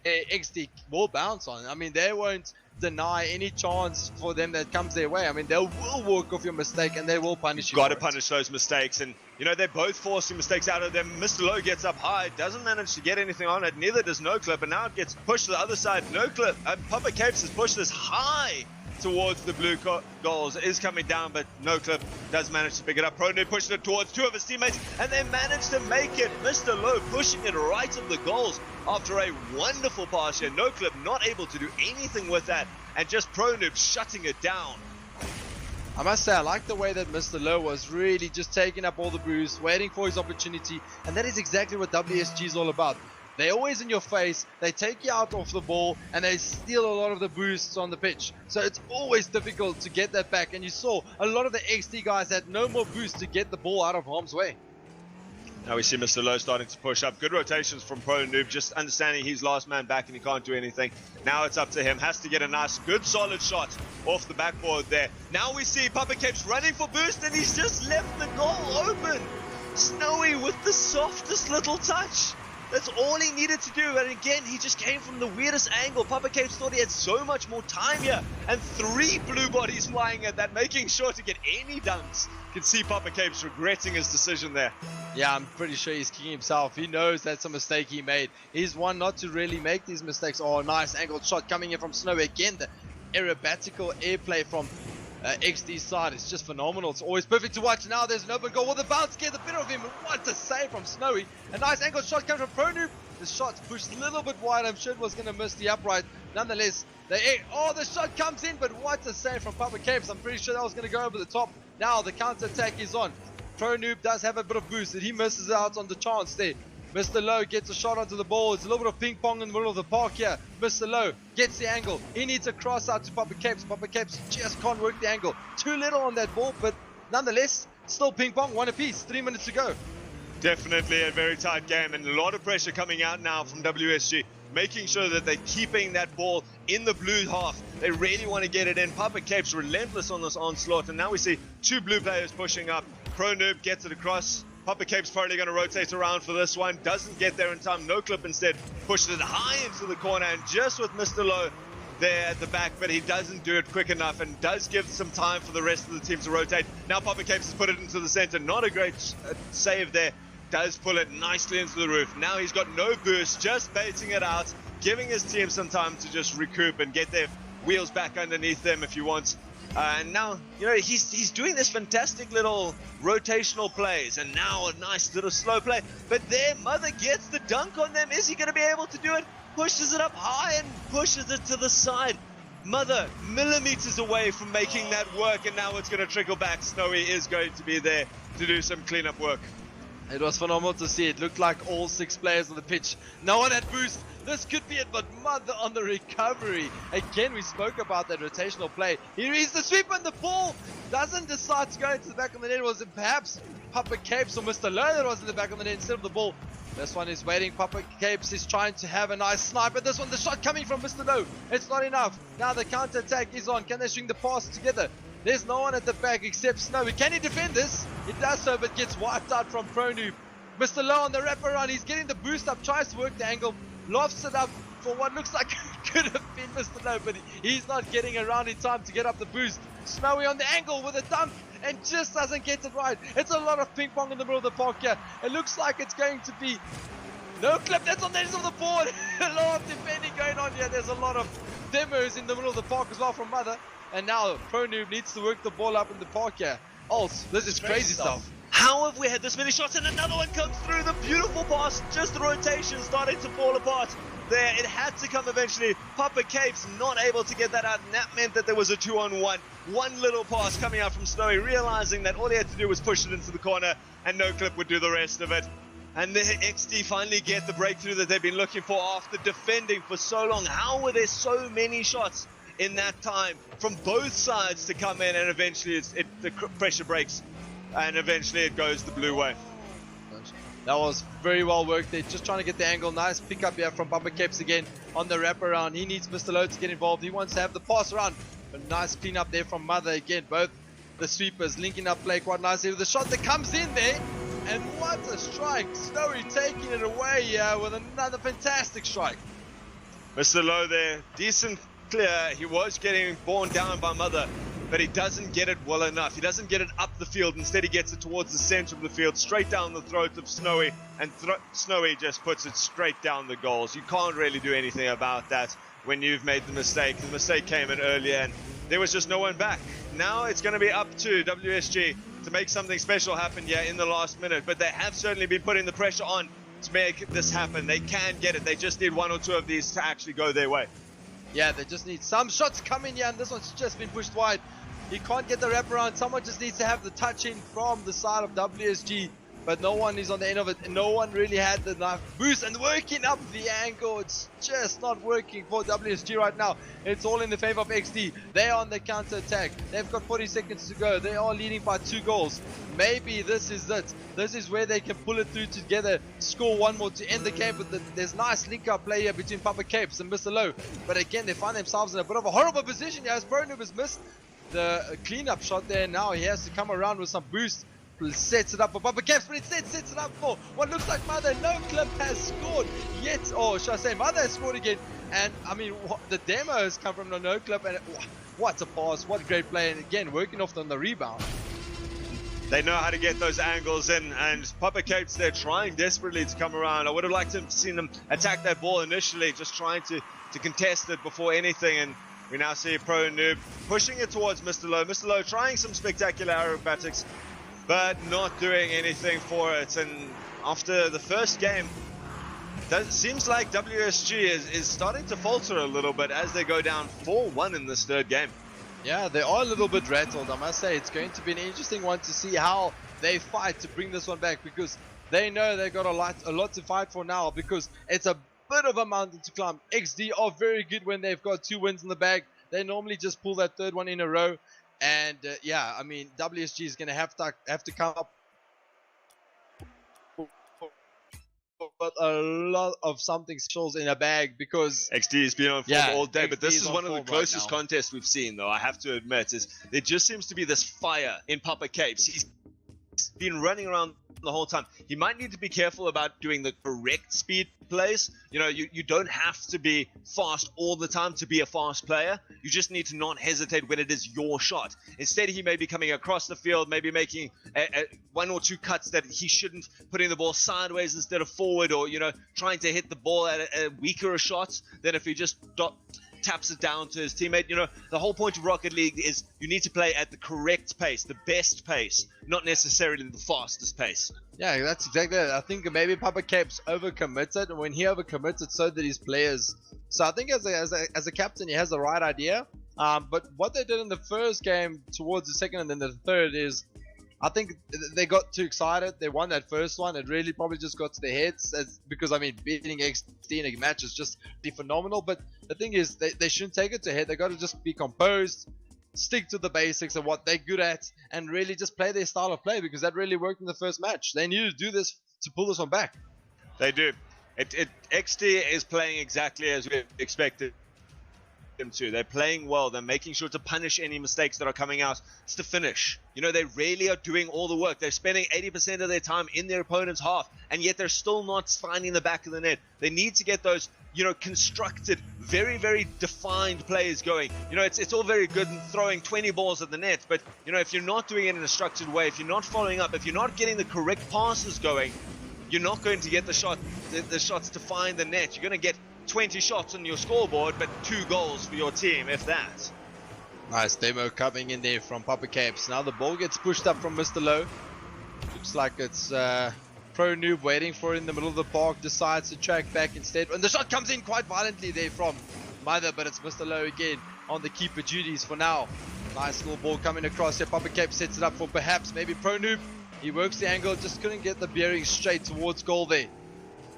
XD will bounce on. I mean, they won't deny any chance for them that comes their way. I mean, they will work off your mistake and they will punish you. Got to punish those mistakes, and you know, they're both forcing mistakes out of them. Mr. Low gets up high, doesn't manage to get anything on it. Neither does NoClip, and now it gets pushed to the other side. NoClip, Papa Capes has pushed this high towards the blue goals. It is coming down, but NoClip does manage to pick it up. ProNoob pushed it towards two of his teammates, and they managed to make it. Mr. Low pushing it right at the goals after a wonderful pass here. NoClip not able to do anything with that, and just ProNoob shutting it down. I must say, I like the way that Mr. Low was really just taking up all the boosts, waiting for his opportunity, and that is exactly what WSG is all about. They're always in your face, they take you out off the ball, and they steal a lot of the boosts on the pitch. So it's always difficult to get that back, and you saw a lot of the XD guys had no more boost to get the ball out of harm's way. Now we see Mr. Low starting to push up. Good rotations from ProNoob, just understanding he's last man back and he can't do anything. Now it's up to him. Has to get a nice, good, solid shot off the backboard there. Now we see Papa Capes running for boost, and he's just left the goal open. Snowy with the softest little touch. That's all he needed to do, and again, he just came from the weirdest angle. Papa Capes thought he had so much more time here, and 3 blue bodies flying at that, making sure to get any dunks. You can see Papa Capes regretting his decision there. Yeah, I'm pretty sure he's kicking himself. He knows that's a mistake he made. He's one not to really make these mistakes. Oh, nice angled shot coming in from Snowy. Again, the aerobatical airplay from XD's side is just phenomenal. It's always perfect to watch. Now there's an open goal. Well, the bounce gets the better of him. What a save from Snowy. A nice angled shot comes from ProNoob. The shot's pushed a little bit wide. I'm sure it was going to miss the upright. Nonetheless, the shot comes in, but what a save from Papa Capes. I'm pretty sure that was going to go over the top. Now the counter-attack is on. ProNoob does have a bit of boost, and he misses out on the chance there. Mr. Low gets a shot onto the ball. It's a little bit of ping pong in the middle of the park here. Mr. Low gets the angle. He needs a cross out to Papa Capes. Papa Capes just can't work the angle. Too little on that ball, but nonetheless, still ping pong, 1 apiece. 3 minutes to go. Definitely a very tight game, and a lot of pressure coming out now from WSG, making sure that they're keeping that ball in the blue half. They really want to get it in. Papa Capes relentless on this onslaught, and now we see 2 blue players pushing up. ProNoob gets it across. Papa Capes probably going to rotate around for this one. Doesn't get there in time. NoClip instead pushes it high into the corner, and just with Mr. Low there at the back, but he doesn't do it quick enough and does give some time for the rest of the team to rotate. Now Papa Capes has put it into the center. Not a great save there. Does pull it nicely into the roof. Now he's got no boost, just baiting it out, giving his team some time to just recoup and get their wheels back underneath them if you want. And now, you know, he's doing this fantastic little rotational plays, and now a nice little slow play. But there, Mother gets the dunk on them. Is he going to be able to do it? Pushes it up high and pushes it to the side. Mother millimeters away from making that work, and now it's going to trickle back. Snowy is going to be there to do some cleanup work. It was phenomenal to see. It looked like all 6 players on the pitch. No one had boost. This could be it, but Mother on the recovery. Again, we spoke about that rotational play. He reads the sweep, and the ball doesn't decide to go into the back of the net. Was it perhaps Papa Capes or Mr. Low that was in the back of the net instead of the ball? This one is waiting. Papa Capes is trying to have a nice snipe. And this one, the shot coming from Mr. Low. It's not enough. Now the counter-attack is on. Can they string the pass together? There's no one at the back except Snowy. Can he defend this? It does so, but gets wiped out from ProNoob. Mr. Low on the wraparound. He's getting the boost up. Tries to work the angle. Lofts it up for what looks like could have been Mr. Low, but he's not getting around in time to get up the boost. Snowy on the angle with a dunk and just doesn't get it right. It's a lot of ping pong in the middle of the park here. It looks like it's going to be NoClip. That's on the edge of the board. A lot of defending going on here. There's a lot of demos in the middle of the park as well from Mother. And now ProNoob needs to work the ball up in the park here. Also, this is crazy stuff. How have have we had this many shots? And another one comes through. The beautiful pass, just the rotation starting to fall apart there. It had to come eventually. Papa Capes not able to get that out, and that meant that there was a 2-on-1. One little pass coming out from Snowy, realizing that all he had to do was push it into the corner, and NoClip would do the rest of it. And the XD finally get the breakthrough that they've been looking for after defending for so long. How were there so many shots in that time from both sides to come in, and eventually the pressure breaks, and eventually it goes the blue way. That was very well worked. They're just trying to get the angle. Nice pick up here from Papa Capes again on the wraparound. He needs Mr. Lowe to get involved. He wants to have the pass around. A nice clean up there from Mother again. Both the sweepers linking up play quite nicely with the shot that comes in there. And what a strike. Snowy taking it away here with another fantastic strike. Mr. Lowe there, decent clear. He was getting borne down by Mother, but he doesn't get it well enough. He doesn't get it up the field. Instead, he gets it towards the center of the field, straight down the throat of Snowy, and Snowy just puts it straight down the goals. You can't really do anything about that when you've made the mistake. The mistake came in earlier, and there was just no one back. Now it's going to be up to WSG to make something special happen here in the last minute, but they have certainly been putting the pressure on to make this happen. They can get it. They just need one or two of these to actually go their way. Yeah, they just need some shots coming here, and this one's just been pushed wide. He can't get the wraparound. Someone just needs to have the touch in from the side of WSG, but no one is on the end of it, and no one really had the enough boost and working up the angle. It's just not working for WSG right now. It's all in the favor of XD. They're on the counter attack. They've got 40 seconds to go. They are leading by 2 goals. Maybe this is it. This is where they can pull it through together, score one more to end the game. But there's nice link-up play here between Papa Capes and Mr. Lowe. But again, they find themselves in a bit of a horrible position here as ProNoob has missed the cleanup shot there. Now he has to come around with some boost. Sets it up for Papa Capes, but instead sets it up for what looks like Mother. NoClip has scored yet, or should I say Mother has scored again. And I mean, the demo has come from the NoClip, and what a pass, what a great play, and again working off on the rebound. They know how to get those angles in, and Papa Capes, they're trying desperately to come around. I would have liked to have seen them attack that ball initially, just trying to contest it before anything, and we now see ProNoob pushing it towards Mr. Lowe. Mr. Lowe trying some spectacular aerobatics, but not doing anything for it. And after the first game, it seems like WSG is starting to falter a little bit as they go down 4-1 in this third game. Yeah, they are a little bit rattled, I must say. It's going to be an interesting one to see how they fight to bring this one back, because they know they've got a lot to fight for now, because it's a bit of a mountain to climb. XD are very good when they've got 2 wins in the bag. They normally just pull that third one in a row. And yeah, I mean, WSG is going to have to come up with a lot of something specials in a bag, because XD has been on form all day, but this XD is one of the closest contests we've seen, though, I have to admit. There just seems to be this fire in Papa Capes. He's been running around the whole time. He might need to be careful about doing the correct speed plays. You know, you don't have to be fast all the time to be a fast player. You just need to not hesitate when it is your shot. Instead, he may be coming across the field, maybe making 1 or 2 cuts that he shouldn't, putting the ball sideways instead of forward, or, you know, trying to hit the ball at a weaker shot than if he just taps it down to his teammate. You know, the whole point of Rocket League is you need to play at the correct pace, the best pace, not necessarily the fastest pace. Yeah, that's exactly it. I think maybe Papa Capes overcommitted, and when he overcommitted, so did his players. So I think as a captain, he has the right idea. But what they did in the first game towards the second and then the third is, I think they got too excited. They won that first one. It really probably just got to their heads, because I mean, beating XD in a match is just phenomenal. But the thing is, they shouldn't take it to head. They got to just be composed, stick to the basics of what they're good at, and really just play their style of play, because that really worked in the first match. They need to do this to pull this one back. They do. XD is playing exactly as we expected them to. They're playing well. They're making sure to punish any mistakes that are coming out. It's the finish. You know, they really are doing all the work. They're spending 80% of their time in their opponent's half, and yet they're still not finding the back of the net. They need to get those, you know, constructed, very, very defined plays going. You know, it's all very good in throwing 20 balls at the net, but, you know, if you're not doing it in a structured way, if you're not following up, if you're not getting the correct passes going, you're not going to get the shots to find the net. You're going to get 20 shots on your scoreboard, but 2 goals for your team, if that. Nice demo coming in there from Papa Capes. Now the ball gets pushed up from Mr. Lowe. looks like it's Pro Noob waiting for it in the middle of the park, decides to track back instead, and the shot comes in quite violently there from Mother, but it's Mr. Low again on the keeper duties for now. Nice little ball coming across here. Papa Cape sets it up for perhaps maybe Pro Noob. He works the angle, just couldn't get the bearing straight towards goal there.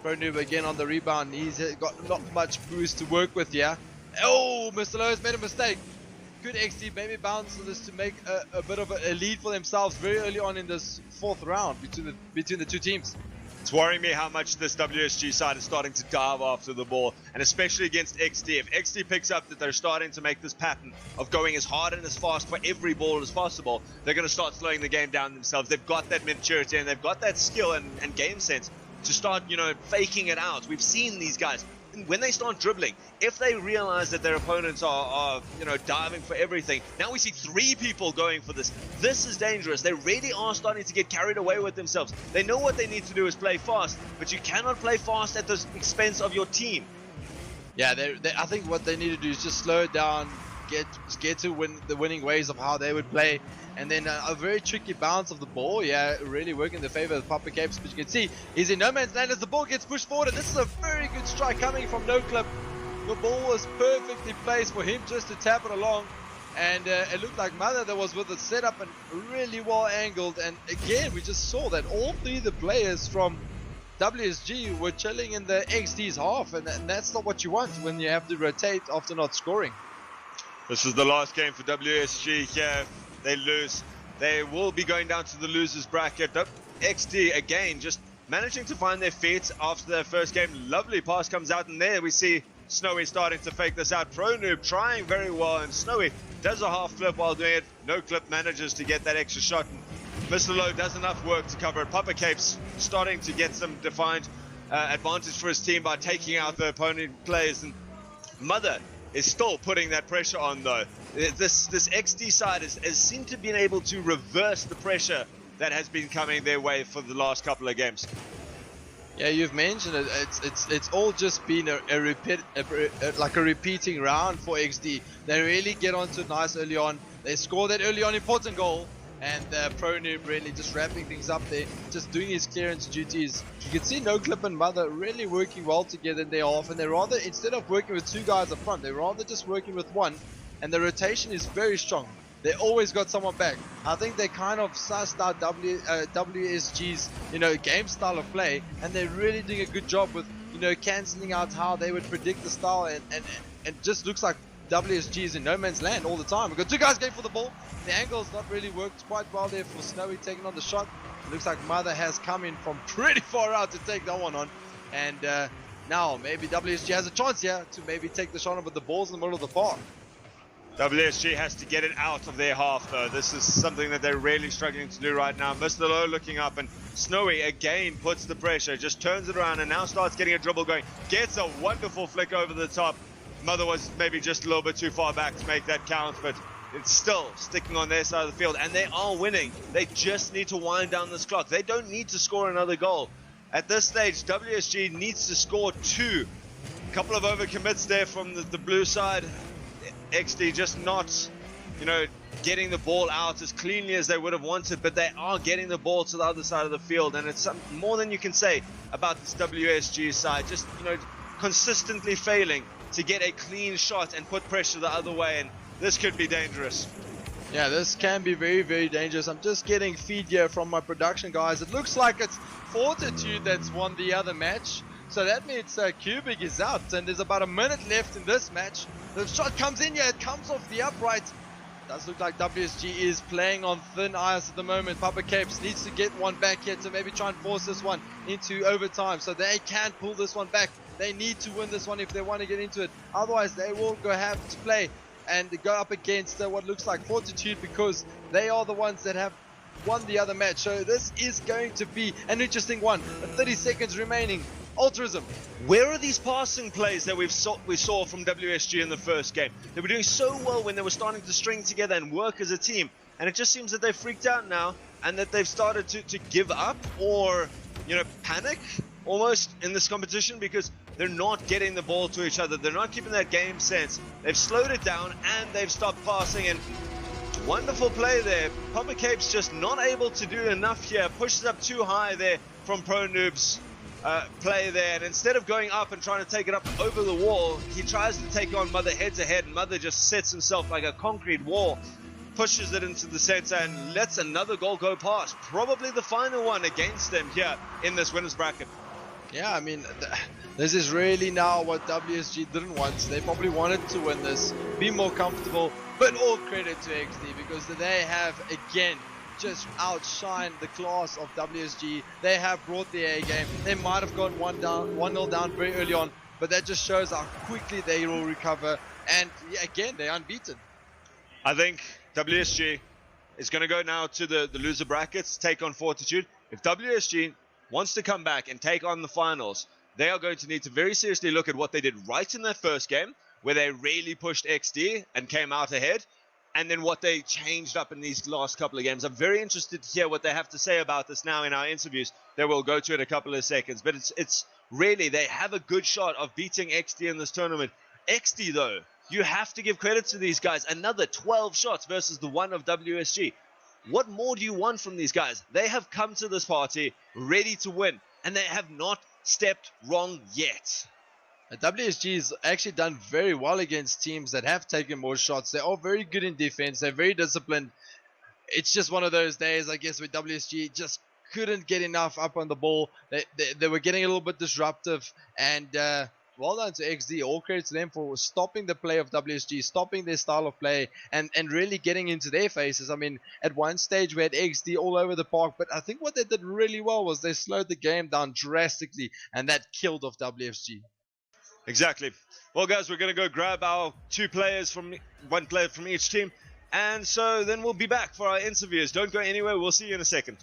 Pro Noob again on the rebound. He's got not much boost to work with here. Oh, Mr. Low has made a mistake. Good XD, maybe bounce this to make a bit of a lead for themselves very early on in this 4th round between the two teams. It's worrying me how much this WSG side is starting to dive after the ball, and especially against XD. If XD picks up that they're starting to make this pattern of going as hard and as fast for every ball as possible, they're going to start slowing the game down themselves. They've got that maturity and they've got that skill and game sense to start, faking it out. We've seen these guys. When they start dribbling, if they realize that their opponents are diving for everything, now we see 3 people going for this. This is dangerous. They really are starting to get carried away with themselves. They know what they need to do is play fast, but you cannot play fast at the expense of your team. Yeah, I think what they need to do is just slow it down, get to the winning ways of how they would play, and then a very tricky bounce of the ball. Yeah, really working in the favor of Papa Capes, but you can see he's in no man's land as the ball gets pushed forward, and this is a very good strike coming from No Clip. The ball was perfectly placed for him just to tap it along, and it looked like Mother that was with the setup and really well angled. And again, we just saw that all 3 of the players from WSG were chilling in the XD's half, and that's not what you want when you have to rotate after not scoring. This is the last game for WSG here. They lose. They will be going down to the losers bracket. XD again just managing to find their feet after their first game. Lovely pass comes out, and there we see Snowy starting to fake this out. Pro Noob trying very well, and Snowy does a half flip while doing it. No Clip manages to get that extra shot. Mr. Low does enough work to cover it. Papa Capes starting to get some defined advantage for his team by taking out the opponent players, and Mother is still putting that pressure on though. This XD side has seemed to have been able to reverse the pressure that has been coming their way for the last couple of games. Yeah, you've mentioned it. It's all just been a repeating round for XD. They really get onto it nice early on. They score that early on important goal, and Pro Noob really just wrapping things up there, just doing his clearance duties. You can see No Clip and Mother really working well together in their half, and they rather, instead of working with 2 guys up front, they're rather just working with 1, and the rotation is very strong. They always got someone back. I think they kind of sussed out WSG's game style of play, and they're really doing a good job with cancelling out how they would predict the style, and just looks like WSG is in no man's land all the time. We've got 2 guys going for the ball. The angle's not really worked quite well there for Snowy taking on the shot. It looks like Mother has come in from pretty far out to take that one on, and now maybe WSG has a chance here to maybe take the shot on, but the ball's in the middle of the park. WSG has to get it out of their half though. This is something that they're really struggling to do right now. Mr. Low looking up, and Snowy again puts the pressure, just turns it around and now starts getting a dribble going. Gets a wonderful flick over the top. Mother was maybe just a little bit too far back to make that count, but it's still sticking on their side of the field, and they are winning. They just need to wind down this clock. They don't need to score another goal. At this stage, WSG needs to score 2. A couple of overcommits there from the blue side. XD just not, getting the ball out as cleanly as they would have wanted, but they are getting the ball to the other side of the field, and it's more than you can say about this WSG side. Just, consistently failing to get a clean shot and put pressure the other way, and this could be dangerous. Yeah, this can be very, very dangerous. I'm just getting feed here from my production guys. It looks like it's Fortitude that's won the other match. So that means Cubic is out, and there's about a minute left in this match. The shot comes in here, it comes off the upright. Does look like WSG is playing on thin ice at the moment. Papa Capes needs to get one back here to maybe try and force this one into overtime, so they can pull this one back. They need to win this one if they want to get into it. Otherwise, they will have to play and go up against what looks like Fortitude, because they are the ones that have won the other match. So this is going to be an interesting one. 30 seconds remaining. Altruism. Where are these passing plays that we saw from WSG in the first game? They were doing so well when they were starting to string together and work as a team, and it just seems that they've freaked out now, and that they've started to give up, or panic almost in this competition, because they're not getting the ball to each other. They're not keeping that game sense. They've slowed it down, and they've stopped passing, and Wonderful play there. Papa Cape's just not able to do enough here. Pushes up too high there from Pro Noob's play there. And instead of going up and trying to take it up over the wall, he tries to take on Mother head to head. And Mother just sets himself like a concrete wall. Pushes it into the center and lets another goal go past. Probably the final one against them here in this winners bracket. Yeah, I mean, this is really now what WSG didn't want. They probably wanted to win this, be more comfortable, but all credit to XD because they have, again, just outshined the class of WSG. They have brought the A game. They might have gone 1-0 down very early on, but that just shows how quickly they will recover. And yeah, again, they're unbeaten. I think WSG is going to go now to the loser brackets, take on Fortitude. If WSG wants to come back and take on the finals, they are going to need to very seriously look at what they did right in their first game, where they really pushed XD and came out ahead, and then what they changed up in these last couple of games. I'm very interested to hear what they have to say about this now in our interviews that we'll go to in a couple of seconds. But it's really, they have a good shot of beating XD in this tournament. XD, though, you have to give credit to these guys. Another 12 shots versus the one of WSG. What more do you want from these guys? They have come to this party ready to win, and they have not stepped wrong yet. WSG has actually done very well against teams that have taken more shots. They are very good in defense. They're very disciplined. It's just one of those days, I guess, where WSG just couldn't get enough up on the ball. They were getting a little bit disruptive, and well done to XD. All credit to them for stopping the play of WSG, stopping their style of play, and really getting into their faces. I mean, at one stage we had XD all over the park, but I think what they did really well was they slowed the game down drastically, and that killed off WSG. Exactly. Well, guys, we're going to go grab our one player from each team, and so then we'll be back for our interviews. Don't go anywhere. We'll see you in a second.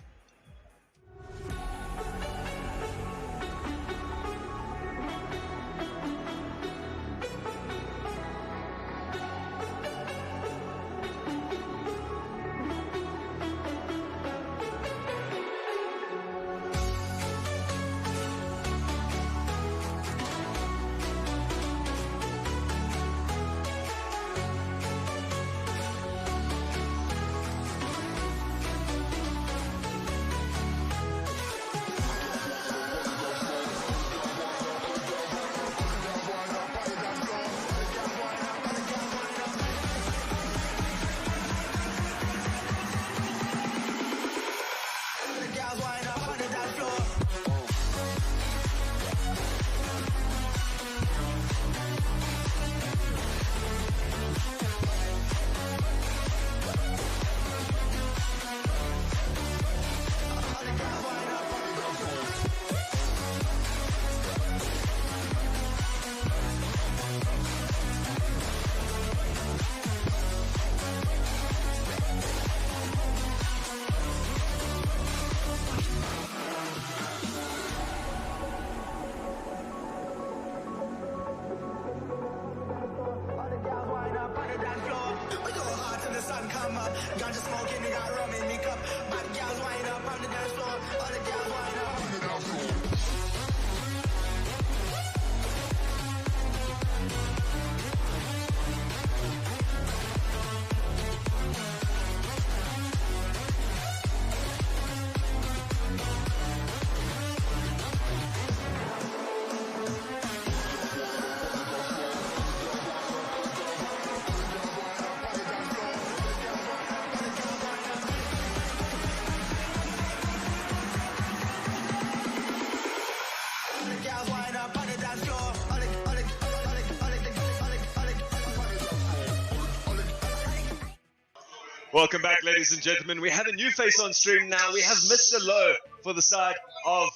Welcome back, ladies and gentlemen. We have a new face on stream now. We have Mr. Low for the side of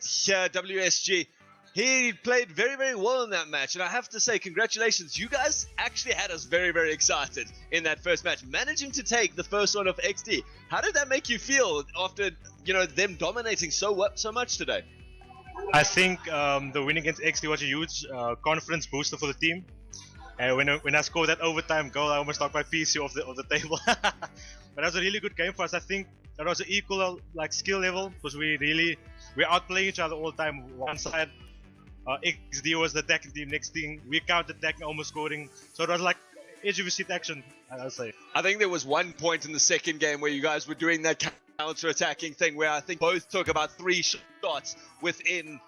WSG. He played very, very well in that match, and I have to say, congratulations. You guys actually had us very, very excited in that first match, managing to take the first one of XD. How did that make you feel after, them dominating so much today? I think the win against XD was a huge confidence booster for the team. When I scored that overtime goal, I almost knocked my PC off the table. But that was a really good game for us. I think that was an equal skill level because we outplaying each other all the time. One side, XD was the attacking team. Next thing, we counter attacking, almost scoring. So it was edge of your seat action, I'll say. I think there was one point in the second game where you guys were doing that counter-attacking thing where I think both took about 3 shots within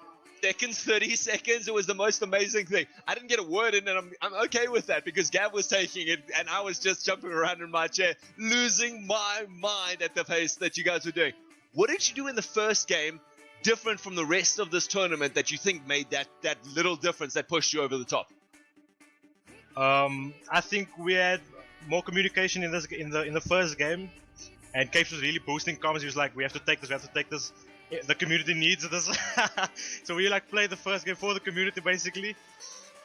seconds, 30 seconds. It was the most amazing thing. I didn't get a word in, and I'm okay with that because Gav was taking it, and I was just jumping around in my chair, losing my mind at the pace that you guys were doing. What did you do in the first game different from the rest of this tournament that you think made that little difference that pushed you over the top? I think we had more communication in the first game, and Capes was really boosting comms. He was like, "We have to take this. We have to take this. The community needs this." So we like played the first game for the community basically.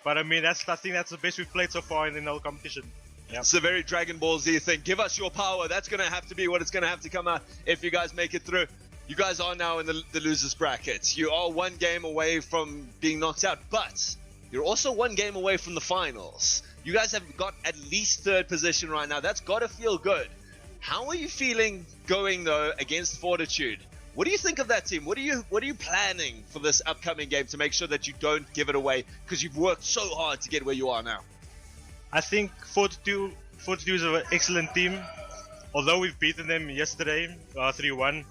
But I mean, I think that's the best we've played so far in the whole competition. Yeah. It's a very Dragon Ball Z thing. Give us your power. That's going to have to be what it's going to have to come out if you guys make it through. You guys are now in the losers bracket. You are 1 game away from being knocked out, but you're also 1 game away from the finals. You guys have got at least 3rd position right now. That's got to feel good. How are you feeling going though against Fortitude? What do you think of that team? What are you planning for this upcoming game to make sure that you don't give it away because you've worked so hard to get where you are now? I think Fortitude is an excellent team. Although we've beaten them yesterday 3-1,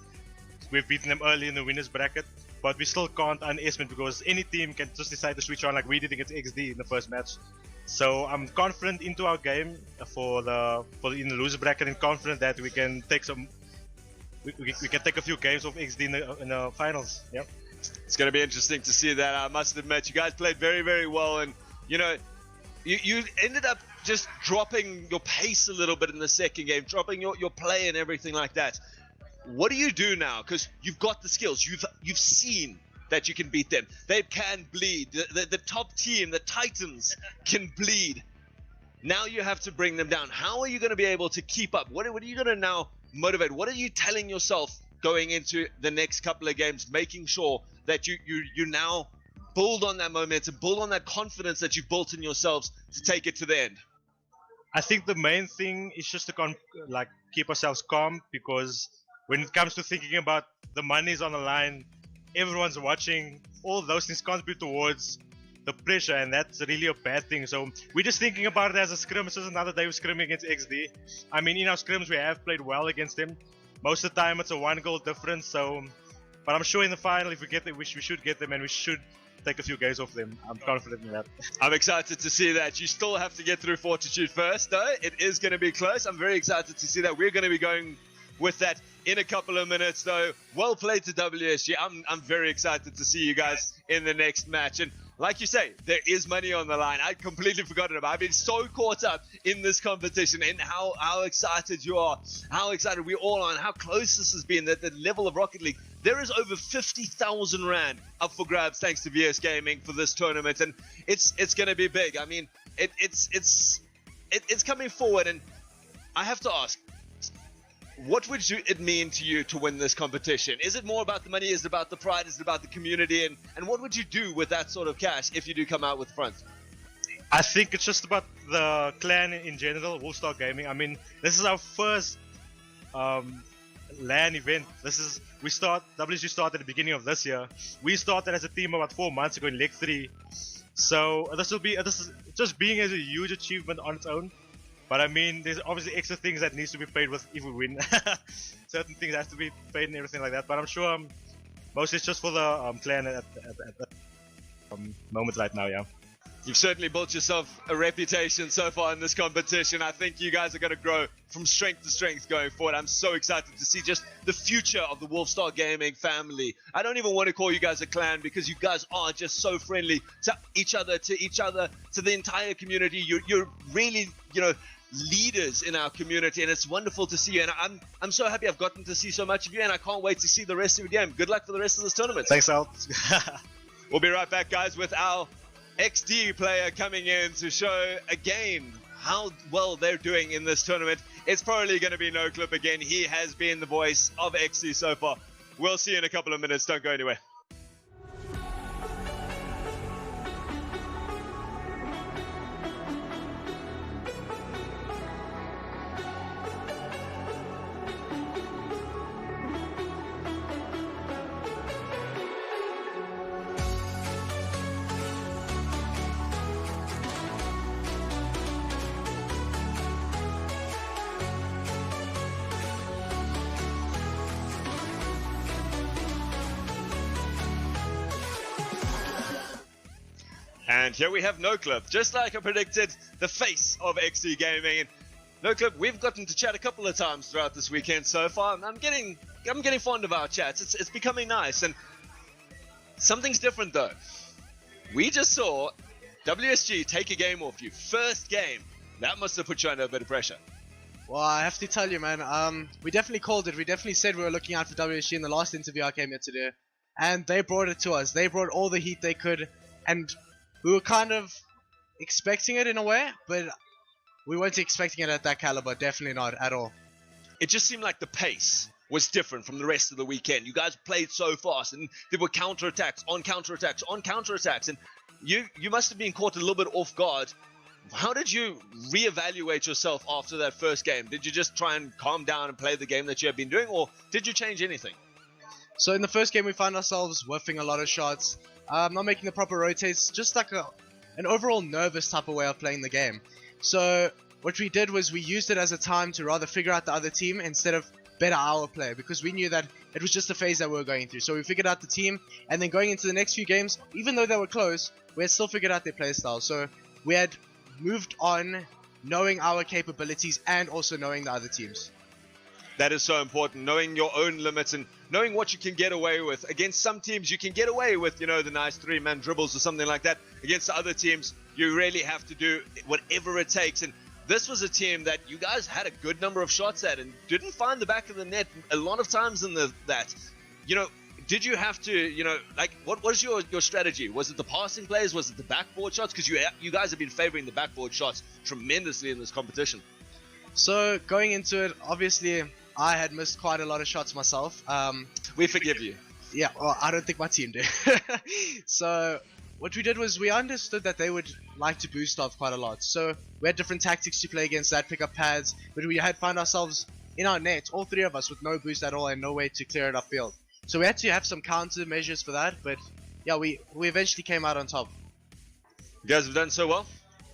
we've beaten them early in the winners bracket, but we still can't underestimate because any team can just decide to switch on like we did against XD in the first match. So I'm confident into our game in the loser bracket, and confident that we can take we can take a few games of XD in the finals. Yep. It's going to be interesting to see that. I must admit, you guys played very, very well, and you know, you ended up just dropping your pace a little bit in the second game, dropping your play and everything like that. What do you do now? Because you've got the skills. You've seen that you can beat them. They can bleed. The top team, the Titans, can bleed. Now you have to bring them down. How are you going to be able to keep up? What are you going to now motivate? What are you telling yourself going into the next couple of games, making sure that you now build on that momentum, build on that confidence that you've built in yourselves to take it to the end? I think the main thing is just to keep ourselves calm, because when it comes to thinking about the money's on the line, everyone's watching, all those things contribute towards the pressure, and that's really a bad thing. So we're just thinking about it as a scrim. It's just another day of scrimming against XD. I mean, in our scrims we have played well against them. Most of the time it's a 1-goal difference. So, but I'm sure in the final, if we get them, we should get them, and we should take a few games off them. I'm confident in that. I'm excited to see that. You still have to get through Fortitude first, though. It is going to be close. I'm very excited to see that. We're going to be going with that in a couple of minutes, though. Well played to WSG. I'm very excited to see you guys in the next match. And like you say, there is money on the line. I'd completely forgotten about it. I've been so caught up in this competition and how excited you are, how excited we all are, and how close this has been, that the level of Rocket League. There is over 50,000 Rand up for grabs thanks to VS Gaming for this tournament, and it's going to be big. I mean, it's coming forward, and I have to ask, what would it mean to you to win this competition? Is it more about the money? Is it about the pride? Is it about the community? And what would you do with that sort of cash if you do come out with front? I think it's just about the clan in general, Wolfstar Gaming. I mean, this is our first LAN event. WSG started at the beginning of this year. We started as a team about 4 months ago in Leg 3. So this is just being as a huge achievement on its own. But I mean, there's obviously extra things that needs to be paid with if we win. Certain things have to be paid and everything like that. But I'm sure mostly it's just for the clan at the moment right now, yeah. You've certainly built yourself a reputation so far in this competition. I think you guys are going to grow from strength to strength going forward. I'm so excited to see just the future of the Wolfstar Gaming family. I don't even want to call you guys a clan because you guys are just so friendly to each other, to the entire community. You're really, leaders in our community, and it's wonderful to see you. And I'm so happy I've gotten to see so much of you, and I can't wait to see the rest of your game. Good luck for the rest of this tournament. Thanks, Al. We'll be right back, guys, with our XD player coming in to show again how well they're doing in this tournament. It's probably going to be No Clip again. He has been the voice of XD so far. We'll see you in a couple of minutes. Don't go anywhere. And here we have NoClip, just like I predicted, the face of XD Gaming. And NoClip, we've gotten to chat a couple of times throughout this weekend so far, and I'm getting fond of our chats. It's becoming nice, and something's different though. We just saw WSG take a game off you, first game. That must have put you under a bit of pressure. Well, I have to tell you, man, we definitely called it. We definitely said we were looking out for WSG in the last interview I came here to do. And they brought it to us. They brought all the heat they could. And we were kind of expecting it in a way, but we weren't expecting it at that caliber. Definitely not at all. It just seemed like the pace was different from the rest of the weekend. You guys played so fast, and there were counterattacks on counterattacks on counterattacks. And you must have been caught a little bit off guard. How did you reevaluate yourself after that first game? Did you just try and calm down and play the game that you have been doing, or did you change anything? So in the first game, we found ourselves whiffing a lot of shots, not making the proper rotates, just like an overall nervous type of way of playing the game. So what we did was we used it as a time to rather figure out the other team instead of better our play, because we knew that it was just a phase that we were going through. So we figured out the team, and then going into the next few games, even though they were close, we had still figured out their play style. So we had moved on knowing our capabilities and also knowing the other teams. That is so important, knowing your own limits and knowing what you can get away with. Against some teams, you can get away with, the nice three-man dribbles or something like that. Against the other teams, you really have to do whatever it takes. And this was a team that you guys had a good number of shots at and didn't find the back of the net a lot of times in that. Did you have to, what was your strategy? Was it the passing plays? Was it the backboard shots? Because you guys have been favoring the backboard shots tremendously in this competition. So going into it, obviously, I had missed quite a lot of shots myself. We forgive you. Yeah, well, I don't think my team did. So what we did was we understood that they would like to boost off quite a lot. So we had different tactics to play against that, pick up pads, but we had found ourselves in our net, all three of us, with no boost at all and no way to clear it upfield. So we had to have some counter measures for that, but yeah, we eventually came out on top. You guys have done so well.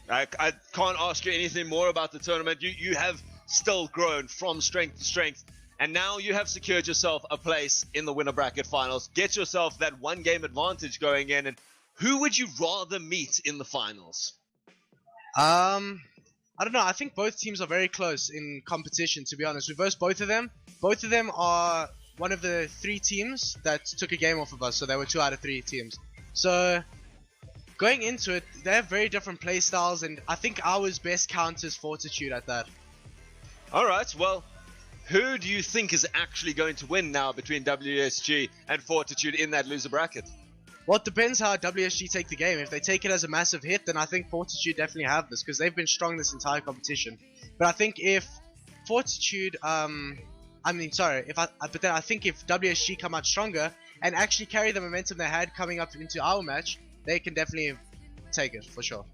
I can't ask you anything more about the tournament. You have still grown from strength to strength, and now you have secured yourself a place in the winner bracket finals. Get yourself that one game advantage going in, and who would you rather meet in the finals? I don't know. I think both teams are very close in competition, to be honest. We versed both of them. Both of them are one of the 3 teams that took a game off of us, so they were 2 out of 3 teams. So going into it, they have very different play styles, and I think ours best counters Fortitude at that. Alright, well, who do you think is actually going to win now between WSG and Fortitude in that loser bracket? Well, it depends how WSG take the game. If they take it as a massive hit, then I think Fortitude definitely have this, because they've been strong this entire competition. But I think if Fortitude, but then I think if WSG come out stronger and actually carry the momentum they had coming up into our match, they can definitely take it for sure.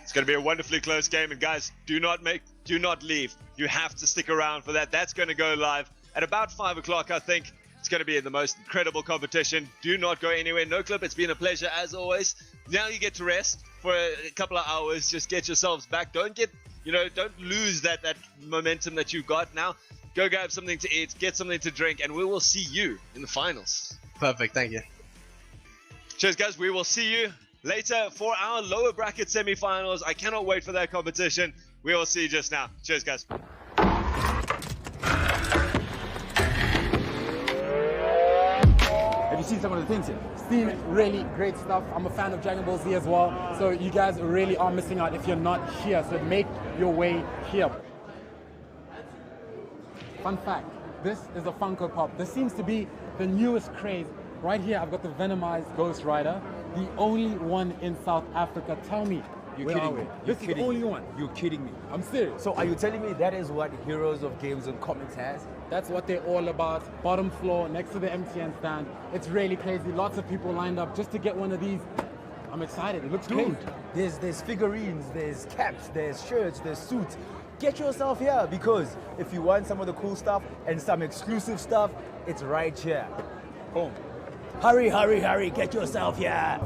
It's going to be a wonderfully close game, and guys, do not leave. You have to stick around for that. That's going to go live at about 5 o'clock, I think. It's going to be the most incredible competition. Do not go anywhere. NoClip, it's been a pleasure as always. Now you get to rest for a couple of hours. Just get yourselves back. Don't lose that momentum that you've got now. Go grab something to eat, get something to drink, and we will see you in the finals. Perfect, thank you. Cheers, guys. We will see you later for our lower bracket semi-finals. I cannot wait for that competition. We will see you just now. Cheers, guys. Have you seen some of the things here? Seen really great stuff. I'm a fan of Dragon Ball Z as well. So you guys really are missing out if you're not here. So make your way here. Fun fact, this is a Funko Pop. This seems to be the newest craze. Right here, I've got the Venomized Ghost Rider, the only one in South Africa. Tell me, You're kidding me. This is the only one. You're kidding me. I'm serious. So are you telling me that is what Heroes of Games and Comics has? That's what they're all about. Bottom floor, next to the MTN stand. It's really crazy. Lots of people lined up just to get one of these. I'm excited. It looks Dude, crazy. there's figurines, there's caps, there's shirts, there's suits. Get yourself here, because if you want some of the cool stuff and some exclusive stuff, it's right here. Boom. Hurry, hurry, hurry, get yourself here.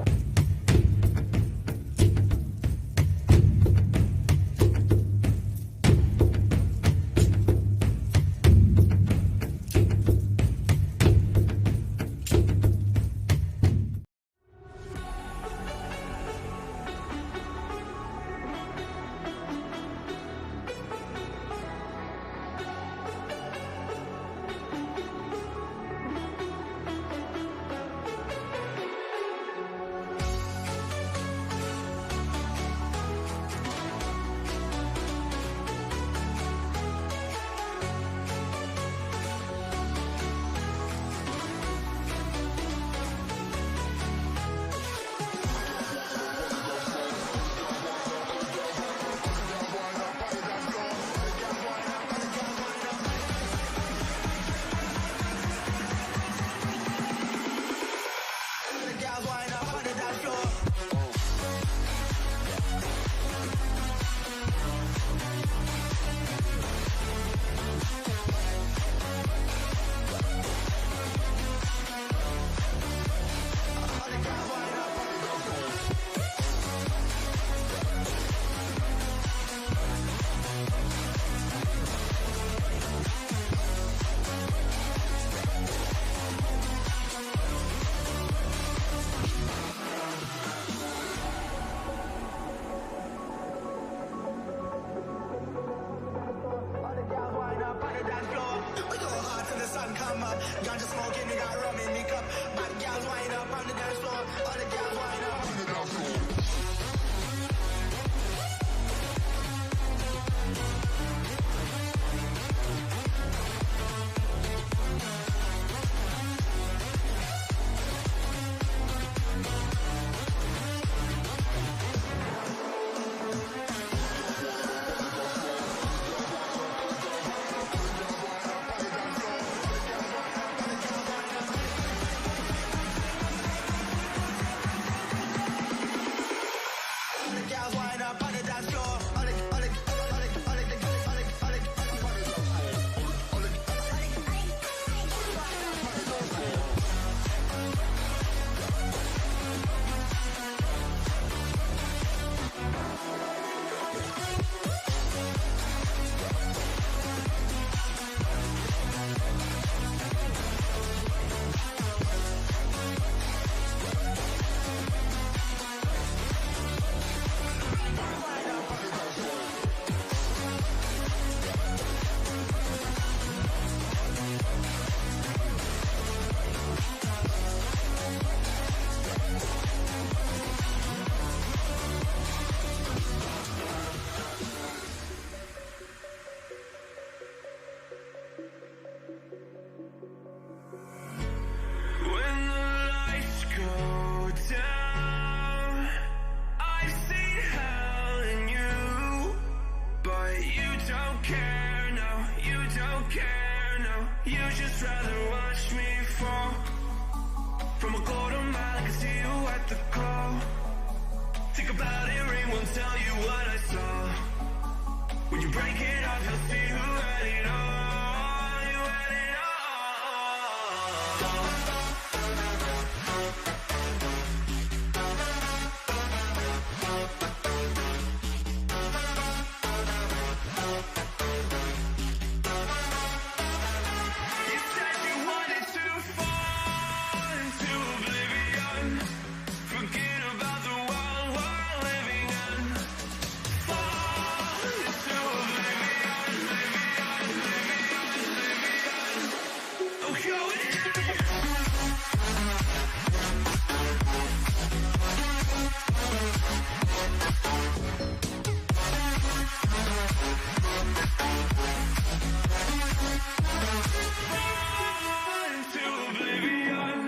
at the call. Think about it, ring won't tell you what I saw. When you break it off, you'll see who had it all. You had it all. You said you wanted to fall into oblivion. Forget about the world we're living in. Fall into oblivion, oblivion. Oh, go fall into oblivion.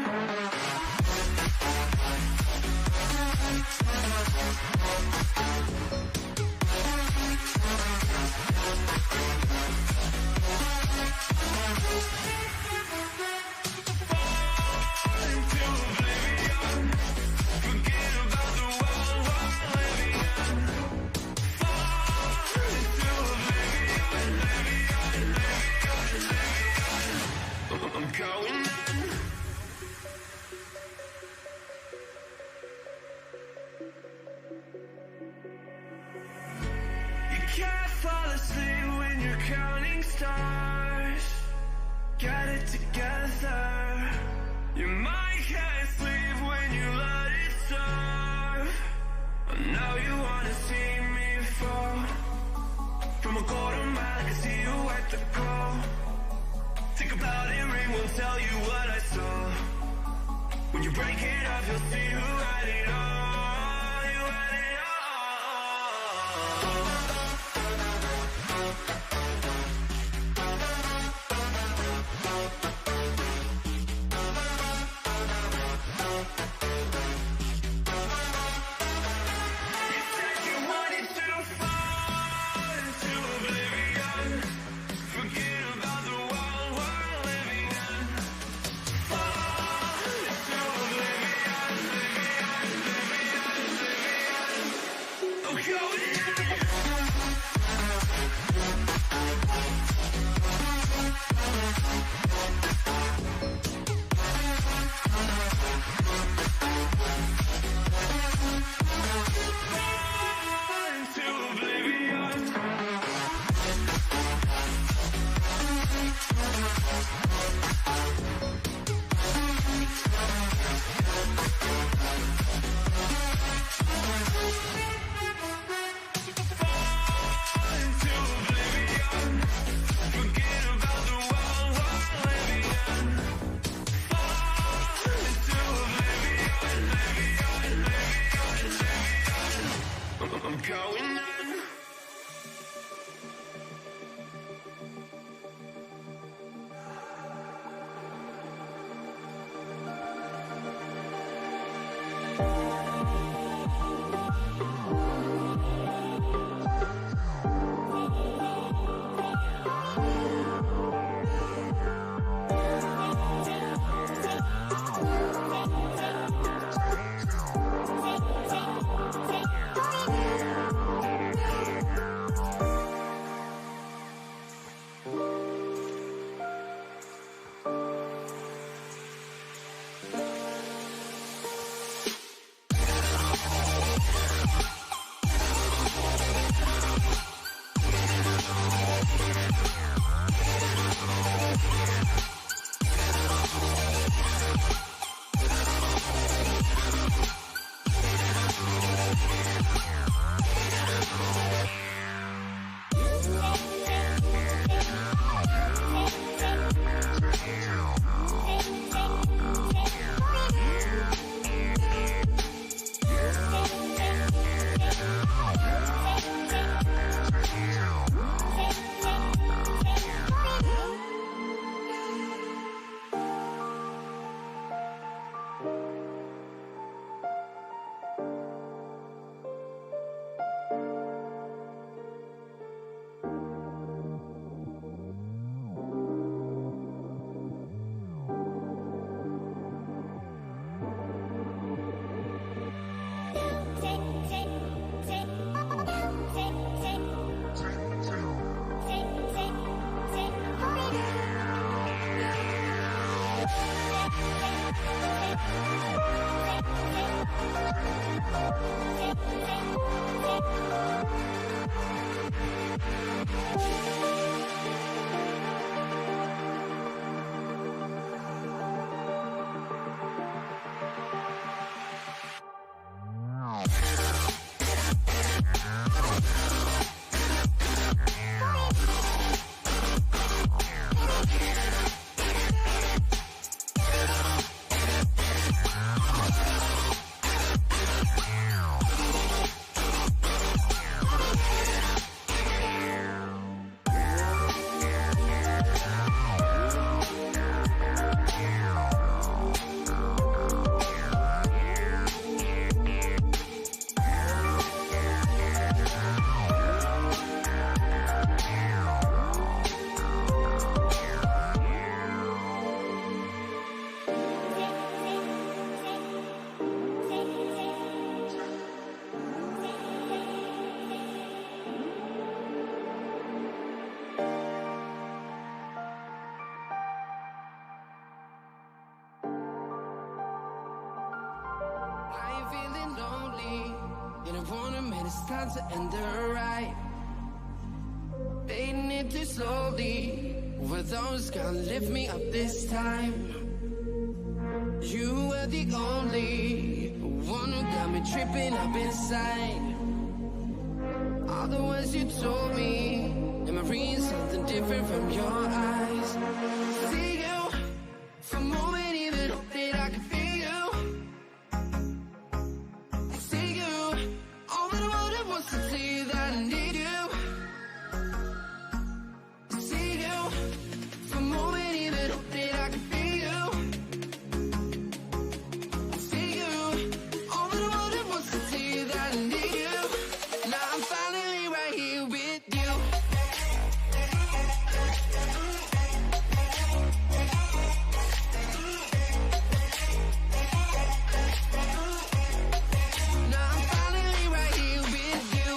I'm going in. You can't fall asleep when you're counting stars. Get it together. Your mind can't sleep when you let it serve. Now you wanna see me fall. From a quarter mile, I can see you at the call. Think about it, ring will tell you what I saw. When you break it off, you'll see who had it all. You had it You said you wanted to fall into oblivion. Forget about the world we're living in. Fall into oblivion, oblivion, oblivion. Oh, go in. feeling lonely, and I wanna admit it's time to end the ride. Fading it too slowly, were those gonna lift me up this time? You were the only one who got me tripping up inside. All the words you told me, am I reading something different from your eyes? See you for a moment, even hope that I can feel you. See you, all that I wanted was to see that I need you. See you for a moment, even hope that I can feel you. See you, all that I wanted was to see that I need you. Now I'm finally right here with you. Now I'm finally right here with you.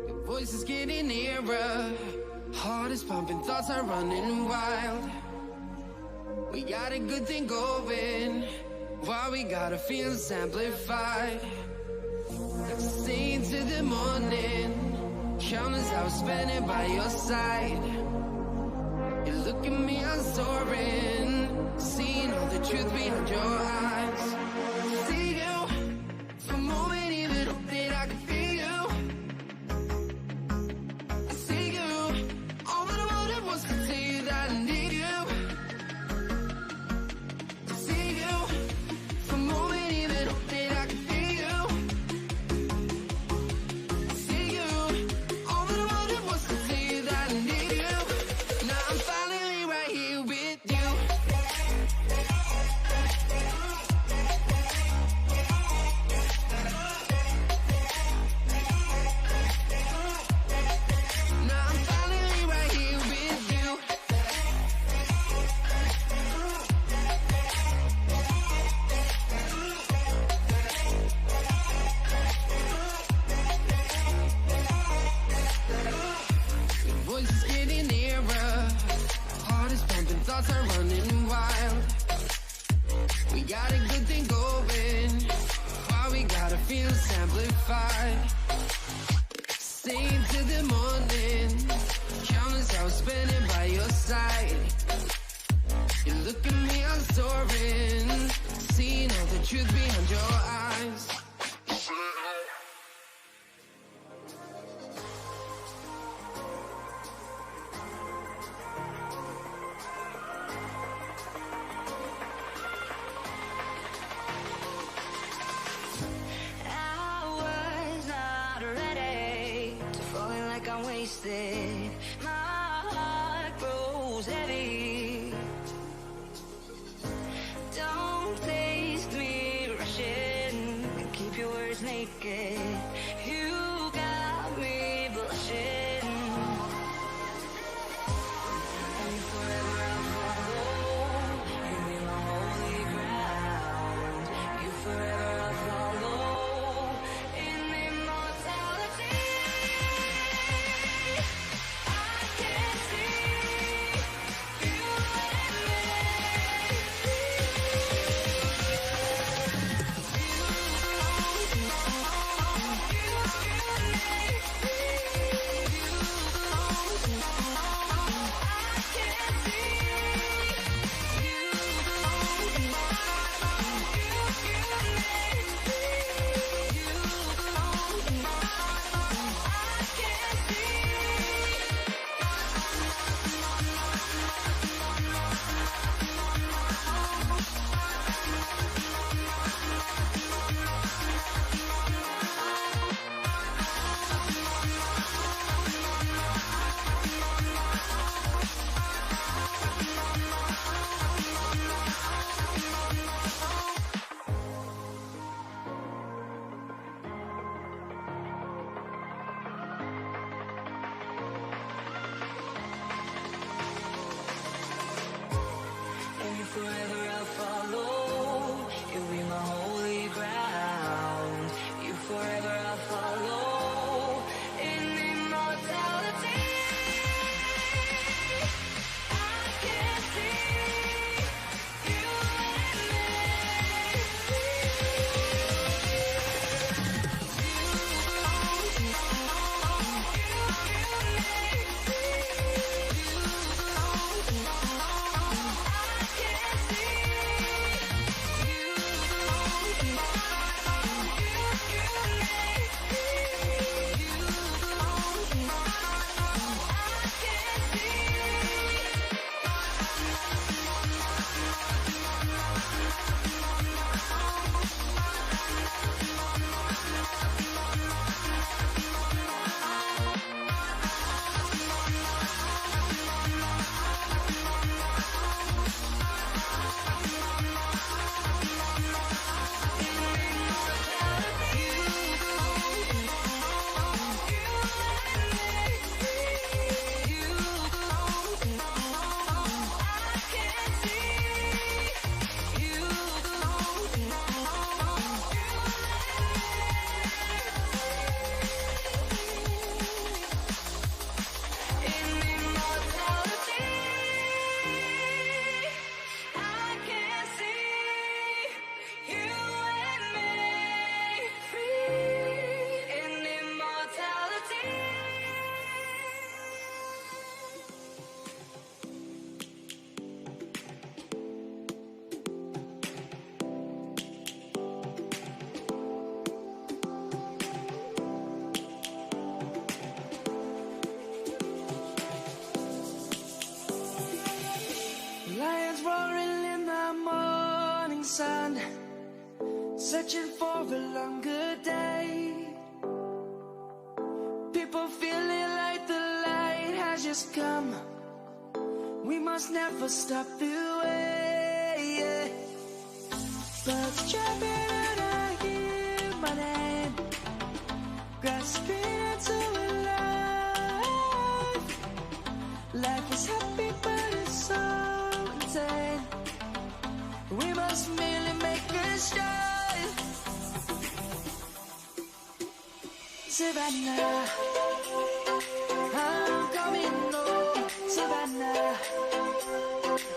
Your voice is getting nearer, heart is pumping, thoughts are running wild. We got a good thing going, while we gotta feel amplified. Staying to the morning, countless hours spending by your side. You look at me, I'm soaring, seeing all the truth behind your eyes. See you for a moment, even hope that I can feel you. See you, all that I wanted was to see that I need you. See you for a moment, even hope that I can feel you. See you, all that I wanted was to see that I need you. Now I'm finally right here with you. Now I'm finally right here with you. Your voice is getting nearer, heart is pumping, thoughts are running wild. We got a good thing going, while we gotta feel amplified. Staying to the morning, countless hours spending by your side. You look at me, I'm soaring, seeing all the truth behind your eyes. I was not ready to falling like I'm wasted. My heart grows heavy. Don't taste me rushing. Keep your words naked. You got me blushing. And forever I'll follow. You be my holy ground. You forever I'll follow. In immortality, I can see you in me. searching for a longer day. People feeling like the light has just come. We must never stop the way, yeah. Birds chirping and I hear my name, grasping into a life. Life is happy but it's so insane. We must merely make a start. Savannah, I'm coming home. Savannah,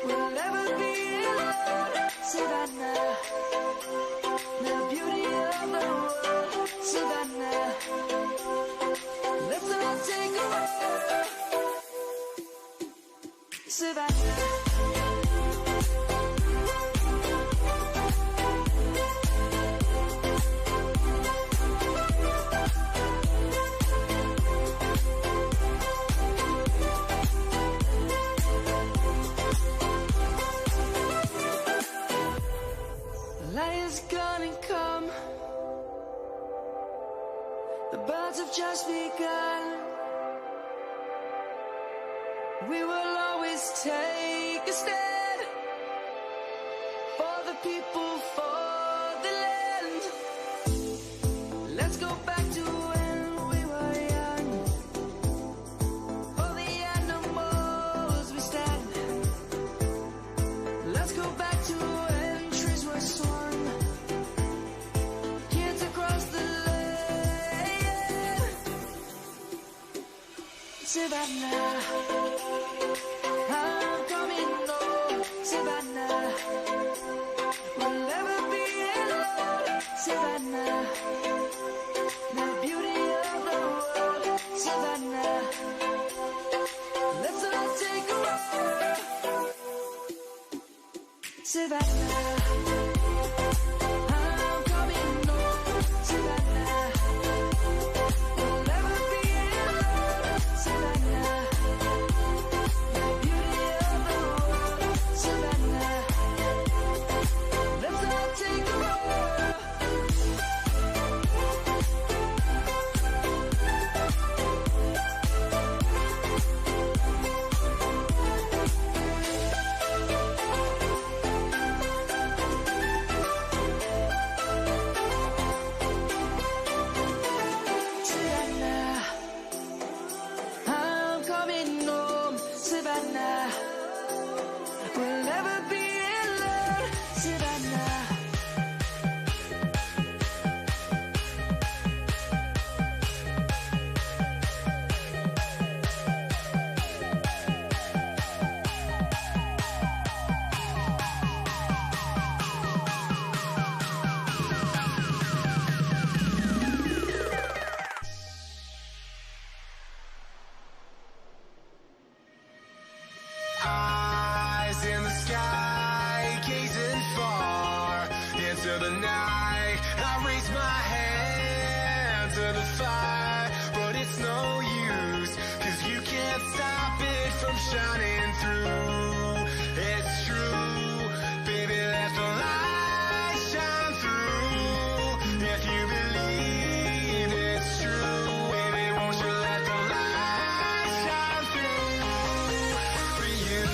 we'll never be alone. Savannah, the beauty of the world. Savannah, let's all take a walk. Savannah. Lion's gonna come. The birds have just begun. We will always take a stand for the people, for the land. Let's go back to when we were young. For the animals we stand. Let's go back to when trees were swung. Kids across the land. Savannah, I'm coming home. Savannah, we'll never be alone. Savannah, the beauty of the world. Savannah, let's all take a walk. Savannah, I'm coming home. Savannah, we'll never be alone. Savannah, the beauty of the world. Savannah, let's all take a walk. Savannah, I'm coming home. Savannah, we'll never be alone. Savannah. Eyes in the sky, gazing far into the night. I raise my hand to the fire, but it's no use, 'cause you can't stop it from shining through. It's true, baby, let the light shine through. If you believe it's true, baby, won't you let the light shine through for you?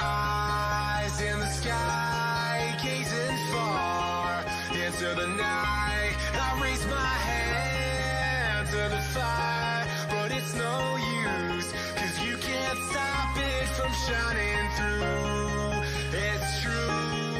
Eyes in the sky, gazing far into the night. I raise my hand to the fire, but it's no use, 'cause you can't stop it from shining through. It's true,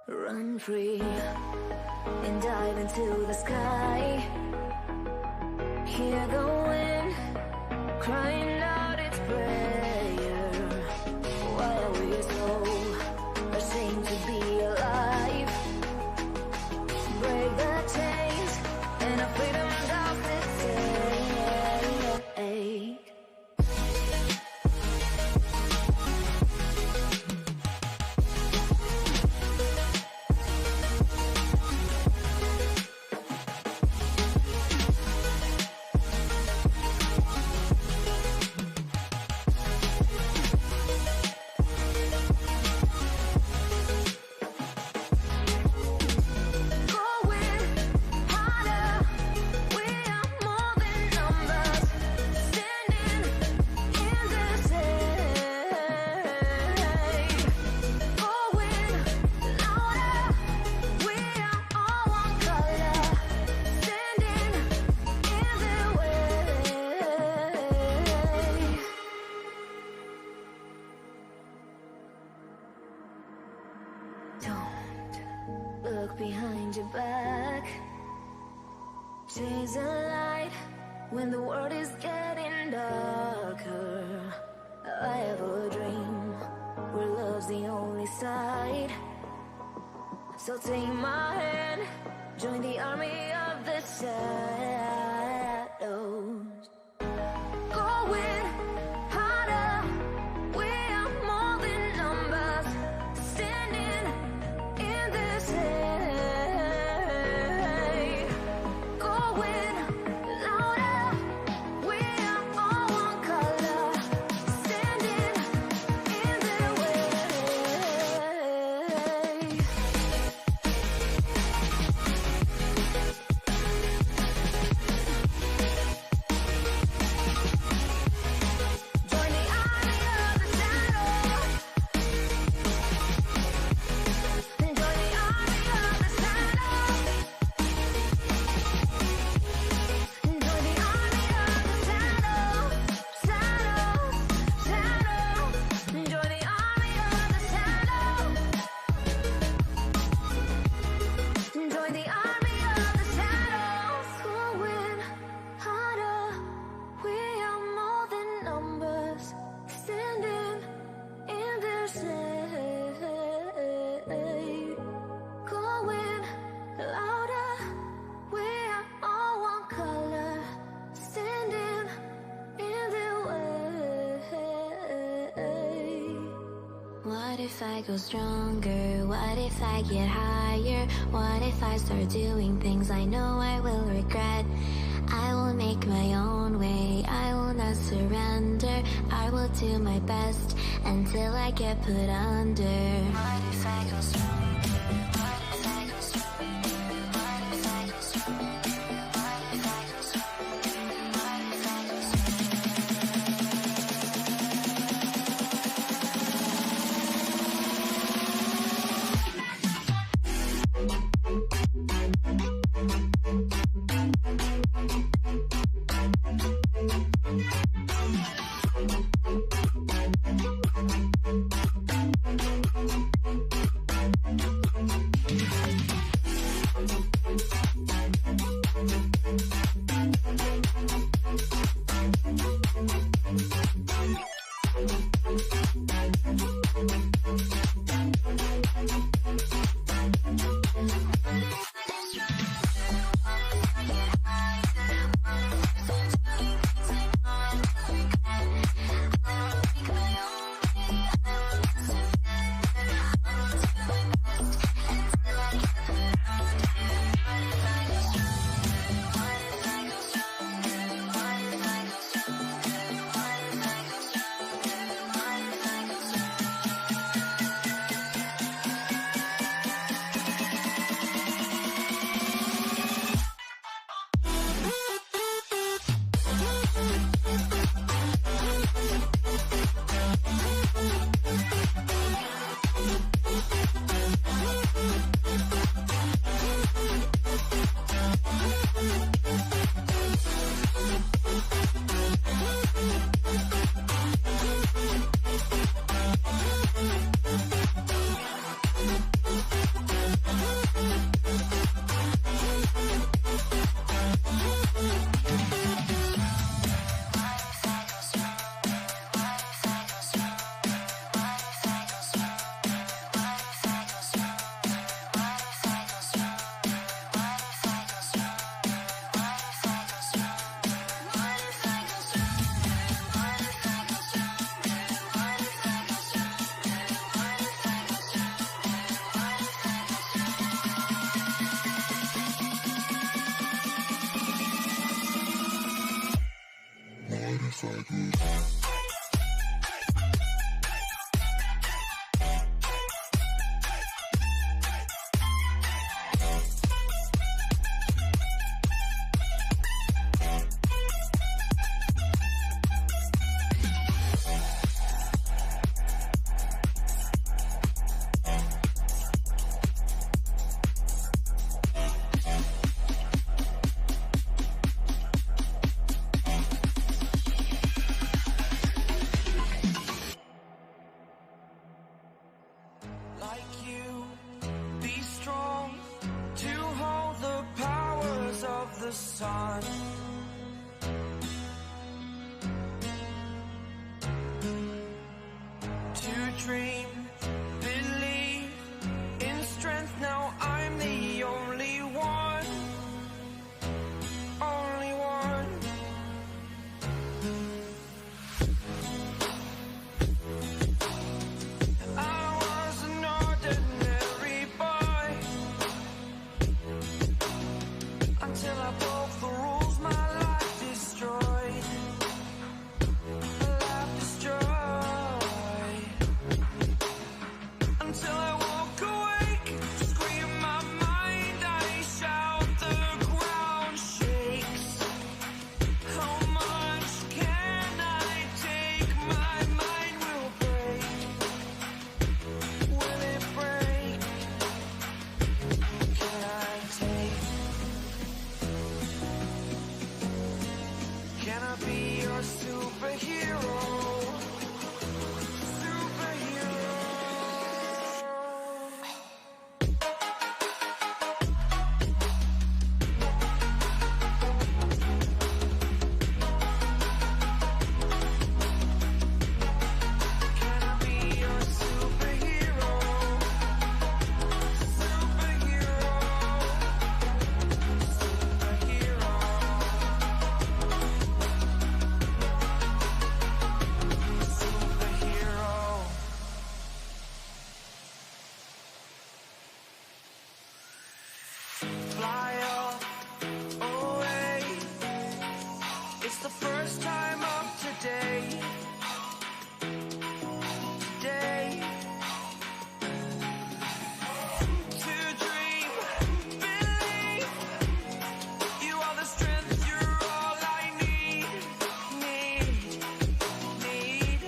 Run free and dive into the sky. Hear the wind crying out its prayer. While we're so ashamed to be alive, break the chains and our freedom's ours to take. Look behind your back. Chase a light when the world is getting darker. I have a dream where love's the only side. So take my hand, join the army of the shadows. Going harder, we are more than numbers. Standing in this hate. Going louder, we are all one color. Standing in their way. Join the army of the shadow. Join the army of the shadow. Join the army of the shadow. Shadow, shadow. Join the army of the shadow. Join the army of the shadows. Going harder. We are more than numbers. Standing in their shade. Going louder. We are all one color. Standing in their way. What if I go stronger? What if I get higher? What if I start doing things I know I will regret? I will make my own way. I will not surrender. I will do my best until I get put under. What if I go stronger? What if I go stronger? What if I go stronger? What if I go stronger? What if I go Like you, be strong to hold the powers of the sun. To dream, believe in strength. Now I'm the only one, only one. I was an ordinary boy until I broke the rules. My life destroyed, life destroyed. Until I walk awake, scream my mind, I shout, the ground shakes. How much can I take? My mind will break. Will it break? Can I take? Can I be your superhero? Superhero. Can I be your superhero? Superhero. Superhero. Superhero. Fly off away. It's the first time of today. Today. To dream, believe. You are the strength, you're all I need. Need.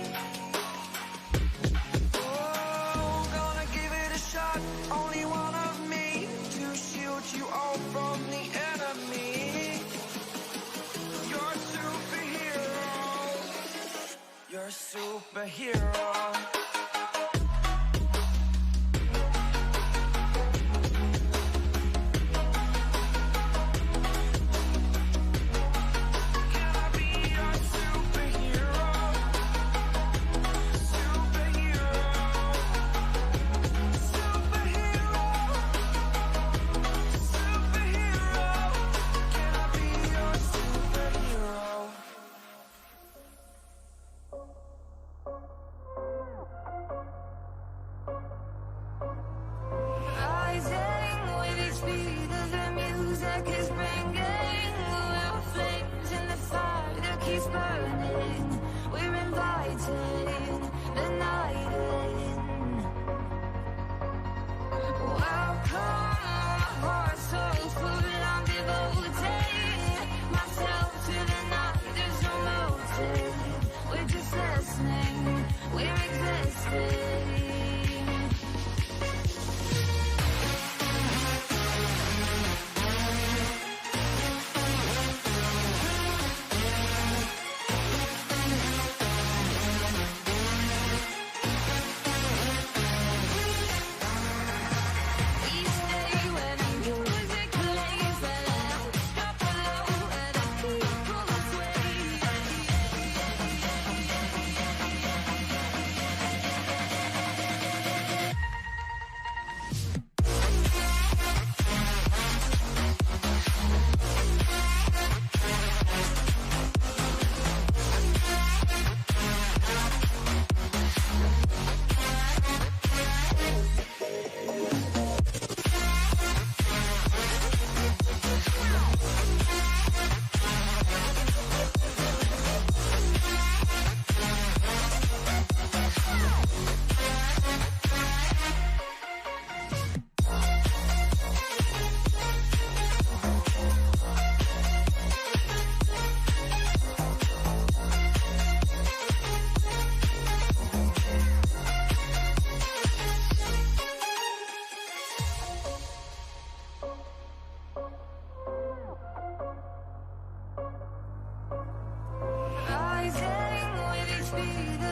Oh, gonna give it a shot. Only one of me to shield you all from the enemy. You're a superhero. You're a superhero. Can I be your superhero? Superhero. Superhero. Superhero. Can I be your superhero?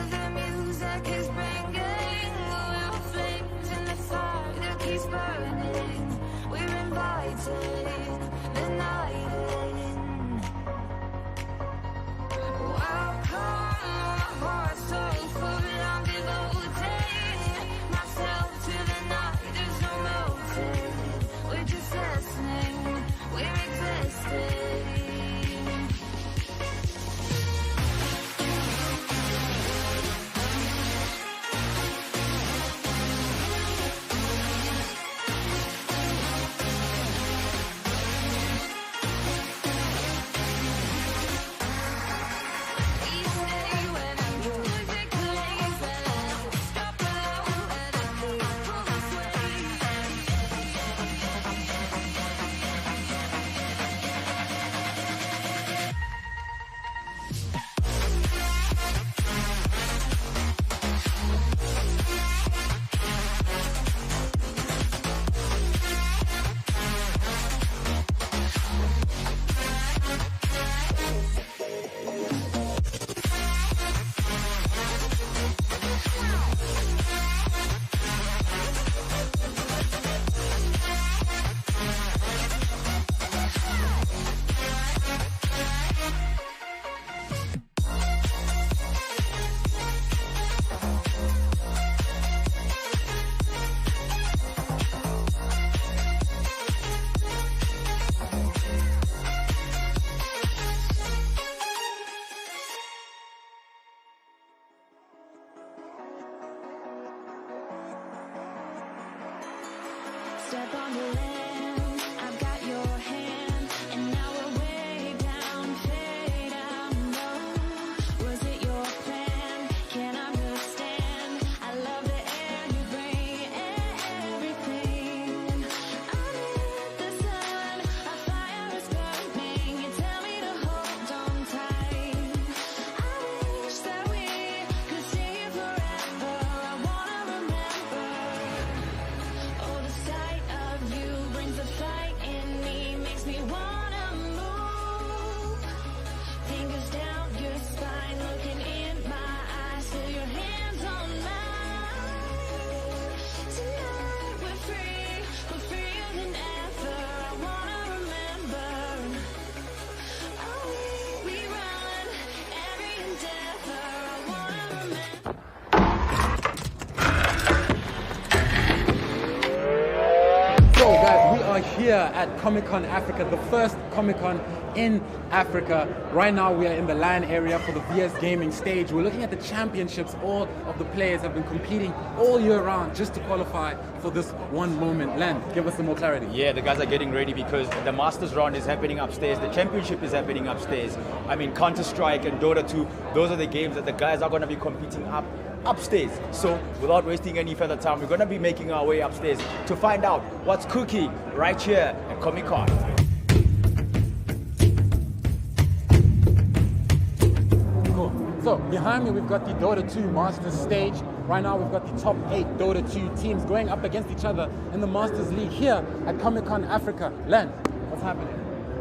the music is bringing. We're flames in the fire that keeps burning. We're inviting the night in. Welcome, my heart's so full, I'm devoting myself to the night. There's no motive, we're just listening, we're existing. Step on the land, I've got your hand, and now we're way down, fade out low. Was it your plan? Can't understand. I love the air you bring, everything. Under the sun, a fire is burning. You tell me to hold on tight. I wish that we could stay here forever. I wanna remember. Oh, the sight of you brings a fight in me, makes me wanna move. Fingers down your spine, looking in my eyes, feel your hands on mine. Tonight we're freer than ever. I wanna remember. Oh, we run every endeavor. I wanna remember. So guys, we are here at Comic-Con Africa, the first Comic-Con in Africa. Right now we are in the LAN area for the VS Gaming stage. We're looking at the championships. All of the players have been competing all year round just to qualify for this one moment. Len, give us some more clarity. Yeah, the guys are getting ready because the Masters round is happening upstairs. The championship is happening upstairs. I mean, Counter-Strike and Dota 2, those are the games that the guys are going to be competing upstairs. So without wasting any further time, we're going to be making our way upstairs to find out what's cooking right here at Comic-Con. Cool. So behind me we've got the Dota 2 Masters stage. Right now we've got the top 8 Dota 2 teams going up against each other in the Masters League here at Comic-Con Africa. Len, what's happening?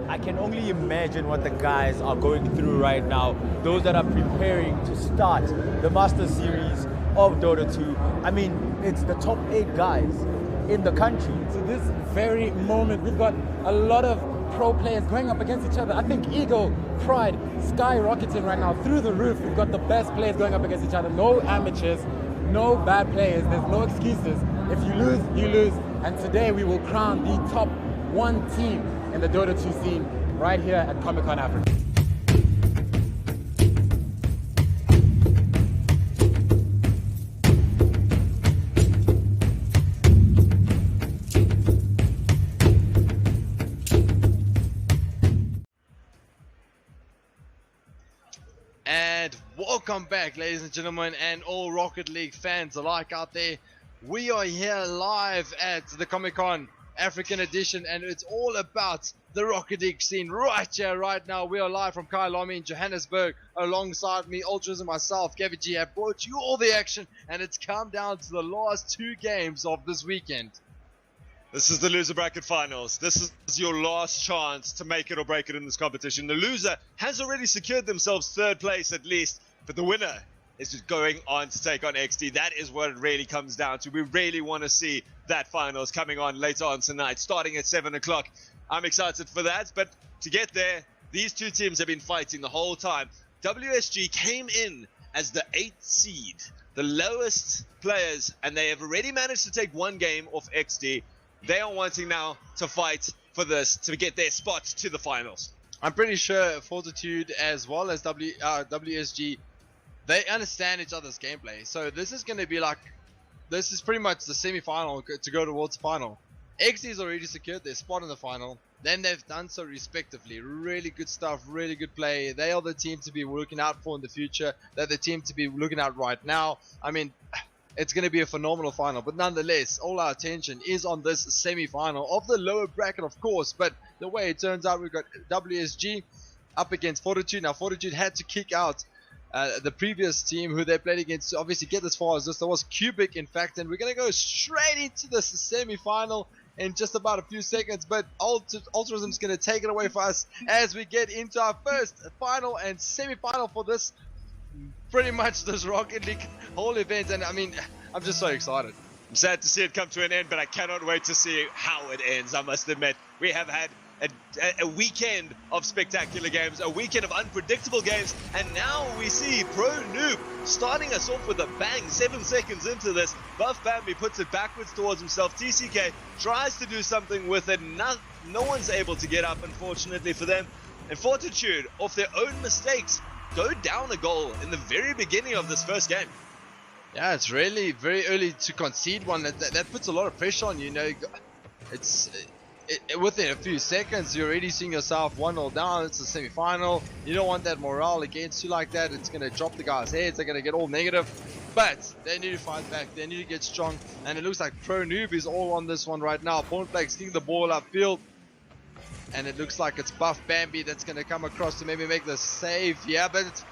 I can only imagine what the guys are going through right now. Those that are preparing to start the Master Series of Dota 2. I mean, it's the top 8 guys in the country. So this very moment, we've got a lot of pro players going up against each other. I think Ego, Pride, skyrocketing right now through the roof. We've got the best players going up against each other. No amateurs, no bad players. There's no excuses. If you lose, you lose. And today we will crown the top 1 team in the Dota 2 scene right here at Comic-Con Africa. And welcome back, ladies and gentlemen, and all Rocket League fans alike out there. We are here live at the Comic-Con African edition, and it's all about the Rocket League scene right here, right now. We are live from Kyalami in Johannesburg. Alongside me, Ultras and myself, Gavin G, have brought you all the action, and it's come down to the last 2 games of this weekend. This is the loser bracket finals. This is your last chance to make it or break it in this competition. The loser has already secured themselves 3rd place at least, but the winner is just going on to take on XD. That is what it really comes down to. We really want to see that finals coming on later on tonight, starting at 7 o'clock. I'm excited for that, but to get there, these two teams have been fighting the whole time. WSG came in as the 8th seed, the lowest players, and they have already managed to take one game off XD. They are wanting now to fight for this, to get their spot to the finals. I'm pretty sure Fortitude as well as WSG, they understand each other's gameplay. So this is going to be like, this is pretty much the semi-final to go towards the final. XD's already secured their spot in the final. Then they've done so respectively. Really good stuff, really good play. They are the team to be looking out for in the future. They're the team to be looking at right now. I mean, it's going to be a phenomenal final, but nonetheless, all our attention is on this semi-final of the lower bracket, of course. But the way it turns out, we've got WSG up against Fortitude. Now, Fortitude had to kick out the previous team who they played against to obviously get as far as this. There was Cubic, in fact, and we're going to go straight into this semi-final in just about a few seconds, but Altruism is going to take it away for us as we get into our first final and semi-final for this, pretty much this Rocket League whole event. And I mean, I'm just so excited. I'm sad to see it come to an end, but I cannot wait to see how it ends. I must admit, we have had a weekend of spectacular games, a weekend of unpredictable games, and now we see Pro Noob starting us off with a bang. 7 seconds into this, Buff Bambi puts it backwards towards himself. TCK tries to do something with it. No one's able to get up, unfortunately for them. And Fortitude, off their own mistakes, go down a goal in the very beginning of this first game. Yeah, it's really very early to concede one. That puts a lot of pressure on you. You know, within a few seconds, you're already seeing yourself 1-0 down. It's a semi-final. You don't want that morale against you like that. It's going to drop the guys' heads. They're going to get all negative. But they need to fight back. They need to get strong. And it looks like Pro Noob is all on this one right now. Pornflake's getting the ball upfield. And it looks like it's Buff Bambi that's going to come across to maybe make the save. Yeah, but it's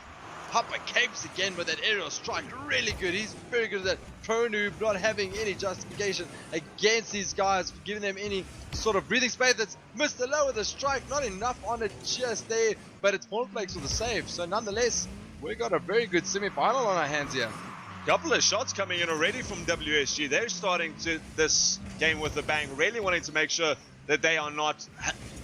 Papa Capes again with that aerial strike. Really good. He's very good at that. Pro Noob not having any justification against these guys, giving them any sort of breathing space. That's Mr. Low with a strike. Not enough on it just there. But it's Pornflakes with a save. So nonetheless, we got a very good semi-final on our hands here. Couple of shots coming in already from WSG. They're starting to this game with a bang, really wanting to make sure that they are not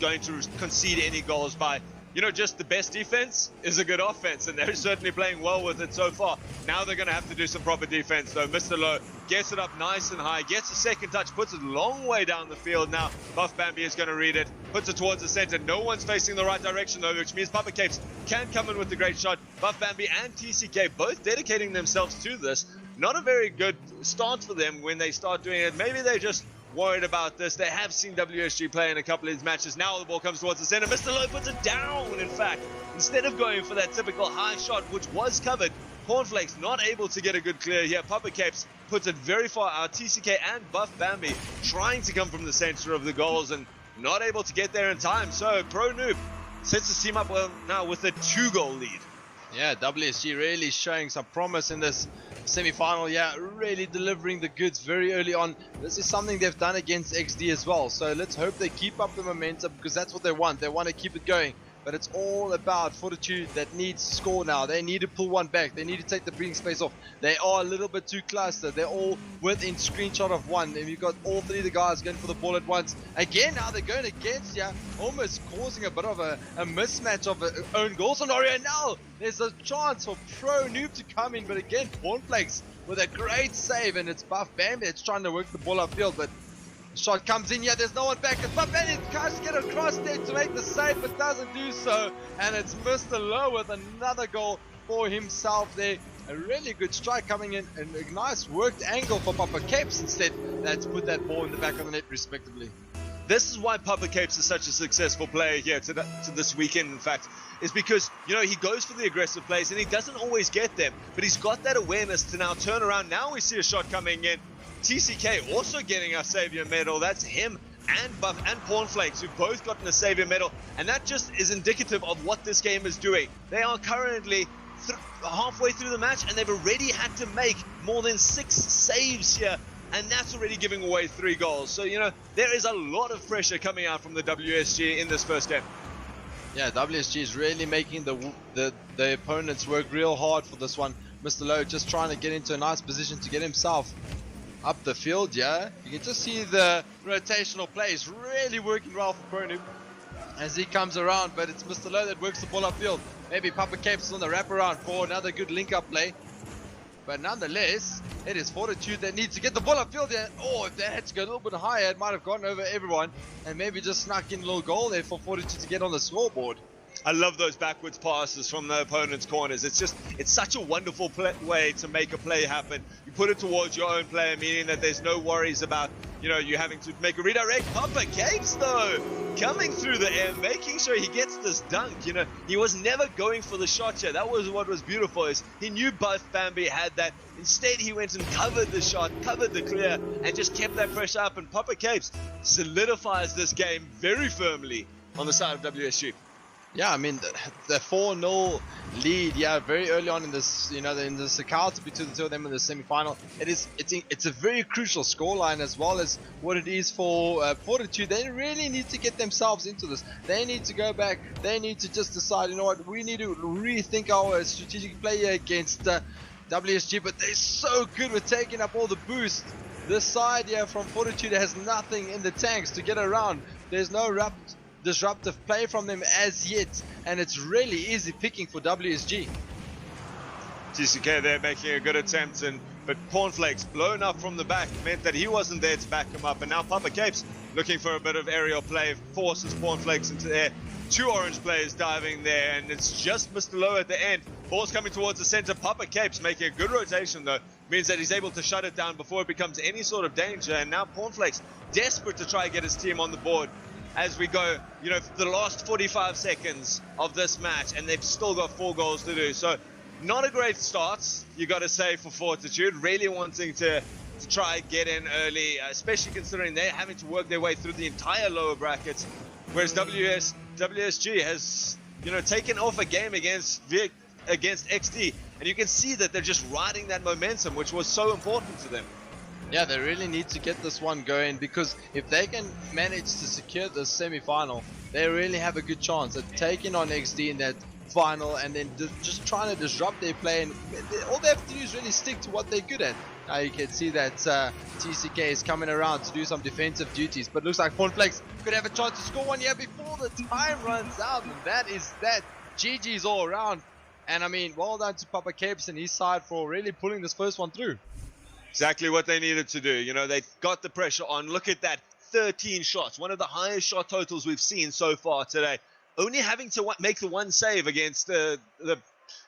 going to concede any goals by, you know, just the best defense is a good offense, and they're certainly playing well with it so far. Now they're going to have to do some proper defense, though. Mr. Low gets it up nice and high, gets a second touch, puts it a long way down the field. Now Buff Bambi is going to read it, puts it towards the center. No one's facing the right direction, though, which means Papa Capes can come in with the great shot. Buff Bambi and TCK both dedicating themselves to this. Not a very good start for them when they start doing it. Maybe they just worried about this. They have seen WSG play in a couple of these matches. Now the ball comes towards the center. Mr. Low puts it down, in fact. Instead of going for that typical high shot, which was covered, Cornflakes not able to get a good clear here. Papa Capes puts it very far out. TCK and Buff Bambi trying to come from the center of the goals and not able to get there in time. So Pro Noob sets his team up well now with a 2-goal lead. Yeah, WSG really showing some promise in this semi-final. Yeah, really delivering the goods very early on. This is something they've done against XD as well. So let's hope they keep up the momentum, because that's what they want. They want to keep it going. But it's all about Fortitude that needs to score now. They need to pull one back. They need to take the breathing space off. They are a little bit too clustered. They're all within screenshot of one. And you've got all three of the guys going for the ball at once. Again, now they're going against you, almost causing a bit of a mismatch of own goal scenario. Now there's a chance for Pro Noob to come in. But again, Cornflakes with a great save. And it's Buff Bambi that's trying to work the ball upfield. But shot comes in here, there's no one back. It's Buff Bambi tries to get across there to make the save, but doesn't do so. And it's Mr. Low with another goal for himself there. A really good strike coming in, and a nice worked angle for Papa Capes instead. That's put that ball in the back of the net respectively. This is why Papa Capes is such a successful player here to this weekend, in fact, is because, you know, he goes for the aggressive plays and he doesn't always get them, but he's got that awareness to now turn around. Now we see a shot coming in. TCK also getting a Savior medal. That's him and Buff and Pornflakes, who've both gotten a Savior medal, and that just is indicative of what this game is doing. They are currently halfway through the match, and they've already had to make more than 6 saves here, and that's already giving away 3 goals. So, you know, there is a lot of pressure coming out from the WSG in this first game. Yeah, WSG is really making the opponents work real hard for this one. Mr. Lowe just trying to get into a nice position to get himself up the field, yeah. You can just see the rotational plays really working well for ProNoob as he comes around, but it's Mr. Lowe that works the ball upfield. Maybe Papa Capes on the wraparound for another good link-up play. But nonetheless, it is Fortitude that needs to get the ball upfield there. Oh, if that had to go a little bit higher, it might have gone over everyone and maybe just snuck in a little goal there for Fortitude to get on the scoreboard. I love those backwards passes from the opponent's corners. It's such a wonderful way to make a play happen. You put it towards your own player, meaning that there's no worries about, you know, you having to make a redirect. Papa Capes, though, coming through the air, making sure he gets this dunk. You know, he was never going for the shot here. That was what was beautiful, is he knew Buff Bambi had that. Instead, he went and covered the shot, covered the clear, and just kept that pressure up. And Papa Capes solidifies this game very firmly on the side of WSG. Yeah, I mean, the 4-0 lead, yeah, very early on in this, you know, in this encounter between the two of them in the semi-final, it's a very crucial scoreline as well as what it is for Fortitude. They really need to get themselves into this. They need to go back. They need to just decide, you know what, we need to rethink our strategic play here against WSG, but they're so good with taking up all the boost. This side here from Fortitude has nothing in the tanks to get around. There's no disruptive play from them as yet, and it's really easy picking for WSG. TCK there making a good attempt, but Cornflakes blown up from the back meant that he wasn't there to back him up, and now Papa Capes looking for a bit of aerial play, forces Cornflakes into the air. Two orange players diving there, and it's just Mr. Lowe at the end. Ball's coming towards the center. Papa Capes making a good rotation though, means that he's able to shut it down before it becomes any sort of danger, and now Cornflakes desperate to try and get his team on the board as we go, you know, the last 45 seconds of this match, and they've still got 4 goals to do. So not a great start, you got to say, for Fortitude, really wanting to try and get in early, especially considering they're having to work their way through the entire lower brackets, whereas WSG has, you know, taken off a game against XD, and you can see that they're just riding that momentum, which was so important to them. Yeah, they really need to get this one going, because if they can manage to secure the semi-final, they really have a good chance at taking on XD in that final, and then just trying to disrupt their play, and all they have to do is really stick to what they're good at. Now you can see that TCK is coming around to do some defensive duties, but looks like Cornflakes could have a chance to score one here before the time runs out, and that is that. GG's all around, and I mean, well done to Papa Capes and his side for really pulling this first one through. Exactly what they needed to do. You know, they got the pressure on. Look at that, 13 shots, one of the highest shot totals we've seen so far today. Only having to make the one save against the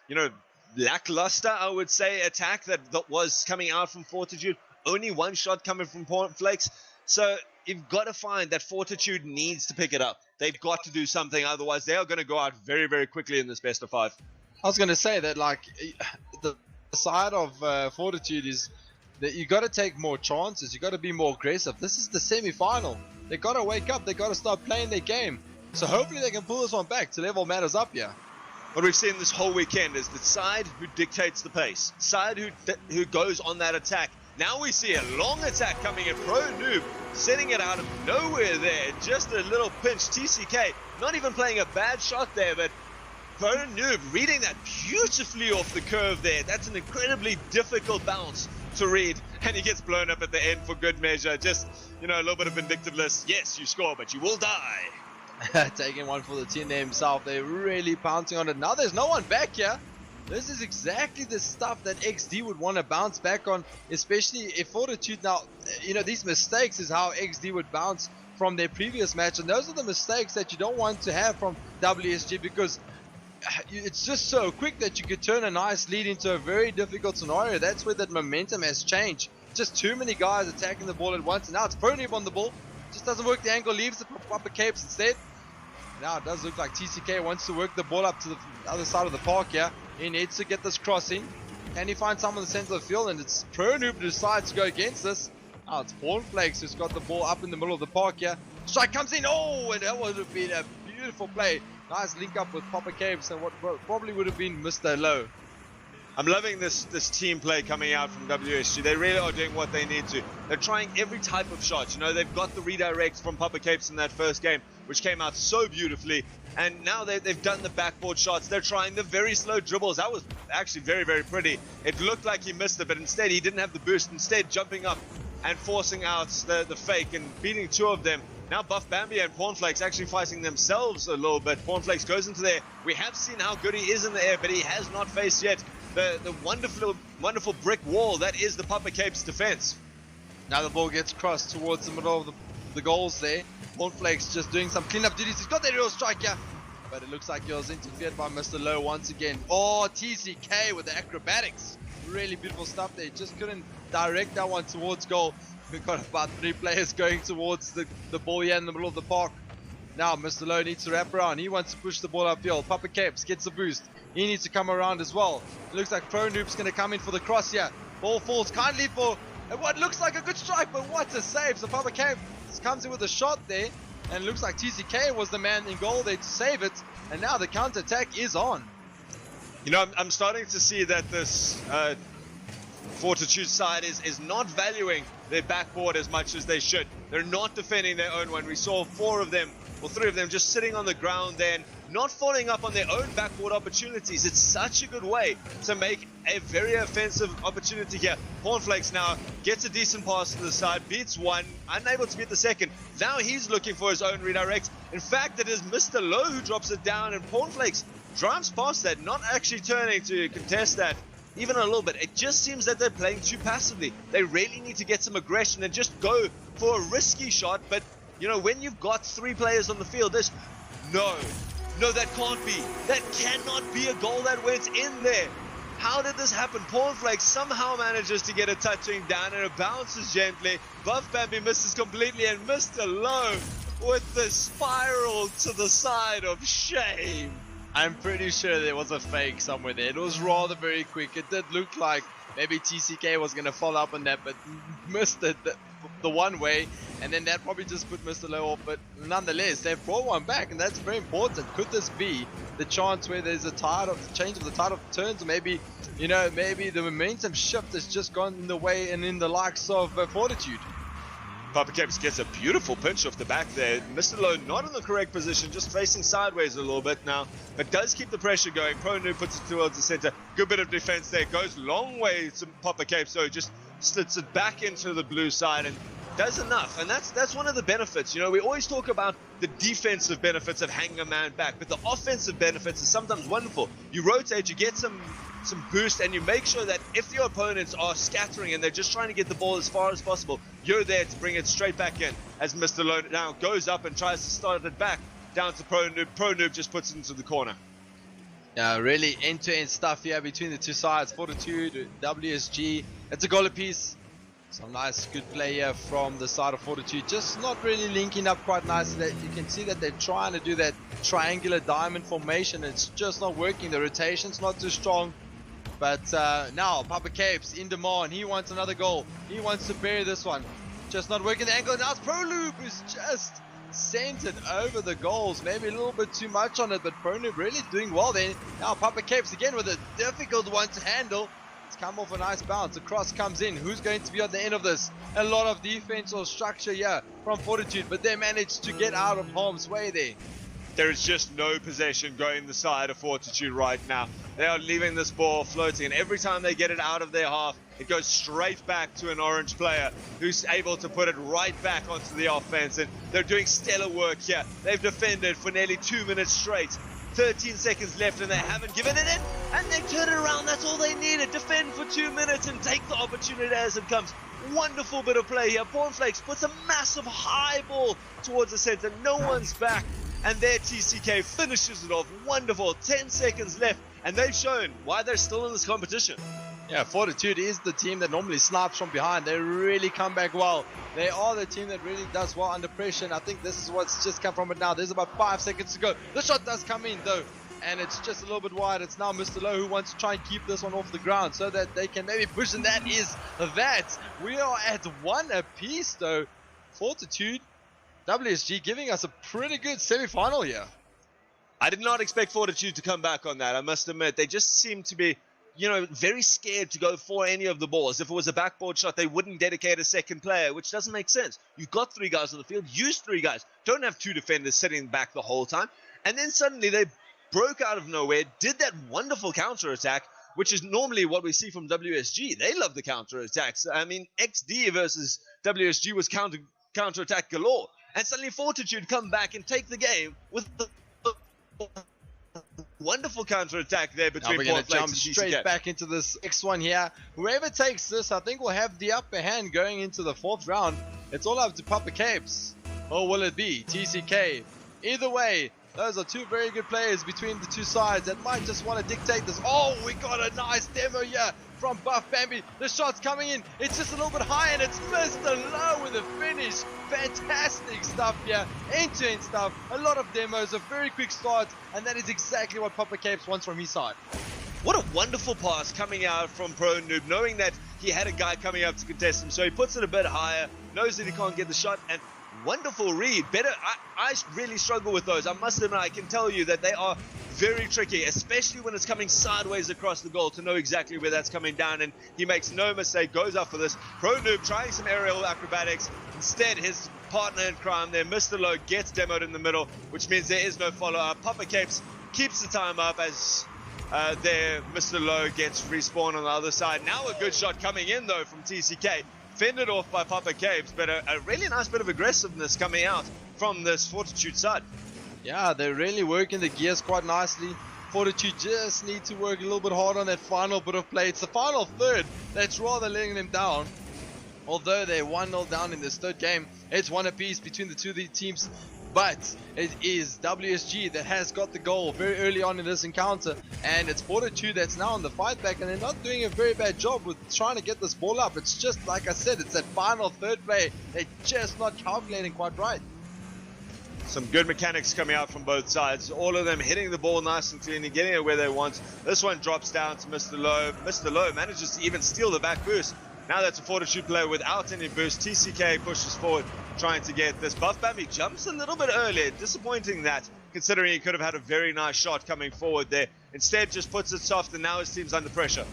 you know, lackluster, I would say, attack that was coming out from Fortitude. Only one shot coming from Cornflakes. So you've got to find that Fortitude needs to pick it up. They've got to do something, otherwise they are going to go out very, very quickly in this best of 5. I was going to say that, like, the side of Fortitude is that you got to take more chances, you got to be more aggressive. This is the semi-final. They got to wake up, they got to start playing their game. So hopefully they can pull this one back to level matters up here. What we've seen this whole weekend is the side who dictates the pace, side who goes on that attack. Now we see a long attack coming in. ProNoob setting it out of nowhere there, just a little pinch. TCK not even playing a bad shot there, but ProNoob reading that beautifully off the curve there. That's an incredibly difficult bounce to read, and he gets blown up at the end for good measure. Just, you know, a little bit of vindictiveness. Yes, you score, but you will die. Taking one for the team there himself. They're really pouncing on it. Now there's no one back here. This is exactly the stuff that XD would want to bounce back on, especially if Fortitude now, you know, these mistakes is how XD would bounce from their previous match, and those are the mistakes that you don't want to have from WSG, because it's just so quick that you could turn a nice lead into a very difficult scenario. That's where that momentum has changed. Just too many guys attacking the ball at once, and now it's ProNoob on the ball. Just doesn't work. The angle leaves the Papa Capes instead. Now it does look like TCK wants to work the ball up to the other side of the park here. He needs to get this crossing. Can he find someone in the center of the field? And it's ProNoob who decides to go against this. Now it's Cornflakes who's got the ball up in the middle of the park here. Strike comes in. Oh, and that would have been a beautiful play. Nice link up with Papa Capes and what probably would have been Mr. Lowe. I'm loving this team play coming out from WSG. They really are doing what they need to. They're trying every type of shot. You know, they've got the redirects from Papa Capes in that first game. which came out so beautifully. And now they've done the backboard shots. They're trying the very slow dribbles. That was actually very, very pretty. It looked like he missed it, but instead he didn't have the boost. Instead, jumping up and forcing out the fake and beating two of them. Now Buff Bambi and Cornflakes actually fighting themselves a little bit. Cornflakes goes into there. We have seen how good he is in the air, but he has not faced yet the wonderful brick wall that is the Papa Cape's defense. Now the ball gets crossed towards the middle of the goals there. Cornflakes just doing some cleanup duties. He's got that real strike here, but it looks like he was interfered by Mr. Lowe once again. Oh, TCK with the acrobatics. Really beautiful stuff there. Just couldn't direct that one towards goal. We've got about 3 players going towards the ball here in the middle of the park. Now Mr. Lowe needs to wrap around. He wants to push the ball upfield. Papa Capes gets a boost. He needs to come around as well. It looks like Pro Noob's going to come in for the cross here. Ball falls kindly for what looks like a good strike, but what a save. So Papa Capes comes in with a shot there, and it looks like TCK was the man in goal there to save it. And now the counter-attack is on. You know, I'm starting to see that this Fortitude side is not valuing their backboard as much as they should. They're not defending their own one. We saw 4 of them, or 3 of them, just sitting on the ground there, and not following up on their own backboard opportunities. It's such a good way to make a very offensive opportunity here. Cornflakes now gets a decent pass to the side, beats one, unable to beat the second. Now he's looking for his own redirect. In fact, it is Mr. Lowe who drops it down, and Cornflakes drives past that, not actually turning to contest that even a little bit. It just seems that they're playing too passively. They really need to get some aggression and just go for a risky shot. But, you know, when you've got 3 players on the field, there's no, that can't be. That cannot be a goal that went in there. How did this happen? Cornflakes somehow manages to get a touching down, and it bounces gently. Buff Bambi misses completely, and Mr. Lowe with the spiral to the side of shame. I'm pretty sure there was a fake somewhere there. It was rather very quick. It did look like maybe TCK was going to follow up on that, but missed it the one way, and then that probably just put Mr. Lowe off. But nonetheless, they've brought one back, and that's very important. Could this be the chance where there's a change of the tide of turns, or maybe, you know, maybe the momentum shift has just gone in the way and in the likes of Fortitude? Papa Capes gets a beautiful pinch off the back there. Mr. Lowe not in the correct position, just facing sideways a little bit now, but does keep the pressure going. Pro Noob puts it towards the center. Good bit of defense there. Goes long way to Papa Capes, so just slits it back into the blue side and does enough. And that's one of the benefits. You know, we always talk about the defensive benefits of hanging a man back, but the offensive benefits is sometimes wonderful. You rotate, you get some boost, and you make sure that if your opponents are scattering and they're just trying to get the ball as far as possible, you're there to bring it straight back in. As Mr. Lowe now goes up and tries to start it back down to Pro Noob. Pro Noob just puts it into the corner. Yeah, really end-to-end stuff here between the 2 sides. Fortitude, WSG. It's a goal apiece. Some nice, good play here from the side of Fortitude. Just not really linking up quite nicely. You can see that they're trying to do that triangular diamond formation. It's just not working. The rotation's not too strong. But now Papa Capes in demand. He wants another goal. He wants to bury this one. Just not working the angle. Now it's Pro Noob who's just sent it over the goals. Maybe a little bit too much on it, but Pro Noob really doing well there. Now Papa Capes again with a difficult one to handle. It's come off a nice bounce. The cross comes in. Who's going to be on the end of this? A lot of defensive structure here from Fortitude, but they managed to get out of harm's way there. There is just no possession going the side of Fortitude right now. They are leaving this ball floating, and every time they get it out of their half, it goes straight back to an orange player who's able to put it right back onto the offense, and they're doing stellar work here. They've defended for nearly 2 minutes straight. 13 seconds left, and they haven't given it in, and they turn it around. That's all they needed. Defend for 2 minutes and take the opportunity as it comes. Wonderful bit of play here. Cornflakes puts a massive high ball towards the center. No one's back. And there TCK finishes it off. Wonderful. 10 seconds left. And they've shown why they're still in this competition. Yeah, Fortitude is the team that normally snipes from behind. They really come back well. They are the team that really does well under pressure. And I think this is what's just come from it now. There's about 5 seconds to go. The shot does come in though. And it's just a little bit wide. It's now Mr. Lowe who wants to try and keep this one off the ground so that they can maybe push. And that is that. We are at 1 apiece though. Fortitude, WSG giving us a pretty good semi-final here. I did not expect Fortitude to come back on that, I must admit. They just seem to be you know, very scared to go for any of the balls. If it was a backboard shot, they wouldn't dedicate a second player, which doesn't make sense. You've got 3 guys on the field. Use 3 guys. Don't have 2 defenders sitting back the whole time. And then suddenly they broke out of nowhere, did that wonderful counter-attack, which is normally what we see from WSG. They love the counter-attacks. I mean, XD versus WSG was counter-attack galore. And suddenly Fortitude come back and take the game with the wonderful counter-attack there between we're going to jump and straight back into this next one here. Whoever takes this, I think, will have the upper hand going into the 4th round. It's all up to Papa Capes. Or will it be TCK? Either way, those are 2 very good players between the 2 sides that might just want to dictate this. Oh, we got a nice demo here from Buff Bambi. The shot's coming in. It's just a little bit high, and it's Mr. Low with a finish. Fantastic stuff here. End-to-end stuff. A lot of demos, a very quick start, and that is exactly what Papa Capes wants from his side. What a wonderful pass coming out from Pro Noob, knowing that he had a guy coming up to contest him. So he puts it a bit higher, knows that he can't get the shot, and wonderful read. I really struggle with those. I must admit, I can tell you that they are very tricky, especially when it's coming sideways across the goal, to know exactly where that's coming down. And he makes no mistake, goes up for this. Pro Noob trying some aerial acrobatics. Instead, his partner in crime there, Mr. Low, gets demoed in the middle, which means there is no follow-up. Papa Capes keeps the time up as there Mr. Low gets respawned on the other side. Now a good shot coming in, though, from TCK. Fended off by Papa Capes, but a really nice bit of aggressiveness coming out from this Fortitude side. Yeah, they're really working the gears quite nicely. Fortitude just need to work a little bit hard on that final bit of play. It's the final third that's rather letting them down. Although they're 1-0 down in this 3rd game, it's 1 apiece between the 2 teams. But it is WSG that has got the goal very early on in this encounter, and it's Fortitude that's now on the fight back, and they're not doing a very bad job with trying to get this ball up. It's just, like I said, it's that final 3rd play. They're just not calculating quite right. Some good mechanics coming out from both sides. All of them hitting the ball nice and cleanly, getting it where they want. This one drops down to Mr. Low. Mr. Low manages to even steal the back boost. Now that's a Fortitude player without any boost. TCK pushes forward, trying to get this. Buff Bambi jumps a little bit early. Disappointing that, considering he could have had a very nice shot coming forward there. Instead, just puts it soft, and now his team's under pressure.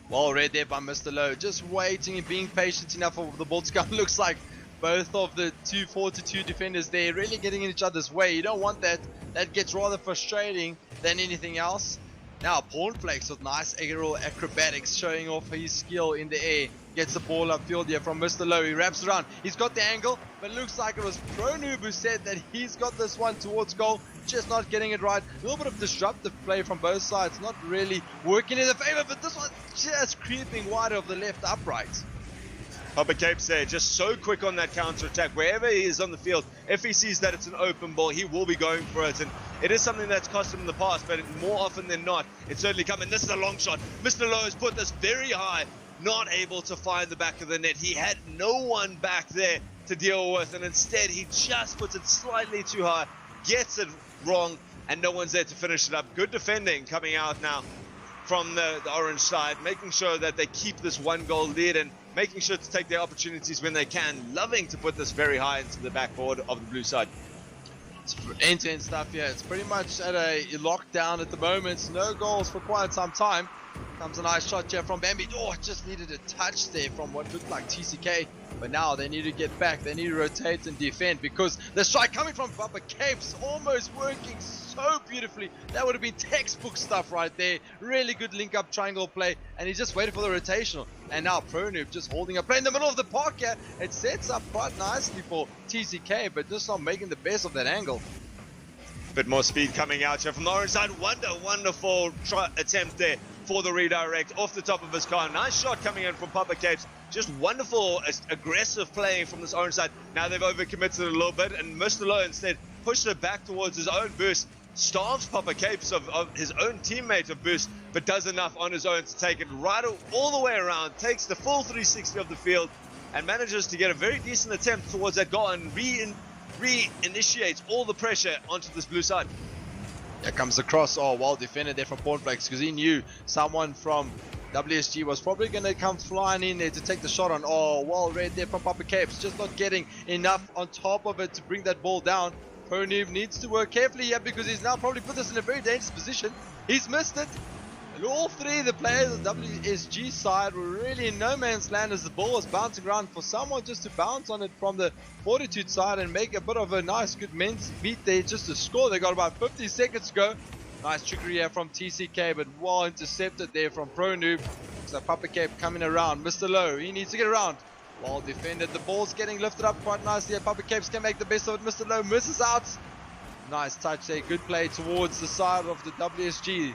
Well read there by Mr. Low. Just waiting and being patient enough for the ball to come. Looks like both of the 2 Fortitude defenders there really getting in each other's way. You don't want that. That gets rather frustrating than anything else. Now Pornflakes with nice aerial acrobatics, showing off his skill in the air. Gets the ball upfield here from Mr. Low. He wraps around. He's got the angle, but it looks like it was Pro Noob who said that he's got this one towards goal. Just not getting it right. A little bit of disruptive play from both sides. Not really working in the favor, but this one just creeping wide of the left upright. Papa Capes there, just so quick on that counter-attack. Wherever he is on the field, if he sees that it's an open ball, he will be going for it. And it is something that's cost him in the past, but more often than not, it's certainly coming. This is a long shot. Mr. Low has put this very high, not able to find the back of the net. He had no one back there to deal with, and instead he just puts it slightly too high, gets it wrong, and no one's there to finish it up. Good defending coming out now from the orange side, making sure that they keep this 1-goal lead and making sure to take their opportunities when they can. Loving to put this very high into the backboard of the blue side. It's end-to-end stuff here. It's pretty much at a lockdown at the moment. No goals for quite some time. Comes a nice shot here from Bambi. Oh, just needed a touch there from what looked like TCK. But now they need to get back. They need to rotate and defend, because the strike coming from Papa Capes almost working so beautifully. That would have been textbook stuff right there. Really good link-up triangle play. And he just waited for the rotational. And now Pro Noob just holding a play in the middle of the park here. It sets up quite nicely for TCK, but just not making the best of that angle. Bit more speed coming out here from the orange side. Wonderful attempt there for the redirect off the top of his car. Nice shot coming in from Papa Capes. Just wonderful aggressive playing from this orange side. Now they've overcommitted a little bit, and Mr. Low instead pushed it back towards his own boost. Starves Papa Capes of his own teammate of boost, but does enough on his own to take it right all the way around. Takes the full 360 of the field and manages to get a very decent attempt towards that goal and re-initiates all the pressure onto this blue side. Here comes the cross. Oh, well defended there from Pornflakes, because he knew someone from WSG was probably going to come flying in there to take the shot on. Oh, well read there from Papa Capes. Just not getting enough on top of it to bring that ball down. Pro Noob needs to work carefully here, because he's now probably put this in a very dangerous position. He's missed it. All three of the players of WSG side were really in no man's land as the ball was bouncing around. For someone just to bounce on it from the Fortitude side and make a bit of a nice good men's beat there just to score. They got about 50 seconds to go. Nice trickery here from TCK, but well intercepted there from Pro Noob. So Papa Cape coming around. Mr. Low, he needs to get around. Well defended. The ball's getting lifted up quite nicely. Papa Capes can make the best of it. Mr. Low misses out. Nice touch there. Good play towards the side of the WSG.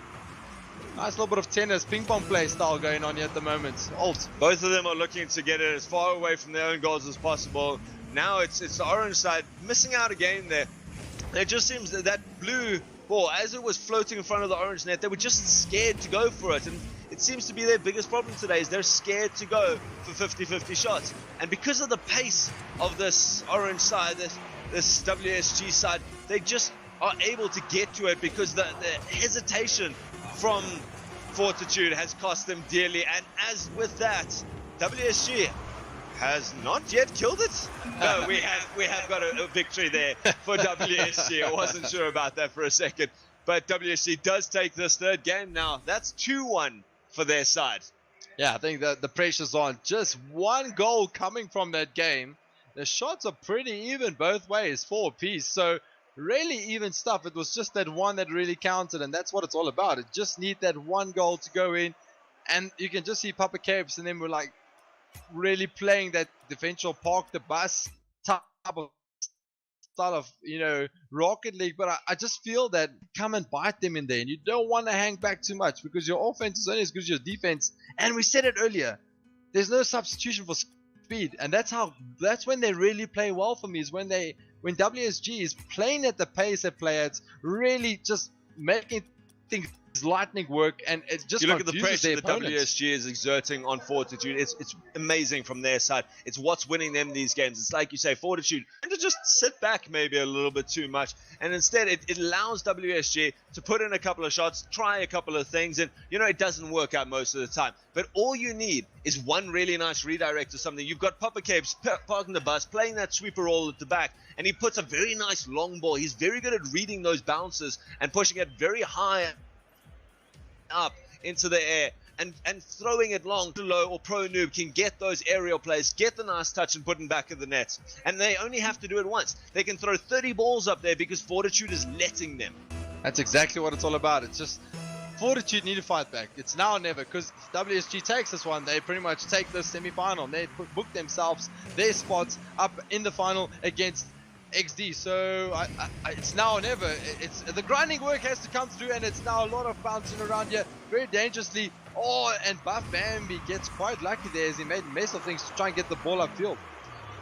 Nice little bit of tennis, ping pong play style going on here at the moment. Alt. Both of them are looking to get it as far away from their own goals as possible. Now it's the orange side missing out again there. It just seems that blue ball, as it was floating in front of the orange net, they were just scared to go for it. And it seems to be their biggest problem today is they're scared to go for 50-50 shots. And because of the pace of this orange side, this WSG side, they just are able to get to it because the hesitation from Fortitude has cost them dearly. And as with that, WSG has not yet killed it. No, we have got a victory there for WSG. I wasn't sure about that for a second, but WSG does take this third game now. That's 2-1 for their side. Yeah, I think that the pressure's on. Just one goal coming from that game. The shots are pretty even both ways, 4 apiece. So really even stuff. It was just that one that really counted, and that's what it's all about. It just need that one goal to go in, and you can just see Papa Capes and then we're like really playing that defensive park the bus type of style of, you know, Rocket League. But I just feel that come and bite them in there, and you don't want to hang back too much because your offense is only as good as your defense. And we said it earlier, there's no substitution for speed, and that's when they really play well for me, is when WSG is playing at the pace they play at, really just making things lightning work, and it just you look at the pressure that opponents. WSG is exerting on Fortitude. It's amazing from their side. It's what's winning them these games. It's like you say, Fortitude and to just sit back maybe a little bit too much, and instead it allows WSG to put in a couple of shots, try a couple of things, and you know it doesn't work out most of the time. But all you need is one really nice redirect or something. You've got Papa Capes parking the bus, playing that sweeper roll at the back, and he puts a very nice long ball. He's very good at reading those bounces and pushing it very high up into the air and throwing it long to low, or Pro Noob can get those aerial plays, get the nice touch and put them back in the net. And they only have to do it once. They can throw 30 balls up there because Fortitude is letting them. That's exactly what it's all about. It's just Fortitude need to fight back. It's now or never, because if WSG takes this one, they pretty much take the semi-final. They book themselves their spots up in the final against XD. So it's now or never. It's the grinding work has to come through, and it's now a lot of bouncing around here very dangerously. Oh, and Buff Bambi gets quite lucky there as he made a mess of things to try and get the ball upfield.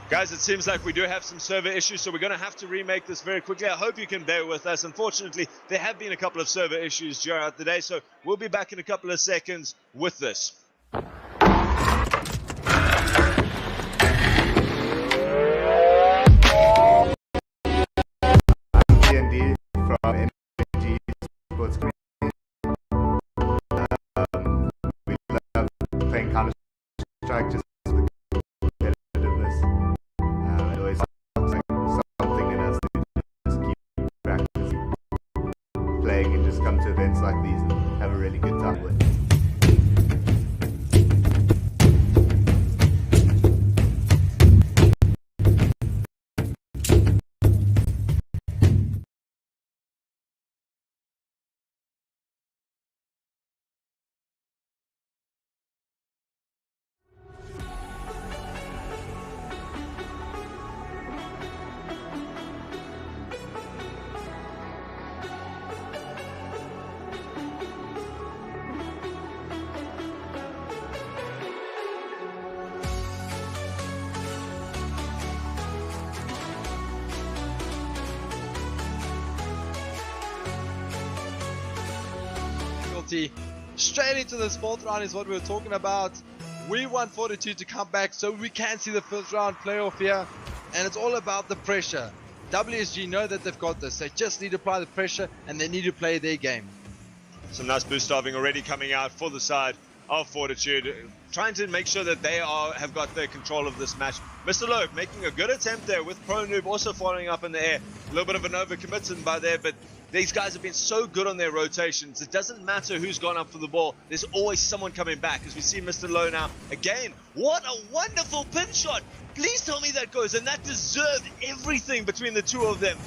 Guys, it seems like we do have some server issues, so we're going to have to remake this very quickly. I hope you can bear with us. Unfortunately, there have been a couple of server issues throughout the day, so we'll be back in a couple of seconds with this. D&D from Energy Sports Community. We love playing Counter-Strike just for the competitiveness. It always sounds like something in us to just keep practicing, playing, and just come to events like these and have a really good time with. Straight into this fourth round is what we were talking about. We want Fortitude to come back so we can see the first round playoff here, and it's all about the pressure. WSG know that they've got this. They just need to apply the pressure, and they need to play their game. Some nice boost starving already coming out for the side of Fortitude, trying to make sure that they have got their control of this match. Mr. Loeb making a good attempt there with Pro Noob also following up in the air. A little bit of an overcommitment by there, but these guys have been so good on their rotations. It doesn't matter who's gone up for the ball. There's always someone coming back, as we see Mr. Lowe now. Again, what a wonderful pin shot. Please tell me that goes, and that deserved everything between the two of them.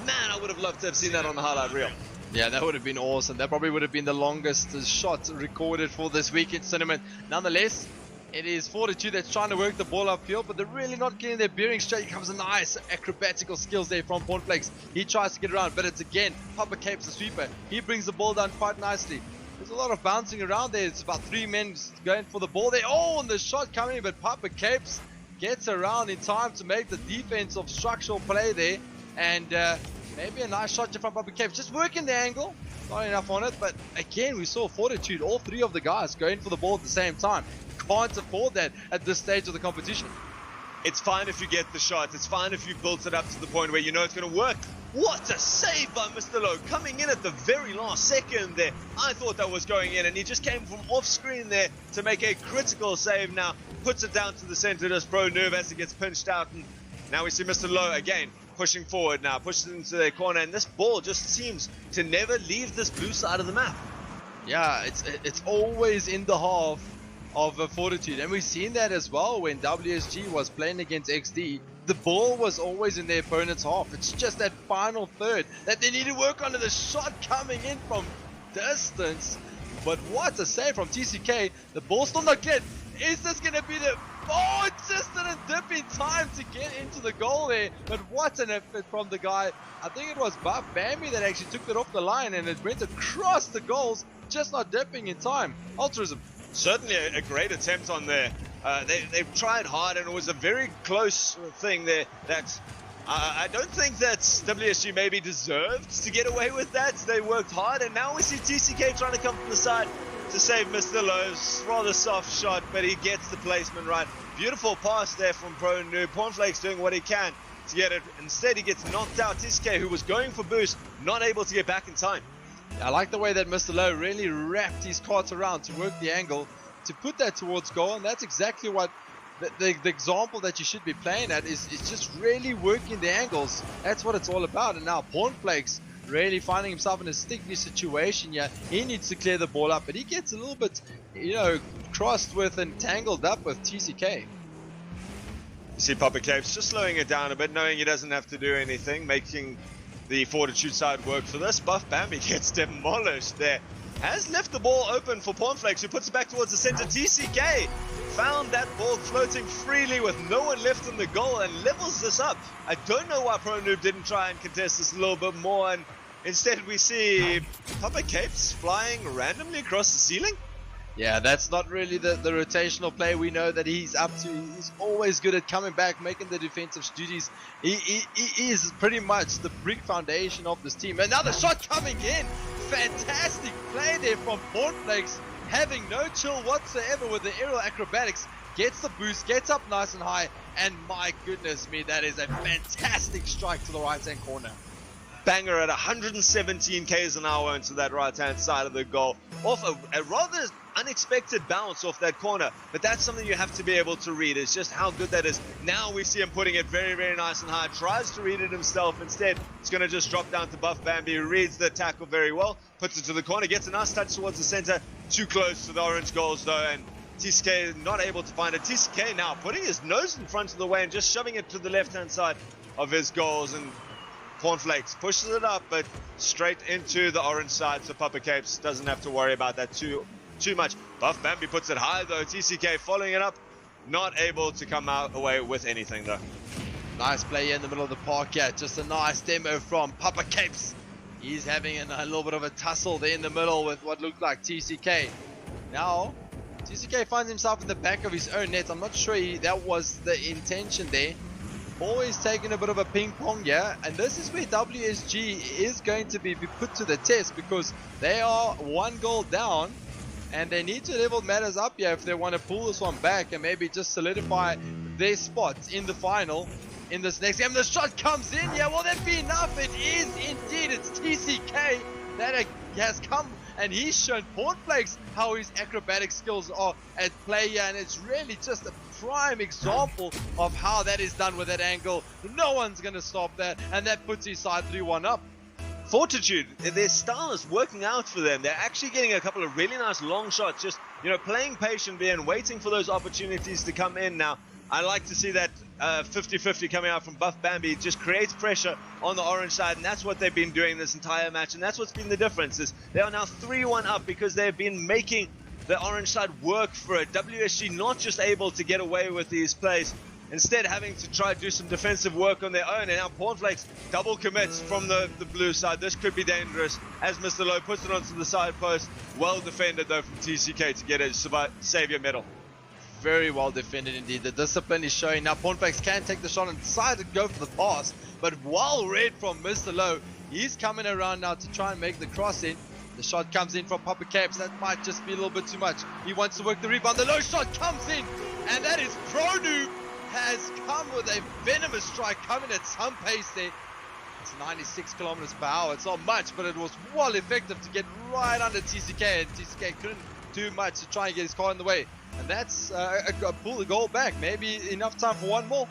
Man, I would have loved to have seen that on the highlight reel. Yeah, that would have been awesome. That probably would have been the longest shot recorded for this weekend tournament. Nonetheless, it is Fortitude that's trying to work the ball upfield, but they're really not getting their bearings straight. Here comes a nice acrobatical skills there from Cornflakes. He tries to get around, but it's again Papa Capes the sweeper. He brings the ball down quite nicely. There's a lot of bouncing around there. It's about 3 men going for the ball there. Oh, and the shot coming, but Papa Capes gets around in time to make the defensive structural play there. And maybe a nice shot from Papa Capes. Just working the angle. Not enough on it, but again, we saw Fortitude, all 3 of the guys going for the ball at the same time. Can't afford that at this stage of the competition. It's fine if you get the shot. It's fine if you built it up to the point where you know it's going to work. What a save by Mr. Lowe, coming in at the very last second there. I thought that was going in, and he just came from off screen there to make a critical save now. Puts it down to the center, does Pro Nerve as it gets pinched out. And now we see Mr. Lowe again pushing forward now, pushes it into their corner, and this ball just seems to never leave this blue side of the map. Yeah, it's always in the half of Fortitude, and we've seen that as well when WSG was playing against XD. The ball was always in their opponent's half. It's just that final third that they need to work on. The shot coming in from distance, but what a save from TCK. The ball still not cleared. Is this going to be the... Oh, it just didn't dip in time to get into the goal there, but what an effort from the guy. I think it was Buff Bambi that actually took it off the line, and it went across the goals, just not dipping in time. Altruism. Certainly a great attempt on there. They've tried hard, and it was a very close thing there that I don't think that WSG maybe deserved to get away with that. They worked hard, and now we see TCK trying to come from the side to save Mr. Lowe's rather soft shot, but he gets the placement right. Beautiful pass there from Pro Noob. Cornflakes doing what he can to get it. Instead, he gets knocked out. TCK, who was going for boost, not able to get back in time. I like the way that Mr. Lowe really wrapped his cards around to work the angle to put that towards goal, and that's exactly what the example that you should be playing at is just really working the angles. That's what it's all about. And now Cornflakes really finding himself in a sticky situation here. He needs to clear the ball up, but he gets a little bit, you know, crossed with and tangled up with TCK. You see Papa Capes just slowing it down a bit, knowing he doesn't have to do anything, making the Fortitude side work for this. Buff Bambi gets demolished there. Has left the ball open for Cornflakes, who puts it back towards the center. TCK found that ball floating freely with no one left in the goal and levels this up. I don't know why Pro Noob didn't try and contest this a little bit more, and instead we see Papa Capes flying randomly across the ceiling. Yeah, that's not really the rotational play we know that he's up to. He's always good at coming back, making the defensive duties. He is pretty much the brick foundation of this team. Another shot coming in. Fantastic play there from Cornflakes, having no chill whatsoever with the aerial acrobatics. Gets the boost, gets up nice and high, and my goodness me, that is a fantastic strike to the right-hand corner. Banger at 117 k's an hour into that right-hand side of the goal. Off a rather unexpected bounce off that corner, but that's something you have to be able to read. It's just how good that is. Now we see him putting it very, very nice and high. Tries to read it himself. Instead, it's going to just drop down to Buff Bambi, who reads the tackle very well, puts it to the corner, gets a nice touch towards the center. Too close to the orange goals, though, and TCK not able to find it. TCK now putting his nose in front of the way and just shoving it to the left-hand side of his goals, and Cornflakes pushes it up, but straight into the orange side, so Papa Capes doesn't have to worry about that too much. Buff Bambi puts it high, though. TCK following it up, not able to come out away with anything, though. Nice play here in the middle of the park. Yeah, just a nice demo from Papa Capes. He's having a little bit of a tussle there in the middle with what looked like TCK. Now, TCK finds himself in the back of his own net. I'm not sure that was the intention there. Always taking a bit of a ping pong, yeah, and this is where WSG is going to be put to the test, because they are 1 goal down and they need to level matters up here if they want to pull this one back and maybe just solidify their spot in the final in this next game. The shot comes in, yeah, will that be enough? It is indeed. It's TCK that has come, and he's shown Cornflakes how his acrobatic skills are at play here, and it's really just a prime example of how that is done with that angle. No one's going to stop that, and that puts his side 3-1 up. Fortitude, their style is working out for them. They're actually getting a couple of really nice long shots, just, you know, playing patiently and waiting for those opportunities to come in. Now, I like to see that 50-50 coming out from Buff Bambi. It just creates pressure on the orange side, and that's what they've been doing this entire match, and that's what's been the difference. Is they are now 3-1 up because they've been making the orange side work for it. WSG not just able to get away with these plays, instead having to try to do some defensive work on their own. And now Pornflakes double commits from the blue side. This could be dangerous as Mr. Lowe puts it onto the side post. Well defended though from TCK to get a savior medal. Very well defended indeed. The discipline is showing now. Pornflakes can take the shot and decided to go for the pass, but well read from Mr. Lowe. He's coming around now to try and make the cross in. The shot comes in from Papa Capes. That might just be a little bit too much. He wants to work the rebound. The low shot comes in, and that is ProNoob has come with a venomous strike, coming at some pace there. It's 96 kilometers per hour. It's not much, but it was well effective to get right under TCK, and TCK couldn't do much to try and get his car in the way. And that's pull the goal back. Maybe enough time for one more.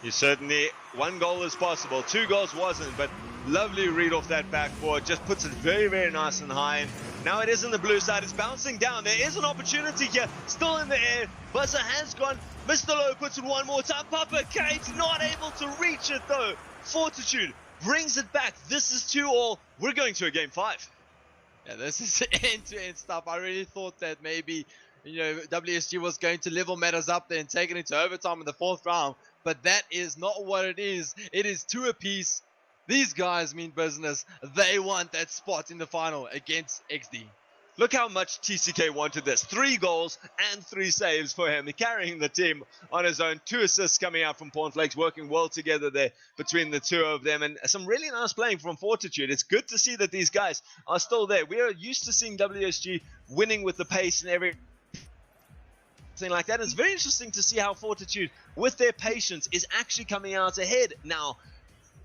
You certainly, one goal is possible. 2 goals wasn't, but lovely read off that backboard. Just puts it very, very nice and high. And now it is in the blue side. It's bouncing down. There is an opportunity here. Still in the air. Buzzer has gone. Mr. Lowe puts it one more time. Papa Capes not able to reach it though. Fortitude brings it back. This is 2-2. We're going to a game 5. Yeah, this is end-to-end stuff. I really thought that maybe, you know, WSG was going to level matters up there and take it into overtime in the 4th round. But that is not what it is. It is 2 apiece. These guys mean business. They want that spot in the final against XD. Look how much TCK wanted this. 3 goals and 3 saves for him. Carrying the team on his own. 2 assists coming out from Pornflakes, working well together there between the 2 of them. And some really nice playing from Fortitude. It's good to see that these guys are still there. We are used to seeing WSG winning with the pace and everything like that. It's very interesting to see how Fortitude, with their patience, is actually coming out ahead now.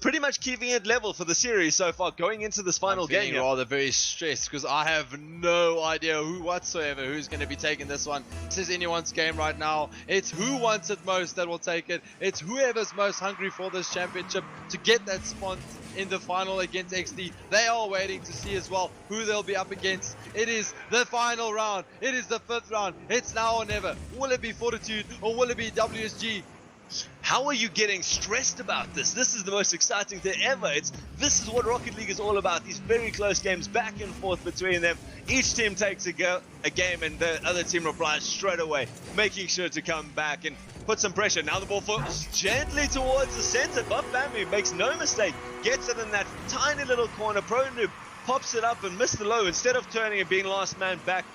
Pretty much keeping it level for the series so far, going into this final game. I'm rather very stressed because I have no idea who whatsoever who's going to be taking this one. This is anyone's game right now. It's who wants it most that will take it. It's whoever's most hungry for this championship to get that spot in the final against XD. They are waiting to see as well who they'll be up against. It is the final round. It is the 5th round. It's now or never. Will it be Fortitude or will it be WSG? How are you getting stressed about this? This is the most exciting thing ever. This is what Rocket League is all about. These very close games back and forth between them. Each team takes a game and the other team replies straight away, making sure to come back and put some pressure. Now the ball falls gently towards the center. Buff Bambi makes no mistake. Gets it in that tiny little corner. ProNoob pops it up, and Mr. Lowe, instead of turning and being last man back,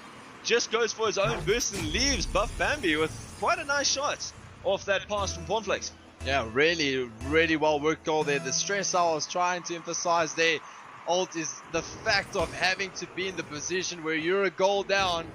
just goes for his own boost and leaves Buff Bambi with quite a nice shot off that pass from Pornflakes. Yeah, really, really well worked goal there. The stress I was trying to emphasize there, Alt, is the fact of having to be in the position where you're a goal down.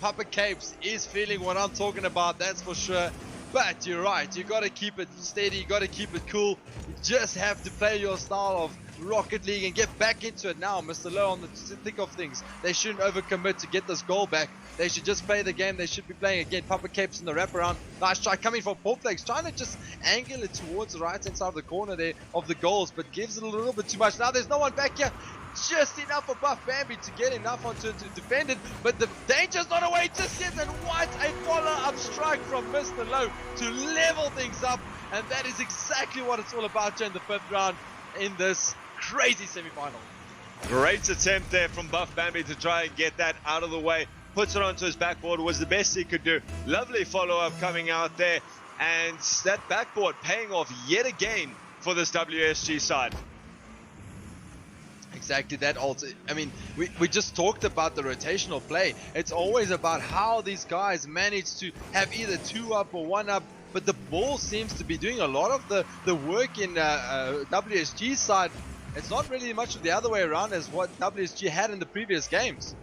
Papa Capes is feeling what I'm talking about, that's for sure. But you're right, you got to keep it steady, you got to keep it cool. You just have to play your style of Rocket League and get back into it now. Mr. Lowe on the thick of things. They shouldn't overcommit to get this goal back. They should just play the game they should be playing again. Papa Capes in the wraparound. Nice try coming from Pornflakes, trying to just angle it towards the right hand side of the corner there of the goals, but gives it a little bit too much. Now there's no one back here. Just enough for Buff Bambi to get enough onto it to defend it, but the danger's not away just yet, and what a follow-up strike from Mr. Lowe to level things up, and that is exactly what it's all about here in the 5th round in this crazy semi-final. Great attempt there from Buff Bambi to try and get that out of the way. Puts it onto his backboard, was the best he could do. Lovely follow-up coming out there, and that backboard paying off yet again for this WSG side. Exactly that, Alt. I mean, we just talked about the rotational play. It's always about how these guys manage to have either 2 up or 1 up, but the ball seems to be doing a lot of the work in WSG's side. It's not really much of the other way around as what WSG had in the previous games.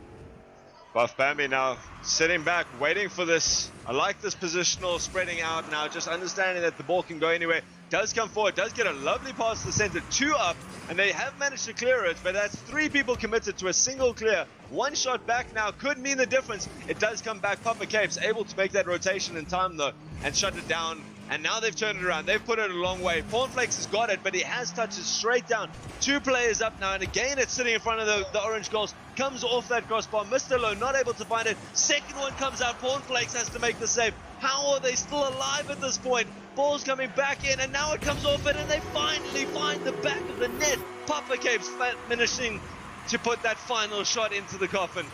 Buff Bambi now sitting back, waiting for this. I like this positional spreading out now, just understanding that the ball can go anywhere. Does come forward, does get a lovely pass to the center, 2 up, and they have managed to clear it, but that's 3 people committed to a single clear. 1 shot back now could mean the difference. It does come back. Papa Capes able to make that rotation in time though, and shut it down And now they've turned it around. They've put it a long way. Cornflakes has got it, but he has touched it straight down. 2 players up now, and again it's sitting in front of the orange goals. Comes off that crossbar. Mr. Lowe not able to find it. Second one comes out. Cornflakes has to make the save. How are they still alive at this point? Ball's coming back in, and now it comes off it, and they finally find the back of the net. Papa Capes finishing to put that final shot into the coffin.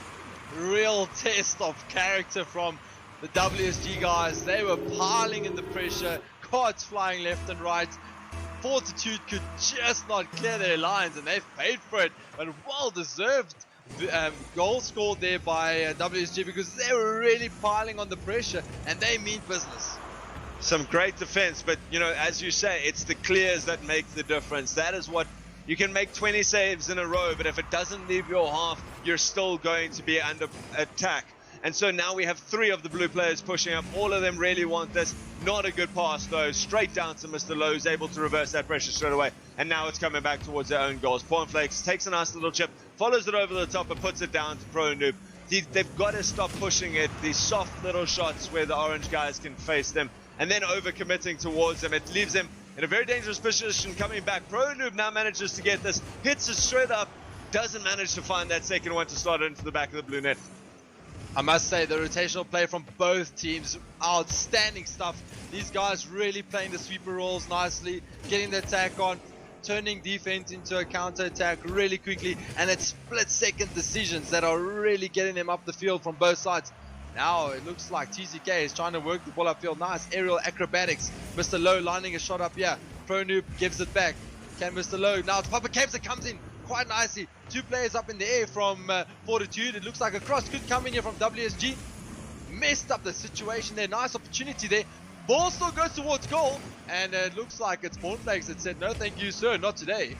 Real test of character from the WSG guys. They were piling in the pressure, cards flying left and right. Fortitude could just not clear their lines, and they paid for it. But well deserved goal scored there by WSG, because they were really piling on the pressure, and they mean business. Some great defense, but you know, as you say, it's the clears that make the difference. That is what you can make 20 saves in a row, but if it doesn't leave your half, you're still going to be under attack. And so now we have 3 of the blue players pushing up. All of them really want this. Not a good pass though. Straight down to Mr. Lowe, who's able to reverse that pressure straight away. And now it's coming back towards their own goals. Cornflakes takes a nice little chip, follows it over the top and puts it down to Pro Noob. They've got to stop pushing it. These soft little shots where the orange guys can face them, and then over-committing towards them. It leaves them in a very dangerous position coming back. Pro Noob now manages to get this. Hits it straight up. Doesn't manage to find that second one to start it into the back of the blue net. I must say, the rotational play from both teams, outstanding stuff. These guys really playing the sweeper roles nicely, getting the attack on, turning defense into a counter attack really quickly, and it's split-second decisions that are really getting them up the field from both sides. Now it looks like TCK is trying to work the ball upfield. Nice aerial acrobatics. Mr. Lowe lining a shot up here. Pro Noob gives it back. Can Mr. Lowe now to Papa Capes, that comes in quite nicely. 2 players up in the air from Fortitude. It looks like a cross could come in here from WSG. Messed up the situation there. Nice opportunity there. Ball still goes towards goal, and it looks like it's Cornflakes that said, no thank you sir, not today.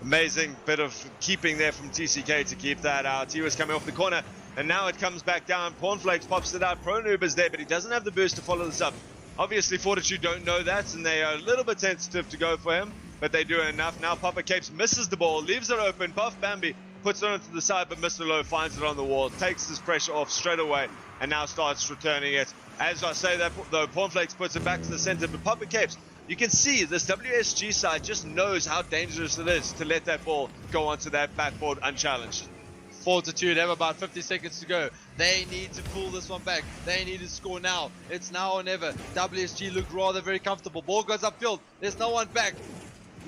Amazing bit of keeping there from TCK to keep that out. He was coming off the corner, and now it comes back down. Cornflakes pops it out. Pro Noob is there, but he doesn't have the boost to follow this up. Obviously Fortitude don't know that, and they are a little bit tentative to go for him, but they do enough. Now Papa Capes misses the ball, leaves it open. Buff Bambi puts it onto the side, but Mr. Lowe finds it on the wall, takes his pressure off straight away, and now starts returning it. As I say that, though, Cornflakes puts it back to the center, but Papa Capes, you can see this WSG side just knows how dangerous it is to let that ball go onto that backboard unchallenged. Fortitude have about 50 seconds to go. They need to pull this one back. They need to score now. It's now or never. WSG look rather very comfortable. Ball goes upfield. There's no one back.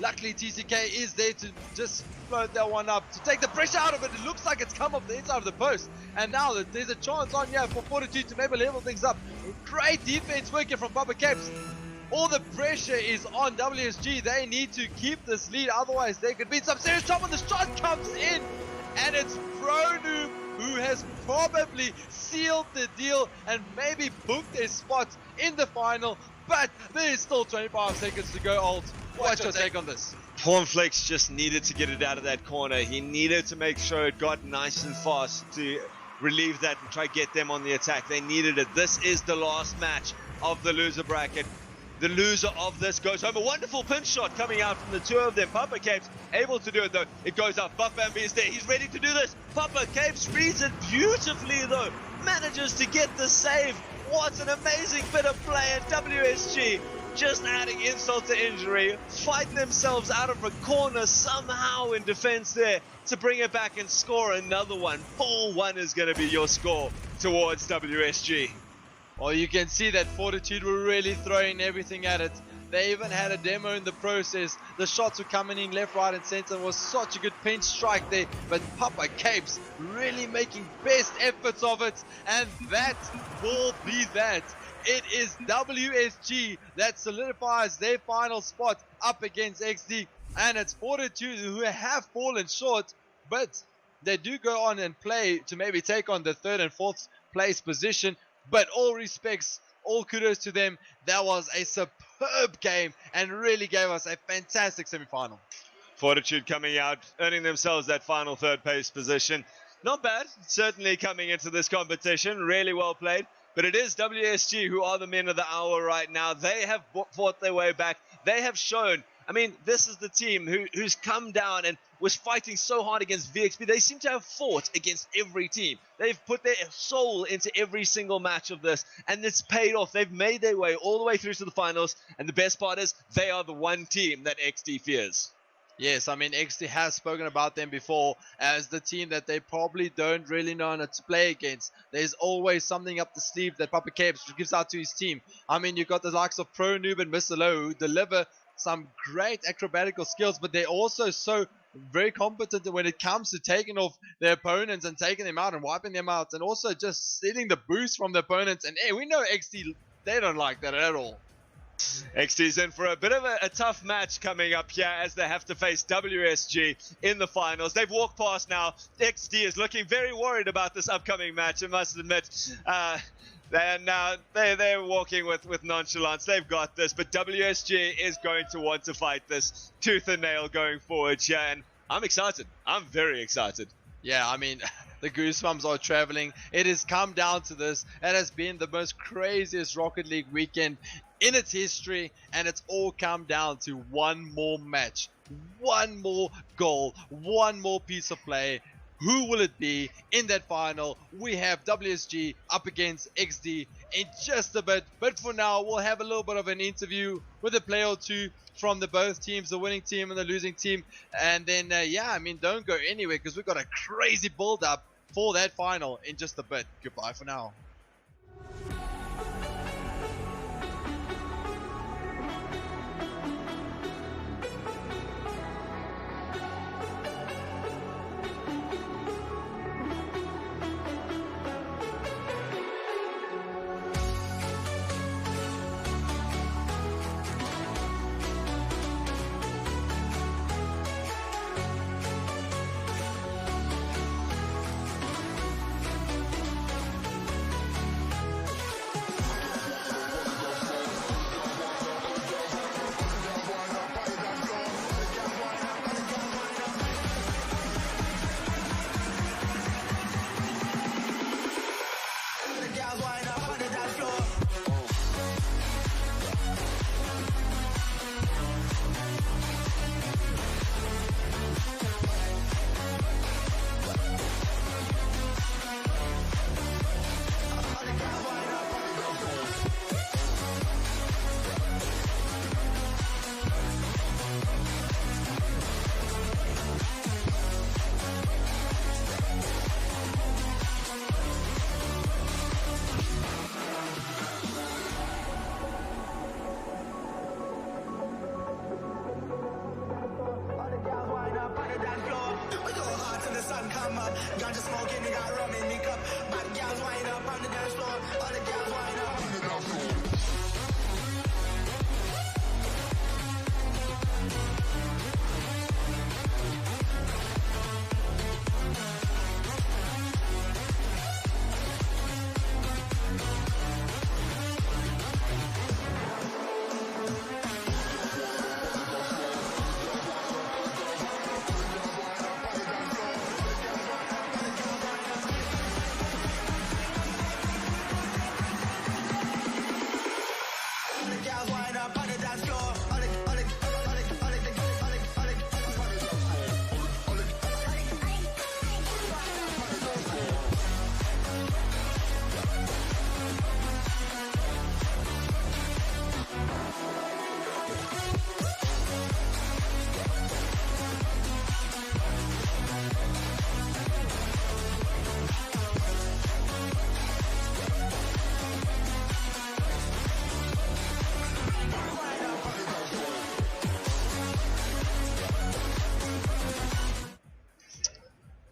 Luckily, TCK is there to just float that one up, to take the pressure out of it. It looks like it's come off the inside of the post. And now there's a chance on here for Fortitude to maybe level things up. Great defense working from Papa Capes. All the pressure is on WSG. They need to keep this lead, otherwise they could be in some serious trouble. The shot comes in, and it's Pro Noob who has probably sealed the deal and maybe booked their spot in the final. But there's still 25 seconds to go, Alt. What's your take on this? Cornflakes just needed to get it out of that corner. He needed to make sure it got nice and fast to relieve that and try to get them on the attack. They needed it. This is the last match of the loser bracket. The loser of this goes home. A wonderful pinch shot coming out from the 2 of them. Papa Capes able to do it though. It goes up. Buff Bambi is there. He's ready to do this. Papa Capes reads it beautifully though. Manages to get the save. What an amazing bit of play at WSG. Just adding insult to injury. Fight themselves out of a corner somehow in defense there to bring it back and score another one. 4-1 is going to be your score towards WSG. Well, you can see that Fortitude were really throwing everything at it. They even had a demo in the process. The shots were coming in left, right and center. It was such a good pinch strike there. But Papa Capes really making best efforts of it. And that will be that. It is WSG that solidifies their final spot up against XD. And it's Fortitude who have fallen short. But they do go on and play to maybe take on the 3rd and 4th place position. But all respects, all kudos to them. That was a superb game and really gave us a fantastic semi-final. Fortitude coming out, earning themselves that final 3rd place position. Not bad, certainly coming into this competition. Really well played. But it is WSG who are the men of the hour right now. They have fought their way back. They have shown, I mean, this is the team who's come down and was fighting so hard against VXP. They seem to have fought against every team. They've put their soul into every single match of this, and it's paid off. They've made their way all the way through to the finals, and the best part is they are the one team that XD fears. Yes, I mean, XD has spoken about them before as the team that they probably don't really know how to play against. There's always something up the sleeve that Papa Capes gives out to his team. I mean, you've got the likes of Pro Noob and Mr. Low who deliver some great acrobatical skills, but they're also so very competent when it comes to taking off their opponents and taking them out and wiping them out, and also just stealing the boost from the opponents. And hey, we know XD, they don't like that at all. XD's in for a bit of a tough match coming up here as they have to face WSG in the finals. They've walked past now. XD is looking very worried about this upcoming match, I must admit. They're walking with nonchalance. They've got this, but WSG is going to want to fight this tooth and nail going forward here, and I'm excited. I'm very excited. Yeah, I mean, the goosebumps are traveling. It has come down to this. It has been the most craziest Rocket League weekend in its history, and it's all come down to one more match, one more goal, one more piece of play. Who will it be in that final? We have WSG up against XD in just a bit, but for now we'll have a little bit of an interview with a player or two from the both teams, the winning team and the losing team, and then yeah, I mean, don't go anywhere because we've got a crazy build up for that final in just a bit. Goodbye for now.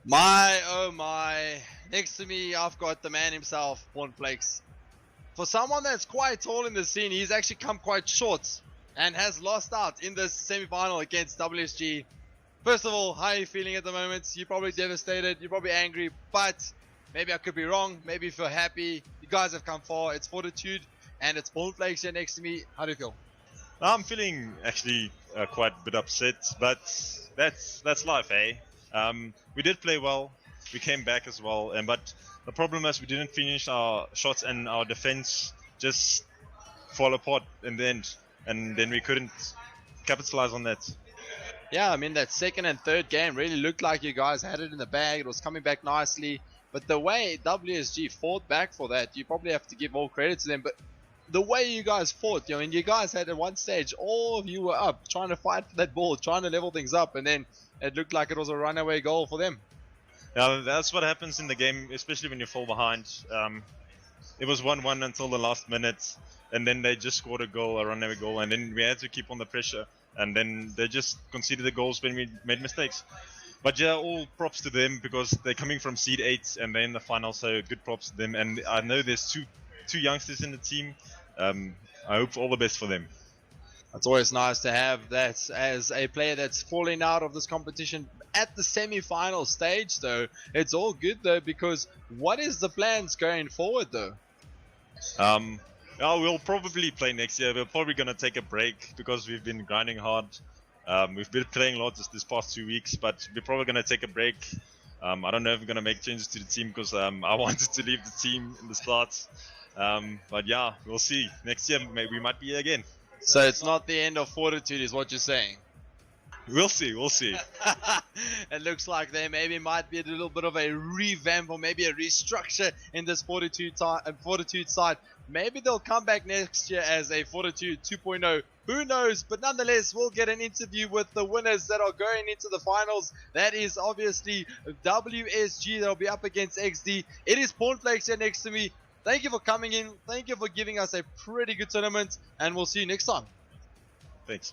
My, oh my, next to me I've got the man himself, Cornflakes. For someone that's quite tall in the scene, he's actually come quite short and has lost out in this semi-final against WSG. First of all, how are you feeling at the moment? You're probably devastated, you're probably angry, but maybe I could be wrong, maybe you feel happy. You guys have come far, it's Fortitude, and it's Cornflakes here next to me. How do you feel? I'm feeling actually quite a bit upset, but that's life, eh? We did play well, we came back as well, but the problem is we didn't finish our shots and our defense just fall apart in the end, and then we couldn't capitalize on that. Yeah, I mean, that second and third game really looked like you guys had it in the bag. It was coming back nicely. But the way WSG fought back for that, you probably have to give all credit to them. But the way you guys fought, you know, and you guys had at one stage, all of you were up, trying to fight for that ball, trying to level things up. And then it looked like it was a runaway goal for them. Yeah, that's what happens in the game, especially when you fall behind. It was 1-1 until the last minute. And then they just scored a goal, a runaway goal. And then we had to keep on the pressure. And then they just conceded the goals when we made mistakes. But yeah, all props to them because they're coming from seed 8 and they're in the final, so good props to them. And I know there's two youngsters in the team. I hope all the best for them. It's always nice to have that as a player that's falling out of this competition at the semi-final stage, though. It's all good, though, because what is the plans going forward, though? We'll probably play next year. We're probably going to take a break because we've been grinding hard. We've been playing a lot this past 2 weeks, but we're probably going to take a break. I don't know if we're going to make changes to the team because I wanted to leave the team in the start. But yeah, we'll see. Next year, maybe we might be here again. So it's not the end of Fortitude is what you're saying? We'll see, we'll see. It looks like there maybe might be a little bit of a revamp or maybe a restructure in this Fortitude side. Maybe they'll come back next year as a Fortitude 2.0. Who knows? But nonetheless, we'll get an interview with the winners that are going into the finals. That is obviously WSG that will be up against XD. It is Pornflakes here next to me. Thank you for coming in. Thank you for giving us a pretty good tournament. And we'll see you next time. Thanks.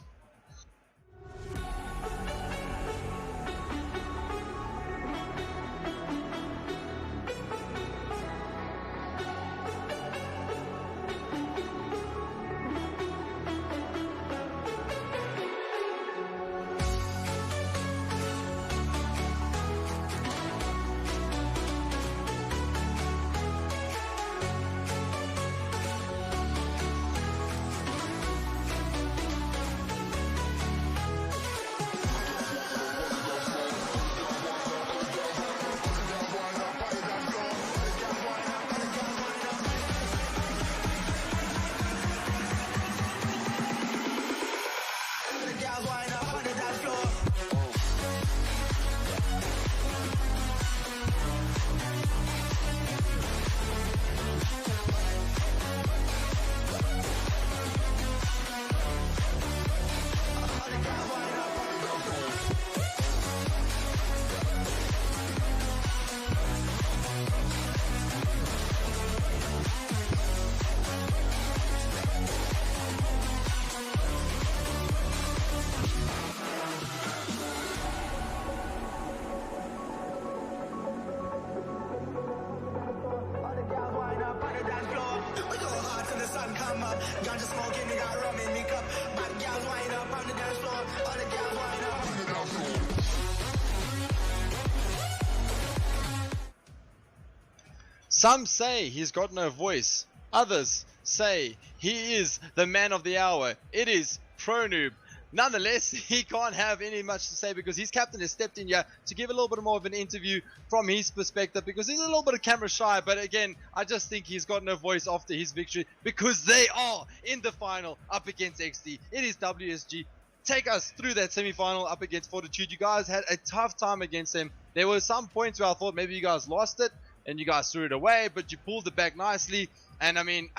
Some say he's got no voice. Others say he is the man of the hour. It is ProNoob. Nonetheless, he can't have any much to say because his captain has stepped in here to give a little bit more of an interview from his perspective because he's a little bit of camera shy. But again, I just think he's got no voice after his victory because they are in the final up against XD. It is WSG. Take us through that semi-final up against Fortitude. You guys had a tough time against them. There were some points where I thought maybe you guys lost it and you guys threw it away, but you pulled it back nicely. And I mean,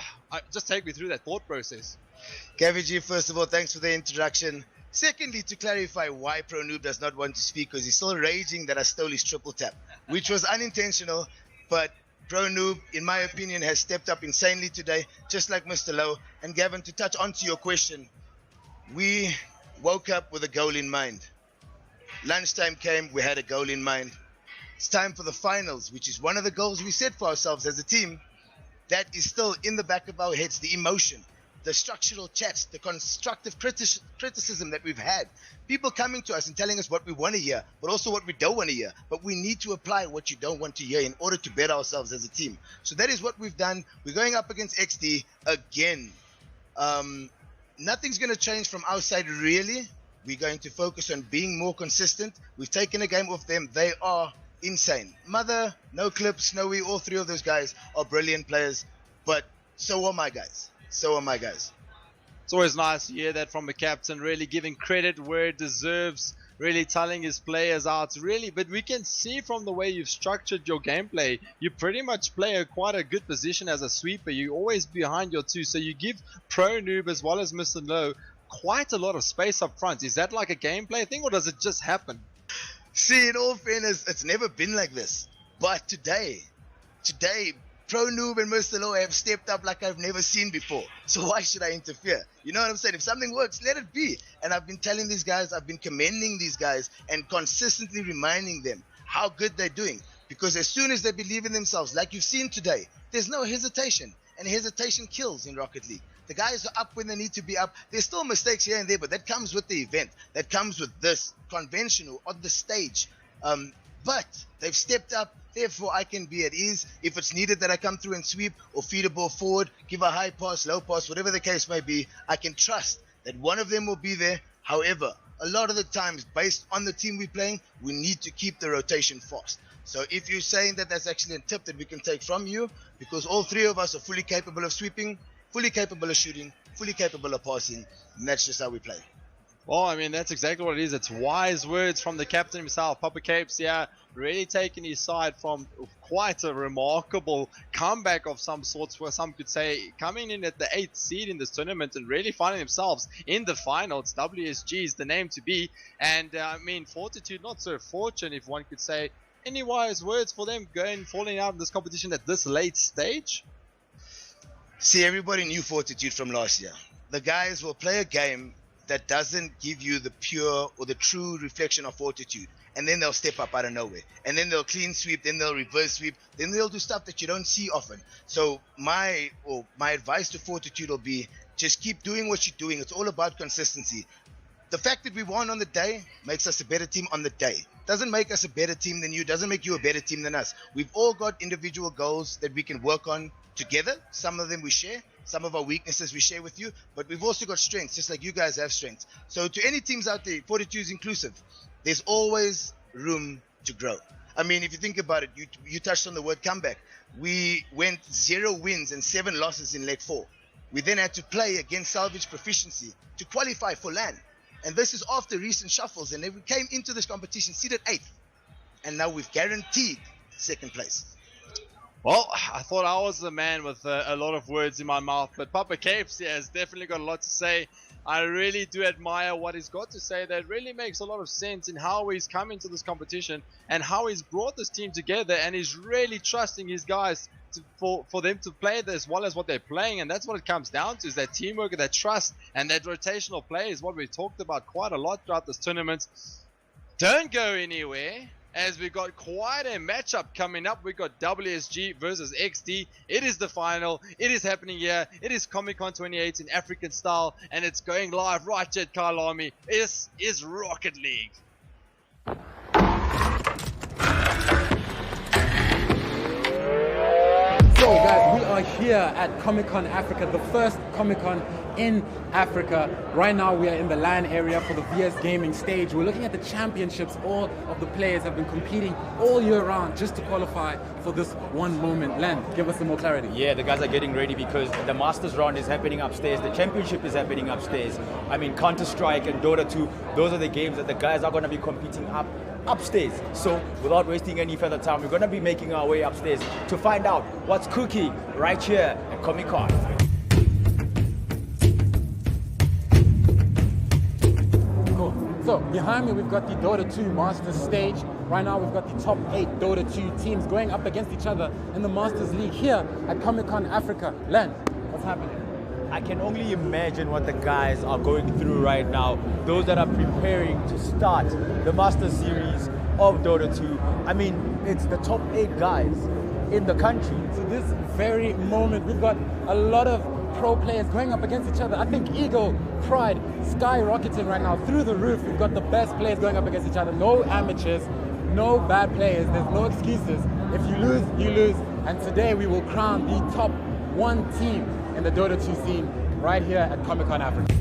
just take me through that thought process. Gavin G, first of all, thanks for the introduction. Secondly, to clarify why ProNoob does not want to speak, because he's still raging that I stole his triple tap, which was unintentional, but ProNoob, in my opinion, has stepped up insanely today, just like Mr. Lowe. And Gavin, to touch onto your question, we woke up with a goal in mind. Lunchtime came, we had a goal in mind. It's time for the finals, which is one of the goals we set for ourselves as a team. That is still in the back of our heads, the emotion, the structural chats, the constructive criticism that we've had. People coming to us and telling us what we want to hear, but also what we don't want to hear. But we need to apply what you don't want to hear in order to better ourselves as a team. So that is what we've done. We're going up against XD again. Nothing's going to change from our side, really. We're going to focus on being more consistent. We've taken a game off them. They are insane. Mother, No Clip, Snowy, all three of those guys are brilliant players, but so are my guys. So are my guys. It's always nice to hear that from the captain, really giving credit where it deserves. really telling his players out, really. But we can see from the way you've structured your gameplay, you pretty much play quite a good position as a sweeper. You're always behind your two, so you give Pro Noob as well as Mr. Low quite a lot of space up front. Is that like a gameplay thing, or does it just happen? See, in all fairness, it's never been like this. But today, Pro Noob and Mr. Low have stepped up like I've never seen before. So why should I interfere? You know what I'm saying? If something works, let it be. And I've been telling these guys, I've been commending these guys and consistently reminding them how good they're doing. Because as soon as they believe in themselves, like you've seen today, there's no hesitation. And hesitation kills in Rocket League. The guys are up when they need to be up. There's still mistakes here and there, but that comes with the event. That comes with this conventional on the stage. But they've stepped up. Therefore, I can be at ease. If it's needed that I come through and sweep or feed a ball forward, give a high pass, low pass, whatever the case may be, I can trust that one of them will be there. However, a lot of the times, based on the team we're playing, we need to keep the rotation fast. So if you're saying that that's actually a tip that we can take from you, because all three of us are fully capable of sweeping, fully capable of shooting, fully capable of passing, and that's just how we play. Well, I mean, that's exactly what it is. It's wise words from the captain himself, Papa Capes, yeah, really taking his side from quite a remarkable comeback of some sorts, where some could say coming in at the 8th seed in this tournament and really finding themselves in the final. It's WSG is the name to be. And, I mean, Fortitude, not so fortunate, if one could say. Any wise words for them falling out in this competition at this late stage? See, everybody knew Fortitude from last year. The guys will play a game that doesn't give you the pure or the true reflection of Fortitude, and then they'll step up out of nowhere, and then they'll clean sweep, then they'll reverse sweep, then they'll do stuff that you don't see often. So my advice to Fortitude will be, just keep doing what you're doing. It's all about consistency. The fact that we won on the day makes us a better team on the day. Doesn't make us a better team than you, doesn't make you a better team than us. We've all got individual goals that we can work on together. Some of them we share, some of our weaknesses we share with you, but we've also got strengths, just like you guys have strengths. So to any teams out there, Fortitude is inclusive. There's always room to grow. I mean, if you think about it, you touched on the word comeback. We went 0 wins and 7 losses in leg 4. We then had to play against Salvage Proficiency to qualify for LAN. And this is after recent shuffles, and then we came into this competition seeded 8th. And now we've guaranteed 2nd place. Well, I thought I was the man with a lot of words in my mouth, but Papa Capes has definitely got a lot to say. I really do admire what he's got to say. That really makes a lot of sense in how he's come into this competition and how he's brought this team together, and he's really trusting his guys for them to play as well as what they're playing. And that's what it comes down to, is that teamwork, that trust, and that rotational play is what we talked about quite a lot throughout this tournament. Don't go anywhere, as we've got quite a matchup coming up. We've got WSG versus XD. It is the final. It is happening here. It is Comic Con 28 in African style, and it's going live right here at Kyalami. This is Rocket League. So guys, we are here at Comic Con Africa, the first Comic Con in Africa. Right now we are in the LAN area for the VS Gaming stage. We're looking at the championships. All of the players have been competing all year round just to qualify for this one moment. Len, give us some more clarity. Yeah, the guys are getting ready because the Masters round is happening upstairs. The championship is happening upstairs. I mean, Counter-Strike and Dota 2, those are the games that the guys are going to be competing upstairs. So without wasting any further time, we're going to be making our way upstairs to find out what's cooking right here at Comic Con. Cool. So behind me we've got the Dota 2 Masters stage. Right now we've got the top 8 Dota 2 teams going up against each other in the Masters League here at Comic Con Africa. Len, what's happening? I can only imagine what the guys are going through right now. Those that are preparing to start the Master Series of Dota 2. I mean, it's the top 8 guys in the country. So this very moment, we've got a lot of pro players going up against each other. I think Ego, Pride, skyrocketing right now through the roof. We've got the best players going up against each other. No amateurs, no bad players. There's no excuses. If you lose, you lose. And today we will crown the top 1 team in the Dota 2 scene right here at Comic Con Africa.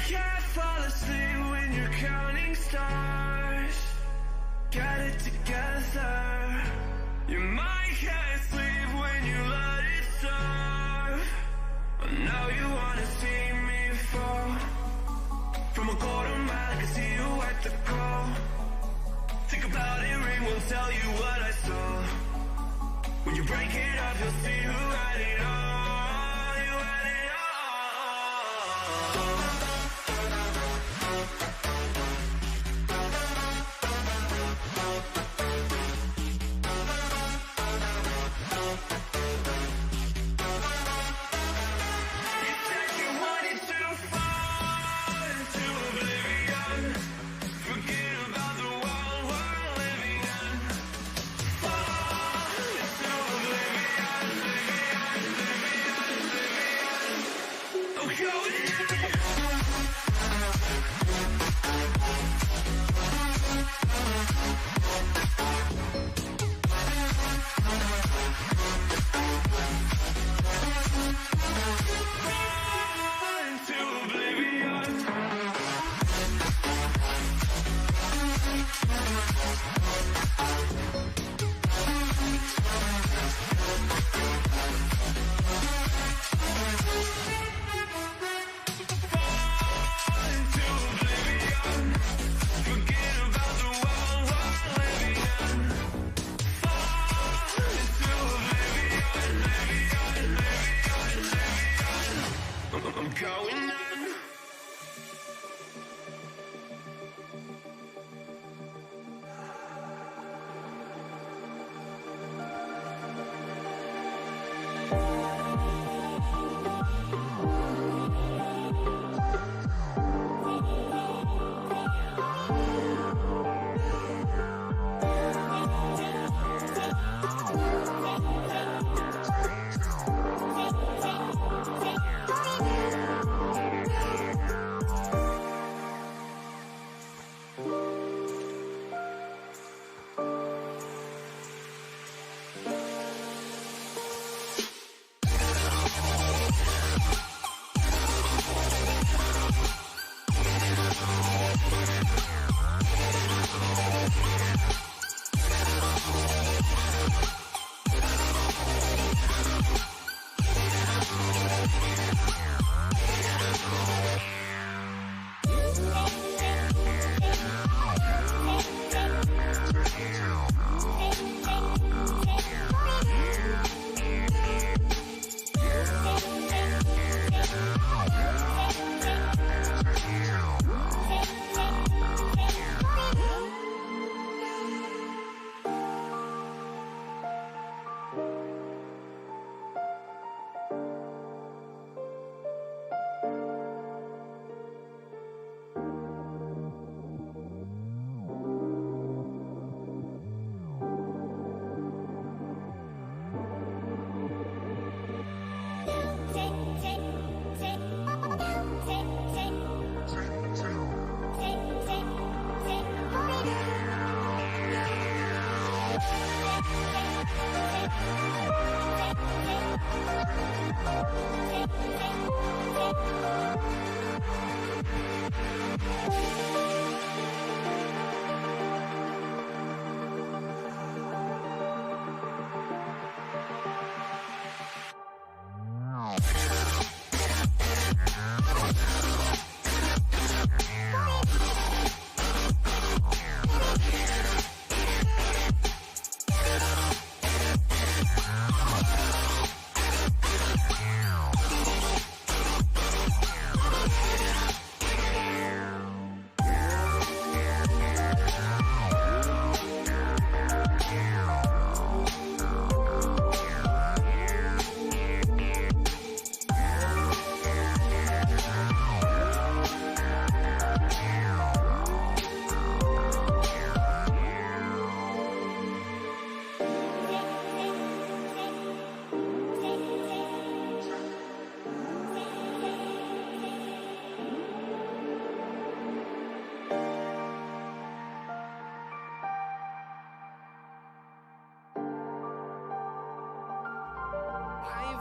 can't fall asleep when you're counting stars. Got it together. Your mind can't sleep when you let it serve. Now you wanna see me fall. From a quarter mile, I can see you at the call. Think about it, ring won't tell you what I saw. When you break it up, you'll see who had it all. You had it You said you wanted to fall into oblivion. Forget about the world we're living in. Fall into oblivion, oblivion. I'm going into oblivion. I'm going on.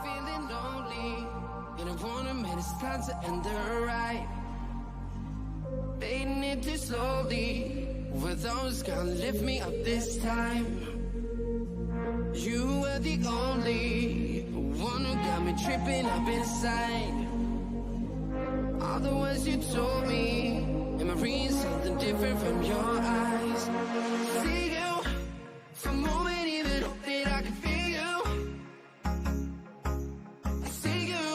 feeling lonely, and I wanna admit it's time to end the ride. it too slowly. Were those gonna lift me up this time? You were the only one who got me tripping up inside. All the words you told me, am I reading something different from your eyes? See you, for a moment even hope that I can feel you. See you,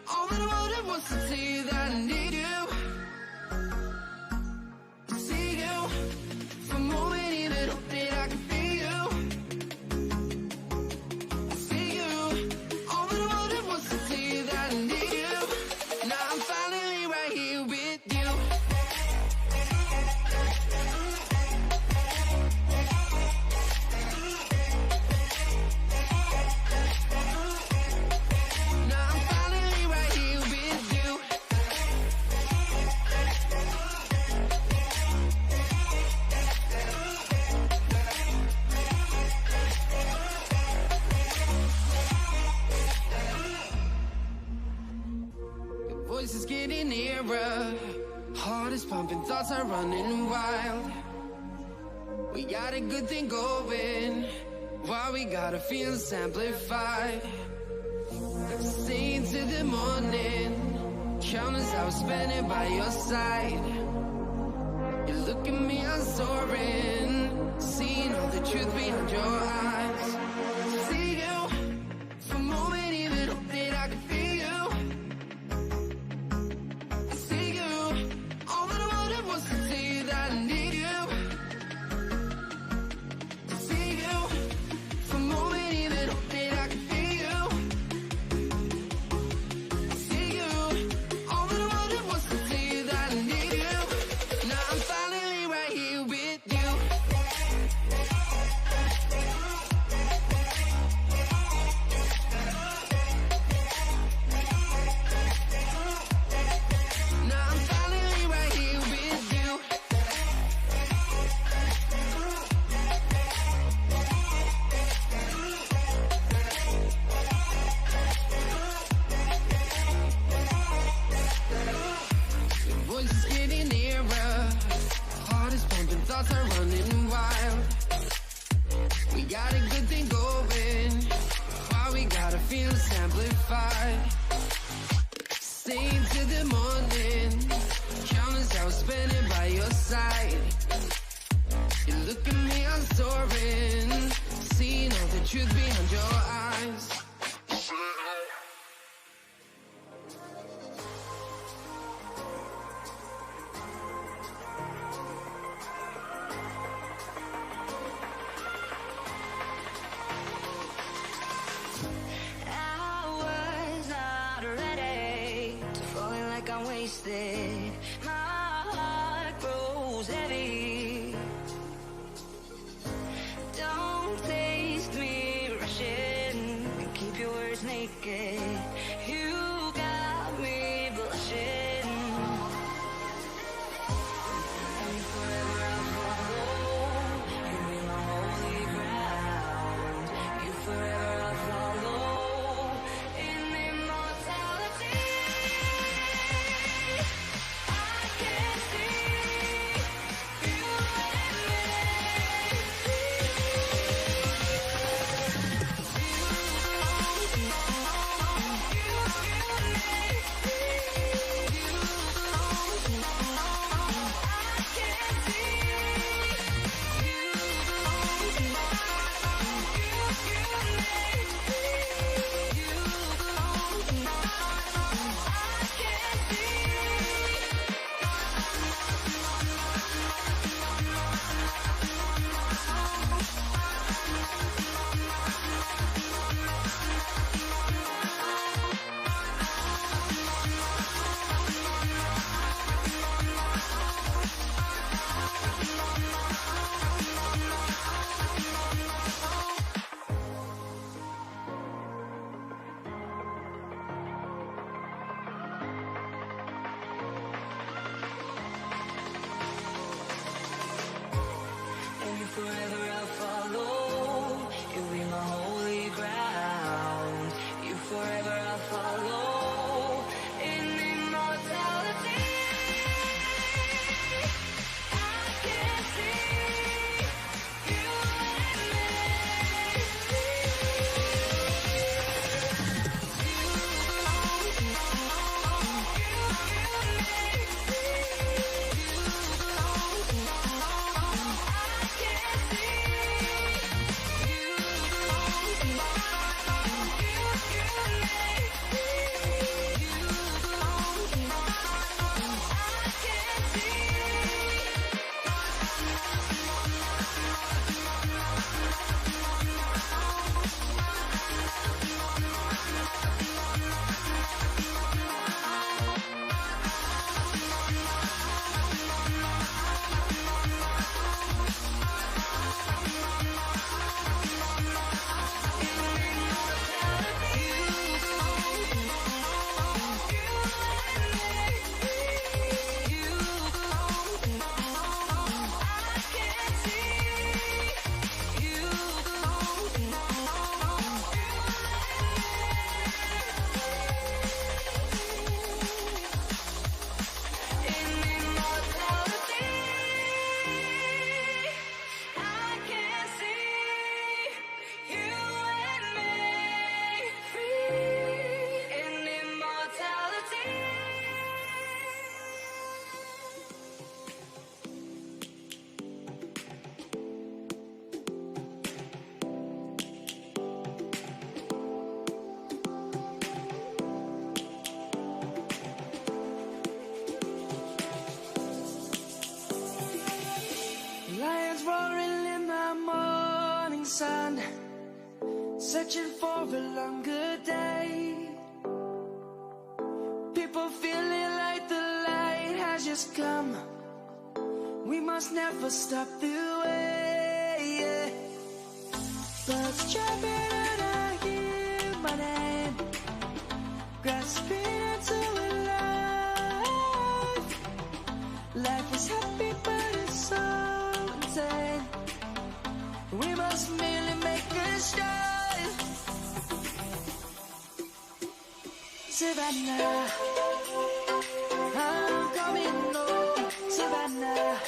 all that I wanted was to tell you that I need you. See you, for a moment even hope that I can feel you. See you, all that I wanted was to tell you that I need you. Now I'm finally right here with you. Now I'm finally right here with you. Your voice is getting nearer. Heart is pumping, thoughts are running wild. We got a good thing going. Why we gotta feel amplified? Sing to the morning. Countless hours spending by your side. You look at me, I'm soaring. Seeing all the truth behind your eyes. See you, for a moment even hope that I can feel you. See you, all that I wanted was to tell you that I need you. See you, for a moment even hope that I can feel you. See you, all that I wanted was to tell you that I need you. Now I'm finally right here with you. Now I'm finally right here with you. Your voice is getting nearer. Heart is pumping, thoughts are running wild. We got a good thing going. Why we gotta feel amplified? Sing to the morning. Countless hours spending by your side. You look at me, I'm soaring. Seeing all the truth behind your eyes. I was not ready to falling like I'm wasted. My heart grows heavy. Don't taste me rushing and keep your words naked. You got me blushing. And forever I'll follow. You be my holy ground. You forever I'll follow. In immortality, I can see you in me. for a longer day. People feeling like the light has just come. We must never stop the way, yeah. Birds chirping and I hear my name, grasping into a life. Life is happy but it's so insane. We must merely make a start. Savannah, I'm coming home. Savannah,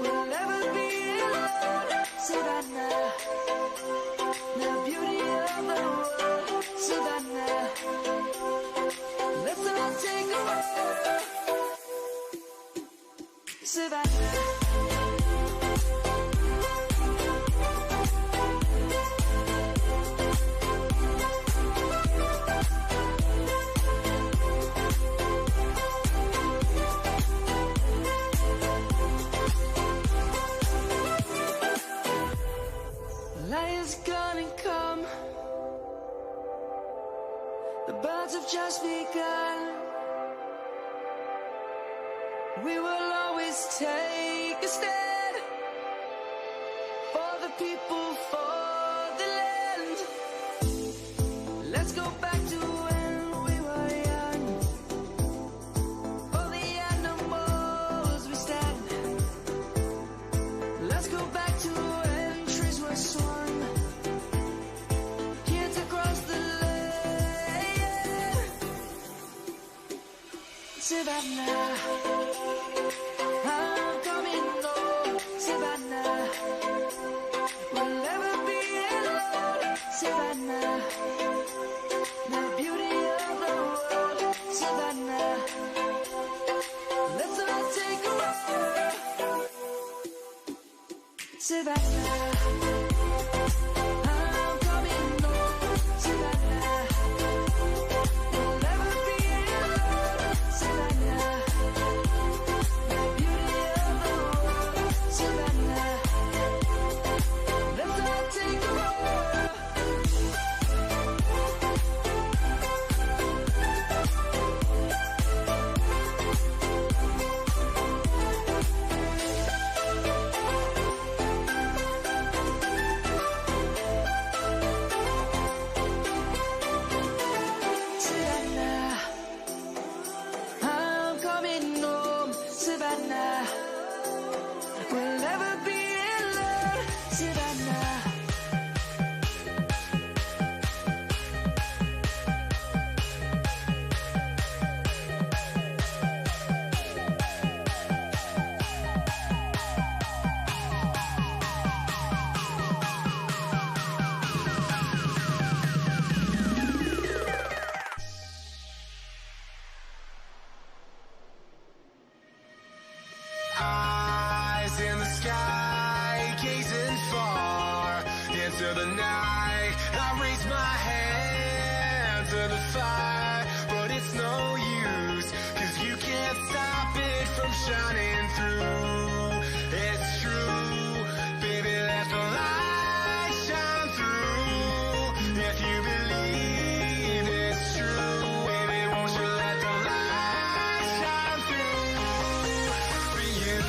we'll never be alone. Savannah, the beauty of the world. Savannah, let's all take a walk. Savannah. Lion's gonna come. The birds have just begun. We will always take a stand for the people, for the land. Let's go back to when we were young. For the animals we stand. Let's go back to when trees were swung. Kids across the land. Savannah, I'm coming home. Savannah, we'll never be alone. Savannah, the beauty of the world. Savannah, let's all take a walk. Savannah, I'm coming home. Savannah, we'll never be alone. Savannah, the beauty of the world. Savannah, let's all take a walk. Savannah, I'm coming home. Savannah, we'll never be alone. Savannah. Eyes in the sky, gazing far into the night. I raise my hand to the fire, but it's no use, 'cause you can't stop it from shining through. It's true, baby, let the light shine through. If you believe it's true, baby, won't you let the light shine through for you?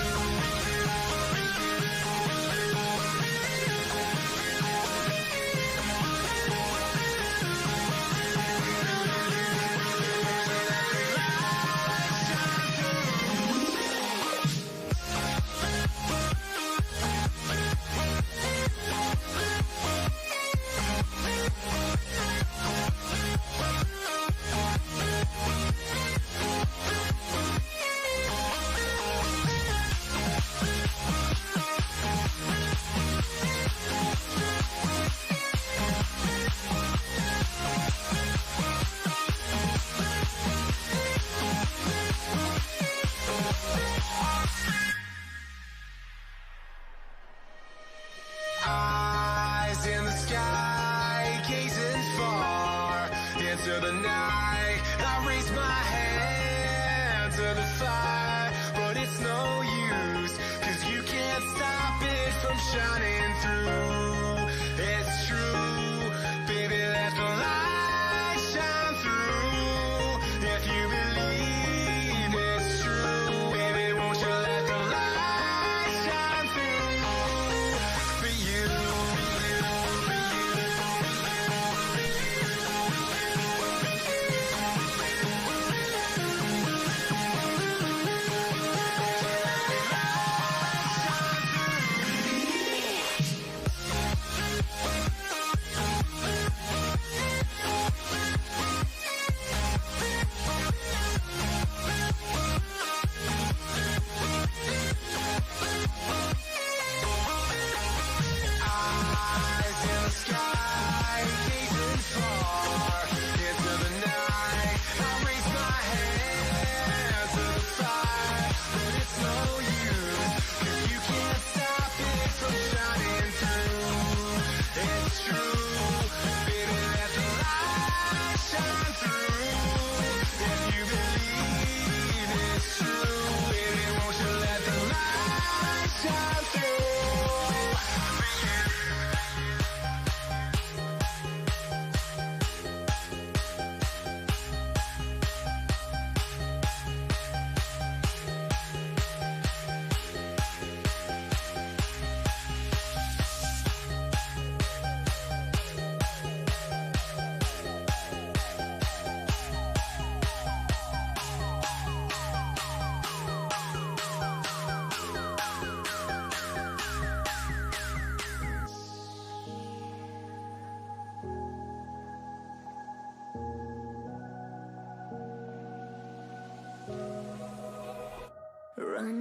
Eyes in the sky, gazing far into the night. I raise my hand to the fire, but it's no use, 'cause you can't stop it from shining through. It's true, baby.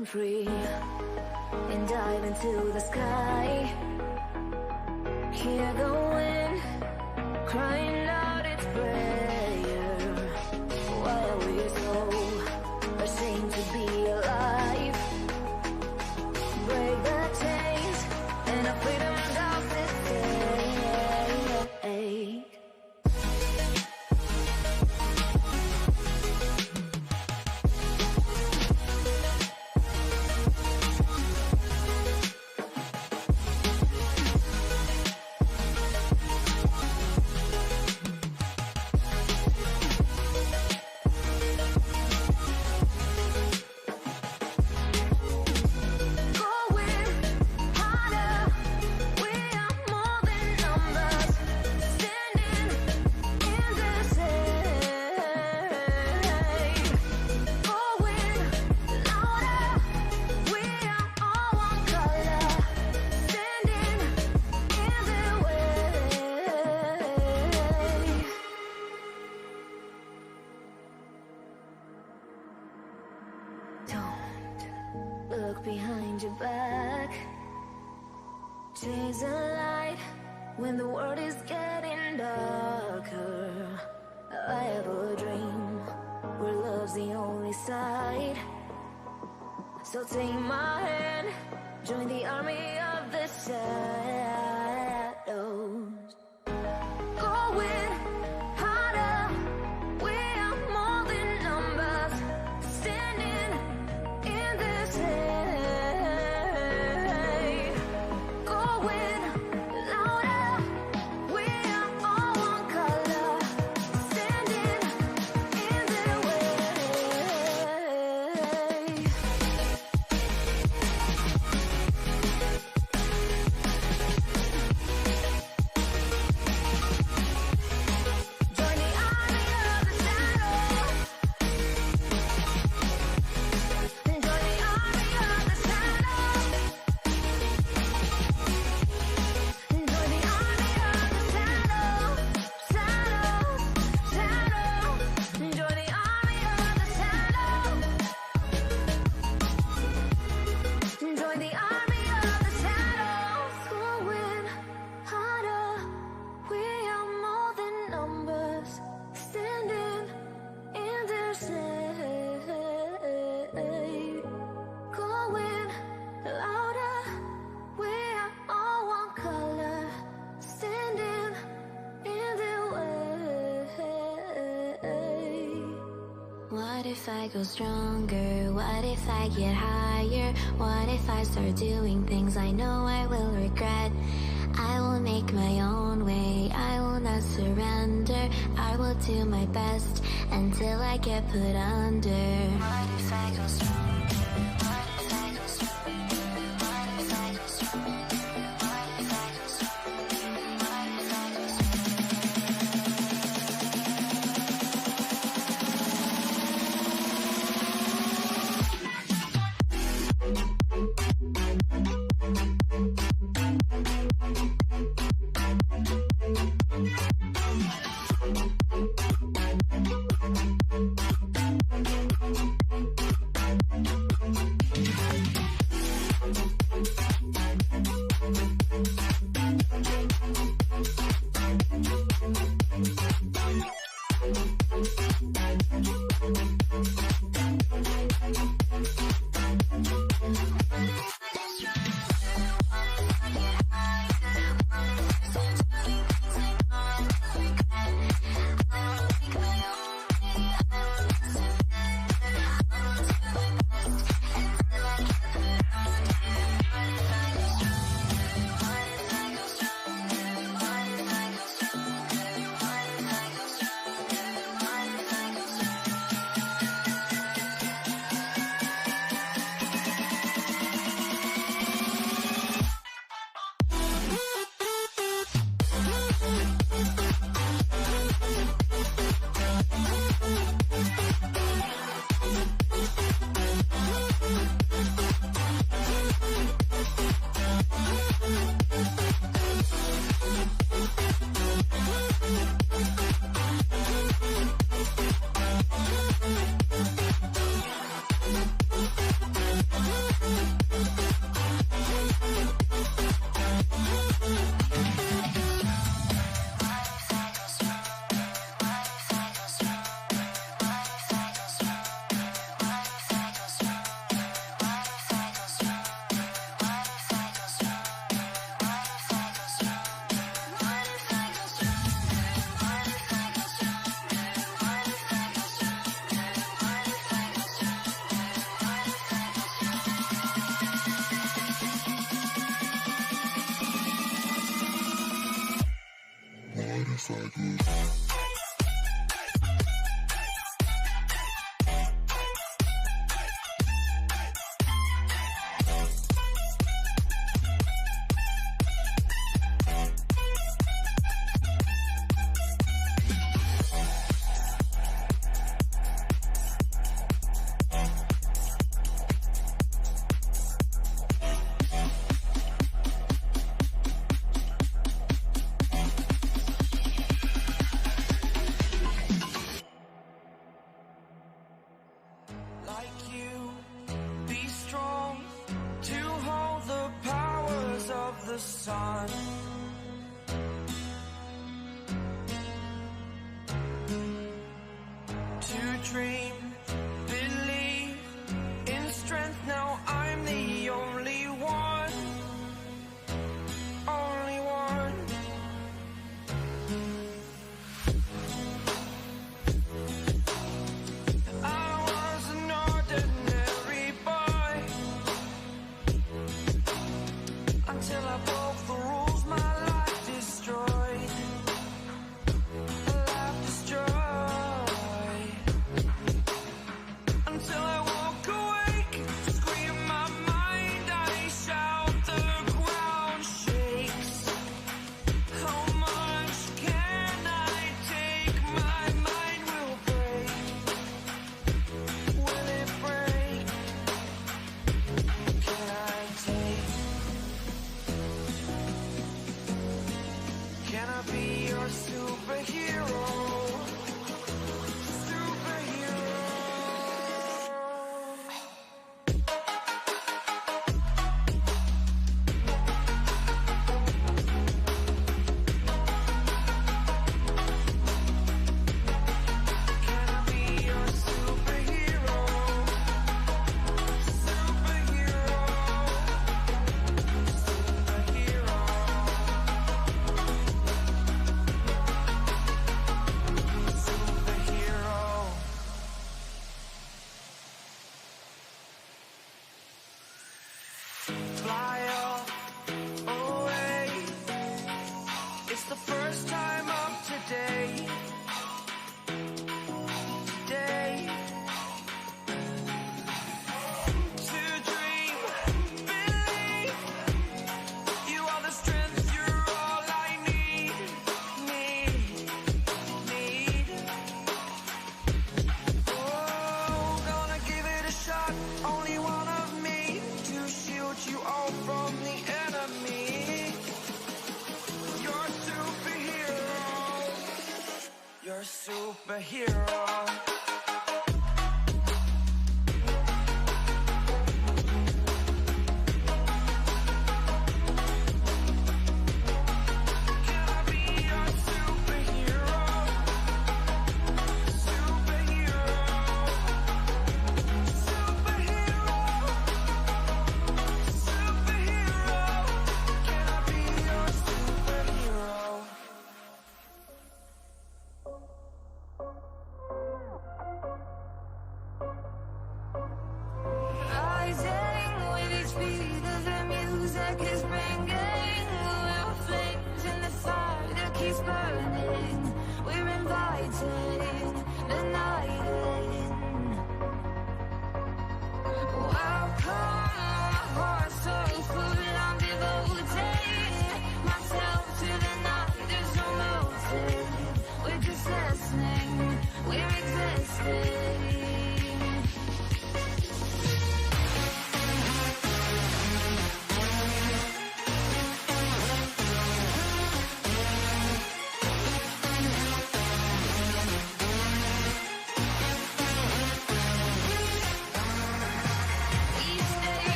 run free and dive into the sky. Hear the wind crying out its prayer. Why are we so ashamed to be alive? Break the chains and our freedom does its day. Look behind your back. Chase a light when the world is getting darker. I have a dream where love's the only side. So take my hand, join the army of the shadows. Going harder, we are more than numbers. Standing in this hate. Going louder, we are all one color. Standing in their way. Join the army of the shadows. Join the army of the shadows. Join the army of the shadows. Shadows, shadows. Join the army of the shadows. Join the army of the shadows. Going harder, we are more than numbers. Standing in their shade. Going louder, we are all one color. Standing in their way. What if I go stronger? What if I get higher? What if I start doing things I know I will regret? I will make my own way, I will not surrender. I will do my best until I get put under. What if I go stronger? What if I go stronger? What if I go stronger? What if I go stronger? What if I go stronger? your superhero.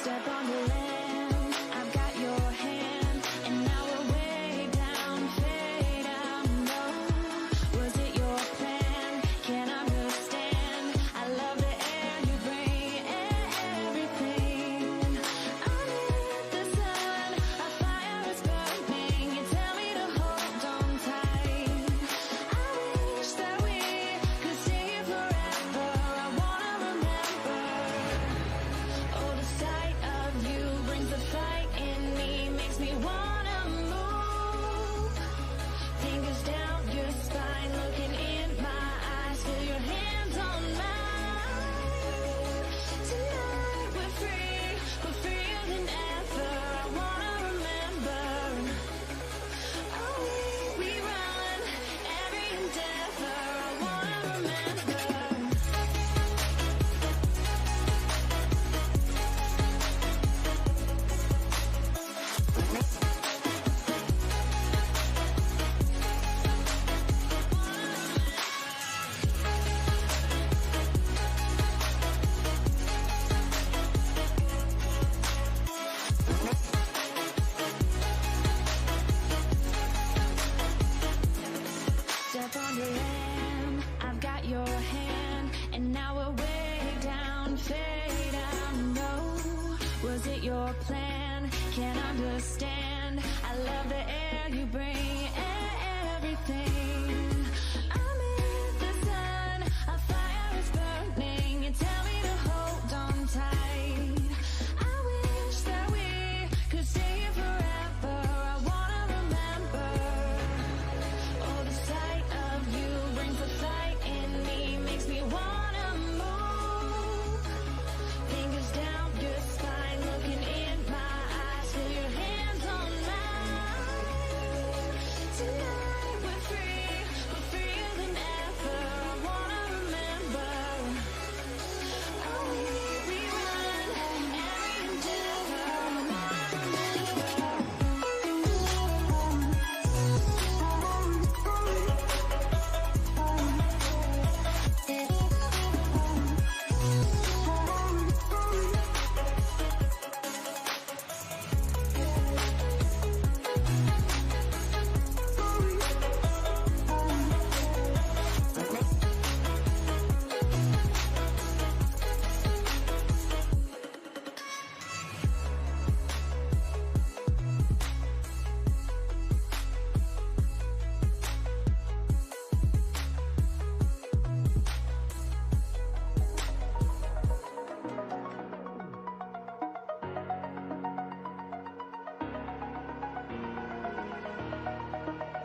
Step on the land, I've got your hand, and now we're way down, fade out low. Was it your plan? Can't understand. I love the air you bring, everything. Under the sun, a fire is burning. You tell me to hold on tight. I wish that we could sing it forever. I wanna remember. Oh, the sight of you brings your plan. Can't understand. I love the air you bring and everything. I'm in the sun, a fire is burning. You tell me to hold on tight. I wish that we could stay here forever. I wanna remember. Oh, the sight of you brings a flight in me, makes me wanna move. Fingers down your spine, looking in my eyes, feel your hands on mine. Tonight we're freer than ever. I wanna remember. Oh, we run every endeavor. I wanna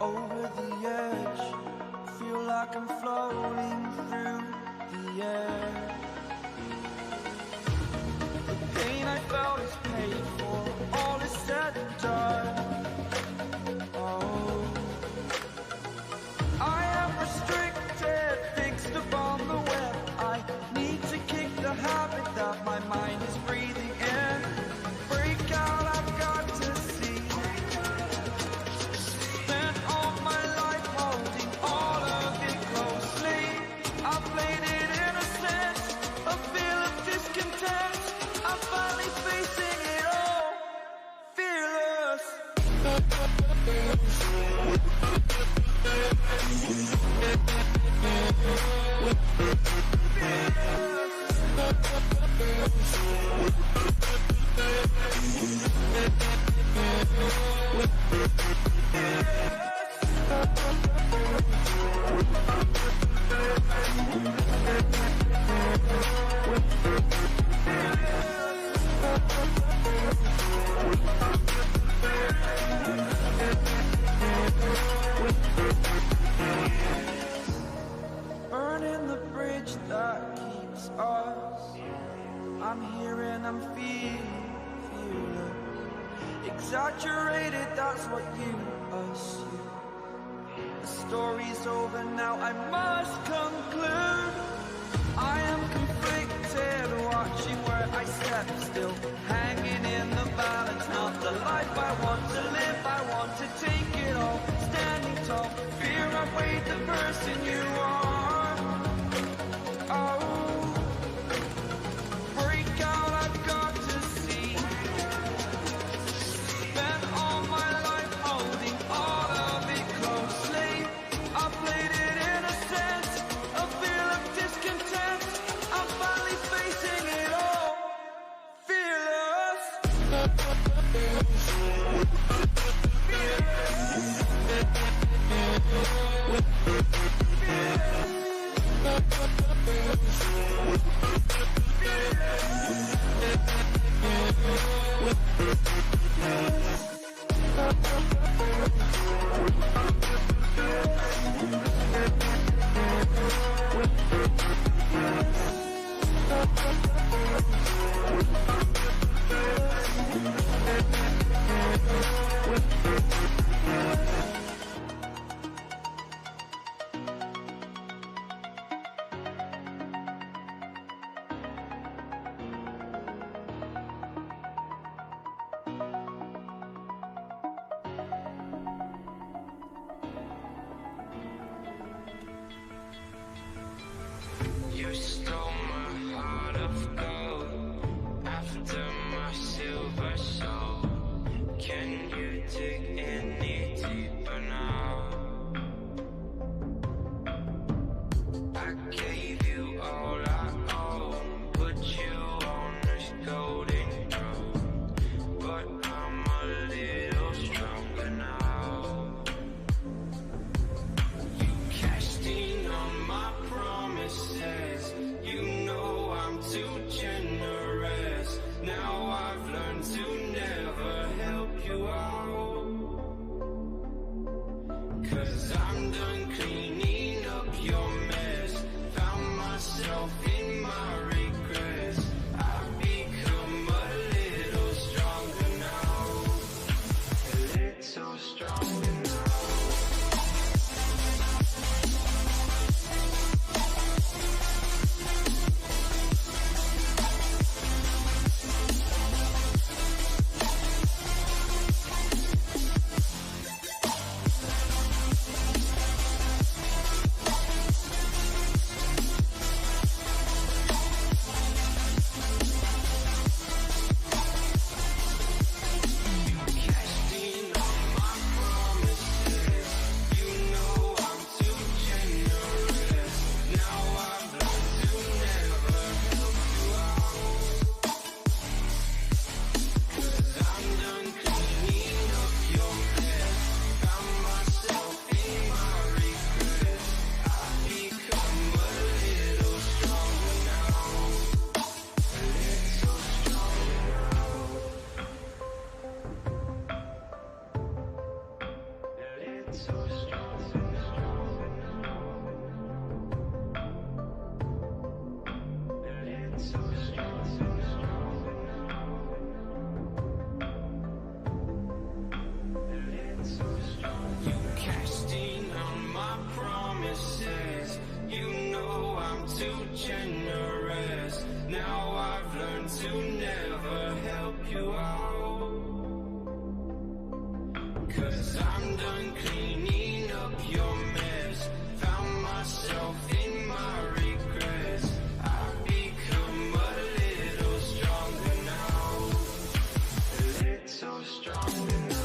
over the edge. Feel like I'm floating through the air. The pain I felt is paid for, all is said and done. Oh, I am restricted, fixed upon the web. I need to kick the habit that my mind is breathing in. Break out, I've got to see. Spent all my life holding all of it closely. I played it innocent, a feel of discontent. I'm finally facing it all, fearless. Burning the bridge that keeps us. I'm here and I'm feeling exaggerated, that's what you assume. The story's over now, I must conclude. I am conflicted, watching where I step still, hanging in the balance. Not the life I want to live, I want to take it all. Standing tall, fear I weighed the person you are. Oh, break out, I've got to see. Spent all my life holding all of it closely. I played it innocent, a feel of discontent. I'm finally facing it all, fearless. You stole my heart of gold after my silver soul. Can you dig any deeper now? I gave you all I own, put you on this golden throne. too generous. Now I've learned to never help you out. 'Cause I'm done cleaning up your mess. Found myself in my regrets. I've become a little stronger now. A little stronger now.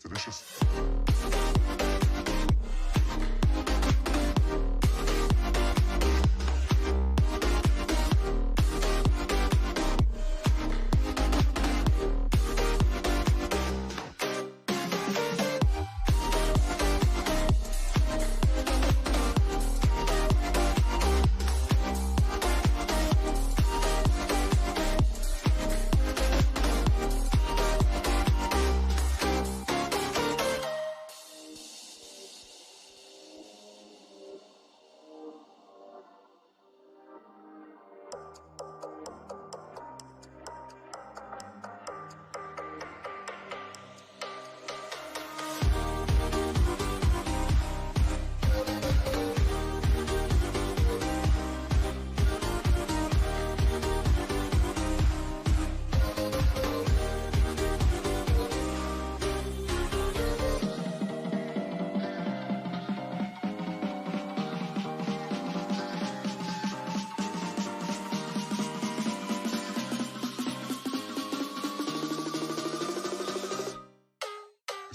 delicious.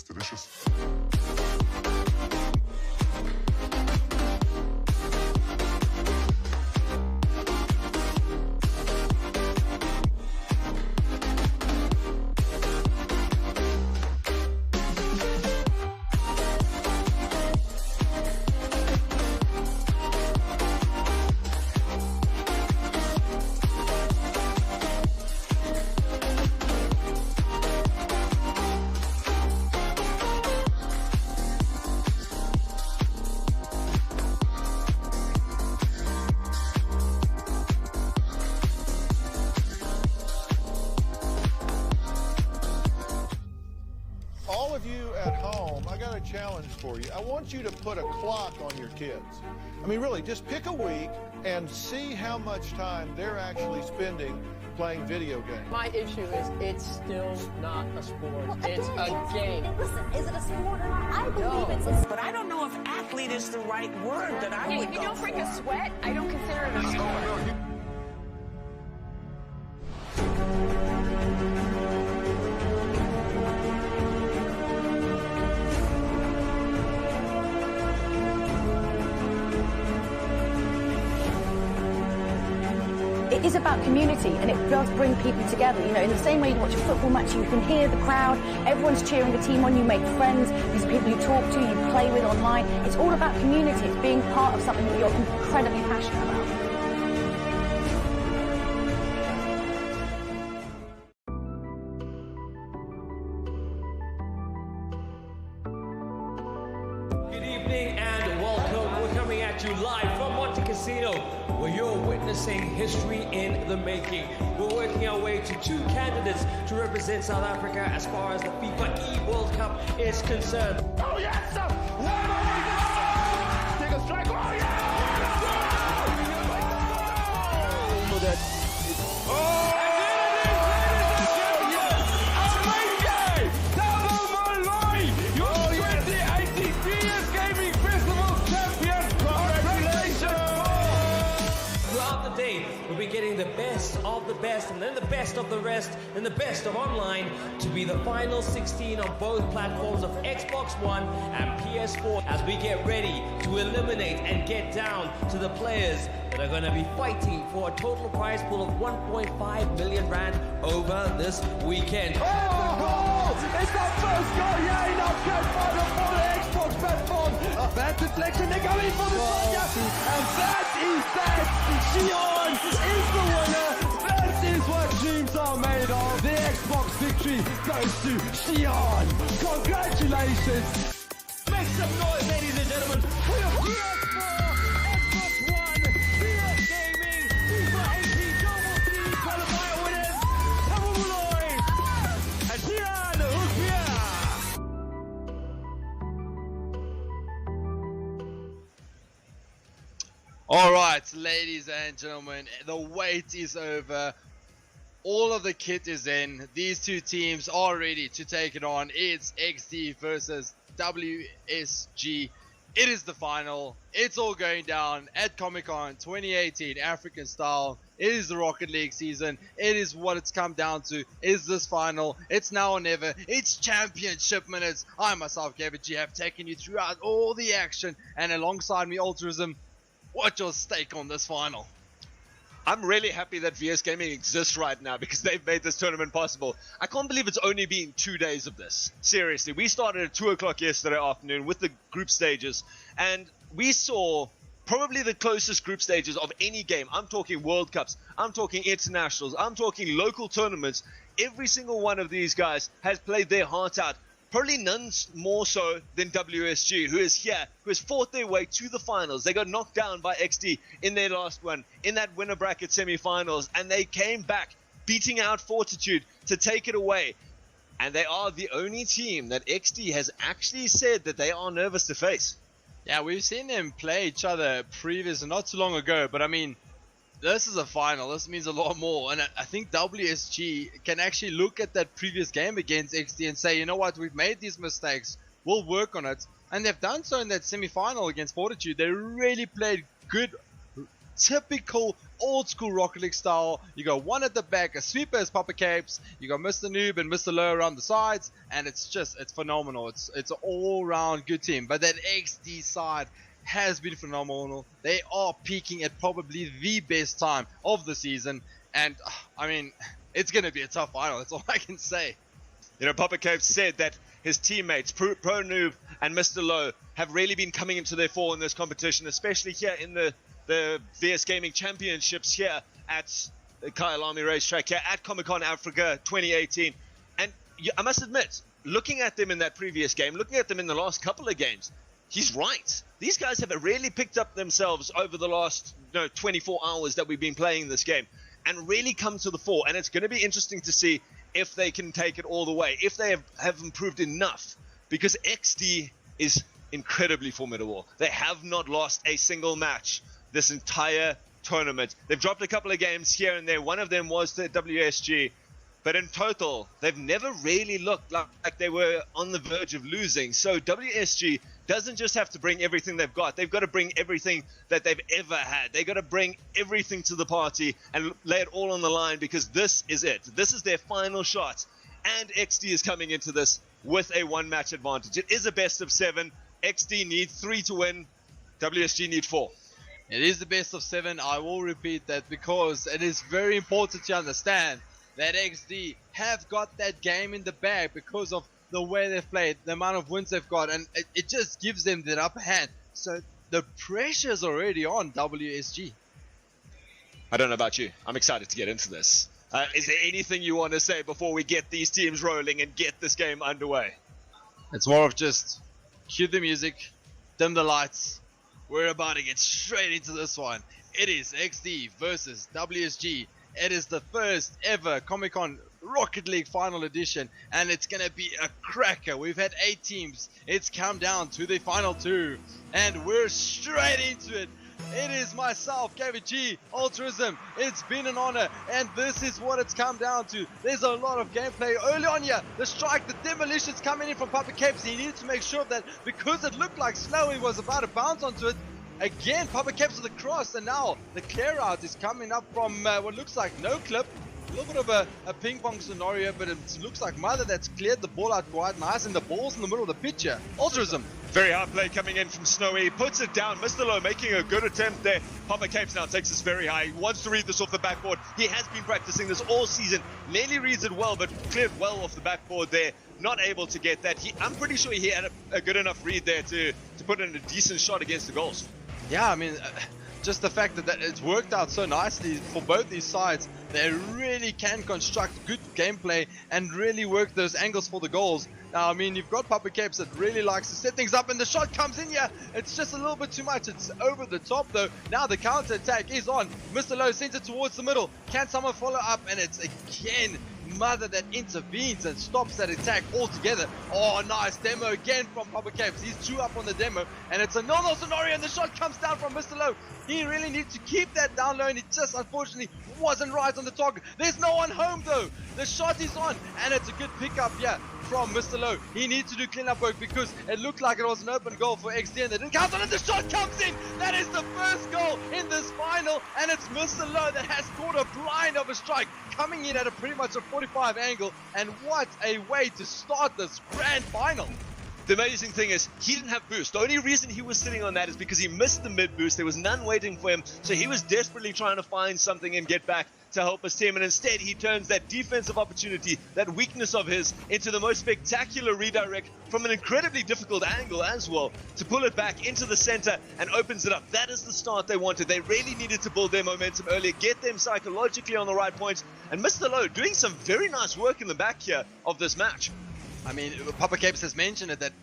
Delicious. All of you at home, I got a challenge for you. I want you to put a clock on your kids. I mean, really, just pick a week and see how much time they're actually spending playing video games. My issue is it's still not a sport. It's a game. Listen, is it a sport or not? I believe it's a sport. But I don't know if athlete is the right word that I would If you go don't break for. a sweat, I don't consider it a sport. It is about community, and it does bring people together. You know, in the same way you watch a football match, you can hear the crowd, everyone's cheering the team on, you make friends, these people you talk to, you play with online. It's all about community. It's being part of something that you're incredibly passionate about. Good evening and welcome. We're coming at you live from Monte Casino, where you're witnessing history in the making. We're working our way to two candidates to represent South Africa as far as the FIFA E-World Cup is concerned. Oh yes, sir! Take a strike. Oh yeah! So that. Oh! We'll be getting the best of the best, and then the best of the rest, and the best of online to be the final 16 on both platforms of Xbox One and PS4 as we get ready to eliminate and get down to the players that are going to be fighting for a total prize pool of 1.5 million rand over this weekend. Oh, goal! It's our first goal, yeah, in our cup for the Xbox platform. Bad deflection, they're coming for the Sonya, and that is that. Xion is the winner. That is what dreams are made of. The Xbox victory goes to Xion. Congratulations. Make some noise, ladies and gentlemen, for your PS4, Xbox One, PS Gaming, FIFA 18 Global Series qualifier winners, Thabo Moloi and Xion Hukbia. Alright, ladies and gentlemen, the wait is over. All of the kit is in. These two teams are ready to take it on. It's XD versus WSG. It is the final. It's all going down at Comic-Con 2018 African style. It is the Rocket League season. It is what it's come down to. Is this final? It's now or never. It's championship minutes. I myself, Kevin G, have taken you throughout all the action, and alongside me, Altruism. What's your stake on this final? I'm really happy that VS Gaming exists right now because they've made this tournament possible. I can't believe it's only been 2 days of this. Seriously, we started at 2 o'clock yesterday afternoon with the group stages, and we saw probably the closest group stages of any game. I'm talking World Cups, I'm talking internationals, I'm talking local tournaments. Every single one of these guys has played their heart out. Probably none more so than WSG, who is here, who has fought their way to the finals. They got knocked down by XD in their last one, in that winner bracket semi-finals, and they came back, beating out Fortitude to take it away. And they are the only team that XD has actually said that they are nervous to face. Yeah, we've seen them play each other previously, not too long ago, but I mean, this is a final. This means a lot more, and I think WSG can actually look at that previous game against XD and say, you know what, we've made these mistakes, we'll work on it. And they've done so in that semi-final against Fortitude. They really played good, typical old school Rocket League style. You got one at the back, a sweeper as Papa Capes, you got Mr. Noob and Mr. Low around the sides, and it's phenomenal. It's an all-round good team. But that XD side has been phenomenal. They are peaking at probably the best time of the season, and I mean, it's going to be a tough final. That's all I can say. You know, Papa Cave said that his teammates, Pro Noob and Mr. Low, have really been coming into their fore in this competition, especially here in the VS Gaming Championships here at the Kyalami Racetrack, here at Comic-Con Africa 2018. And I must admit, looking at them in that previous game, looking at them in the last couple of games, he's right. These guys have really picked up themselves over the last 24 hours that we've been playing this game and really come to the fore. And it's going to be interesting to see if they can take it all the way, if they have improved enough, because XD is incredibly formidable. They have not lost a single match this entire tournament. They've dropped a couple of games here and there. One of them was the WSG. But in total, they've never really looked like they were on the verge of losing. So WSG doesn't just have to bring everything they've got. They've got to bring everything that they've ever had. They've got to bring everything to the party and lay it all on the line, because this is it. This is their final shot. And XD is coming into this with a one-match advantage. It is a best of 7. XD needs 3 to win. WSG need 4. It is the best of 7. I will repeat that because it is very important to understand that XD have got that game in the bag because of the way they've played, the amount of wins they've got, and it just gives them that upper hand. So the pressure's already on WSG. I don't know about you. I'm excited to get into this. Is there anything you want to say before we get these teams rolling and get this game underway? It's more of just cue the music, dim the lights. We're about to get straight into this one. It is XD versus WSG. It is the first ever Comic-Con Rocket League Final Edition, and it's going to be a cracker. We've had 8 teams. It's come down to the final 2, and we're straight into it. It is myself, KVG, Altruism. It's been an honor, and this is what it's come down to. There's a lot of gameplay early on here. The strike, the demolitions coming in from Papa Capes. He needed to make sure that because it looked like Snowy was about to bounce onto it, again, Papa Capes with the cross, and now the clear out is coming up from what looks like no clip. A little bit of a ping pong scenario, but it looks like Mother that's cleared the ball out quite nice, and the ball's in the middle of the pitch here. Altruism. Very hard play coming in from Snowy. Puts it down. Mr. Low making a good attempt there. Papa Capes now takes this very high. He wants to read this off the backboard. He has been practicing this all season. Nearly reads it well, but cleared well off the backboard there. Not able to get that. I'm pretty sure he had a good enough read there to put in a decent shot against the goals. Yeah, I mean, just the fact that it's worked out so nicely for both these sides. They really can construct good gameplay and really work those angles for the goals. Now, I mean, you've got Papa Capes that really likes to set things up, and the shot comes in here. It's just a little bit too much. It's over the top, though. Now the counter-attack is on. Mr. Low sends it towards the middle. Can someone follow up? And it's again Mother that intervenes and stops that attack altogether. Oh, nice demo again from Papa Capes. He's 2 up on the demo, and it's a no-no scenario, and the shot comes down from Mr. Low. He really needs to keep that down low, and it just unfortunately wasn't right on the target. There's no one home though. The shot is on, and it's a good pickup. Yeah, from Mr. Lowe. He needs to do cleanup work because it looked like it was an open goal for XD and they didn't count on it. The shot comes in. That is the first goal in this final, and it's Mr. Lowe that has caught a blind of a strike, coming in at a pretty much a 45 angle, and what a way to start this grand final. The amazing thing is, he didn't have boost. The only reason he was sitting on that is because he missed the mid boost. There was none waiting for him, so he was desperately trying to find something and get back to help his team, and instead he turns that defensive opportunity, that weakness of his, into the most spectacular redirect from an incredibly difficult angle as well, to pull it back into the center and opens it up. That is the start they wanted. They really needed to build their momentum earlier, get them psychologically on the right points, and Mr. Lowe doing some very nice work in the back here of this match. I mean, Papa Capes has mentioned it, that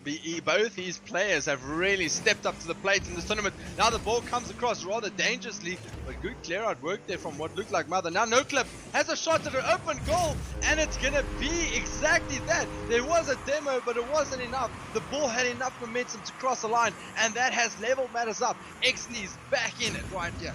both his players have really stepped up to the plate in this tournament. Now the ball comes across rather dangerously, but good clear-out work there from what looked like Mother. Now NoClip has a shot at an open goal, and it's going to be exactly that. There was a demo, but it wasn't enough. The ball had enough momentum to cross the line, and that has leveled matters up. XD's back in it right here.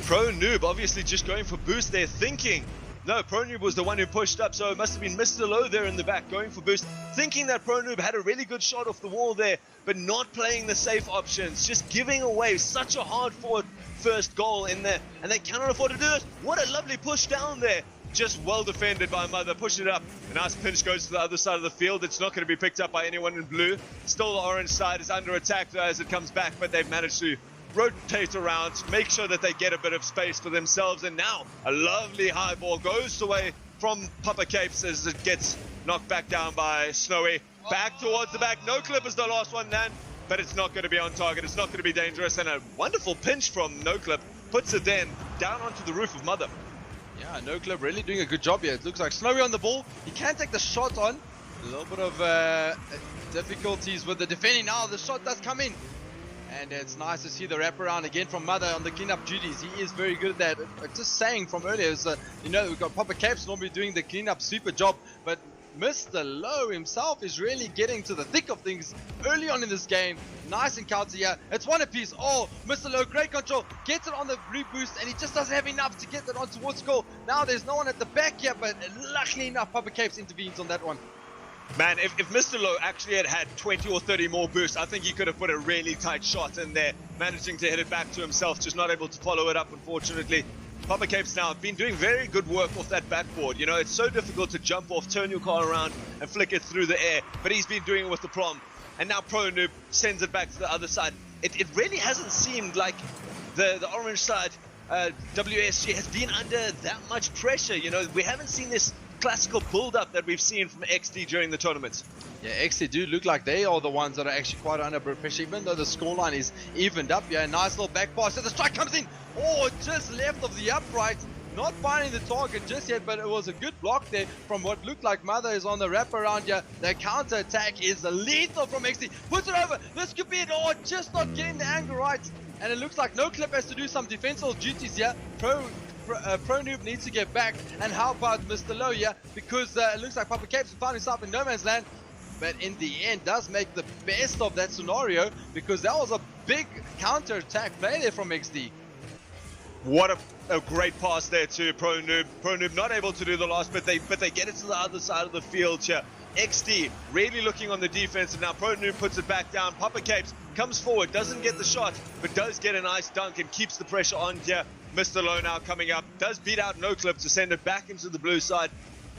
Pro Noob obviously just going for boost there, thinking... No, Pro Noob was the one who pushed up, so it must have been Mr. Lowe there in the back going for boost, thinking that Pro Noob had a really good shot off the wall there, but not playing the safe options, just giving away such a hard-fought first goal in there, and they cannot afford to do it. What a lovely push down there. Just well defended by Mother, push it up. A nice pinch goes to the other side of the field. It's not going to be picked up by anyone in blue. Still the orange side is under attack though as it comes back, but they've managed to rotate around, make sure that they get a bit of space for themselves, and now a lovely high ball goes away from Papa Capes as it gets knocked back down by Snowy. Back towards the back. NoClip is the last one then, but it's not going to be on target. It's not going to be dangerous, and a wonderful pinch from NoClip puts it then down onto the roof of Mother. Yeah, NoClip really doing a good job here. It looks like Snowy on the ball. He can take the shot on. A little bit of difficulties with the defending. Now the shot does come in. And it's nice to see the wraparound again from Mother on the cleanup duties. He is very good at that. Just saying from earlier, is, you know, we've got Papa Capes normally doing the cleanup super job, but Mr. Lowe himself is really getting to the thick of things early on in this game. Nice encounter here. It's one apiece. Oh, Mr. Lowe, great control. Gets it on the blue boost, and he just doesn't have enough to get it on towards goal. Now there's no one at the back here, but luckily enough, Papa Capes intervenes on that one. Man, if Mr. Lowe actually had 20 or 30 more boosts, I think he could have put a really tight shot in there, managing to hit it back to himself, just not able to follow it up, unfortunately. Papa Capes now have been doing very good work off that backboard. You know, it's so difficult to jump off, turn your car around, and flick it through the air, but he's been doing it with the Prom. And now Pro Noob sends it back to the other side. It really hasn't seemed like the orange side, WSG, has been under that much pressure. You know, we haven't seen this classical build-up that we've seen from XD during the tournament. Yeah, XD do look like they are the ones that are actually quite under pressure, even though the scoreline is evened up. Yeah, nice little back pass. So the strike comes in. Oh, just left of the upright. Not finding the target just yet, but it was a good block there from what looked like Mother is on the wraparound here. The counter-attack is lethal from XD. Puts it over. This could be it. Oh, just not getting the angle right. And it looks like NoClip has to do some defensive duties here. Pro Noob needs to get back and help out Mr. Lowe here, because it looks like Papa Capes found himself in no man's land, but in the end does make the best of that scenario, because that was a big counter-attack play there from XD. What a great pass there to Pro Noob. Pro Noob not able to do the last, but they get it to the other side of the field here. XD really looking on the defense, and now Pro Noob puts it back down. Papa Capes comes forward, doesn't get the shot, but does get a nice dunk and keeps the pressure on here. Mr. Lowe now coming up, does beat out NoClip to send it back into the blue side.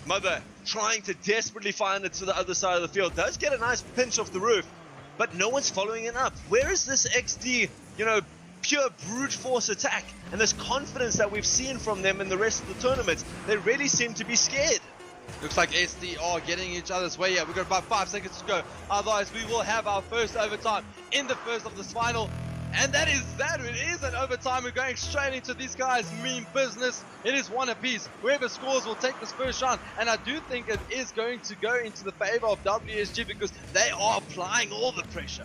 Mother trying to desperately find it to the other side of the field, does get a nice pinch off the roof, but no one's following it up. Where is this XD, you know, pure brute force attack and this confidence that we've seen from them in the rest of the tournament? They really seem to be scared. Looks like SD are getting each other's way here. We've got about 5 seconds to go. Otherwise, we will have our first overtime in the first of this final. And that is that. It is an overtime. We're going straight into these guys' mean business. It is one apiece. Whoever scores will take this first round. And I do think it is going to go into the favor of WSG, because they are applying all the pressure.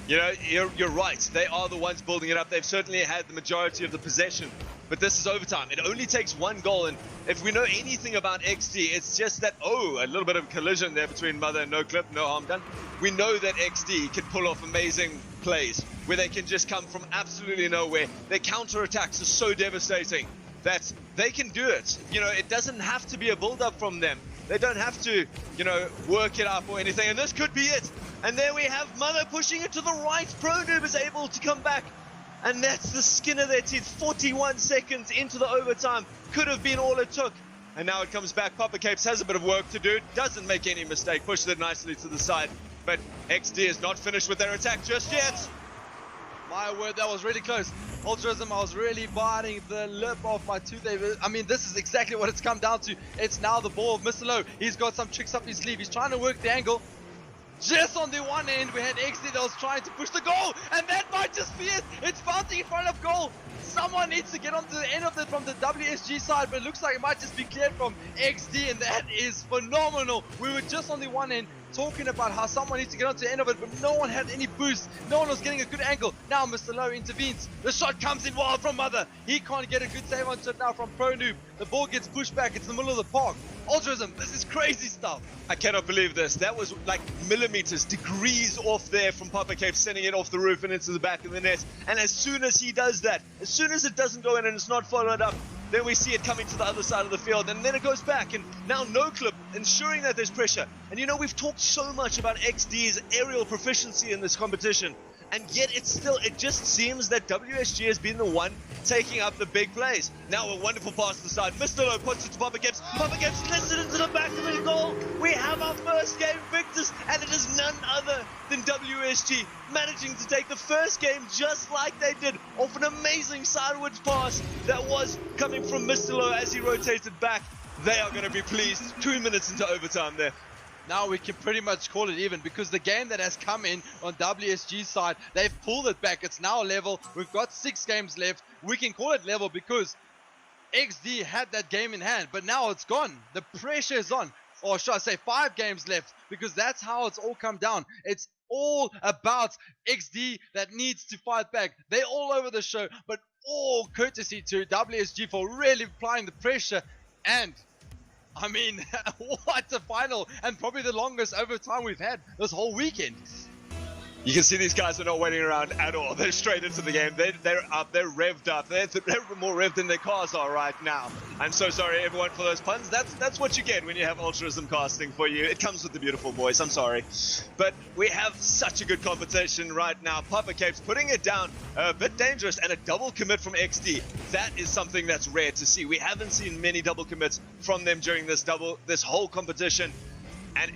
You know, you're right. They are the ones building it up. They've certainly had the majority of the possession. But this is overtime. It only takes one goal. And if we know anything about XD, it's just that, a little bit of collision there between Mother and NoClip. No harm done. We know that XD can pull off amazing plays where they can just come from absolutely nowhere. Their counter-attacks are so devastating that they can do it. You know, it doesn't have to be a build-up from them. They don't have to, you know, work it up or anything. And this could be it. And there we have Mother pushing it to the right. ProNoob is able to come back. And that's the skin of their teeth. 41 seconds into the overtime. Could have been all it took. And now it comes back. Papa Capes has a bit of work to do. Doesn't make any mistake. Pushes it nicely to the side. But XD is not finished with their attack just yet. My word, that was really close. Ultrazim, I was really biting the lip off my tooth. I mean, this is exactly what it's come down to. It's now the ball of Mr. Low. He's got some tricks up his sleeve. He's trying to work the angle. Just on the one end, we had XD that was trying to push the goal, and that might just be it. It's bouncing in front of goal. Someone needs to get onto the end of it from the WSG side, but it looks like it might just be cleared from XD, and that is phenomenal. We were just on the one end talking about how someone needs to get onto the end of it, but no one had any boost. No one was getting a good angle. Now Mr. Low intervenes. The shot comes in wild from Mother. He can't get a good save onto it now from ProNoob. The ball gets pushed back. It's in the middle of the park. Ultrazim, this is crazy stuff. I cannot believe this. That was like millimeters, degrees off there from Papa Cape, sending it off the roof and into the back of the net. And as soon as he does that, as soon as it doesn't go in and it's not followed up, then we see it coming to the other side of the field, and then it goes back, and now NoClip, ensuring that there's pressure. And you know, we've talked so much about XD's aerial proficiency in this competition, and yet it just seems that WSG has been the one taking up the big plays. Now a wonderful pass to the side. Mr. Low puts it to Papa Capes. Papa Capes lifts it into the back of his goal. We have our first game victors, and it is none other than WSG managing to take the first game just like they did off an amazing sideways pass that was coming from Mr. Low as he rotated back. They are going to be pleased. 2 minutes into overtime there. Now we can pretty much call it even, because the game that has come in on WSG's side, they've pulled it back. It's now level. We've got 6 games left. We can call it level because XD had that game in hand, but now it's gone. The pressure is on. Or should I say 5 games left, because that's how it's all come down. It's all about XD that needs to fight back. They're all over the show, but all courtesy to WSG for really applying the pressure. And I mean, what a final, and probably the longest overtime we've had this whole weekend. You can see these guys are not waiting around at all. They're straight into the game. They're up. They're revved up. They're more revved than their cars are right now. I'm so sorry, everyone, for those puns. That's what you get when you have Ultrazim casting for you. It comes with the beautiful voice. I'm sorry. But we have such a good competition right now. Papa Capes putting it down. A bit dangerous, and a double commit from XD. That is something that's rare to see. We haven't seen many double commits from them during this whole competition. And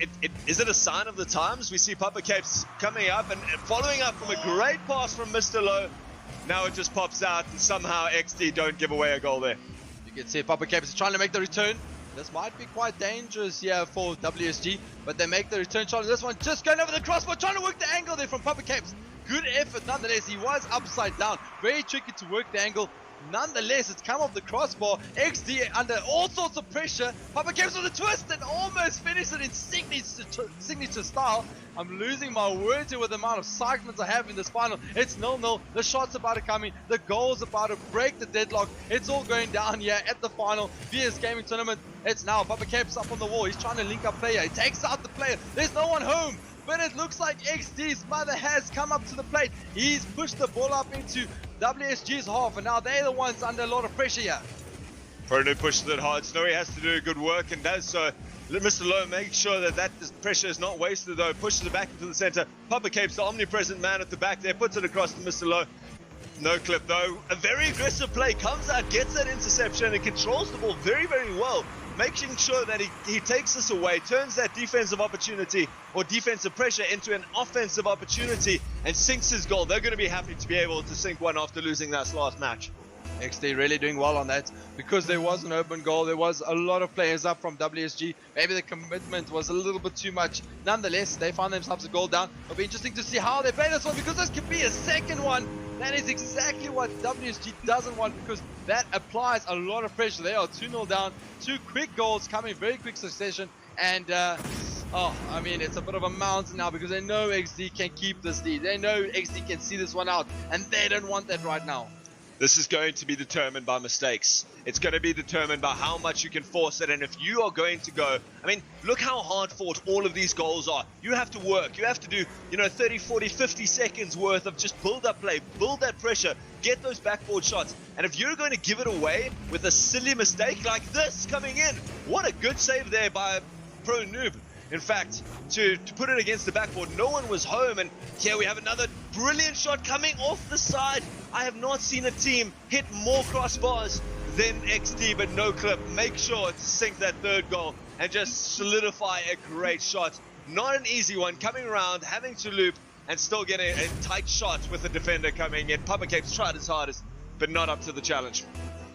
is it a sign of the times? We see Papa Capes coming up and following up from a great pass from Mr. Low. Now it just pops out, and somehow XD don't give away a goal there. You can see Papa Capes is trying to make the return. This might be quite dangerous here for WSG, but they make the return shot. This one just going over the crossbar, trying to work the angle there from Papa Capes. Good effort nonetheless. He was upside down. Very tricky to work the angle. Nonetheless, it's come off the crossbar. XD under all sorts of pressure. Papa Capes with a twist and almost finished it in signature style. I'm losing my words here with the amount of excitement I have in this final. It's 0-0. The shot's about to come in. The goal's about to break the deadlock. It's all going down here at the final VS Gaming Tournament. It's now Papa Capes up on the wall. He's trying to link up player. He takes out the player. There's no one home. But it looks like XD's Mother has come up to the plate. He's pushed the ball up into WSG's half, and now they're the ones under a lot of pressure here. ProNoob pushes it hard. Snowy has to do good work and does so. Mr. Low makes sure that pressure is not wasted though. Pushes it back into the center. Papa Capes, the omnipresent man at the back there, puts it across to Mr. Low. NoClip though. A very aggressive play. Comes out, gets that interception, and controls the ball very, very well. Making sure that he takes this away, turns that defensive opportunity or defensive pressure into an offensive opportunity and sinks his goal. They're going to be happy to be able to sink one after losing that last match. XD really doing well on that because there was an open goal. There was a lot of players up from WSG. Maybe the commitment was a little bit too much. Nonetheless, they found themselves a goal down. It'll be interesting to see how they play this one because this could be a second one. That is exactly what WSG doesn't want because that applies a lot of pressure. They are 2-0 down. 2 quick goals coming, very quick succession. And, I mean, it's a bit of a mountain now because they know XD can keep this lead. They know XD can see this one out. And they don't want that right now. This is going to be determined by mistakes. It's going to be determined by how much you can force it. And if you are going to go, I mean, look how hard fought all of these goals are. You have to work. You have to do, 30, 40, 50 seconds worth of just build up play, build that pressure, get those backboard shots. And if you're going to give it away with a silly mistake like this coming in, what a good save there by Pro Noob. In fact, to put it against the backboard, no one was home, and here we have another brilliant shot coming off the side. I have not seen a team hit more crossbars than XD, but NoClip make sure to sink that third goal and just solidify a great shot. Not an easy one, coming around, having to loop, and still getting a tight shot with the defender coming in. Papa Capes tried his hardest, but not up to the challenge.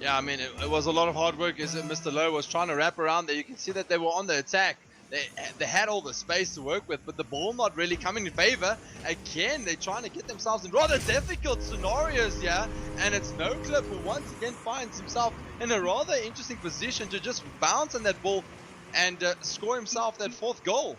Yeah, I mean, it was a lot of hard work as Mr. Lowe was trying to wrap around there. You can see that they were on the attack. They had all the space to work with, but the ball not really coming in favor. Again, they're trying to get themselves in rather difficult scenarios here, and it's NoClip who once again finds himself in a rather interesting position to just bounce on that ball and score himself that fourth goal.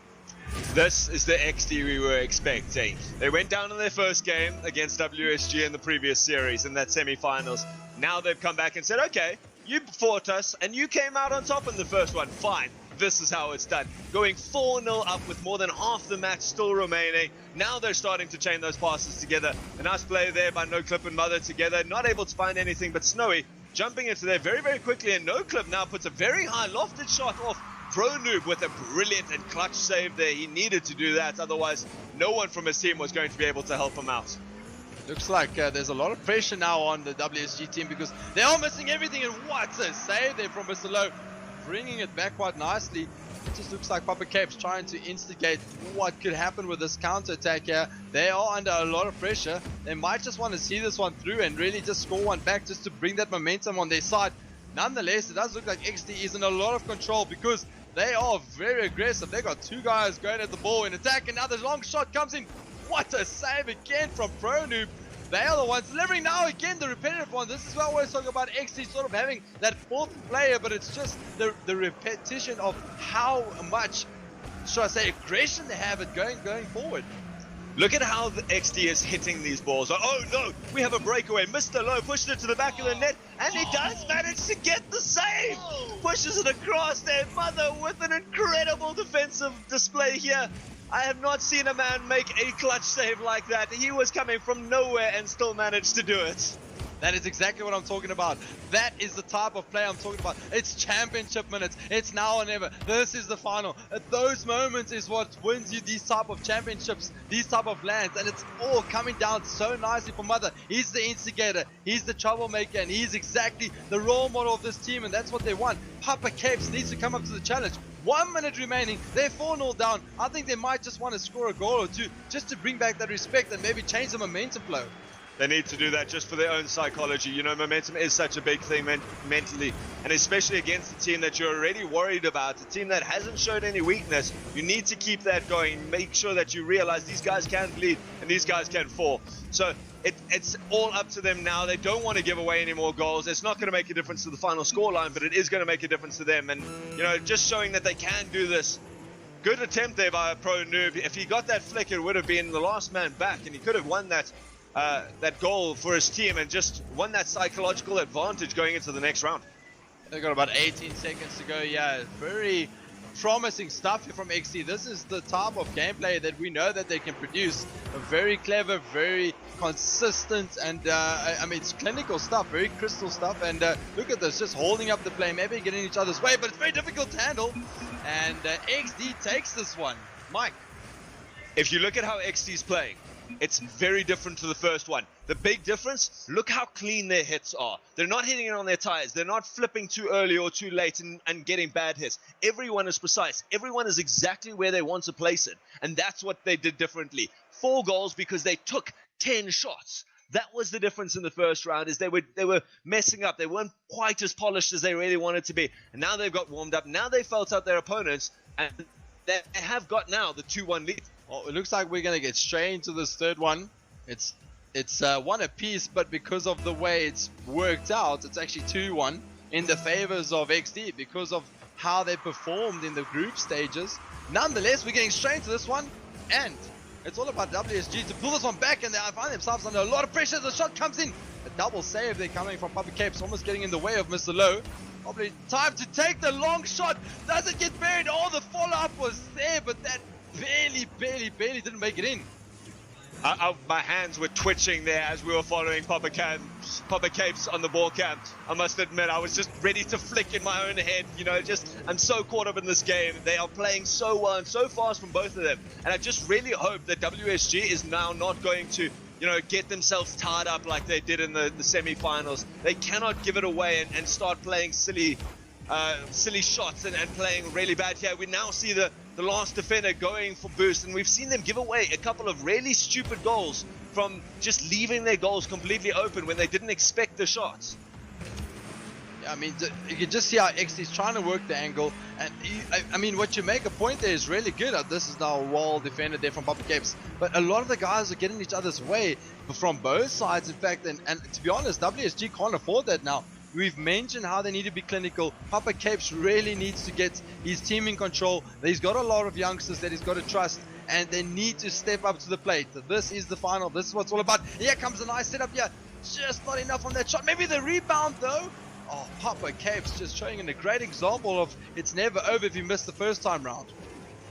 This is the XD we were expecting. They went down in their first game against WSG in the previous series in that semi-finals. Now they've come back and said, okay, you fought us and you came out on top in the first one. Fine. This is how it's done. Going 4-0 up with more than half the match still remaining. Now they're starting to chain those passes together. A nice play there by NoClip and Mother together. Not able to find anything, but Snowy jumping into there very, very quickly. And NoClip now puts a very high lofted shot off Pro Noob with a brilliant and clutch save there. He needed to do that. Otherwise, no one from his team was going to be able to help him out. Looks like there's a lot of pressure now on the WSG team because they are missing everything. And what a save there from Mr. Lowe, bringing it back quite nicely. It just looks like Papa Capes trying to instigate what could happen with this counter attack here. They are under a lot of pressure. They might just want to see this one through and really just score one back just to bring that momentum on their side. Nonetheless, it does look like XD is in a lot of control because they are very aggressive. They got two guys going at the ball in attack, and now the long shot comes in. What a save again from Pro Noob. They are the ones delivering now again, the repetitive one. This is what I always talk about XD sort of having that fourth player, but it's just the repetition of how much, should I say, aggression they have at going forward. Look at how the XD is hitting these balls. Oh no, we have a breakaway. Mr. Lowe pushed it to the back of the net, and he does manage to get the save. Pushes it across there. Mother with an incredible defensive display here. I have not seen a man make a clutch save like that. He was coming from nowhere and still managed to do it. That is exactly what I'm talking about. That is the type of play I'm talking about. It's championship minutes. It's now or never. This is the final. At those moments is what wins you these type of championships, these type of lands, and it's all coming down so nicely for Mother. He's the instigator. He's the troublemaker, and he's exactly the role model of this team, and that's what they want. Papa Capes needs to come up to the challenge. 1 minute remaining. They're 4-0 down. I think they might just want to score a goal or two just to bring back that respect and maybe change the momentum flow. They need to do that just for their own psychology. You know, momentum is such a big thing mentally, and especially against a team that you're already worried about, a team that hasn't showed any weakness. You need to keep that going. Make sure that you realize these guys can bleed and these guys can fall. So it's all up to them now. They don't want to give away any more goals. It's not going to make a difference to the final scoreline, but it is going to make a difference to them. And, you know, just showing that they can do this. Good attempt there by Pro Noob. If he got that flick, it would have been the last man back, and he could have won that goal for his team and just won that psychological advantage going into the next round. They've got about 18 seconds to go. Yeah, very promising stuff here from XD. This is the type of gameplay that we know that they can produce. A very clever, very consistent, and I mean, it's clinical stuff, very crystal stuff. And look at this, just holding up the play, maybe getting each other's way, but it's very difficult to handle. And XD takes this one. Mike, if you look at how XD's playing, it's very different to the first one. The big difference, look how clean their hits are. They're not hitting it on their tires. They're not flipping too early or too late and getting bad hits. Everyone is precise. Everyone is exactly where they want to place it. And that's what they did differently. 4 goals because they took 10 shots. That was the difference in the first round, is they were messing up. They weren't quite as polished as they really wanted to be. And now they've got warmed up. Now they felt out their opponents, and they have got now the 2-1 lead. Well, it looks like we're going to get straight into this third one. It's one apiece, but because of the way it's worked out, it's actually 2-1 in the favors of XD because of how they performed in the group stages. Nonetheless, we're getting straight into this one, and it's all about WSG to pull this one back, and they find themselves under a lot of pressure. The shot comes in. A double save there coming from Papa Capes, almost getting in the way of Mr. Lowe. Probably time to take the long shot. Does it get buried? Oh, the follow-up was there, but that barely didn't make it in. My hands were twitching there as we were following Papa Capes on the ball cam. I must admit, I was just ready to flick in my own head. You know, I'm so caught up in this game. They are playing so well and so fast from both of them. And I just really hope that WSG is now not going to, you know, get themselves tied up like they did in the semi-finals. They cannot give it away and start playing silly shots and playing really bad here. We now see the last defender going for boost, and we've seen them give away a couple of really stupid goals from just leaving their goals completely open when they didn't expect the shots. I mean, you can just see how XD is trying to work the angle, and I mean, what you make a point there is really good. This is now a wall defended there from Papa Capes, but a lot of the guys are getting each other's way from both sides, in fact, and to be honest, WSG can't afford that now. We've mentioned how they need to be clinical. Papa Capes really needs to get his team in control. He's got a lot of youngsters that he's got to trust, and they need to step up to the plate. This is the final. This is what it's all about. Here comes a nice setup here. Just not enough on that shot. Maybe the rebound, though. Oh, Papa Capes just showing a great example of it's never over if you miss the first time round.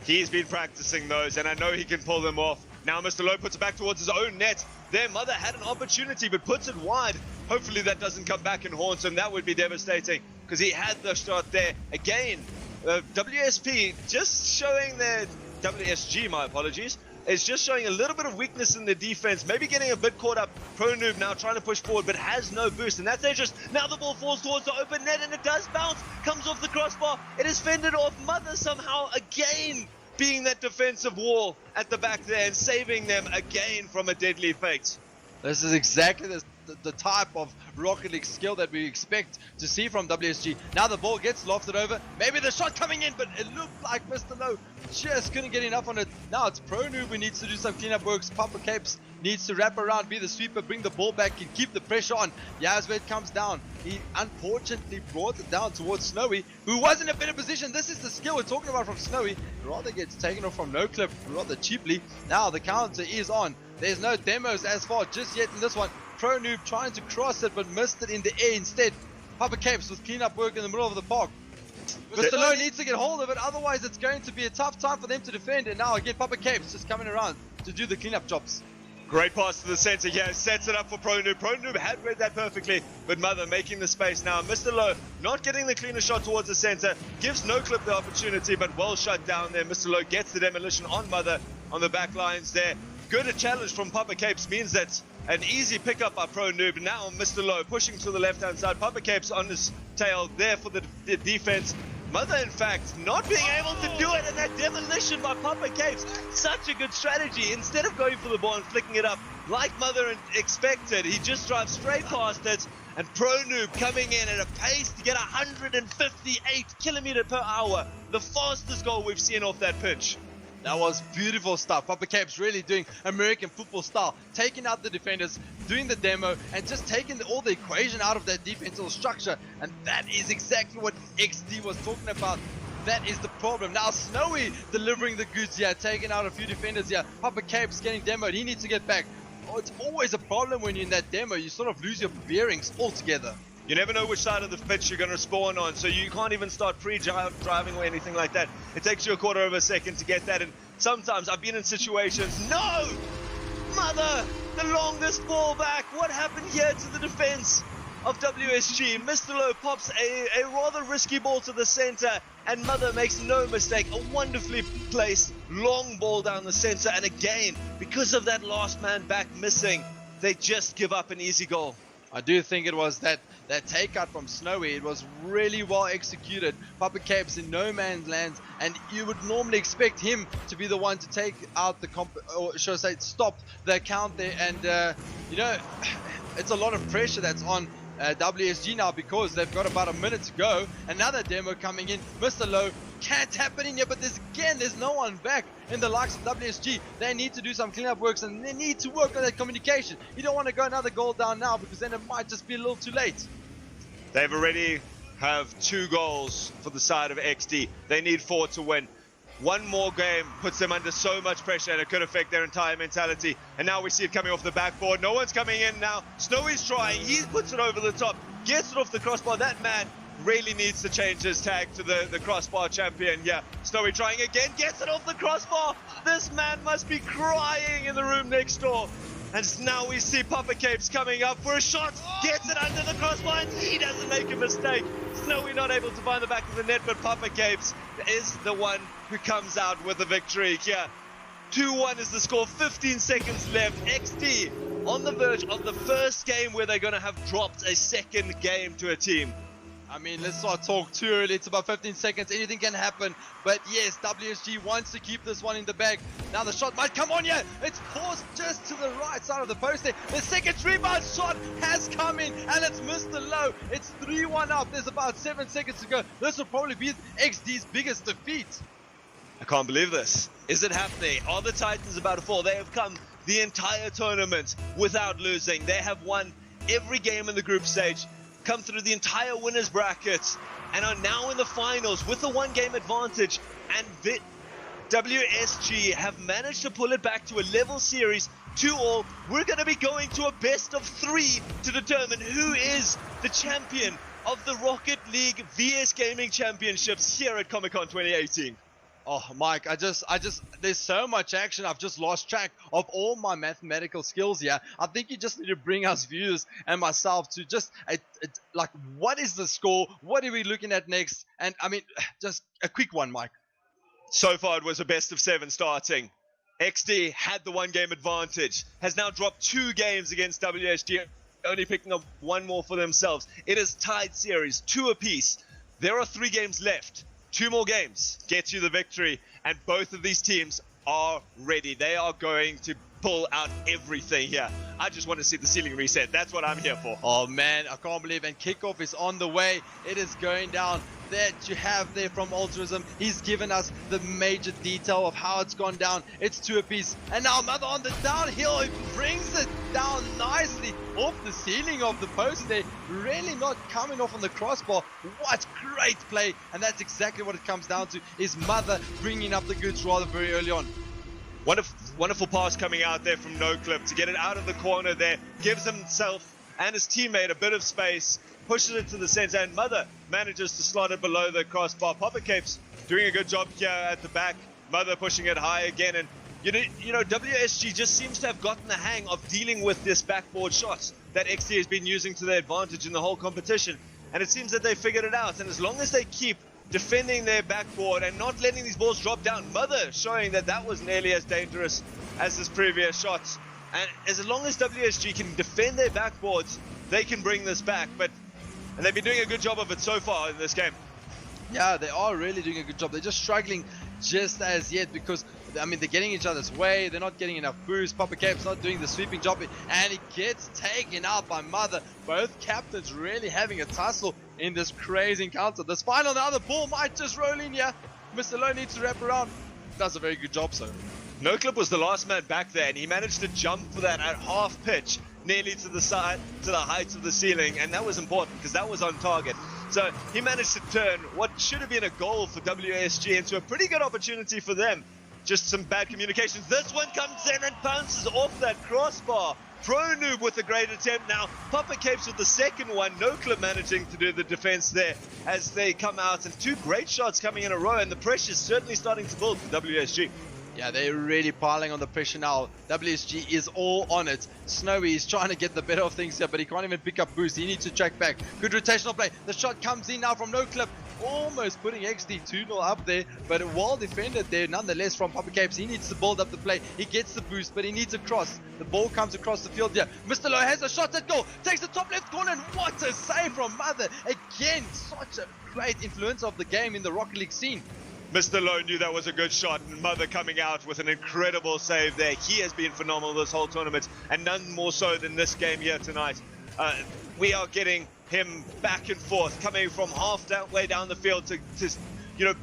He's been practicing those, and I know he can pull them off. Now Mr. Lowe puts it back towards his own net. Their mother had an opportunity, but puts it wide. Hopefully that doesn't come back and haunt him. That would be devastating, because he had the shot there. Again, WSP just showing their... WSG, my apologies, is just showing a little bit of weakness in the defense. Maybe getting a bit caught up. Pro Noob now trying to push forward, but has no boost, and that's dangerous. Now the ball falls towards the open net, and it does bounce. Comes off the crossbar. It is fended off. Mother somehow again being that defensive wall at the back there and saving them again from a deadly fate. This is exactly the type of Rocket League skill that we expect to see from WSG. Now the ball gets lofted over. Maybe the shot coming in, but it looked like Mr. Lowe just couldn't get enough on it. Now it's Pro Noob who needs to do some cleanup works. Papa Capes needs to wrap around, be the sweeper, bring the ball back and keep the pressure on. Yaz where it comes down. He unfortunately brought it down towards Snowy, who was in a better position. This is the skill we're talking about from Snowy. Rather gets taken off from NoClip rather cheaply. Now the counter is on. There's no demos as far just yet in this one. Pro Noob trying to cross it but missed it in the air instead. Papa Capes with cleanup work in the middle of the park. Mr. Lowe needs to get hold of it, otherwise it's going to be a tough time for them to defend. And now again Papa Capes just coming around to do the cleanup jobs. Great pass to the center here, sets it up for Pro Noob. Pro Noob had read that perfectly, but Mother making the space now. Mr. Lowe not getting the cleaner shot towards the center, gives NoClip the opportunity, but well shut down there. Mr. Lowe gets the demolition on Mother on the back lines there. Good challenge from Papa Capes means that an easy pickup by Pro Noob. Now Mr. Lowe pushing to the left-hand side. Papa Capes on his tail there for the defense. Mother, in fact, not being able to do it, and that demolition by Papa Capes. Such a good strategy. Instead of going for the ball and flicking it up like Mother expected, he just drives straight past it. And Pro Noob coming in at a pace to get 158 km per hour. The fastest goal we've seen off that pitch. That was beautiful stuff. Papa Capes really doing American football style, taking out the defenders, doing the demo, and just taking all the equation out of that defensive structure. And that is exactly what XD was talking about. That is the problem. Now Snowy delivering the goods here, taking out a few defenders here. Papa Capes getting demoed. He needs to get back. Oh, it's always a problem when you're in that demo. You sort of lose your bearings altogether. You never know which side of the pitch you're going to spawn on, so you can't even start pre-driving or anything like that. It takes you a quarter of a second to get that, and sometimes I've been in situations... No! Mother! The longest ball back! What happened here to the defense of WSG? Mr. Lowe pops a rather risky ball to the center, and Mother makes no mistake. A wonderfully placed long ball down the center, and again, because of that last man back missing, they just give up an easy goal. I do think it was that takeout from Snowy. It was really well executed. Papa Capes in no man's land, and you would normally expect him to be the one to take out the or should I say stop the account there. And you know, it's a lot of pressure that's on WSG now, because they've got about a minute to go. Another demo coming in. Mr. Lowe can't tap it in here, but there's no one back in the likes of WSG. They need to do some cleanup works, and they need to work on that communication. You don't want to go another goal down now, because then it might just be a little too late. They've already have 2 goals for the side of XD. They need 4 to win. One more game puts them under so much pressure, and it could affect their entire mentality. And now we see it coming off the backboard. No one's coming in now. Snowy's trying. He puts it over the top. Gets it off the crossbar. That man really needs to change his tag to the crossbar champion. Yeah, Snowy trying again, gets it off the crossbar. This man must be crying in the room next door. And now we see Papa Capes coming up for a shot, gets it under the crossbar, and he doesn't make a mistake. Snowy not able to find the back of the net, but Papa Capes is the one who comes out with the victory here. 2-1 is the score, 15 seconds left. XD on the verge of the first game where they're going to have dropped a second game to a team. I mean, let's not talk too early. It's about 15 seconds. Anything can happen. But yes, WSG wants to keep this one in the bag. Now the shot might come on here. It's forced just to the right side of the post there. The second rebound shot has come in and it's Mr. Low. It's 3-1 up. There's about 7 seconds to go. This will probably be XD's biggest defeat. I can't believe this. Is it happening? Are the Titans about to fall? They have come the entire tournament without losing. They have won every game in the group stage, come through the entire winners bracket, and are now in the finals with a 1-game advantage. And WSG have managed to pull it back to a level series, 2-2. We're going to be going to a best of 3 to determine who is the champion of the Rocket League VS Gaming Championships here at Comic-Con 2018. Oh, Mike, there's so much action. I've just lost track of all my mathematical skills here. I think you just need to bring us viewers and myself to just, like, what is the score? What are we looking at next? And, I mean, just a quick one, Mike. So far, it was a best of 7 starting. XD had the 1-game advantage, has now dropped 2 games against WSG, only picking up 1 more for themselves. It is tied series, 2 apiece. There are 3 games left. 2 more games get you the victory, and both of these teams are ready. They are going to pull out everything here. I just want to see the ceiling reset. That's what I'm here for. Oh man, I can't believe, and kickoff is on the way. It is going down. That you have there from Altruism. He's given us the major detail of how it's gone down. It's 2 apiece, and now Mother on the downhill. He brings it down nicely off the ceiling of the post there. Really not coming off on the crossbar. What great play, and that's exactly what it comes down to, is Mother bringing up the goods rather very early on. Wonderful pass coming out there from NoClip to get it out of the corner there. Gives himself and his teammate a bit of space, pushes it to the center, and Mother manages to slot it below the crossbar. Papa Capes doing a good job here at the back. Mother pushing it high again, and you know WSG just seems to have gotten the hang of dealing with this backboard shot that XD has been using to their advantage in the whole competition, and it seems that they figured it out. And as long as they keep defending their backboard and not letting these balls drop down, Mother showing that was nearly as dangerous as his previous shots. And as long as WSG can defend their backboards, they can bring this back. And they've been doing a good job of it so far in this game. Yeah, they are really doing a good job. They're just struggling just as yet because, I mean, they're getting each other's way. They're not getting enough boost. Papa Cape's not doing the sweeping job, and it gets taken out by Mother. Both captains really having a tussle in this crazy encounter. The spine on the other ball might just roll in here. Mr. Lowe needs to wrap around. Does a very good job, so. NoClip was the last man back there, and he managed to jump for that at half pitch, nearly to the side, to the heights of the ceiling, and that was important because that was on target. So he managed to turn what should have been a goal for WSG into a pretty good opportunity for them. Just some bad communications. This one comes in and bounces off that crossbar. ProNoob with a great attempt now. Papa Capes with the second one. NoClip managing to do the defense there as they come out, and 2 great shots coming in a row, and the pressure's certainly starting to build for WSG. Yeah, they're really piling on the pressure now. WSG is all on it. Snowy is trying to get the better of things here, but he can't even pick up boost. He needs to track back. Good rotational play. The shot comes in now from NoClip. Almost putting XD 2-0 up there, but well defended there nonetheless from Papa Capes. He needs to build up the play. He gets the boost, but he needs a cross. The ball comes across the field here. Mr. Lowe has a shot at goal. Takes the top left corner, and what a save from Mother. Again, such a great influence of the game in the Rocket League scene. Mr. Lowe knew that was a good shot, and Mother coming out with an incredible save there. He has been phenomenal this whole tournament, and none more so than this game here tonight. We are getting him back and forth, coming from halfway down the field to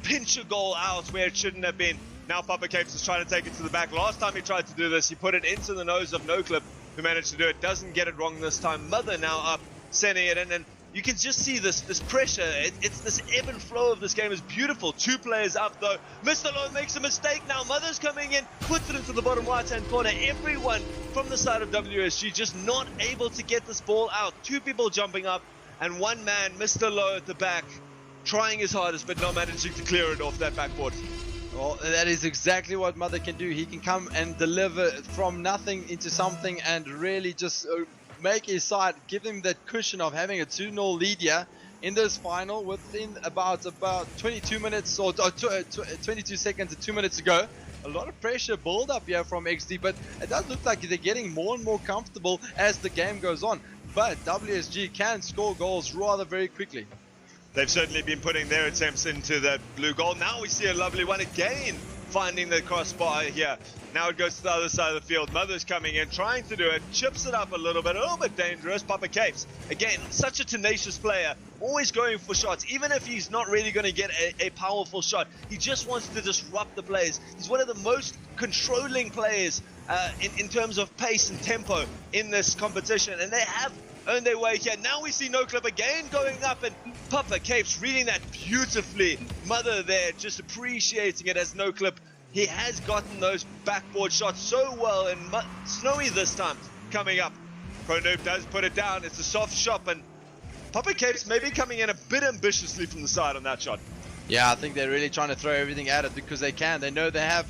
pinch a goal out where it shouldn't have been. Now Papa Capes is trying to take it to the back. Last time he tried to do this, he put it into the nose of NoClip, who managed to do it. Doesn't get it wrong this time. Mother now up, sending it in, and you can just see this pressure. It's this ebb and flow of this game is beautiful. 2 players up though. Mr. Lowe makes a mistake now. Mother's coming in, puts it into the bottom right-hand corner. Everyone from the side of WSG just not able to get this ball out. 2 people jumping up, and one man, Mr. Lowe at the back, trying his hardest but not managing to clear it off that backboard. Well, that is exactly what Mother can do. He can come and deliver from nothing into something and really just make his side, give him that cushion of having a 2-0 lead here in this final within about 22 minutes or 22 seconds and 2 minutes to go. A lot of pressure build up here from XD, but it does look like they're getting more and more comfortable as the game goes on. But WSG can score goals rather very quickly. They've certainly been putting their attempts into that blue goal. Now we see a lovely one again, finding the crossbar here. Now it goes to the other side of the field. Mother's coming in, trying to do it, chips it up a little bit dangerous. Papa Capes, again, such a tenacious player, always going for shots, even if he's not really going to get a powerful shot. He just wants to disrupt the plays. He's one of the most controlling players in terms of pace and tempo in this competition, and they have earned their way here. Now we see NoClip again going up, and Papa Capes reading that beautifully. Mother there just appreciating it as NoClip. He has gotten those backboard shots so well, and Snowy this time coming up. ProNoob does put it down. It's a soft shot, and Papa Capes maybe coming in a bit ambitiously from the side on that shot. Yeah, I think they're really trying to throw everything at it because they can. They know they have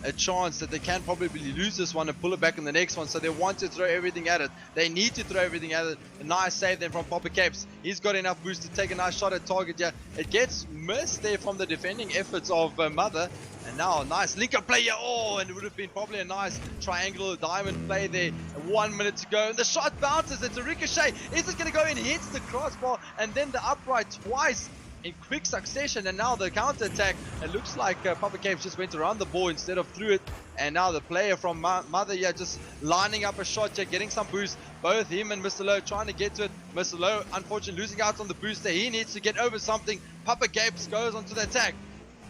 a chance that they can probably lose this one and pull it back in the next one, so they want to throw everything at it. They need to throw everything at it. A nice save then from Papa Capes. He's got enough boost to take a nice shot at target. Yeah, it gets missed there from the defending efforts of Mother, and now a nice link-up play here. Oh, and it would have been probably a nice triangular diamond play there. 1 minute to go, and the shot bounces. It's a ricochet. Is it going to go in? Hits the crossbar and then the upright twice in quick succession, and now the counter attack. It looks like Papa Capes just went around the ball instead of through it, and now the player from Mother here just lining up a shot here, getting some boost. Both him and Mr. Lowe trying to get to it. Mr. Lowe unfortunately losing out on the boost there. He needs to get over something. Papa Capes goes onto the attack.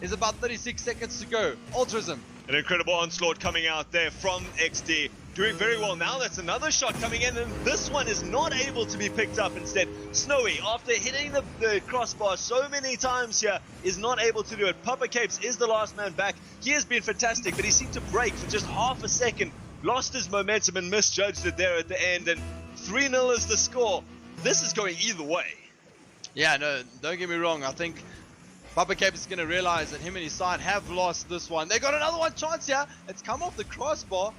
There's about 36 seconds to go. Altruism. An incredible onslaught coming out there from XD. Doing very well. Now that's another shot coming in, and this one is not able to be picked up instead. Snowy, after hitting the crossbar so many times here, is not able to do it. Papa Capes is the last man back. He has been fantastic, but he seemed to break for just half a second. Lost his momentum and misjudged it there at the end, and 3-0 is the score. This is going either way. Yeah, no, don't get me wrong. I think Papa Capes is going to realize that him and his side have lost this one. They got another one chance here. It's come off the crossbar.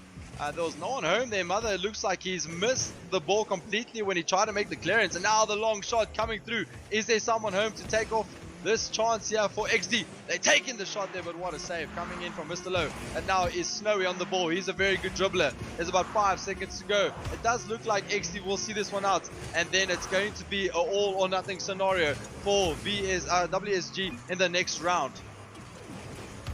There was no one home there. Mother, it looks like he's missed the ball completely when he tried to make the clearance. And now the long shot coming through. Is there someone home to take off this chance here for XD? They're taking the shot there, but what a save coming in from Mr. Lowe. And now is Snowy on the ball. He's a very good dribbler. There's about 5 seconds to go. It does look like XD will see this one out. And then it's going to be an all or nothing scenario for WSG in the next round.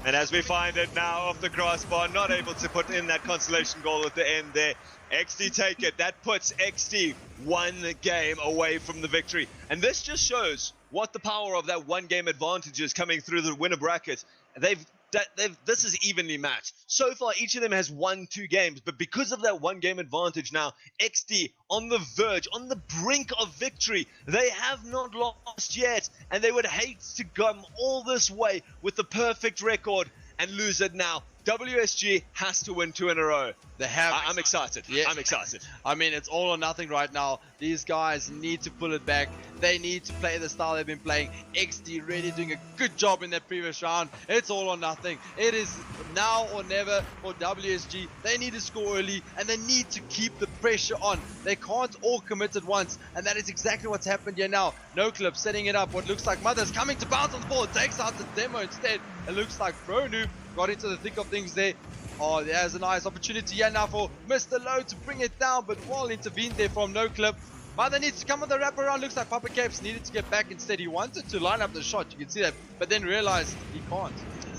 And as we find it now off the crossbar, not able to put in that consolation goal at the end there. XD take it. That puts XD one game away from the victory. And this just shows what the power of that one game advantage is coming through the winner bracket. This is evenly matched. So far, each of them has won 2 games, but because of that one game advantage now, XD on the verge, on the brink of victory. They have not lost yet, and they would hate to come all this way with the perfect record and lose it now. WSG has to win 2 in a row. They have. I'm excited. Yeah. I'm excited. I mean, it's all or nothing right now. These guys need to pull it back. They need to play the style they've been playing. XD really doing a good job in that previous round. It's all or nothing. It is now or never for WSG. They need to score early, and they need to keep the pressure on. They can't all commit at once, and that is exactly what's happened here now. NoClip setting it up. What looks like Mother's coming to bounce on the ball. It takes out the demo instead. It looks like ProNoob got into the thick of things there. Oh, there's a nice opportunity here now for Mr. Lowe to bring it down, but well intervened there from NoClip. Mother needs to come on the wraparound. Looks like Papa Capes needed to get back instead. He wanted to line up the shot, you can see that, but then realized he can't.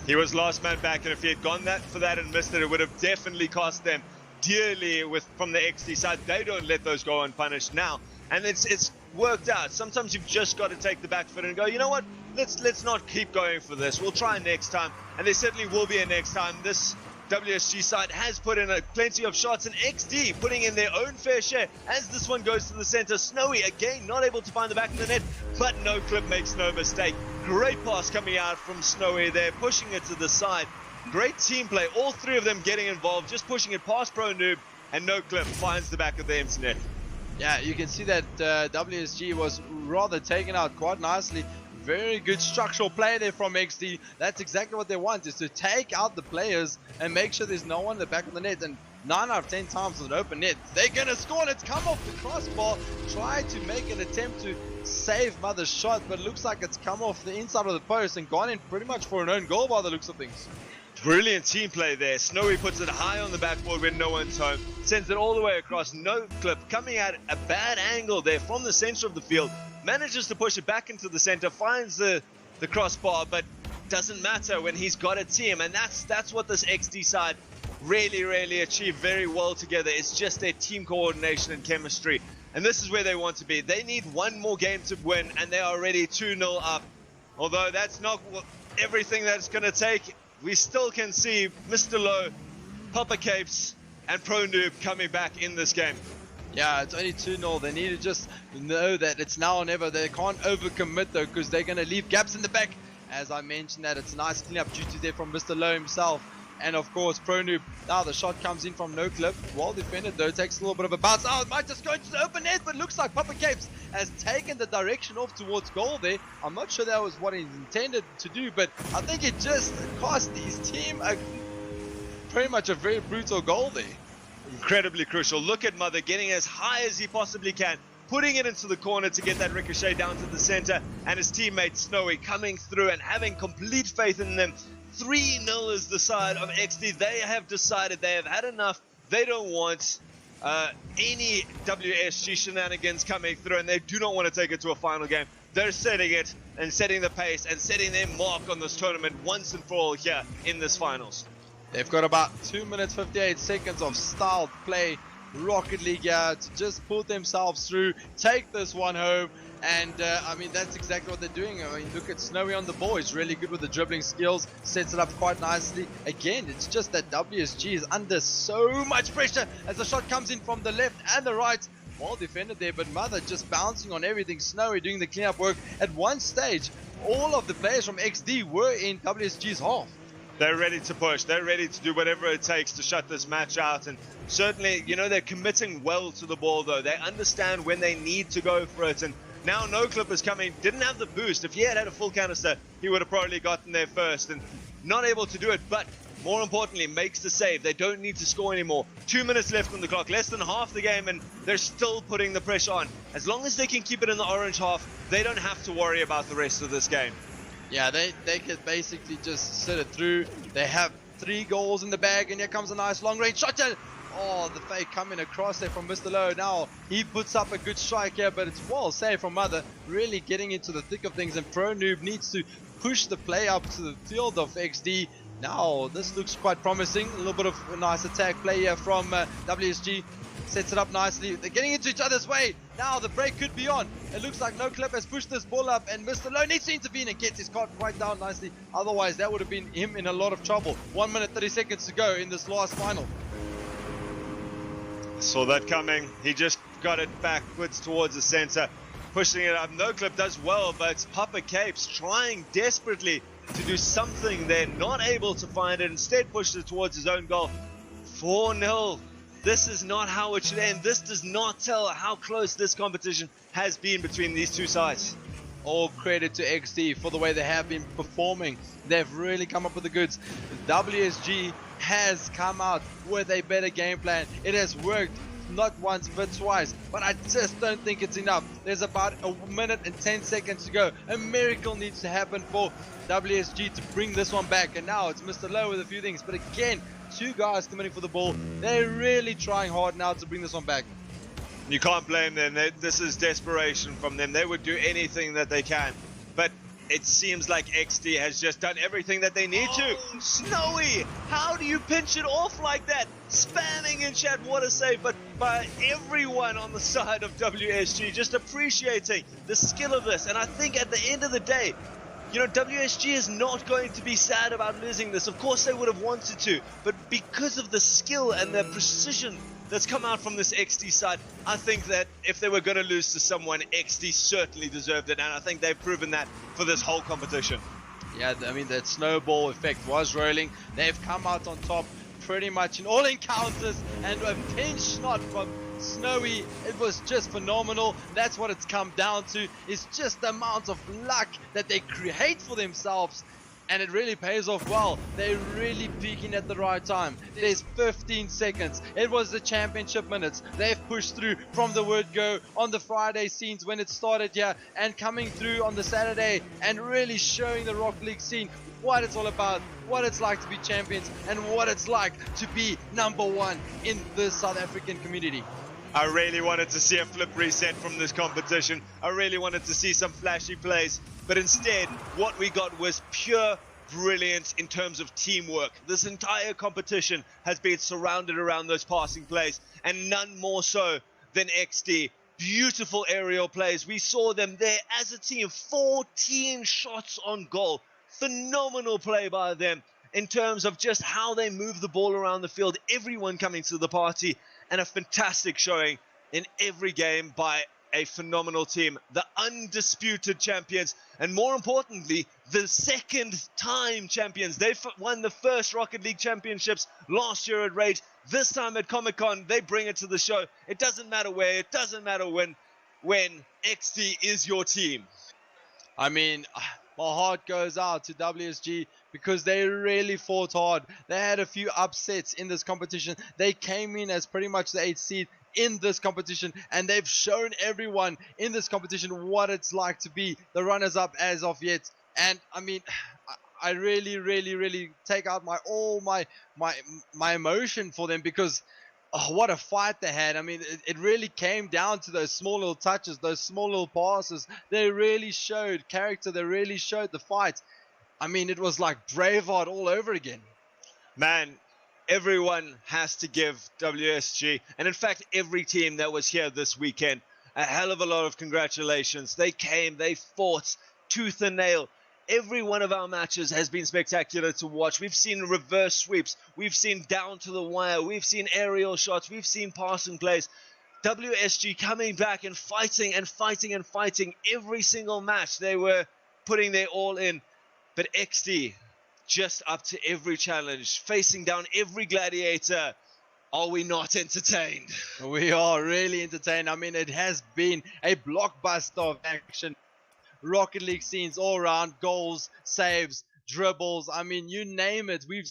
He was last man back, and if he had gone for that and missed it, it would have definitely cost them dearly from the XD side. They don't let those go unpunished now, and it's worked out. Sometimes you've just got to take the back foot and go, you know what, let's not keep going for this. We'll try next time, and there certainly will be a next time. This WSG side has put in plenty of shots, and XD putting in their own fair share as this one goes to the center. Snowy again not able to find the back of the net, but NoClip makes no mistake. Great pass coming out from Snowy there, pushing it to the side. Great team play, all 3 of them getting involved, just pushing it past ProNoob, and NoClip finds the back of the empty net. Yeah, you can see that WSG was rather taken out quite nicely. Very good structural play there from XD. That's exactly what they want, is to take out the players and make sure there's no one in the back of the net. And 9 out of 10 times with an open net, they're going to score. Let's come off the crossbar. Try to make an attempt to save Mother's shot, but it looks like it's come off the inside of the post and gone in pretty much for an own goal by the looks of things. Brilliant team play there. Snowy puts it high on the backboard when no one's home. Sends it all the way across. No clip coming at a bad angle there from the center of the field. Manages to push it back into the center. Finds the crossbar, but doesn't matter when he's got a team. And that's what this XD side really achieved very well together. It's just their team coordination and chemistry. And this is where they want to be. They need one more game to win, and they are already 2-0 up. Although that's not everything that it's going to take. We still can see Mr. Low, Papa Capes, and Pro Noob coming back in this game. Yeah, it's only 2-0. They need to just know that it's now or never. They can't overcommit though, because they're going to leave gaps in the back. As I mentioned, that it's a nice clean-up duty there from Mr. Low himself. And of course, Pro Noob. Now the shot comes in from no clip. Well defended though, takes a little bit of a bounce. Oh, it might just go into the open net, but looks like Papa Capes has taken the direction off towards goal there. I'm not sure that was what he intended to do, but I think it just cost his team pretty much a very brutal goal there. Incredibly crucial. Look at Mother getting as high as he possibly can, putting it into the corner to get that ricochet down to the center, and his teammate Snowy coming through and having complete faith in them. 3-0 is the side of XD. They have decided they have had enough. They don't want any WSG shenanigans coming through, and they do not want to take it to a final game. They're setting it and setting the pace and setting their mark on this tournament once and for all here in this finals. They've got about 2 minutes 58 seconds of styled play, Rocket League to just pull themselves through, take this one home. And I mean, that's exactly what they're doing. I mean, look at Snowy on the ball. He's really good with the dribbling skills, sets it up quite nicely. Again, it's just that WSG is under so much pressure as the shot comes in from the left and the right. Well defended there, but Mother just bouncing on everything. Snowy doing the cleanup work. At one stage, all of the players from XD were in WSG's half. They're ready to push. They're ready to do whatever it takes to shut this match out. And certainly, you know, they're committing well to the ball, though. They understand when they need to go for it. And now No Clip is coming, didn't have the boost. If he had a full canister, he would have probably gotten there first, and not able to do it, but more importantly, makes the save. They don't need to score anymore. 2 minutes left on the clock, less than half the game, and they're still putting the pressure on. As long as they can keep it in the orange half, they don't have to worry about the rest of this game. Yeah, they could basically just sit it through. They have 3 goals in the bag, and here comes a nice long range shot. Oh, the fake coming across there from Mr. Low. Now he puts up a good strike here, but it's well saved from Mother. Really getting into the thick of things, and Pro Noob needs to push the play up to the field of XD. Now this looks quite promising. A little bit of a nice attack play here from WSG. Sets it up nicely. They're getting into each other's way. Now the break could be on. It looks like No Clip has pushed this ball up, and Mr. Low needs to intervene and gets his card quite down nicely. Otherwise, that would have been him in a lot of trouble. 1 minute 30 seconds to go in this last final. Saw that coming. He just got it backwards towards the center, pushing it up. No Clip does well, but it's Papa Capes trying desperately to do something there, not able to find it. Instead pushes it towards his own goal. 4-0. This is not how it should end. This does not tell how close this competition has been between these two sides. All credit to XD for the way they have been performing. They've really come up with the goods. WSG has come out with a better game plan. It has worked not once but twice, but I just don't think it's enough. There's about 1 minute and 10 seconds to go. A miracle needs to happen for WSG to bring this one back, and now it's Mr. Low with a few things, but again, 2 guys committing for the ball. They're really trying hard now to bring this one back. You can't blame them. This is desperation from them. They would do anything that they can, but it seems like XD has just done everything that they need to. Snowy, how do you pinch it off like that? Spamming in chat, what a save, but by everyone on the side of WSG, just appreciating the skill of this. And I think at the end of the day, you know, WSG is not going to be sad about losing this. Of course they would have wanted to, but because of the skill and the precision that's come out from this XD side, I think that if they were going to lose to someone, XD certainly deserved it, and I think they've proven that for this whole competition. Yeah, I mean, that snowball effect was rolling. They've come out on top pretty much in all encounters, and a pinch shot from snowy. It was just phenomenal. That's what it's come down to. It's just the amount of luck that they create for themselves. And it really pays off well. They're really peaking at the right time. There's 15 seconds. It was the championship minutes. They've pushed through from the word go on the Friday scenes when it started here, and coming through on the Saturday and really showing the Rocket League scene what it's all about, what it's like to be champions, and what it's like to be #1 in the South African community. I really wanted to see a flip reset from this competition. I really wanted to see some flashy plays, but instead what we got was pure brilliance in terms of teamwork. This entire competition has been surrounded around those passing plays, and none more so than XD. Beautiful aerial plays. We saw them there as a team, 14 shots on goal. Phenomenal play by them in terms of just how they move the ball around the field, everyone coming to the party, and a fantastic showing in every game by a phenomenal team, the undisputed champions, and more importantly, the second-time champions. They won the first Rocket League championships last year at Rage. This time at Comic-Con, they bring it to the show. It doesn't matter where, it doesn't matter when XD is your team. I mean, my heart goes out to WSG because they really fought hard. They had a few upsets in this competition. They came in as pretty much the 8th seed in this competition, and they've shown everyone in this competition what it's like to be the runners-up as of yet. And I mean, I really take out my emotion for them, because what a fight they had. I mean, it really came down to those small little touches, those small little passes. They really showed character. They really showed the fight. I mean, it was like Braveheart all over again. Man, everyone has to give WSG, and in fact every team that was here this weekend, a hell of a lot of congratulations. They came, they fought tooth and nail. Every one of our matches has been spectacular to watch. We've seen reverse sweeps, we've seen down to the wire, we've seen aerial shots, we've seen passing plays. WSG coming back and fighting and fighting and fighting every single match. They were putting their all in, but XD just up to every challenge, facing down every gladiator. Are we not entertained? We are really entertained. I mean, it has been a blockbuster of action. Rocket League scenes all around, goals, saves, dribbles. I mean, you name it. We've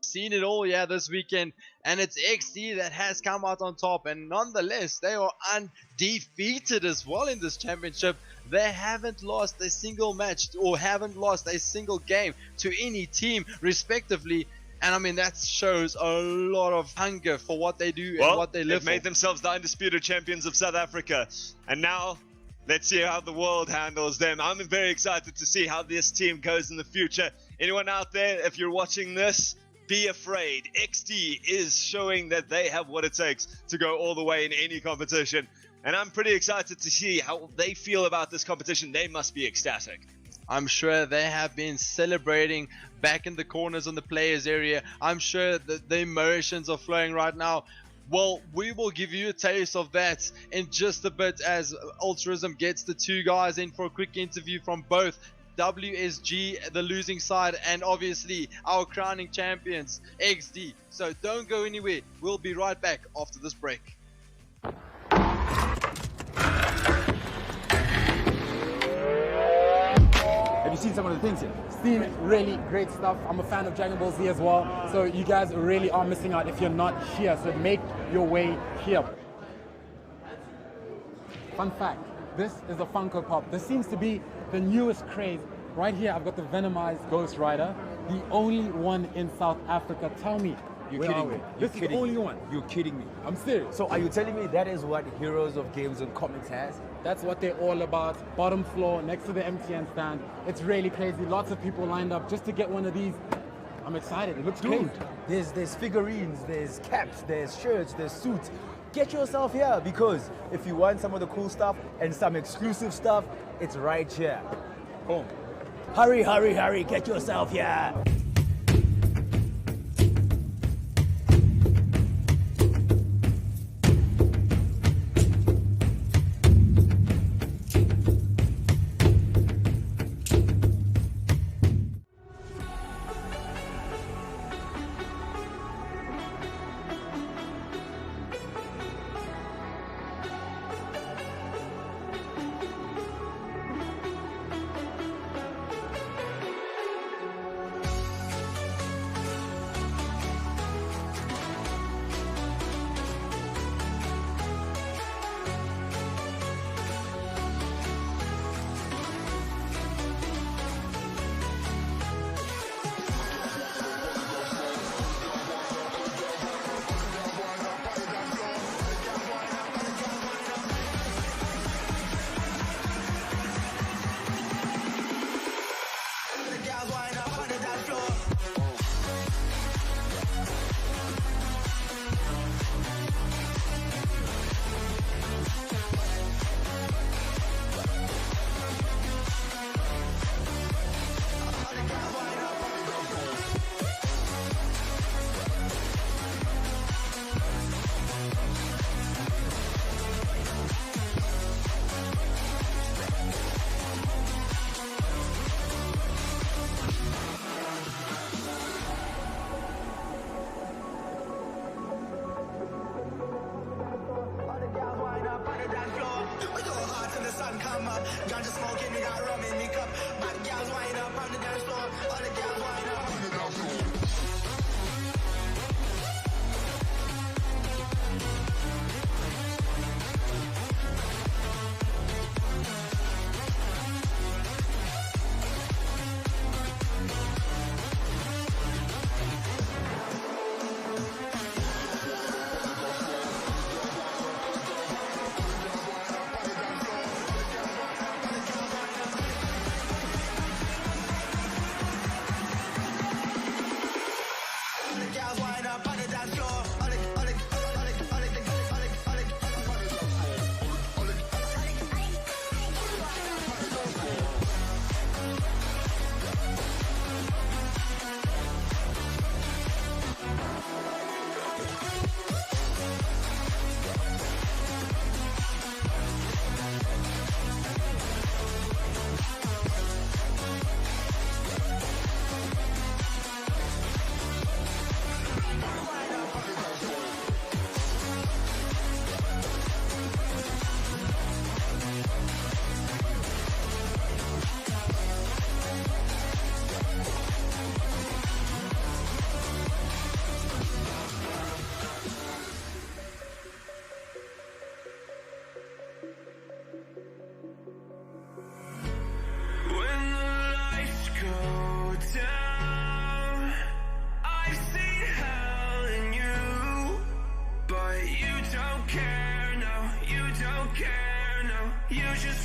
seen it all, yeah, this weekend. And it's XD that has come out on top. And nonetheless, they are undefeated as well in this championship. They haven't lost a single match or haven't lost a single game to any team, respectively. And I mean, that shows a lot of hunger for what they do and what they live for. They've made themselves the undisputed champions of South Africa. And now, let's see how the world handles them. I'm very excited to see how this team goes in the future. Anyone out there, if you're watching this, be afraid. XD is showing that they have what it takes to go all the way in any competition. And I'm pretty excited to see how they feel about this competition. They must be ecstatic. I'm sure they have been celebrating back in the corners on the players area. I'm sure that the emotions are flowing right now. Well, we will give you a taste of that in just a bit as Altruism gets the two guys in for a quick interview from both WSG, the losing side, and obviously our crowning champions, XD. So don't go anywhere. We'll be right back after this break. Have you seen some of the things here? Seen really great stuff. I'm a fan of Dragon Ball Z as well. So you guys really are missing out if you're not here. So make your way here. Fun fact, this is a Funko Pop. This seems to be the newest craze. Right here, I've got the Venomized Ghost Rider, the only one in South Africa. Tell me, You're where kidding are we? me. This is the only one. You're kidding me. I'm serious. So are you telling me that is what Heroes of Games and Comics has? That's what they're all about. Bottom floor, next to the MTN stand. It's really crazy. Lots of people lined up just to get one of these. I'm excited. It looks Dude, crazy. there's figurines, there's caps, there's shirts, there's suits. Get yourself here, because if you want some of the cool stuff and some exclusive stuff, it's right here. Boom. Hurry, hurry, hurry, get yourself here.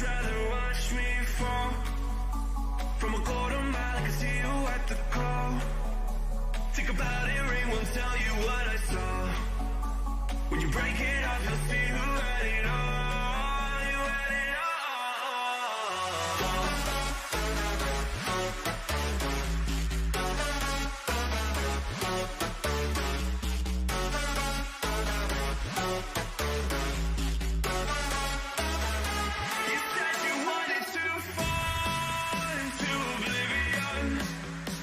just rather watch me fall. From a golden mile, I can see you at the call. Think about it, ring won't tell you what I saw. When you break it off, you'll see who had it all. You had it You said you wanted to fall into oblivion.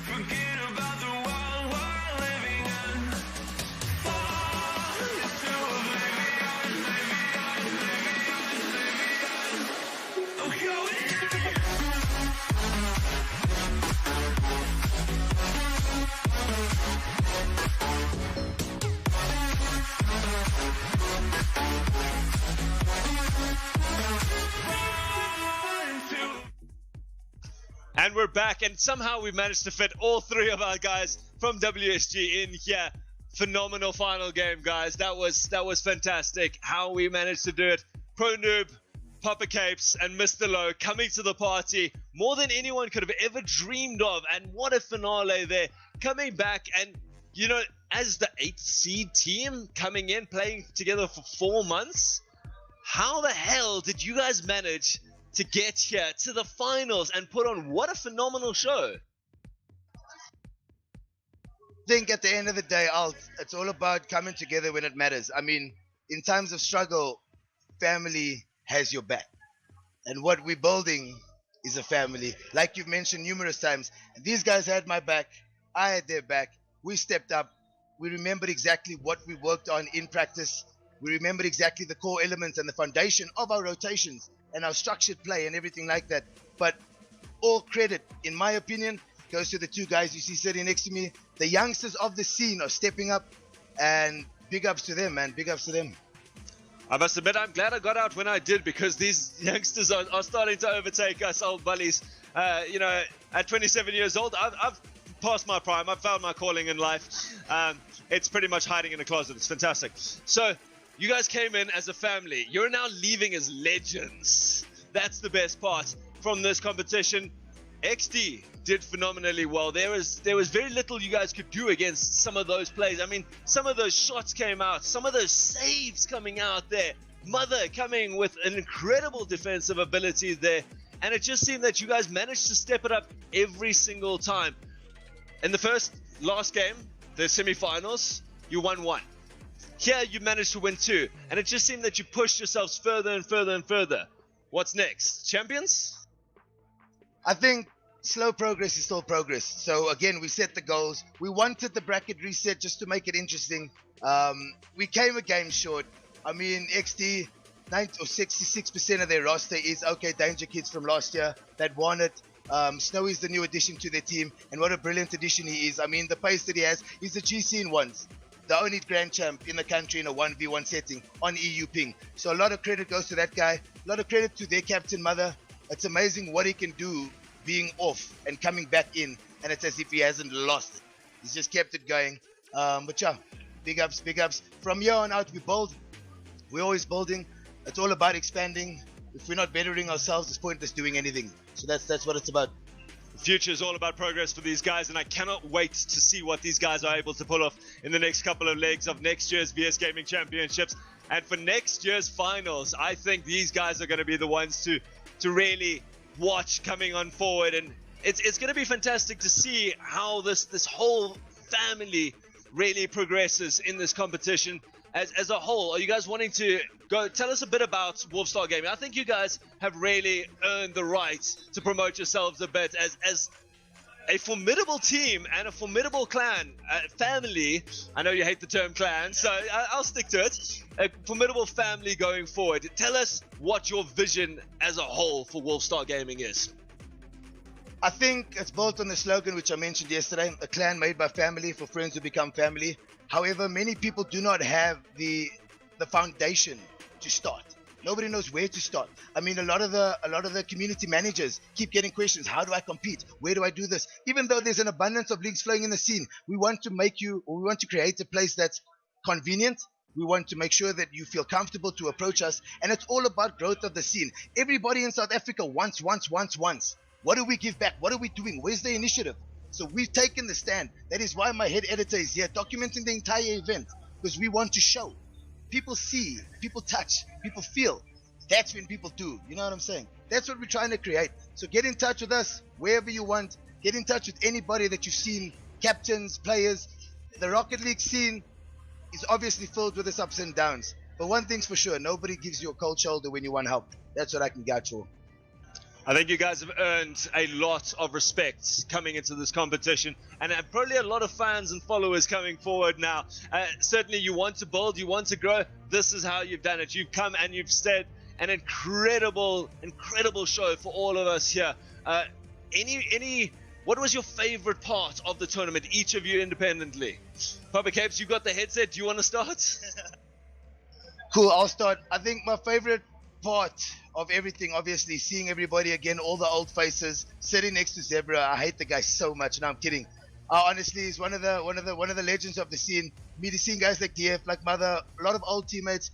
Forget about the world we're living in. Fall into oblivion, oblivion. Oh, go And we're back, and somehow we managed to fit all three of our guys from WSG in here. Phenomenal final game, guys. That was fantastic. How we managed to do it. Pro Noob, Papa Capes, and Mr. Low coming to the party more than anyone could have ever dreamed of. And what a finale there. Coming back and, you know, as the 8th seed team coming in, playing together for 4 months. How the hell did you guys manage to get here to the finals and put on what a phenomenal show? I think at the end of the day, it's all about coming together when it matters. I mean, in times of struggle, family has your back. And what we're building is a family. Like you've mentioned numerous times, these guys had my back. I had their back. We stepped up. We remembered exactly what we worked on in practice. We remembered exactly the core elements and the foundation of our rotations and our structured play and everything like that. But all credit, in my opinion, goes to the two guys you see sitting next to me. The youngsters of the scene are stepping up, and big ups to them, man. Big ups to them. I must admit, I'm glad I got out when I did, because these youngsters are starting to overtake us old bullies. You know, at 27 years old, I've passed my prime. I've found my calling in life. It's pretty much hiding in a closet. It's fantastic. So, you guys came in as a family. You're now leaving as legends. That's the best part from this competition. XD did phenomenally well. There was very little you guys could do against some of those plays. I mean, some of those shots came out, some of those saves coming out there. Mother coming with an incredible defensive ability there. And it just seemed that you guys managed to step it up every single time. In the last game, the semi-finals, you won 1. Here you managed to win 2, and it just seemed that you pushed yourselves further and further and further. What's next? Champions? I think slow progress is still progress. So again, we set the goals. We wanted the bracket reset just to make it interesting. We came a game short. I mean, XD, 66% of their roster is OK Danger Kids from last year that won it. Snowy's the new addition to their team, and what a brilliant addition he is. I mean, the pace that he has, he's the GC in ones. The only grand champ in the country in a 1v1 setting on EU ping. So a lot of credit goes to that guy. A lot of credit to their captain, Mother. It's amazing what he can do being off and coming back in. And it's as if he hasn't lost it. He's just kept it going. But yeah, big ups, big ups. From here on out, we build. We're always building. It's all about expanding. If we're not bettering ourselves, it's pointless doing anything. So that's what it's about. The future is all about progress for these guys, and I cannot wait to see what these guys are able to pull off in the next couple of legs of next year's VS Gaming Championships. And for next year's finals, I think these guys are going to be the ones to really watch coming on forward. And it's going to be fantastic to see how this whole family really progresses in this competition as a whole. Are you guys wanting to go tell us a bit about Wolfstar Gaming? I think you guys have really earned the right to promote yourselves a bit as a formidable team and a formidable clan, family. I know you hate the term clan, so I'll stick to it. A formidable family going forward. Tell us what your vision as a whole for Wolfstar Gaming is. I think it's built on the slogan which I mentioned yesterday, a clan made by family for friends who become family. However, many people do not have the foundation to start. Nobody knows where to start. I mean, a lot of the community managers keep getting questions. How do I compete? Where do I do this? Even though there's an abundance of leagues flowing in the scene, we want to create a place that's convenient, We want to make sure that you feel comfortable to approach us, and it's all about growth of the scene. Everybody in South Africa wants. What do we give back? What are we doing? Where's the initiative? So we've taken the stand. That is why my head editor is here documenting the entire event, because we want to show. People see, people touch, people feel. That's when people do. You know what I'm saying? That's what we're trying to create. So get in touch with us wherever you want. Get in touch with anybody that you've seen, captains, players. The Rocket League scene is obviously filled with its ups and downs. But one thing's for sure, nobody gives you a cold shoulder when you want help. That's what I can get you. I think you guys have earned a lot of respect coming into this competition, and probably a lot of fans and followers coming forward now. Certainly you want to build, you want to grow. This is how you've done it. You've come and you've said an incredible show for all of us here. What was your favorite part of the tournament, each of you independently? Papa Capes, you've got the headset. Do you want to start? Cool, I'll start. I think my favorite part of everything, obviously, seeing everybody again, all the old faces, sitting next to Zebra. I hate the guy so much. No, I'm kidding. Honestly, he's one of the legends of the scene. Seeing guys like DF, like Mother, a lot of old teammates,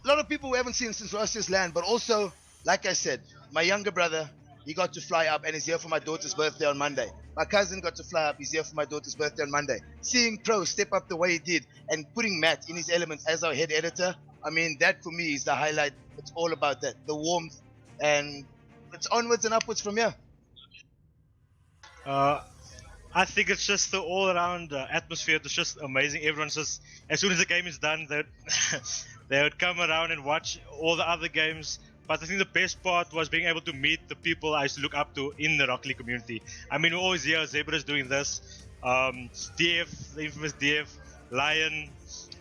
a lot of people we haven't seen since Ross's land. But also, like I said, my younger brother, he got to fly up and he's here for my daughter's birthday on Monday. My cousin got to fly up, he's here for my daughter's birthday on Monday. Seeing Pro step up the way he did and putting Matt in his elements as our head editor, I mean, that for me is the highlight. It's all about that, the warmth, and it's onwards and upwards from here. I think it's just the all-around atmosphere. It's just amazing. Everyone's just, as soon as the game is done, they would come around and watch all the other games. But I think the best part was being able to meet the people I used to look up to in the Rocket League community. I mean, we always hear Zebra's doing this, DF, the infamous DF, Lion,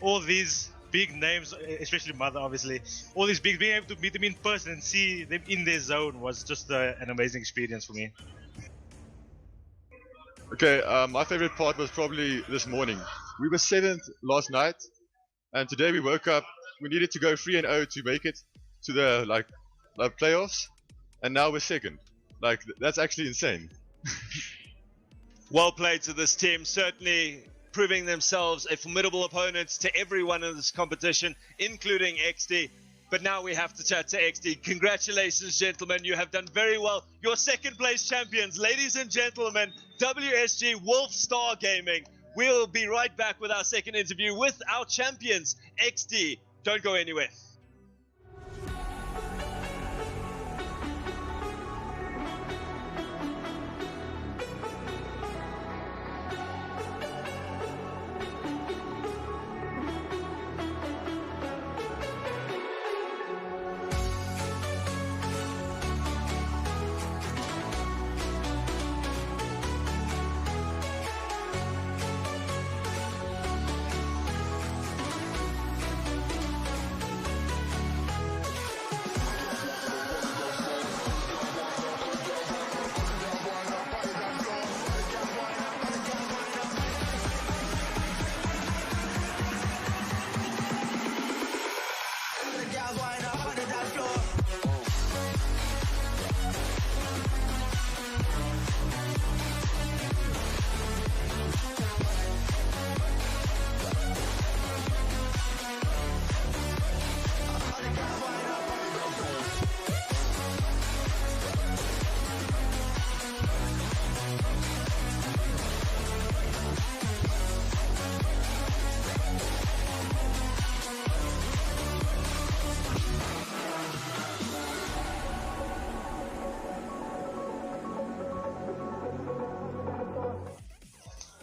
all these big names, especially Mother, obviously. All these big, being able to meet them in person and see them in their zone was just an amazing experience for me. Okay, my favorite part was probably this morning. We were 7th last night, and today we woke up. We needed to go 3-0 to make it to the playoffs, and now we're 2nd. That's actually insane. Well played to this team, certainly proving themselves a formidable opponent to everyone in this competition, including XD. But now we have to chat to XD. Congratulations, gentlemen. You have done very well. You're 2nd place champions. Ladies and gentlemen, WSG Wolf Star Gaming. We'll be right back with our second interview with our champions, XD. Don't go anywhere.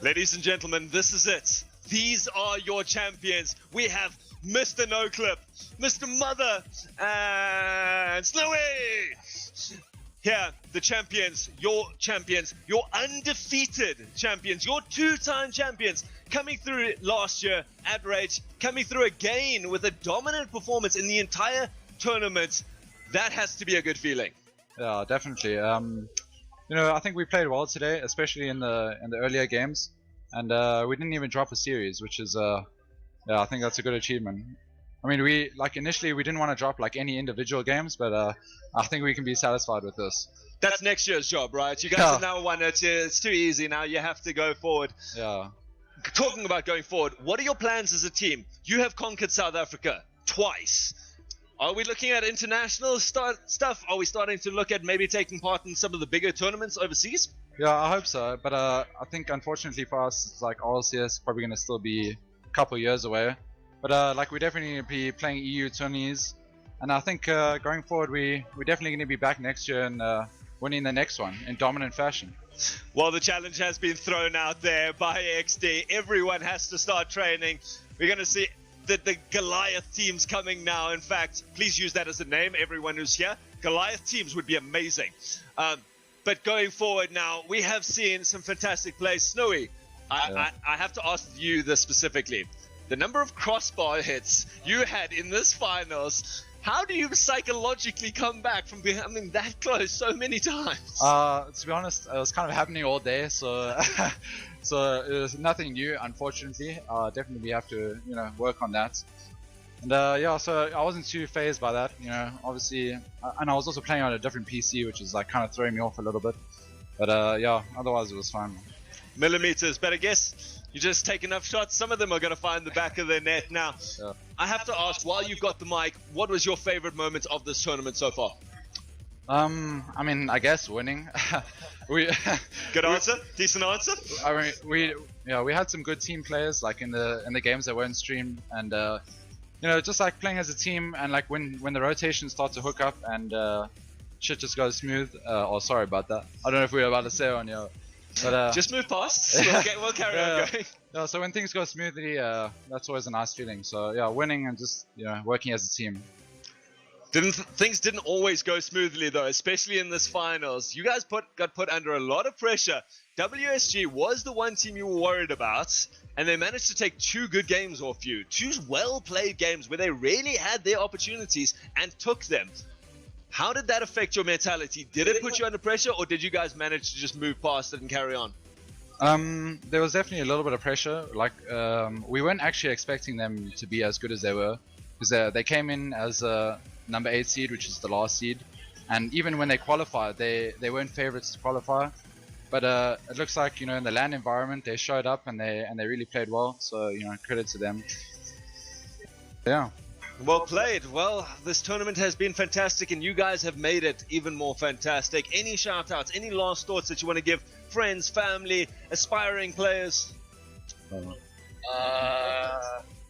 Ladies and gentlemen, this is it. These are your champions. We have Mr. NoClip, Mr. Mother, and Snowy. Here, the champions, your undefeated champions, your 2-time champions, coming through last year at Rage, coming through again with a dominant performance in the entire tournament. That has to be a good feeling. Yeah, definitely. You know, I think we played well today, especially in the earlier games, and we didn't even drop a series, which is yeah, I think that's a good achievement. I mean, initially we didn't want to drop any individual games, but I think we can be satisfied with this. That's next year's job, right? You guys have now won it. It's too easy now. You have to go forward. Yeah. talking about going forward, what are your plans as a team? You have conquered South Africa twice. Are we looking at international stuff? Are we starting to look at maybe taking part in some of the bigger tournaments overseas? Yeah, I hope so. But I think unfortunately for us, it's like RLCS probably going to still be a couple years away. But like we definitely going to be playing EU tourneys. And I think going forward, we're definitely going to be back next year and winning the next one in dominant fashion. Well, the challenge has been thrown out there by XD. Everyone has to start training. We're going to see the Goliath teams coming now. In fact, please use that as a name, everyone who's here. Goliath teams would be amazing. But going forward now, we have seen some fantastic plays. Snowy, I have to ask you this specifically. The number of crossbar hits you had in this finals, how do you psychologically come back from becoming that close so many times? To be honest, it was kind of happening all day, so so it was nothing new, unfortunately. Definitely we have to, work on that. And yeah, so I wasn't too phased by that, obviously, and I was also playing on a different PC, which is like kind of throwing me off a little bit. But yeah, otherwise it was fine. Millimeters, but I guess you just take enough shots, some of them are going to find the back of their net. Now, yeah. I have to ask, while you've got the mic, what was your favorite moment of this tournament so far? I mean, I guess winning. Good answer, decent answer. I mean, we had some good team players, like in the games that weren't streamed, and just like playing as a team, and like when the rotations start to hook up and shit just goes smooth. Oh, sorry about that. I don't know if we were about to say on your. But, just move past. We'll carry on going. Yeah, so when things go smoothly, that's always a nice feeling. So yeah, winning and just working as a team. Things didn't always go smoothly though, especially in this finals. You guys got put under a lot of pressure. WSG was the one team you were worried about, and they managed to take 2 good games off you. 2 well-played games where they really had their opportunities and took them. How did that affect your mentality? Did it put you under pressure, or did you guys manage to just move past it and carry on? There was definitely a little bit of pressure. Like we weren't actually expecting them to be as good as they were, because they came in as a number 8 seed, which is the last seed, and even when they qualified, they weren't favorites to qualify. But it looks like in the LAN environment they showed up and they really played well. So credit to them. Yeah. Well played. Well, this tournament has been fantastic, and you guys have made it even more fantastic. Any shout-outs, any last thoughts that you want to give friends, family, aspiring players?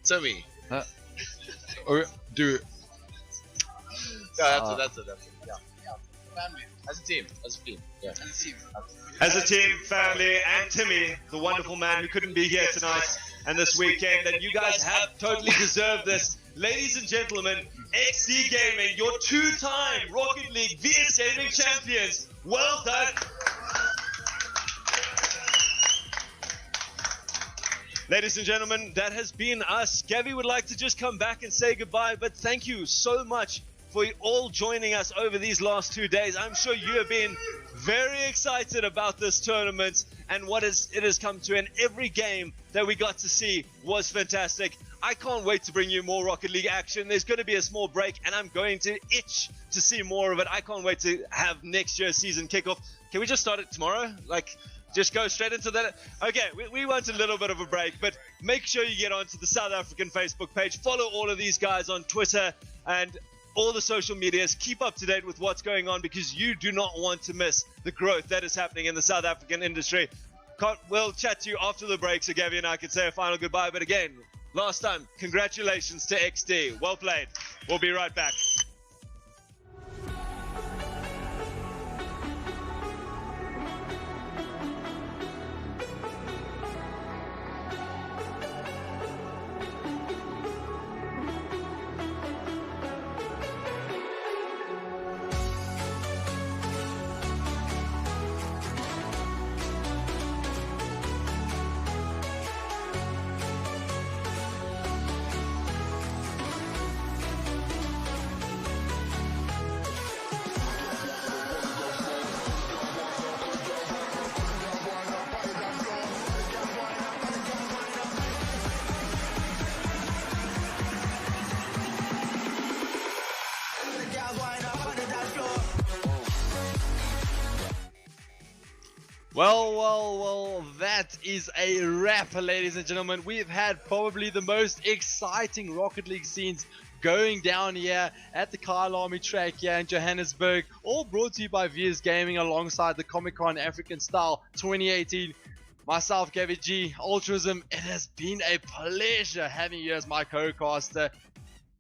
Tommy. Or do. No, that's it. Yeah. Family. As a team. Yeah. As a team, family, and Timmy, the wonderful man who couldn't be here tonight and this weekend, and you guys have totally deserved this. Ladies and gentlemen, XD Gaming, your 2-time Rocket League VS Gaming champions. Well done. Ladies and gentlemen, that has been us. Gavi would like to just come back and say goodbye, but thank you so much for all joining us over these last 2 days. I'm sure you have been very excited about this tournament and what it has come to, and every game that we got to see was fantastic. I can't wait to bring you more Rocket League action. There's going to be a small break, and I'm going to itch to see more of it. I can't wait to have next year's season kickoff. Can we just start it tomorrow? Like, just go straight into that? Okay, we want a little bit of a break, but make sure you get onto the South African Facebook page. Follow all of these guys on Twitter and all the social medias. Keep up to date with what's going on, because you do not want to miss the growth that is happening in the South African industry. We'll chat to you after the break, so Gavi and I can say a final goodbye. But again, last time, congratulations to XD. Well played. We'll be right back. Well, that is a wrap, ladies and gentlemen. We've had probably the most exciting Rocket League scenes going down here at the Kyle Army track here in Johannesburg, all brought to you by VS Gaming alongside the Comic-Con African Style 2018. Myself, Gabby G, Altruism, it has been a pleasure having you as my co-caster.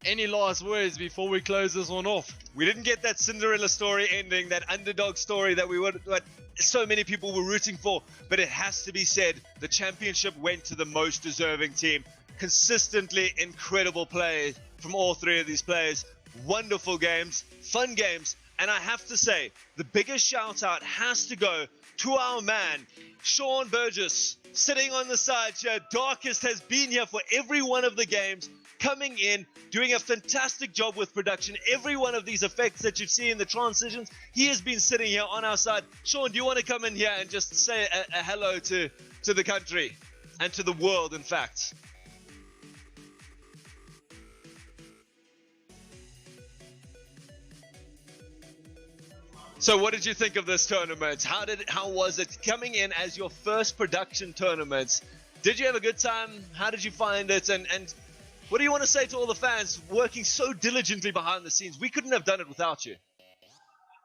Any last words before we close this one off? We didn't get that Cinderella story ending, that underdog story that what so many people were rooting for, but it has to be said, the championship went to the most deserving team. Consistently incredible play from all three of these players. Wonderful games, fun games, and I have to say, the biggest shout out has to go to our man, Sean Burgess, sitting on the side here. Darkest has been here for every one of the games, coming in, doing a fantastic job with production. Every one of these effects that you see in the transitions, he has been sitting here on our side. Sean, do you want to come in here and just say a hello to the country and to the world, in fact? So what did you think of this tournament? How was it coming in as your first production tournament? Did you have a good time? How did you find it? And what do you want to say to all the fans working so diligently behind the scenes? We couldn't have done it without you.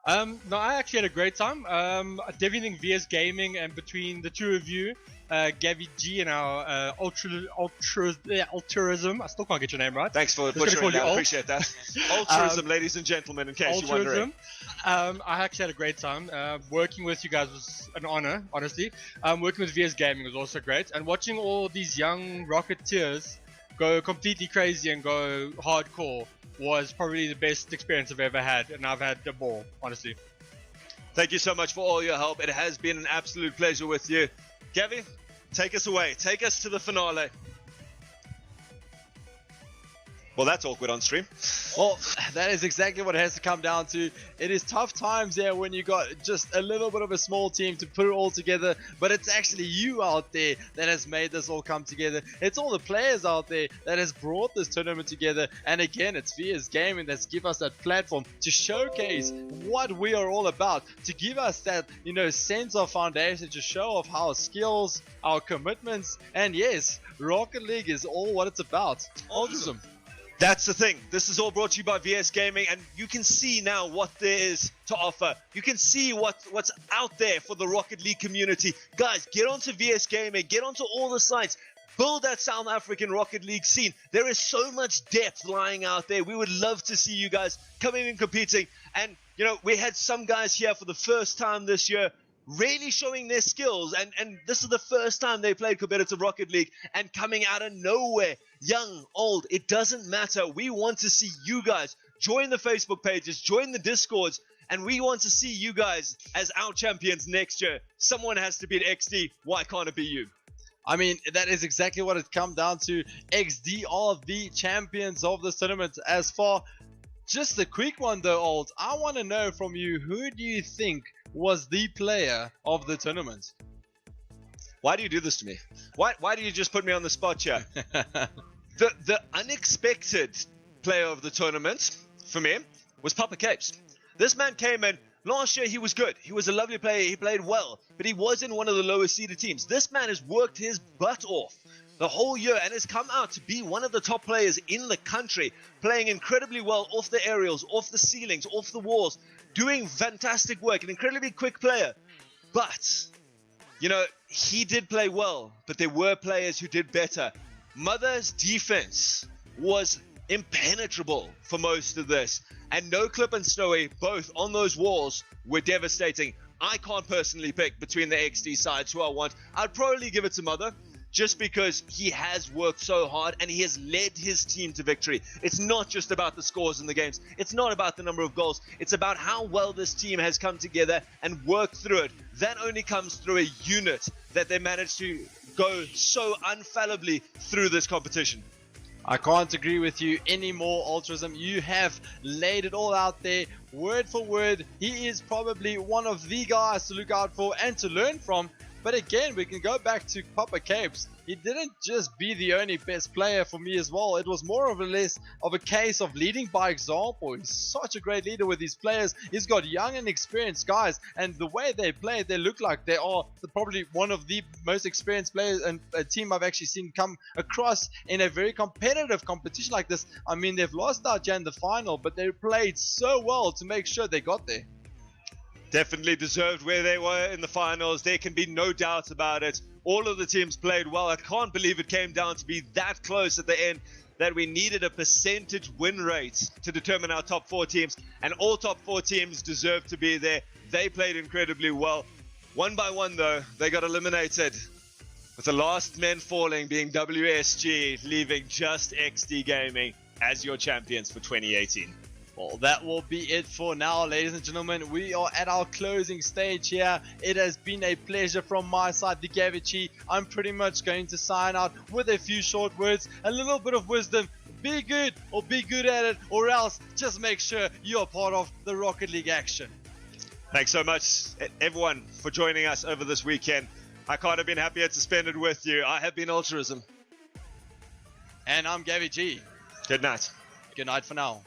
No, I actually had a great time. I definitely think VS Gaming, and between the two of you, Gabby G and our Altruism. I still can't get your name right. Thanks for butchering that. I appreciate that. Altruism, ladies and gentlemen, in case you're wondering. I actually had a great time. Working with you guys was an honor, honestly. Working with VS Gaming was also great. And watching all these young Rocketeers go completely crazy and go hardcore was probably the best experience I've ever had. And I've had a ball, honestly. Thank you so much for all your help. It has been an absolute pleasure with you. Gabby, take us away. Take us to the finale. Well, that's awkward on stream. Well, that is exactly what it has to come down to. It is tough times there when you got just a little bit of a small team to put it all together, but it's actually you out there that has made this all come together. It's all the players out there that has brought this tournament together, and again, it's VS Gaming that's give us that platform to showcase what we are all about, to give us that, you know, sense of foundation, to show off our skills, our commitments, and yes, Rocket League is all what it's about. Awesome. That's the thing. This is all brought to you by VS Gaming, and you can see now what there is to offer. You can see what's out there for the Rocket League community. Guys, get onto VS Gaming, get onto all the sites, build that South African Rocket League scene. There is so much depth lying out there. We would love to see you guys coming and competing. And, you know, we had some guys here for the first time this year really showing their skills, and this is the first time they played competitive Rocket League, and coming out of nowhere, young, old, it doesn't matter. We want to see you guys join the Facebook pages, join the Discords, and we want to see you guys as our champions next year. Someone has to beat XD. Why can't it be you? I mean, that is exactly what it come down to. XD are the champions of this tournament. As far, just a quick one though, Old, I want to know from you, who do you think was the player of the tournament? Why do you do this to me? Why do you just put me on the spot here? The unexpected player of the tournament for me was Papa Capes. This man came in last year. He was good. He was a lovely player. He played well, but he was in one of the lowest seeded teams. This man has worked his butt off the whole year and has come out to be one of the top players in the country, playing incredibly well off the aerials, off the ceilings, off the walls, doing fantastic work, an incredibly quick player. But, you know, he did play well, but there were players who did better. Mother's defense was impenetrable for most of this, and NoClip and Snowy, both on those walls, were devastating. I can't personally pick between the XD sides who I want. I'd probably give it to Mother, just because he has worked so hard and he has led his team to victory. It's not just about the scores in the games. It's not about the number of goals. It's about how well this team has come together and worked through it. That only comes through a unit that they managed to go so infallibly through this competition. I can't agree with you anymore, Altruism. You have laid it all out there, word for word. He is probably one of the guys to look out for and to learn from. But again, we can go back to Papa Capes. he didn't just be the only best player for me as well. It was more of a less of a case of leading by example. He's such a great leader with his players. He's got young and experienced guys, and the way they play, they look like they are probably one of the most experienced players and a team I've actually seen come across in a very competitive competition like this. I mean, they've lost out in the final, but they played so well to make sure they got there. Definitely deserved where they were in the finals. There can be no doubt about it. All of the teams played well. I can't believe it came down to be that close at the end, that we needed a percentage win rate to determine our top 4 teams. And all top 4 teams deserve to be there. They played incredibly well. One by one, though, they got eliminated, with the last men falling being WSG, leaving just XD Gaming as your champions for 2018. Well, that will be it for now, ladies and gentlemen. We are at our closing stage here. It has been a pleasure from my side, the Gavichi. I'm pretty much going to sign out with a few short words, a little bit of wisdom. Be good or be good at it, or else just make sure you're part of the Rocket League action. Thanks so much, everyone, for joining us over this weekend. I can't have been happier to spend it with you. I have been Ultraism. And I'm Gavi G. Good night. Good night for now.